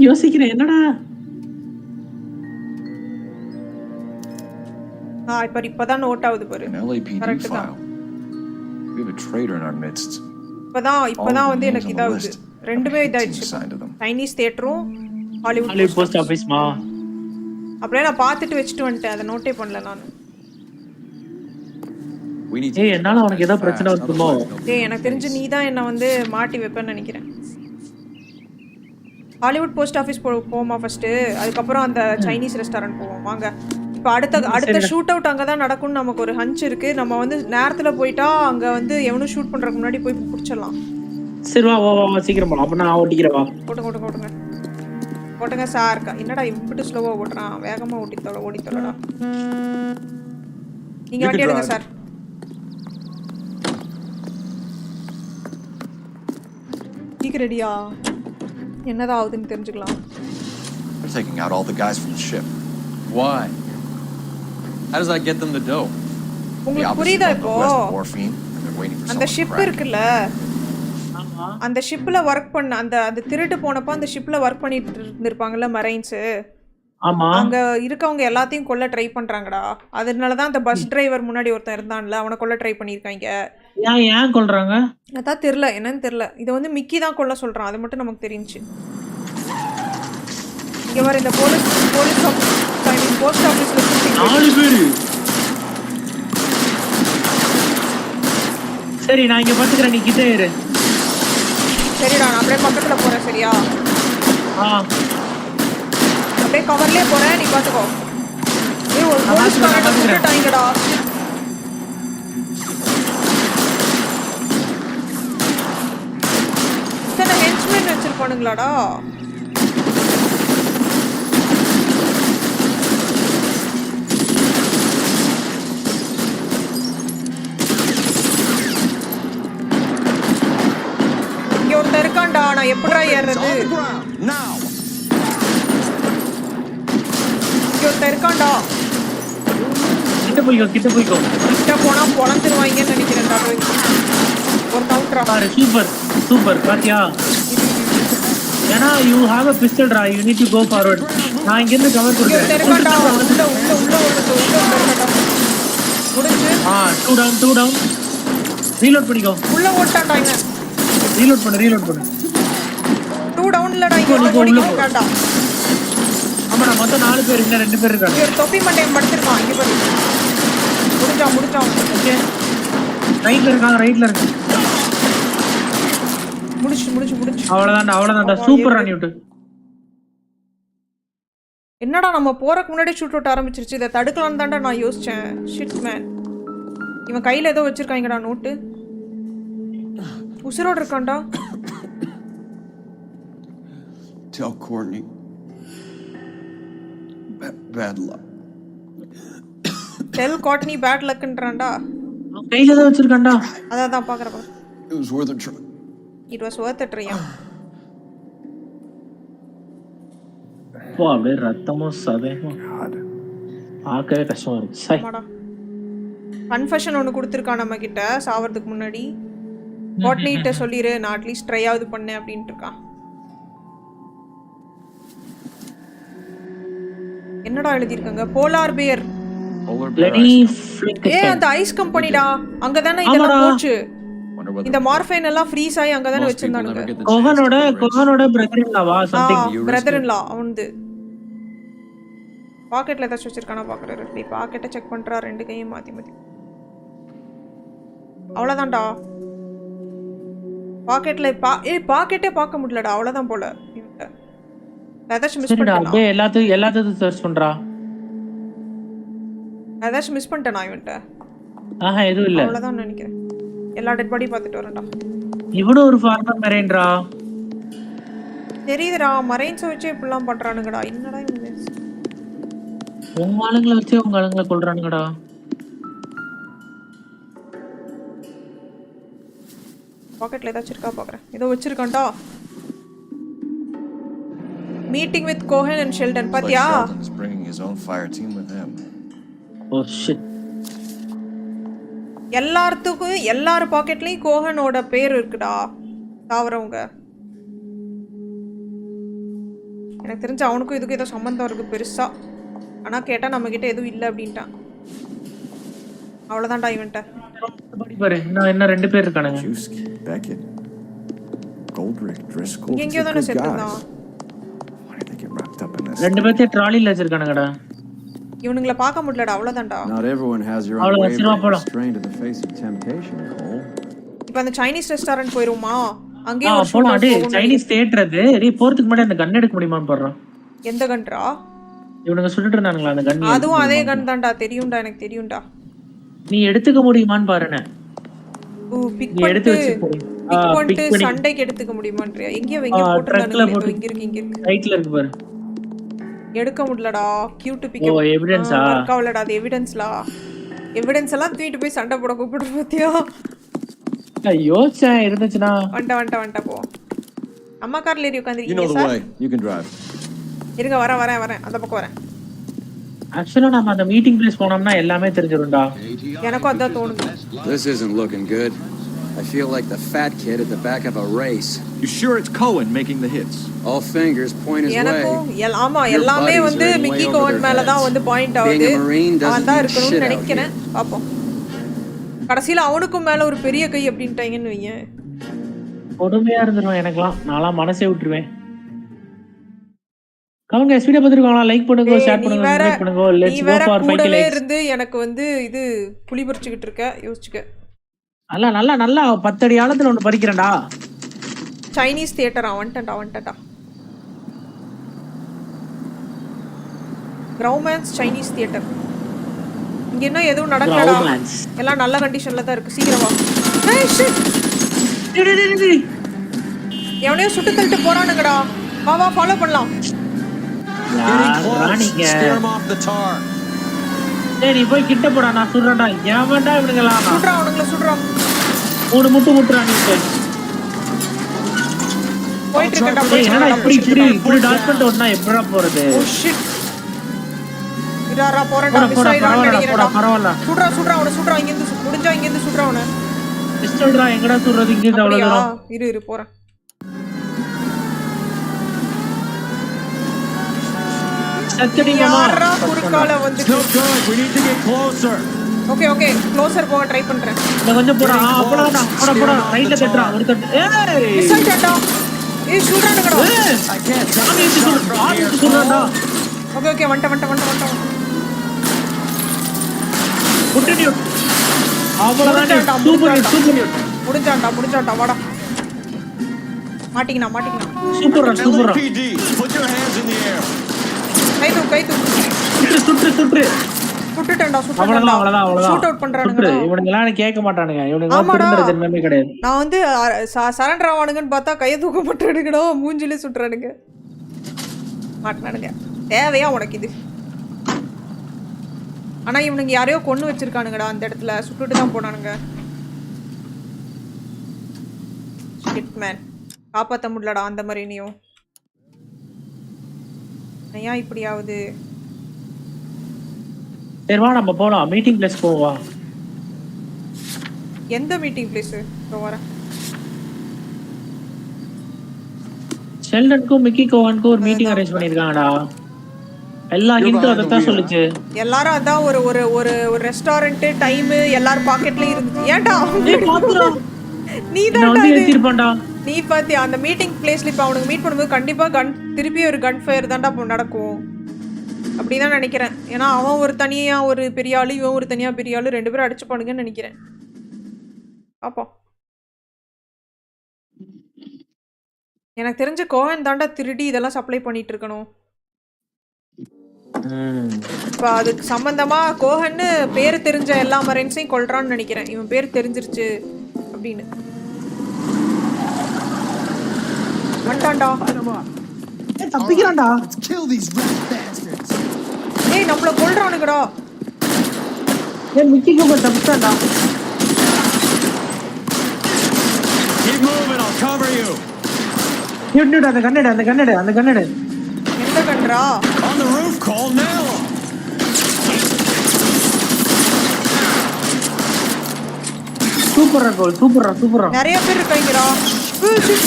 யோசிக்கிறேன் என்னடா. இப்பதான் நோட் ஆகுது பாரு. கரெக்ட் தான். We have a traitor in our midst. இப்பதான் வந்து எனக்கு இதாகுது. ரெண்டுமே இதாயிடுச்சு. சைனீஸ் தியேட்டரும் ஹாலிவுட் போஸ்ட் ஆபீஸ்மா. அப்படியே நான் பார்த்துட்டு வச்சுட்டு வந்துட்டேன். அதை நோட்டே பண்ணல நான். ஏய் என்னால உனக்கு ஏதோ பிரச்சனை வருமோ? டேய் எனக்கு தெரிஞ்சு நீ தான் என்ன வந்து மாட்டி வைப்பேன்னு நினைக்கிறேன். ஹாலிவுட் போஸ்ட் ஆஃபீஸ் போவோமா ஃபர்ஸ்ட், அதுக்கப்புறம் அந்த சைனீஸ் ரெஸ்டாரண்ட் போவோம் வாங்க. இப்போ அடுத்த ஷூட் அவுட் அங்கே தான் நடக்கும்னு நமக்கு ஒரு ஹஞ்ச் இருக்கு. நம்ம வந்து நேரத்தில் போயிட்டா அங்கே வந்து எவனும் ஷூட் பண்ணுறதுக்கு முன்னாடி போய் பிடிச்சிடலாம். சரி வா வா வா சீக்கிரம் போலாம். அப்ப நான் ஓட்டிக்கிறேன் வா. ஓட்டுங்க சார். என்னடா இப்படி ஸ்லோவாக ஓட்டுறான்? வேகமாக ஓடி தொலைடா. நீங்கள் வண்டி எடுங்க சார். சீக்கிரம் ரெடியா? என்னதான் ஆகுதுன்னு தெரிஞ்சுக்கலாம். They're taking out all the guys from the ship. Why? How does that get them the dough? உங்களுக்கு புரியுதா இப்போ? அந்த ஷிப் இருக்குல்ல, அந்த ஷிப்ல ஒர்க் பண்ண அந்த திருட்டு போனப்ப அந்த ஷிப்ல ஒர்க் பண்ணிட்டு இருந்திருப்பாங்கல்ல மரைன்ஸ். ஆமா. அங்க இருக்கவங்க எல்லாத்தையும் கொல்ல ட்ரை பண்றாங்கடா. அதனால தான் அந்த பஸ் டிரைவர் முன்னாடி ஒருத்தன் இருந்தான்ல, அவனை கொல்ல ட்ரை பண்ணிருக்காங்க. ஏன் கொல்றாங்க? அதான் தெரியல, என்னன்னு தெரியல. இதை வந்து மிக்கி தான் கொல்ல சொல்றான், அது மட்டும் நமக்கு தெரிஞ்சுச்சு. இங்க வர இந்த போஸ்ட் ஆபீஸ்ல 4 பேரு. சரி நான் இங்க பாத்துக்கிறேன், நீ கிட்ட இரு. சரிடா, நான் அப்படியே பக்கத்துல போறேன். சரியா? அப்படியே கவர்லயே போறேன், நீ பாத்துக்கோ. ஏய் ஒரு போலீஸ்காரன் வந்துட்டாங்கடா. இத்தனை ஹென்ச்மென் வச்சிருப்பானுங்களாடா. இங்க ஒருத்தர் இருக்கான்டா, நான் எப்படிடா ஏறுறது? இங்க ஒருத்தர் இருக்கான்டா. கிட்ட போய்க்கோ. கிட்ட போனா பொளந்துருவாங்கன்னு நினைக்கிறேன்டா. ஒரு கவுண்டரா பாரு. சூப்பர் பாத்தியா? ஏன்னா you have a pistol டா, you need to go forward. நான் இங்க இருந்து கவர் கொடுக்கிறேன். இங்க இருக்கான்டா. உள்ள இருக்கான்டா. முடிஞ்சு. 2 down. ரீலோட் பண்ணிக்கோ. உள்ள ஓட்டான்டா இங்க. ரீலோட் பண்ணு. 2 டவுன்லடா இங்க ஓடிக்கோடா. ஆமாடா, மொத்தம் 4 பேர், இன்னும் 2 பேர் இருக்காங்க. ஒரு தொப்பி மண்டையம் படுத்துறான் இங்க பாரு. முடிச்சான். ஓகே. ரைட்ல இருக்காங்க. முடிச்சு. அவ்வளவுதான்டா. சூப்பரா நியூட். என்னடா நம்ம போறதுக்கு முன்னாடி ஷூட் அவுட் ஆரம்பிச்சிருச்சு. இதை தடுக்கலாம்னு தான்டா நான் யோசிச்சேன். Shit man. இவன் கையில ஏதோ வச்சிருக்காங்கடா நோட்டு. உசிரோட இருக்கான்டா. Tell Courtney. Bad luck. Tell Courtney bad லக்ன்றான்டா. கையில தான் வச்சிருக்கான்டா. அதான் பாக்குறேன். It was worth a try. It was worth a try. அப்படியே ரத்தமும் சதையும் பார்க்கவே கஷ்டமா இருக்கு. சை. கன்ஃபெஷன் ஒன்று கொடுத்துருக்கான் நம்ம கிட்ட சாவறதுக்கு முன்னாடி. காட்னிட்ட சொல்லிரு நான் அட்லீஸ்ட் ட்ரை ஆவது பண்ணேன் அப்படின்ட்டு இருக்கான். என்னடா எழுதிருக்காங்க? போலார் பேர். அந்த ஐஸ் கம்பெனிடா. அங்கதானே இதெல்லாம் போச்சு. இந்த மார்ஃபைன் எல்லாம் ஃப்ரீஸ் ஆகி அங்கதானே வச்சிருந்தானுங்க. கோஹனோட பிரதர் இன் லாவா சம்திங். பிரதர் இன் லா அவன்து. பாக்கெட்ல ஏதாச்சும் வச்சிருக்கானா பாக்குறாரு. டேய் பாக்கெட்டை செக் பண்றா, ரெண்டு கையும் மாத்தி மாத்தி. அவ்வளவுதான்டா. பாக்கெட்ல பாக்கெட்டே பார்க்க முடியலடா. அவ்வளவுதான் போல. ஏதாச்சும் மிஸ் பண்ணிட்டேனா? அப்படியே எல்லாத்தையும் சர்ச் பண்றா. ஏதாச்சும் மிஸ் பண்ணிட்டேனா இவன்ட்ட? எதுவும் இல்ல. அவ்வளவுதான் நினைக்கிறேன். எல்லா டெட் பாடி பார்த்துட்டு வரேன்டா. இவனு ஒரு ஃபார்மர் மரைன்டா. தெரியுதுடா, மரைன்ஸ் வச்சு இப்படிலாம் பண்றானுங்கடா. என்னடா இவங்க? உங்க ஆளுங்களை வச்சு உங்க ஆளுங்களை கொல்றானுங்கடா. பாக்கெட்ல ஏதாச்சும் இருக்கா பாக்குறேன். ஏதோ வச்சிருக்கான்டா. Meeting with Cohen and Sheldon. பாத்தியா? Sheldon's bringing his own fire team with him. Oh shit. எல்லார் பாக்கெட்லயும் கோஹனோட பேர் இருக்குடா. தாவறவங்க. எனக்கு தெரிஞ்ச அவனுக்கும் இதுக்கும் ஏதோ சம்பந்தம் இருக்கு பெருசா. ஆனா கேட்டா நம்ம கிட்ட எதுவும் இல்ல அப்படின்ட்டான். அவ்வளவுதான்டா இவன்ட்ட. பாரு என்ன ரெண்டு பேர் இருக்கானுங்க. Beckett, Goldrick, Driscoll. எங்கேயோ தானே செத்துறான். Why did they get wrapped up in this? ரெண்டு பேர்த்தையும் ட்ராலில வச்சிருக்கானுங்கடா. இவனுங்கள பார்க்க முடியலடா. அவ்வளவுதான்டா. Not everyone has your own way of strain to the face of temptation, Cole. இப்போ அந்த சைனீஸ் ரெஸ்டாரன்ட் போயிருமா? அங்கேயே ஒரு போலாம். டேய் சைனீஸ் தியேட்டர் அது. டேய் போறதுக்கு முன்னாடி அந்த கன் எடுக்க முடியுமான்னு பாறேன். எந்த கன்டா? இவனுங்க சுட்டுட்டு இருந்தானுங்களா அந்த கன்? அதுவும் அதே கன் தான்டா. தெரியும்டா, எனக்கு தெரியும்டா. நீ எடுத்துக்க முடியுமான்னு பாருனே. பிக் பண்ணிட்டு சண்டைக்கு எடுத்துக்க முடியுமான்றியா? எங்கேயோ போட்டுறானுங்க. இங்க இருக்கு ரைட்ல இருக்கு பாரு. எடுக்க முடியலடா. Cute pic. எவிடன்ஸா? கவலடா. அது எவிடன்ஸ்லா. எவிடன்ஸ் எல்லாம் தூக்கிட்டு போய் சண்டை போட கூப்பிட்டு பாத்தியா? ஐயோ சே இருந்துச்சுனா. வண்ட போ. அம்மா கார்ல ஏறி உட்கார்ந்திருக்கீங்க sir. You know the way. You can drive. இருங்க வரேன். அந்த பக்கம் வரேன். ஆக்சுவலா நாம அந்த மீட்டிங் பிளேஸ் போனோம்னா எல்லாமே தெரிஞ்சிரும்டா. எனக்கும் அதான் தோணுது. This isn't looking good. I feel like the fat kid at the back of a race. You sure it's Cohen making the hits? All fingers point his way. எனக்கும் ஆமா எல்லாமே வந்து மிக்கி கோவன் மேல தான் வந்து பாயிண்ட் ஆகுது. அவன் தான் இருக்கணும்னு நினைக்கிறேன். பாப்போம். கடைசில அவனுக்கும் மேல ஒரு பெரிய கை அப்படின்ட்டாங்கன்னு வைங்க. கொடுமையா இருந்துரும் எனக்குலாம். நான்லாம் மனசே விட்டுருவேன். கவுங்க வீடியோ பார்த்துருக்காங்களா? லைக் பண்ணுங்க, ஷேர் பண்ணுங்க, சப்ஸ்கிரைப் பண்ணுங்க. Let's go for 5k likes. இருந்து எனக்கு வந்து இது புலி பறிச்சிட்டு இருக்க யோசிச்சுக்க. நல்லா 10 அடி ஆழத்துல ஒன்னு பறிக்கிறேன்டா. சைனீஸ் தியேட்டர் அவன்டா. Grauman's Chinese theatre. இங்க என்ன எதுவும் நடக்கலடா. எல்லாம் நல்ல கண்டிஷன்ல தான் இருக்கு. சீக்கிரம் வா. ஏய் ஷிட். எவனையோ சுட்டு தள்ளிட்டு போறானுங்கடா. வா ஃபாலோ பண்ணலாம். நீ போய் கிட்ட போடா. நான் சுடுறேன்டா. ஏன்டா இவனுங்களா? சுடுறான். மூணு முட்டுறான் நீ. போயிட்டு இருக்கடா. என்னடா இப்படி டாட் பண்ணிட்டு ஓடுனா எப்பறா போறது? Oh shit. இராரா போறடா. மிஸ் ஆயிரான்னு நினைக்கிறேன்டா. பரவாயில்லை. சுடுறா அவனை. இங்க இருந்து முடிஞ்சா இங்க இருந்து சுடுறா அவனை. பிஸ்டல்டா எங்கடா சுடுறது? இங்க இருந்து அவ்வளவு தூரம். இரு போறேன். யாரா குறுக்கால வந்து we need to get closer. Okay closer போக ட்ரை பண்றேன். நான் கொஞ்சம் போடா. போடா ரைட்ல தட்டறா. ஒரு தட்டு. ஏய் மிஸ் ஆயிட்டா. ஏய் சுடுறானுங்கடா. I can't சுடுறாடா. ஓகே வந்துட்ட. புட்டிடியோ. அவ்வளவுதான். சூப்பர். முடிஞ்சான்டா வாடா. மாட்டிக்கினா. Super. PD, put your hands in the air. கை தூக்கு. சுட்டுட்டேன்டா. அவ்வளவுதான். ஷூட் அவுட் பண்றானுங்க. இவனுங்க எல்லாம் கேட்க மாட்டானுங்க. இவனுங்க திருந்தற ஜென்மமே கிடையாது. நான் வந்து சரண்டர் ஆவானுங்கன்னு பார்த்தா கையை தூக்க மாட்டானுங்கடா. மூஞ்சிலே சுட்டுறானுங்க. மாட்டானுங்க. தேவையா உனக்கு இது? ஆனா இவனுங்க யாரையோ கொன்னு வச்சிருக்கானுங்கடா அந்த இடத்துல சுட்டுட்டு தான் போனானுங்க. Shit man. காப்பாத்த முடியலடா அந்த மாதிரி நீயும். ஏன் இப்படி ஆகுது? சரி வா நம்ம போலாம் மீட்டிங் பிளேஸ் போவா. எந்த மீட்டிங் பிளேஸ்? வரேன். ஷெல்டனுக்கும் மிக்கி கோவனுக்கும் ஒரு மீட்டிங் அரேஞ்ச் பண்ணிருக்காங்கடா. எல்லா ஹிண்டும் அத தான் சொல்லுச்சு. எல்லாரும் அதான் ஒரு ஒரு ஒரு ஒரு ரெஸ்டாரன்ட் டைம் எல்லார் பாக்கெட்லயும் இருந்துச்சு. ஏன்டா நீ தான் வந்து ஏத்திருப்பான்டா. நீ பாத்தியா அந்த மீட்டிங் பிளேஸ்ல இப்ப அவனுக்கு மீட் பண்ணும்போது கண்டிப்பா திருப்பி ஒரு கன் ஃபயர் தான்டா நடக்கும் அப்படிதான் நினைக்கிறேன். ஏன்னா அவன் ஒரு தனியா ஒரு பெரிய ஆளு, இவன் ஒரு தனியா பெரிய ஆளு, 2 பேரும் அடிச்சுப்பானுங்கன்னு நினைக்கிறேன். பாப்போம். எனக்கு தெரிஞ்ச கோவன் தாண்டா திருடி இதெல்லாம் சப்ளை பண்ணிட்டு இருக்கணும். இப்ப அதுக்கு சம்பந்தமா கோஹன்னு பேரு தெரிஞ்ச எல்லா மரைன்ஸையும் கொல்றான்னு நினைக்கிறேன். இவன் பேர் தெரிஞ்சிருச்சு அப்படின்னு. வந்துட்டான்டா. தப்பிக்கிறான்டா. ஏய் நம்மள கொல்றானுங்கடா. ஏய் மிக்கி கோவன் தப்பிச்சான்டா. Keep moving, I'll cover you. Newt அந்த கண்ணெடு. எந்த கண்றா? On the roof, call now. சூப்பரா. நிறைய பேர் இருக்காங்கடா.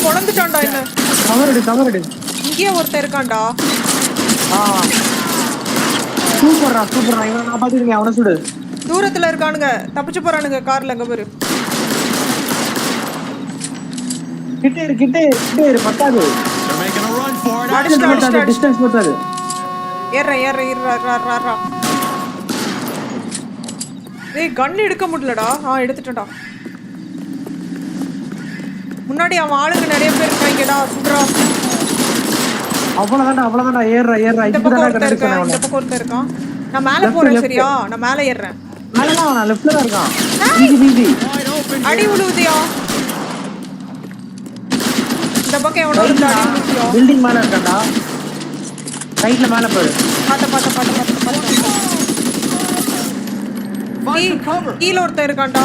கொலந்துட்டான்டா என்ன. கவர் எடு. இங்கே ஒருத்தன் இருக்கான்டா. சூப்பரா. இவனை நான் பாத்துக்கிறேன். அவனை சுடு. தூரத்துல இருக்கானுங்க. தப்பிச்சு போறானுங்க கார்ல அங்க பாரு. கிட்டே இரு பட்டாது. They're making a run for it. Distance பத்தாது. ஏறா. ஏய் கன் எடுக்க முடியலடா. எடுத்துட்டடா. முன்னாடி அவன் ஆளுங்க நிறைய பேர் இருக்காங்கடா. சுடுறா. அவ்வளவுதான்டா. ஏறா. இந்த பக்கம் ஒருத்தர் இருக்கான். நான் மேல போறேன் சரியா? நான் மேல ஏறறேன். மேலலாம் நான் லெஃப்ட்ல தான் இருக்கான். ஈஸி. அடி உழுவுதியா? இந்த பக்கம் எவனோ ஒரு அடி உழுவுதியா? பில்டிங் மேல இருக்கான்டா. ரைட்ல மேல பாரு. பாத்த. கீழ ஒருத்தர் இருக்கான்டா.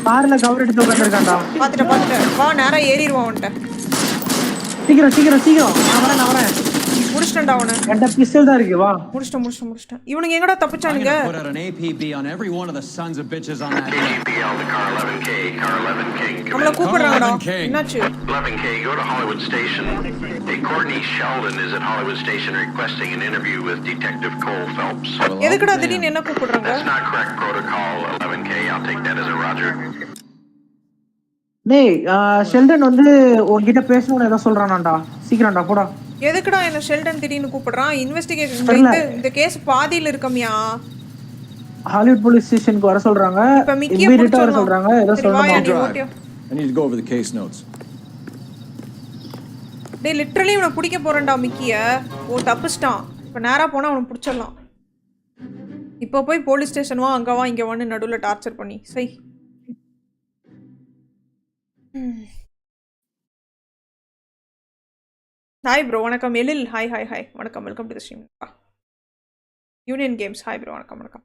கார்ல கவர் எடுத்து உட்கார்ந்திருக்கான்டா. பாத்துட்டேன். வா நேரா ஏறிடுவான் அவன்ட்ட. சீக்கிரம். நான் வரேன். முடிச்சிட்டேன்டா அவனை. என்கிட்ட பிஸ்டல் தான் இருக்கு. வா. முடிச்சிட்டேன். இவனுங்க எங்கடா தப்பிச்சானுங்க? Put out an APB on every one of the sons of bitches on that. Car 11K. நம்மள கூப்பிடுறாங்கடா. என்னாச்சு? 11K, go to Hollywood Station. Hey, Courtney Sheldon is at Hollywood Station requesting an interview with Detective Cole Phelps. எதுக்குடா திடீர்னு என்ன கூப்பிடுறாங்க? That's not correct protocol, 11K. I'll take that as a roger. டேய் ஷெல்டன் வந்து உன்கிட்ட பேசணும்னு ஏதோ சொல்றானாடா. சீக்கிரம்டா போடா. எதுக்குடா என்ன ஷெல்டன் திடீர்னு கூப்பிடுறான்? இன்வெஸ்டிகேஷன் இந்த கேஸ் பாதியில இருக்கமியா. ஹாலிவுட் போலீஸ் ஸ்டேஷனுக்கு வர சொல்றாங்க. இமிடியேட்டா வர சொல்றாங்க. ஏதோ சொல்றாங்க. I need to go over the case notes. டேய் லிட்டரலி இவனை பிடிக்க போறேன்டா மிக்கிய. தப்பிச்சிட்டான். இப்ப நேரா போனா அவனை பிடிச்சிடலாம். இப்போ போய் போலீஸ் ஸ்டேஷன் வா, அங்க வா, இங்க வான்னு நடுவுல டார்ச்சர் பண்ணி சை. ஹாய் ப்ரோ வணக்கம். எழில் ஹாய் வணக்கம். Welcome to the stream. Union games hi bro வணக்கம்.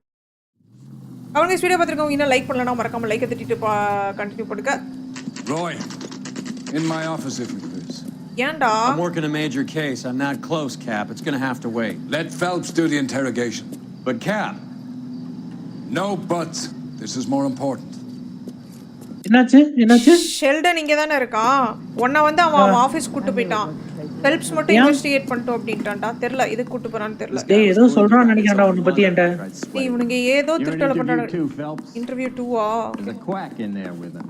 அவங்க வீடியோ பார்த்துருக்கவங்க இன்னும் லைக் பண்ணலன்னா மறக்காம லைக்கை தட்டிட்டு கண்டினியூ பண்ணுங்க. Roy, in my office if you please. ஏன்டா? I'm working a major case. I'm not close, Cap. It's going to have to wait. Let Phelps do the interrogation. But Cap. No buts. This is more important. என்னாச்சு? ஷெல்டன் இங்க தானே இருக்கான். உன்னை வந்து அவன் ஆபீஸ் கூட்டு போயிட்டான். ஹெல்ப்ஸ் மட்டும் இன்வெஸ்டிகேட் பண்ணிட்டோம் அப்படின்ட்டான்டா. தெரியல எதுக்கு கூட்டு போறான்னு தெரியல. டேய் ஏதோ சொல்றான்னு நினைக்கிறேன்டா உன்னை பத்தி என்கிட்ட. டேய் இவனுங்க ஏதோ திருட்டல பண்றாங்க. Interview 2 There's a quack in there with him.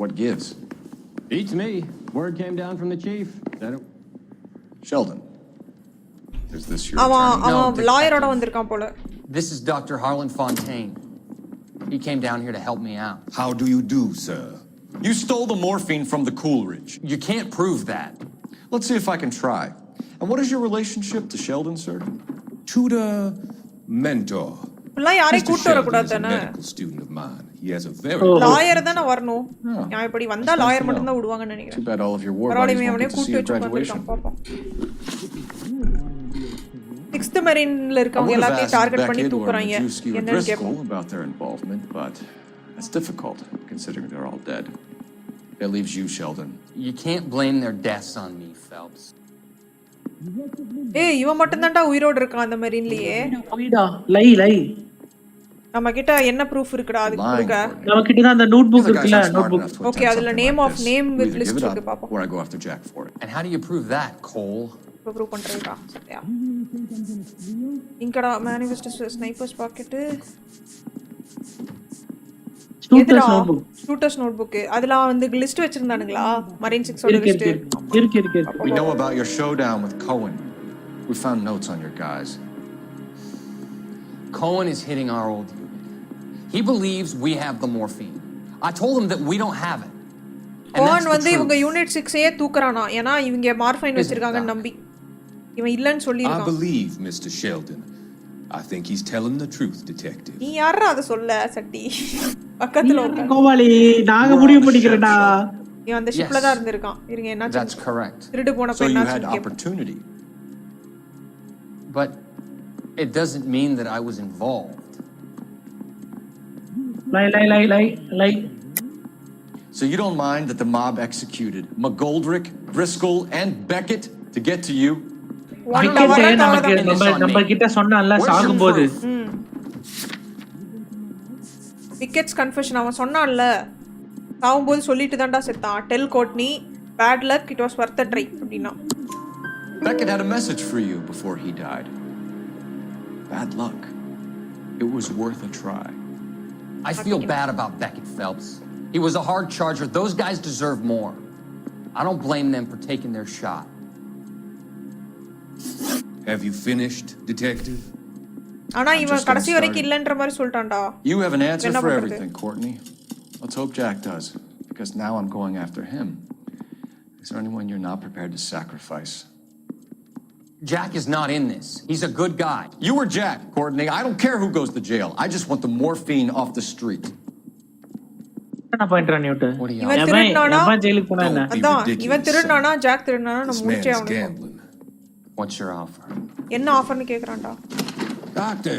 What gives? Beats me. Word came down from the chief. That it... Sheldon. Is this your அவன் லாயரோட வந்திருக்கான் போல. This is Dr. Harlan Fontaine. He came down here to help me out. How do you do, sir? You stole the morphine from the Coolidge. You can't prove that. Let's see if I can try. And what is your relationship to Sheldon, sir? Tutor, mentor. புள்ள யாரை கூட்டி வர கூடாது தானே. Medical student of mine. He has a very lawyer தான வரணும். நான் இப்படி வந்தா லாயர் மட்டும் தான் விடுவாங்கன்னு நினைக்கிறேன். Too bad all of your war buddies won't get to see your graduation. 6th Marineல இருக்கவங்க எல்லாத்தையும் டார்கெட் பண்ணி தூக்குறாங்க. என்னன்னு கேப்போம். about their involvement, but that's difficult considering they're all dead. That leaves you, Sheldon. You can't blame their deaths on me, Phelps. ஏய் இவன் மட்டும் தான்டா உயிரோட இருக்கான் அந்த மெரின்லயே. லை நம்ம கிட்ட என்ன ப்ரூஃப் இருக்குடா அதுக்கு கொடுக்க? நம்ம கிட்ட தான் அந்த நோட்புக் இருக்குல, நோட்புக். ஓகே, அதுல நேம் with list இருக்கு பாப்போம். Or I go after Jack for it. And how do you prove that, Cole? Prove பண்றேடா சத்யா. இங்கடா manifesto snipers pocket. Shooters notebook. அதெல்லாம் வந்து லிஸ்ட் வச்சிருந்தானுங்களா? மரைன் 6 ஓட லிஸ்ட். இருக்கு. We know about your showdown with Cohen. We found notes on your guys. Cohen is hitting our old unit. He believes we have the morphine. I told him that we don't have it. Cohen வந்து இவங்க யூனிட் 6 ஏ தூக்குறானா? ஏனா இவங்க மார்ஃபைன் வச்சிருக்காங்கன்னு நம்பி. இவன் இல்லன்னு சொல்லி இருக்கான். I believe Mr. Sheldon. I think he's telling the truth, detective. நீ யாரா அத சொல்ல சட்டி? பக்கத்துல உட்கார். கோவாலி நாங்க முடிவு பண்ணிக்கிறடா. இவன் அந்த ஷிப்ல தான் இருந்திருக்கான். இருங்க என்னாச்சு? That's correct. திருடு போனப்ப என்னாச்சு? So you had opportunity. But it doesn't mean that I was involved. Lie. So you don't mind that the mob executed McGoldrick, Driscoll, and Beckett to get to you? நம்ம கிட்ட சொன்னான்ல சாகும்போது. Becket's confession அவன் சொன்னான்ல சாகும்போது சொல்லிட்டு தான்டா செத்தான். Tell Courtney, bad luck, it was worth a try அப்படினா. Beckett had a message for you before he died. Bad luck. It was worth a try. I feel bad about Beckett, Phelps. He was a hard charger. Those guys deserve more. I don't blame them for taking their shot. Have you finished, detective? ஆனா இவன் கடைசி வரைக்கும் இல்லன்ற மாதிரி சொல்லிட்டான்டா. You have an answer for everything, Courtney. Let's hope Jack does, because now I'm going after him. Is there anyone you're not prepared to sacrifice? Jack is not in this. He's a good guy. You or Jack, Courtney. I don't care who goes to jail. I just want the morphine off the street. என்ன பண்றா நியூட்? இவன் திருடுனானா? ஜெயிலுக்கு போனா என்ன? அதான் இவன் திருடுனானா ஜாக் திருடுனானா நம்ம முடிச்சே ஆவணும். What's your offer? என்ன ஆஃபர்னு கேக்குறான்டா? Doctor,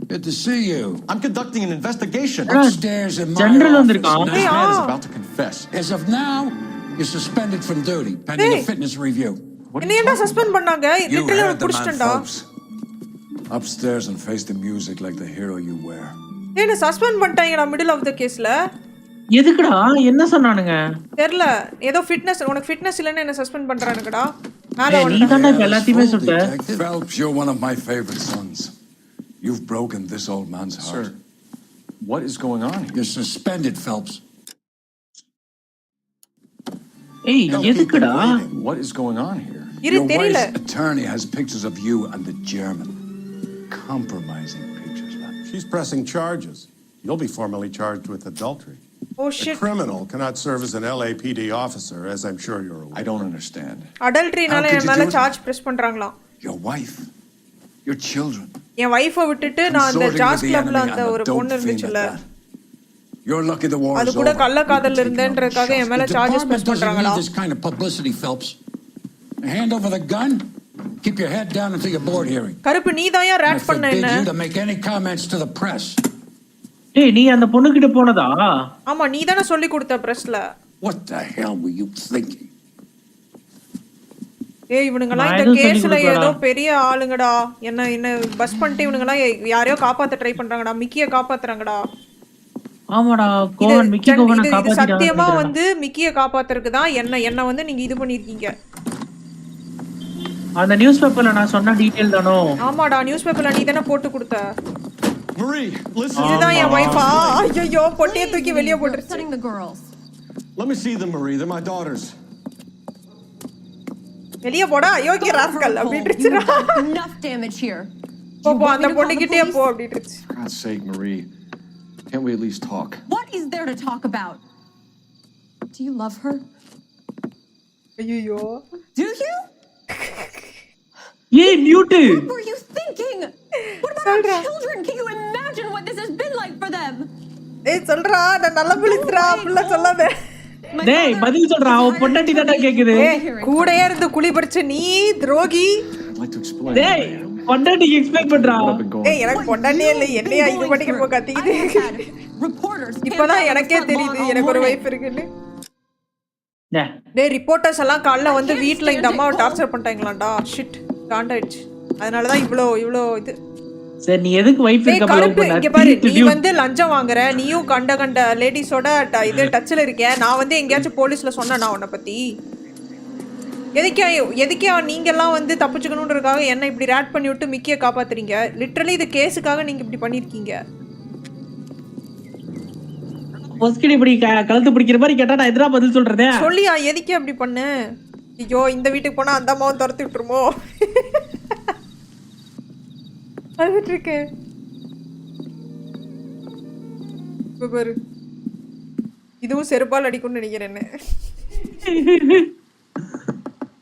good to see you. I'm conducting an investigation. Upstairs in my General office. வந்திருக்கான். This man is about to confess. As of now, you're suspended from duty pending a fitness review. என்ன ஏன்டா சஸ்பெண்ட் பண்ணாங்க? Literally புடிச்சிட்டேன்டா. Upstairs and face the music like the hero you were. என்ன சஸ்பெண்ட் பண்ணிட்டாங்கடா மிடில் ஆஃப் தி கேஸ்ல. எதுக்குடா? என்ன சொன்னானுங்க? தெரியல. ஏதோ ஃபிட்னஸ் உனக்கு ஃபிட்னஸ் இல்லன்னு என்ன சஸ்பெண்ட் பண்றானுங்கடா. நீ தான்டா எல்லாத்தையுமே சுட்ட. Phelps, you're one of my favorite sons. You've broken this old man's heart. Sir, what is going on here? You're suspended, Phelps. ஏய் எதுக்குடா? What is going on here? Your wife's attorney has pictures of you and the German. Compromising pictures, man. She's pressing charges. You'll be formally charged with adultery. Oh shit. A criminal cannot serve as an LAPD officer, as I'm sure you're aware. I don't understand. Adultery நால என் மேல சார்ஜ் பிரஸ் பண்றாங்களா? Your wife, your children. N wifi விட்டுட்டு நான் அந்த ஜாஸ் கிளப்ல அந்த ஒரு பொண்ணு இருந்துச்சுல. You're lucky the war is over. அது கூட கள்ள காதல்ல இருந்தேன்றதுக்காக என் மேல சார்ஜஸ் பிரஸ் பண்றாங்களா? This kind of publicity, Phelps. Hand over the gun. Keep your head down until your board hearing. கருப்பு நீ தான் யார் ரேட் பண்ண என்ன? You to make any comments to the press. ஏய் நீ அந்த பொண்ணு கிட்ட போனதா? ஆமா நீ தான சொல்லி கொடுத்த பிரஸ்ல. What the hell were you thinking? ஏய் இவனுங்கலாம் இந்த கேஸ்ல ஏதோ பெரிய ஆளுங்கடா. என்ன பஸ் பண்ணிட்டு இவனுங்கலாம் யாரையோ காப்பாத்த ட்ரை பண்றாங்கடா. மிக்கிய காப்பாத்துறாங்கடா. ஆமாடா கோவன் மிக்கி கோவனை காப்பாத்திட்டாங்க. சத்தியமா வந்து மிக்கிய காப்பாத்துறதுக்கு தான் என்ன வந்து நீங்க இது பண்ணிருக்கீங்க. அந்த நியூஸ் பேப்பர்ல நான் சொன்ன டீடைல் தானோ? ஆமாடா நியூஸ் பேப்பர்ல நீ தான போட்டு கொடுத்த. Marie, listen. இதுதான் என் வைஃபா. ஐயோ பொட்டியை தூக்கி வெளிய போட்டுருச்சு. Let me see them, Marie. They're my daughters. வெளிய போடா யோகி ராஸ்கல் அப்படிட்டுச்சுடா. Enough damage here. போ அந்த பொண்ணுகிட்டே போ அப்படிட்டுச்சு. For God's sake, Marie. Can't we at least talk? What is there to talk about? Do you love her? ஐயோ. Do you? Hey, Newt. What were you thinking? What about our children? Can you imagine what this has been like for them? ஏய் சொல்றா நான் நல்ல புளிச்சறா அப்படில சொல்லாத. டேய் பதில் சொல்றா அவ பொண்டாட்டி தான்டா கேக்குது. கூடயே இருந்து குளி பறிச்ச நீ துரோகி. like to explain. டேய் பொண்டாட்டிக்கு எக்ஸ்பிளைன் பண்றா. What I've been going ஏய் எனக்கு பொண்டாட்டியே இல்லை என்னையா இது பண்ணிக்க போ கத்திக்கிட்டு இப்பதான் எனக்கே தெரியுது எனக்கு ஒரு வைஃப் இருக்குன்னு. டேய் ரிப்போர்ட்டர்ஸ் எல்லாம் காலைல வந்து வீட்டில் இந்த அம்மாவை டார்ச்சர் பண்ணிட்டாங்களாண்டா. ஷிட் காண்டாயிடுச்சு. அதனாலதான் இவ்வளோ இது. சரி நீ எதுக்கு வைஃப் இருக்க கருப்பு இங்க பாரு நீ வந்து லஞ்சம் வாங்குற நீயும் கண்ட லேடிஸோட இது டச்ல இருக்க. நான் வந்து எங்கேயாச்சும் போலீஸ்ல சொன்னேன் நான் உன்னை பத்தி எதுக்கே நீங்க எல்லாம் வந்து தப்பிச்சுக்கணுன்றதுக்காக என்ன இப்படி ரேட் பண்ணி விட்டு மிக்கிய காப்பாத்துறீங்க. லிட்டரலி இது கேஸுக்காக நீங்க இப்படி பண்ணிருக்கீங்க. பொஸ்கிடி இப்படி கழுத்து பிடிக்கிற மாதிரி கேட்டா நான் எதிரா பதில் சொல்றதே சொல்லியா எதுக்கே அப்படி பண்ண. ஐயோ இந்த வீட்டுக்கு போனா அந்த அம்மாவும் துரத்தி விட்டுருமோ அழுதுட்டு இருக்கேன் பாரு. இதுவும் செருப்பால் அடிக்கும்னு நினைக்கிறேன்.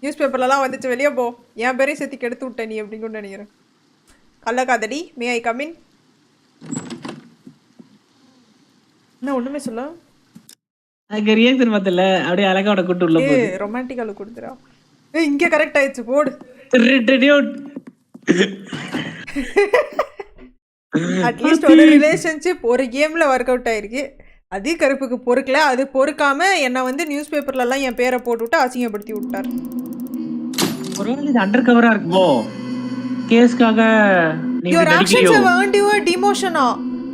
நியூஸ் பேப்பர்லாம் வந்துச்சு வெளியே போ என் பேரையும் சேர்த்து கெடுத்து விட்ட நீ அப்படின்னு நினைக்கிறேன். கள்ளக்காதடி மே ஐ கமின். என்ன ஒண்ணுமே சொல்ல அங்க ரியாக்ஷன் பார்த்தல அப்படியே அழகாவோட கூட்டு உள்ள போகுது. ரொமான்டிக்கால கொடுத்துறா. இங்க கரெக்ட் ஆயிடுச்சு போடு. அட்லீஸ்ட் ஒரு ரிலேஷன்ஷிப் ஒரு கேம்ல ஒர்க் அவுட் ஆயிருக்கு. அது கருப்புக்கு பொறுக்கல. அது பொறுக்காம என்ன வந்து நியூஸ் பேப்பர்ல எல்லாம் என் பேரை போட்டு விட்டு அசிங்கப்படுத்தி விட்டார். ஒருவேளை இது அண்டர் கவரா இருக்குமோ கேஸ்க்காக நீங்க your actions have earned you a demotion.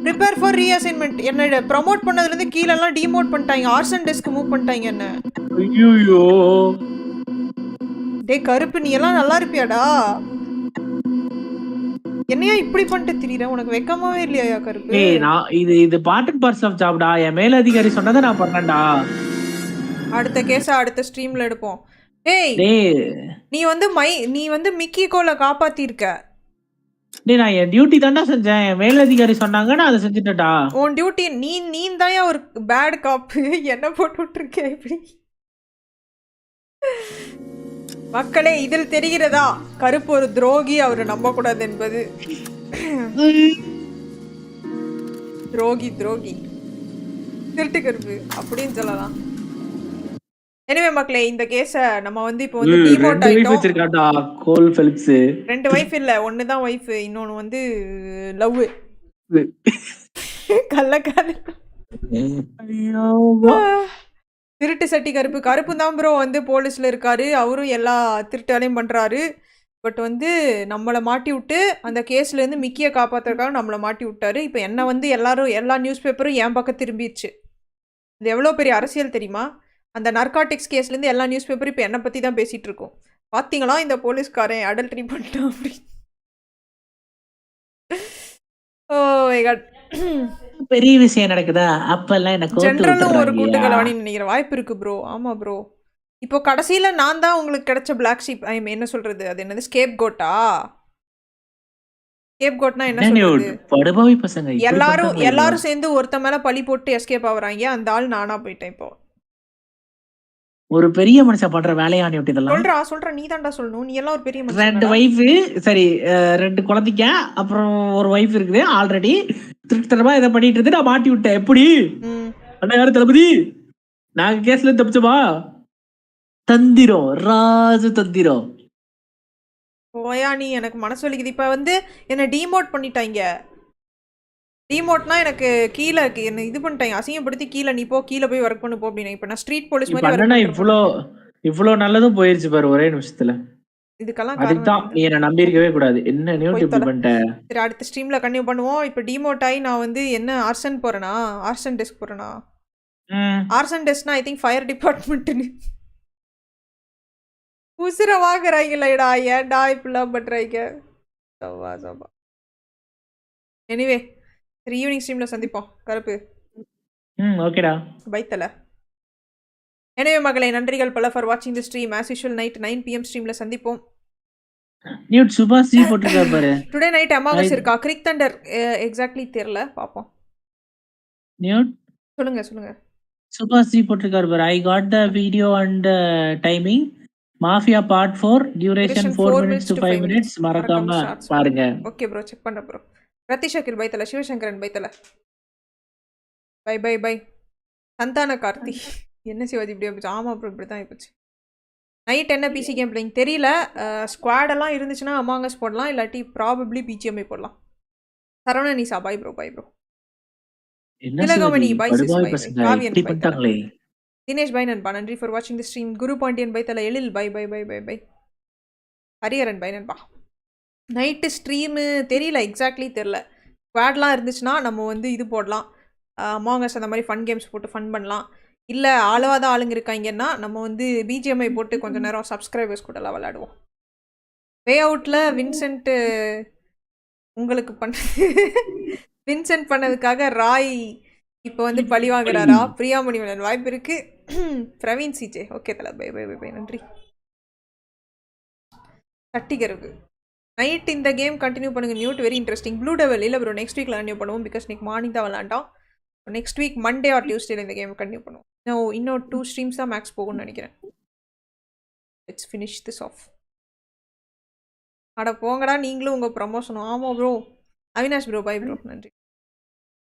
prepare for reassignment. என்ன ப்ரோமோட் பண்ணதுல இருந்து கீழ எல்லாம் டிமோட் பண்ணிட்டாங்க. ஆர்சன் டெஸ்க் மூவ் பண்ணிட்டாங்க என்ன. ஐயோ டேய் கருப்பு நீ எல்லாம் நல்லா இருப்பியாடா. என்னையா இப்படி பண்ணிட்டு திரியற உனக்கு வெக்கமாவே இல்லையா கருப்பு. ஏய் நான் இது பார்ட் அண்ட் பார்ட்ஸ் ஆஃப் ஜாப்டா. என் மேல அதிகாரி சொன்னதை நான் பண்ணேன்டா. அடுத்த கேஸ அடுத்த ஸ்ட்ரீம்ல எடுப்போம். ஏய் நீ வந்து மிக்கி கோல காப்பாத்தி இருக்க. டேய் நான் என் டியூட்டி தான்டா செஞ்சேன். என் மேல அதிகாரி சொன்னாங்க நான் அதை செஞ்சுட்டேன்டா. உன் டியூட்டி நீ தான்யா ஒரு பேட் காப். என்ன போட்டு விட்டுருக்க இப்படி. மக்களே இதில் தெரிகிறதா கருப்பு ஒரு துரோகி அவரை நம்ப கூடாது என்பது. துரோகி திருட்டு கருப்பு அப்படின்னு சொல்லலாம். எனவே மக்களே இந்த கேஸ நம்ம வந்து இப்போ வந்து டிமோட் ஆயிட்டோம். கோல் ஃபெல்ப்ஸ் 2 வைஃப் இல்ல ஒன்னு தான் வைஃப். இன்னொன்னு வந்து லவ் கள்ளக்காதல். திருட்டு சட்டி கருப்பு தான் ப்ரோ வந்து போலீஸ்ல இருக்காரு. அவரும் எல்லா திருட்டாலையும் பண்றாரு. பட் வந்து நம்மளை மாட்டி விட்டு அந்த கேஸ்ல இருந்து மிக்கிய காப்பாத்துறதுக்காக நம்மளை மாட்டி விட்டாரு. இப்போ என்ன வந்து எல்லா நியூஸ் பேப்பரும் என் பக்கம் திரும்பிடுச்சு. இது எவ்வளோ பெரிய அரசியல் தெரியுமா. அந்த நர்காட்டிக்ஸ் கேஸ்லேருந்து எல்லா நியூஸ் பேப்பரும் இப்போ என்னை பற்றி தான் பேசிகிட்டு இருக்கோம். பார்த்தீங்களா இந்த போலீஸ்காரன் அடல்ட்ரி பண்ணிட்டான் அப்படி. ஓ மை காட் பெரிய விஷயம் நடக்குதா அப்பெல்லாம் எனக்கு ஜெனரலும் ஒரு கூட்டுக்கலவாணின்னு நினைக்கிற வாய்ப்பு இருக்கு ப்ரோ. ஆமாம் ப்ரோ. இப்போ கடைசியில் நான் தான் உங்களுக்கு கிடைச்ச பிளாக் ஷீப். என்ன சொல்கிறது அது என்னது ஸ்கேப் கோட்டா. ஸ்கேப் கோட்னா என்ன சொல்றது. படுபாவி பசங்க எல்லாரும் சேர்ந்து ஒருத்த மேலே பழி போட்டு எஸ்கேப் ஆகுறாங்க. அந்த ஆள் நானா போயிட்டேன். இப்போ ஒரு பெரிய மனுஷன் பண்ற வேலையா நீ இதெல்லாம் சொல்ற நீ தான்டா சொல்லணும். நீ எல்லாம் ஒரு பெரிய மனுஷன். 2 வைஃப் சரி 2 குழந்தைங்க அப்புறம் ஒரு வைஃப் இருக்குது ஆல்ரெடி. திருட்டுத்தனமா இதை பண்ணிட்டு இருந்து நான் மாட்டி விட்டேன். எப்படி அண்ணா யாரு தளபதி நாங்க கேஸ்ல இருந்து தப்பிச்சோமா. தந்திரம் ராஜ தந்திரம். ஓயா நீ எனக்கு மனசு வலிக்குது. இப்ப வந்து என்ன டிமோட் பண்ணிட்டாங்க. டிமோட்னா எனக்கு கீழே என்ன இது பண்ணிட்டாங்க அசிங்கப்படுத்தி கீழே நீ போ கீழே போய் ஒர்க் பண்ணு போ அப்படின்னு. இப்போ நான் ஸ்ட்ரீட் போலீஸ் மாதிரி இவ்வளோ நல்லதும் போயிருச்சு பாரு ஒரே நிமிஷத்துல. இதுக்கெல்லாம் அதுதான் நீ என்ன நம்பி இருக்கவே கூடாது. என்ன நியூட் இப்படி பண்ணிட்ட. சரி அடுத்த ஸ்ட்ரீம்ல கண்டினியூ பண்ணுவோம். இப்போ டிமோட் ஆகி நான் வந்து என்ன ஆர்சன் போறேனா ஆர்சன் டெஸ்க் போறேனா. ஆர்சன் டெஸ்க்னா ஐ திங்க் ஃபயர் டிபார்ட்மெண்ட்னு உசுர வாங்குறாங்களேடா. ஏன்டா இப்படிலாம் பண்றாங்க. சவா சவா. எனிவே சரி ஈவினிங் ஸ்ட்ரீம்ல சந்திப்போம் கருப்பு. ஓகேடா பை தல. எனவே மகளே நன்றிகள் பல ஃபார் வாட்சிங் the stream. As usual night 9 PM ஸ்ட்ரீம்ல சந்திப்போம். நியூட் சுபாஷ் போட்டுருக்கா பாரு. டுடே நைட் அமாவாசை இருக்கா. கிரிக் தண்டர் எக்ஸாக்ட்லி தெரியல பாப்போம். நியூட் சொல்லுங்க சுபாஷ் போட்டுருக்காரு பாரு. I got the video and timing. Mafia part 4 duration 4 minutes to 5 minutes. மறக்காம பாருங்க. ஓகே ப்ரோ செக் பண்றேன் ப்ரோ. ரத்திஷ் அகில் பை தல. சிவசங்கரன் பை தல. பை. சந்தான கார்த்தி என்ன சிவாஜி இப்படி ஆமா ப்ரோ இப்படி தான் ஆயிப்போச்சு. நைட் என்ன பிசி கேம் பிளேயிங் தெரியல. ஸ்குவாடெல்லாம் இருந்துச்சுன்னா அமாங்கஸ் போடலாம், இல்லாட்டி ப்ராபப்ளி பிஜிஎம்ஐ போடலாம். Saravanan Nisha bye bro bye bro. Thilagamani bye sis bye bye. Kaviyan bye தல. தினேஷ் பை நண்பா நன்றி ஃபார் வாட்சிங் the stream. Guru Pandian bye தல. Ezhil bye bye bye bye bye. Hariharan bye நண்பா. நைட்டு ஸ்ட்ரீமு தெரியல, எக்ஸாக்ட்லி தெரில. ஸ்குவாட்லாம் இருந்துச்சுன்னா நம்ம வந்து இது போடலாம், அமாங்கஸ் அந்த மாதிரி ஃபன் கேம்ஸ் போட்டு ஃபன் பண்ணலாம். இல்லை ஆளுவாத ஆளுங்க இருக்காங்கன்னா நம்ம வந்து பிஜிஎம்ஐ போட்டு கொஞ்சம் நேரம் சப்ஸ்கிரைபர்ஸ் கூடலாம் விளையாடுவோம். வே அவுட்டில் வின்சென்ட்டு உங்களுக்கு வின்சென்ட் பண்ணதுக்காக ராய் இப்போ வந்து பழி வாங்குறாரா? பிரியாமணிவனன் வாய்ப்பு இருக்கு. பிரவீன் சிஜே ஓகே தல பை பை பை பை நன்றி. தட்டிகரவு நைட் இந்த கேம் கண்டினியூ பண்ணுங்க நியூட், வெரி இன்ட்ரெஸ்டிங். ப்ளூ டெவல் இல்லை ப்ரோ, நெக்ஸ்ட் வீக்கில் கண்டினியூ பண்ணுவோம். பிகாஸ் இன்னைக்கு மார்னிங் தான் விளாண்டோம். நெக்ஸ்ட் வீக் மண்டே ஆர் டியூஸ்டேல இந்த கேம் கண்டினியூ பண்ணுவோம். இன்னும் 2 ஸ்ட்ரீம்ஸ் தான் மேக்ஸ் போகும்னு நினைக்கிறேன். Let's finish this off. அட போங்கடா நீங்களும் உங்கள் ப்ரமோஷனும். ஆமாம் bro. Avinash bro bye bro நன்றி.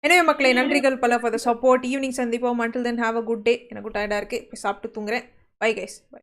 எனவே மக்களே நன்றிகள் பல ஃபார் த சப்போர்ட். ஈவினிங் சந்திப்போம். Until then have a good day. எனக்கு டயர்டாக இருக்குது, போய் சாப்பிட்டு தூங்குறேன். Bye guys by.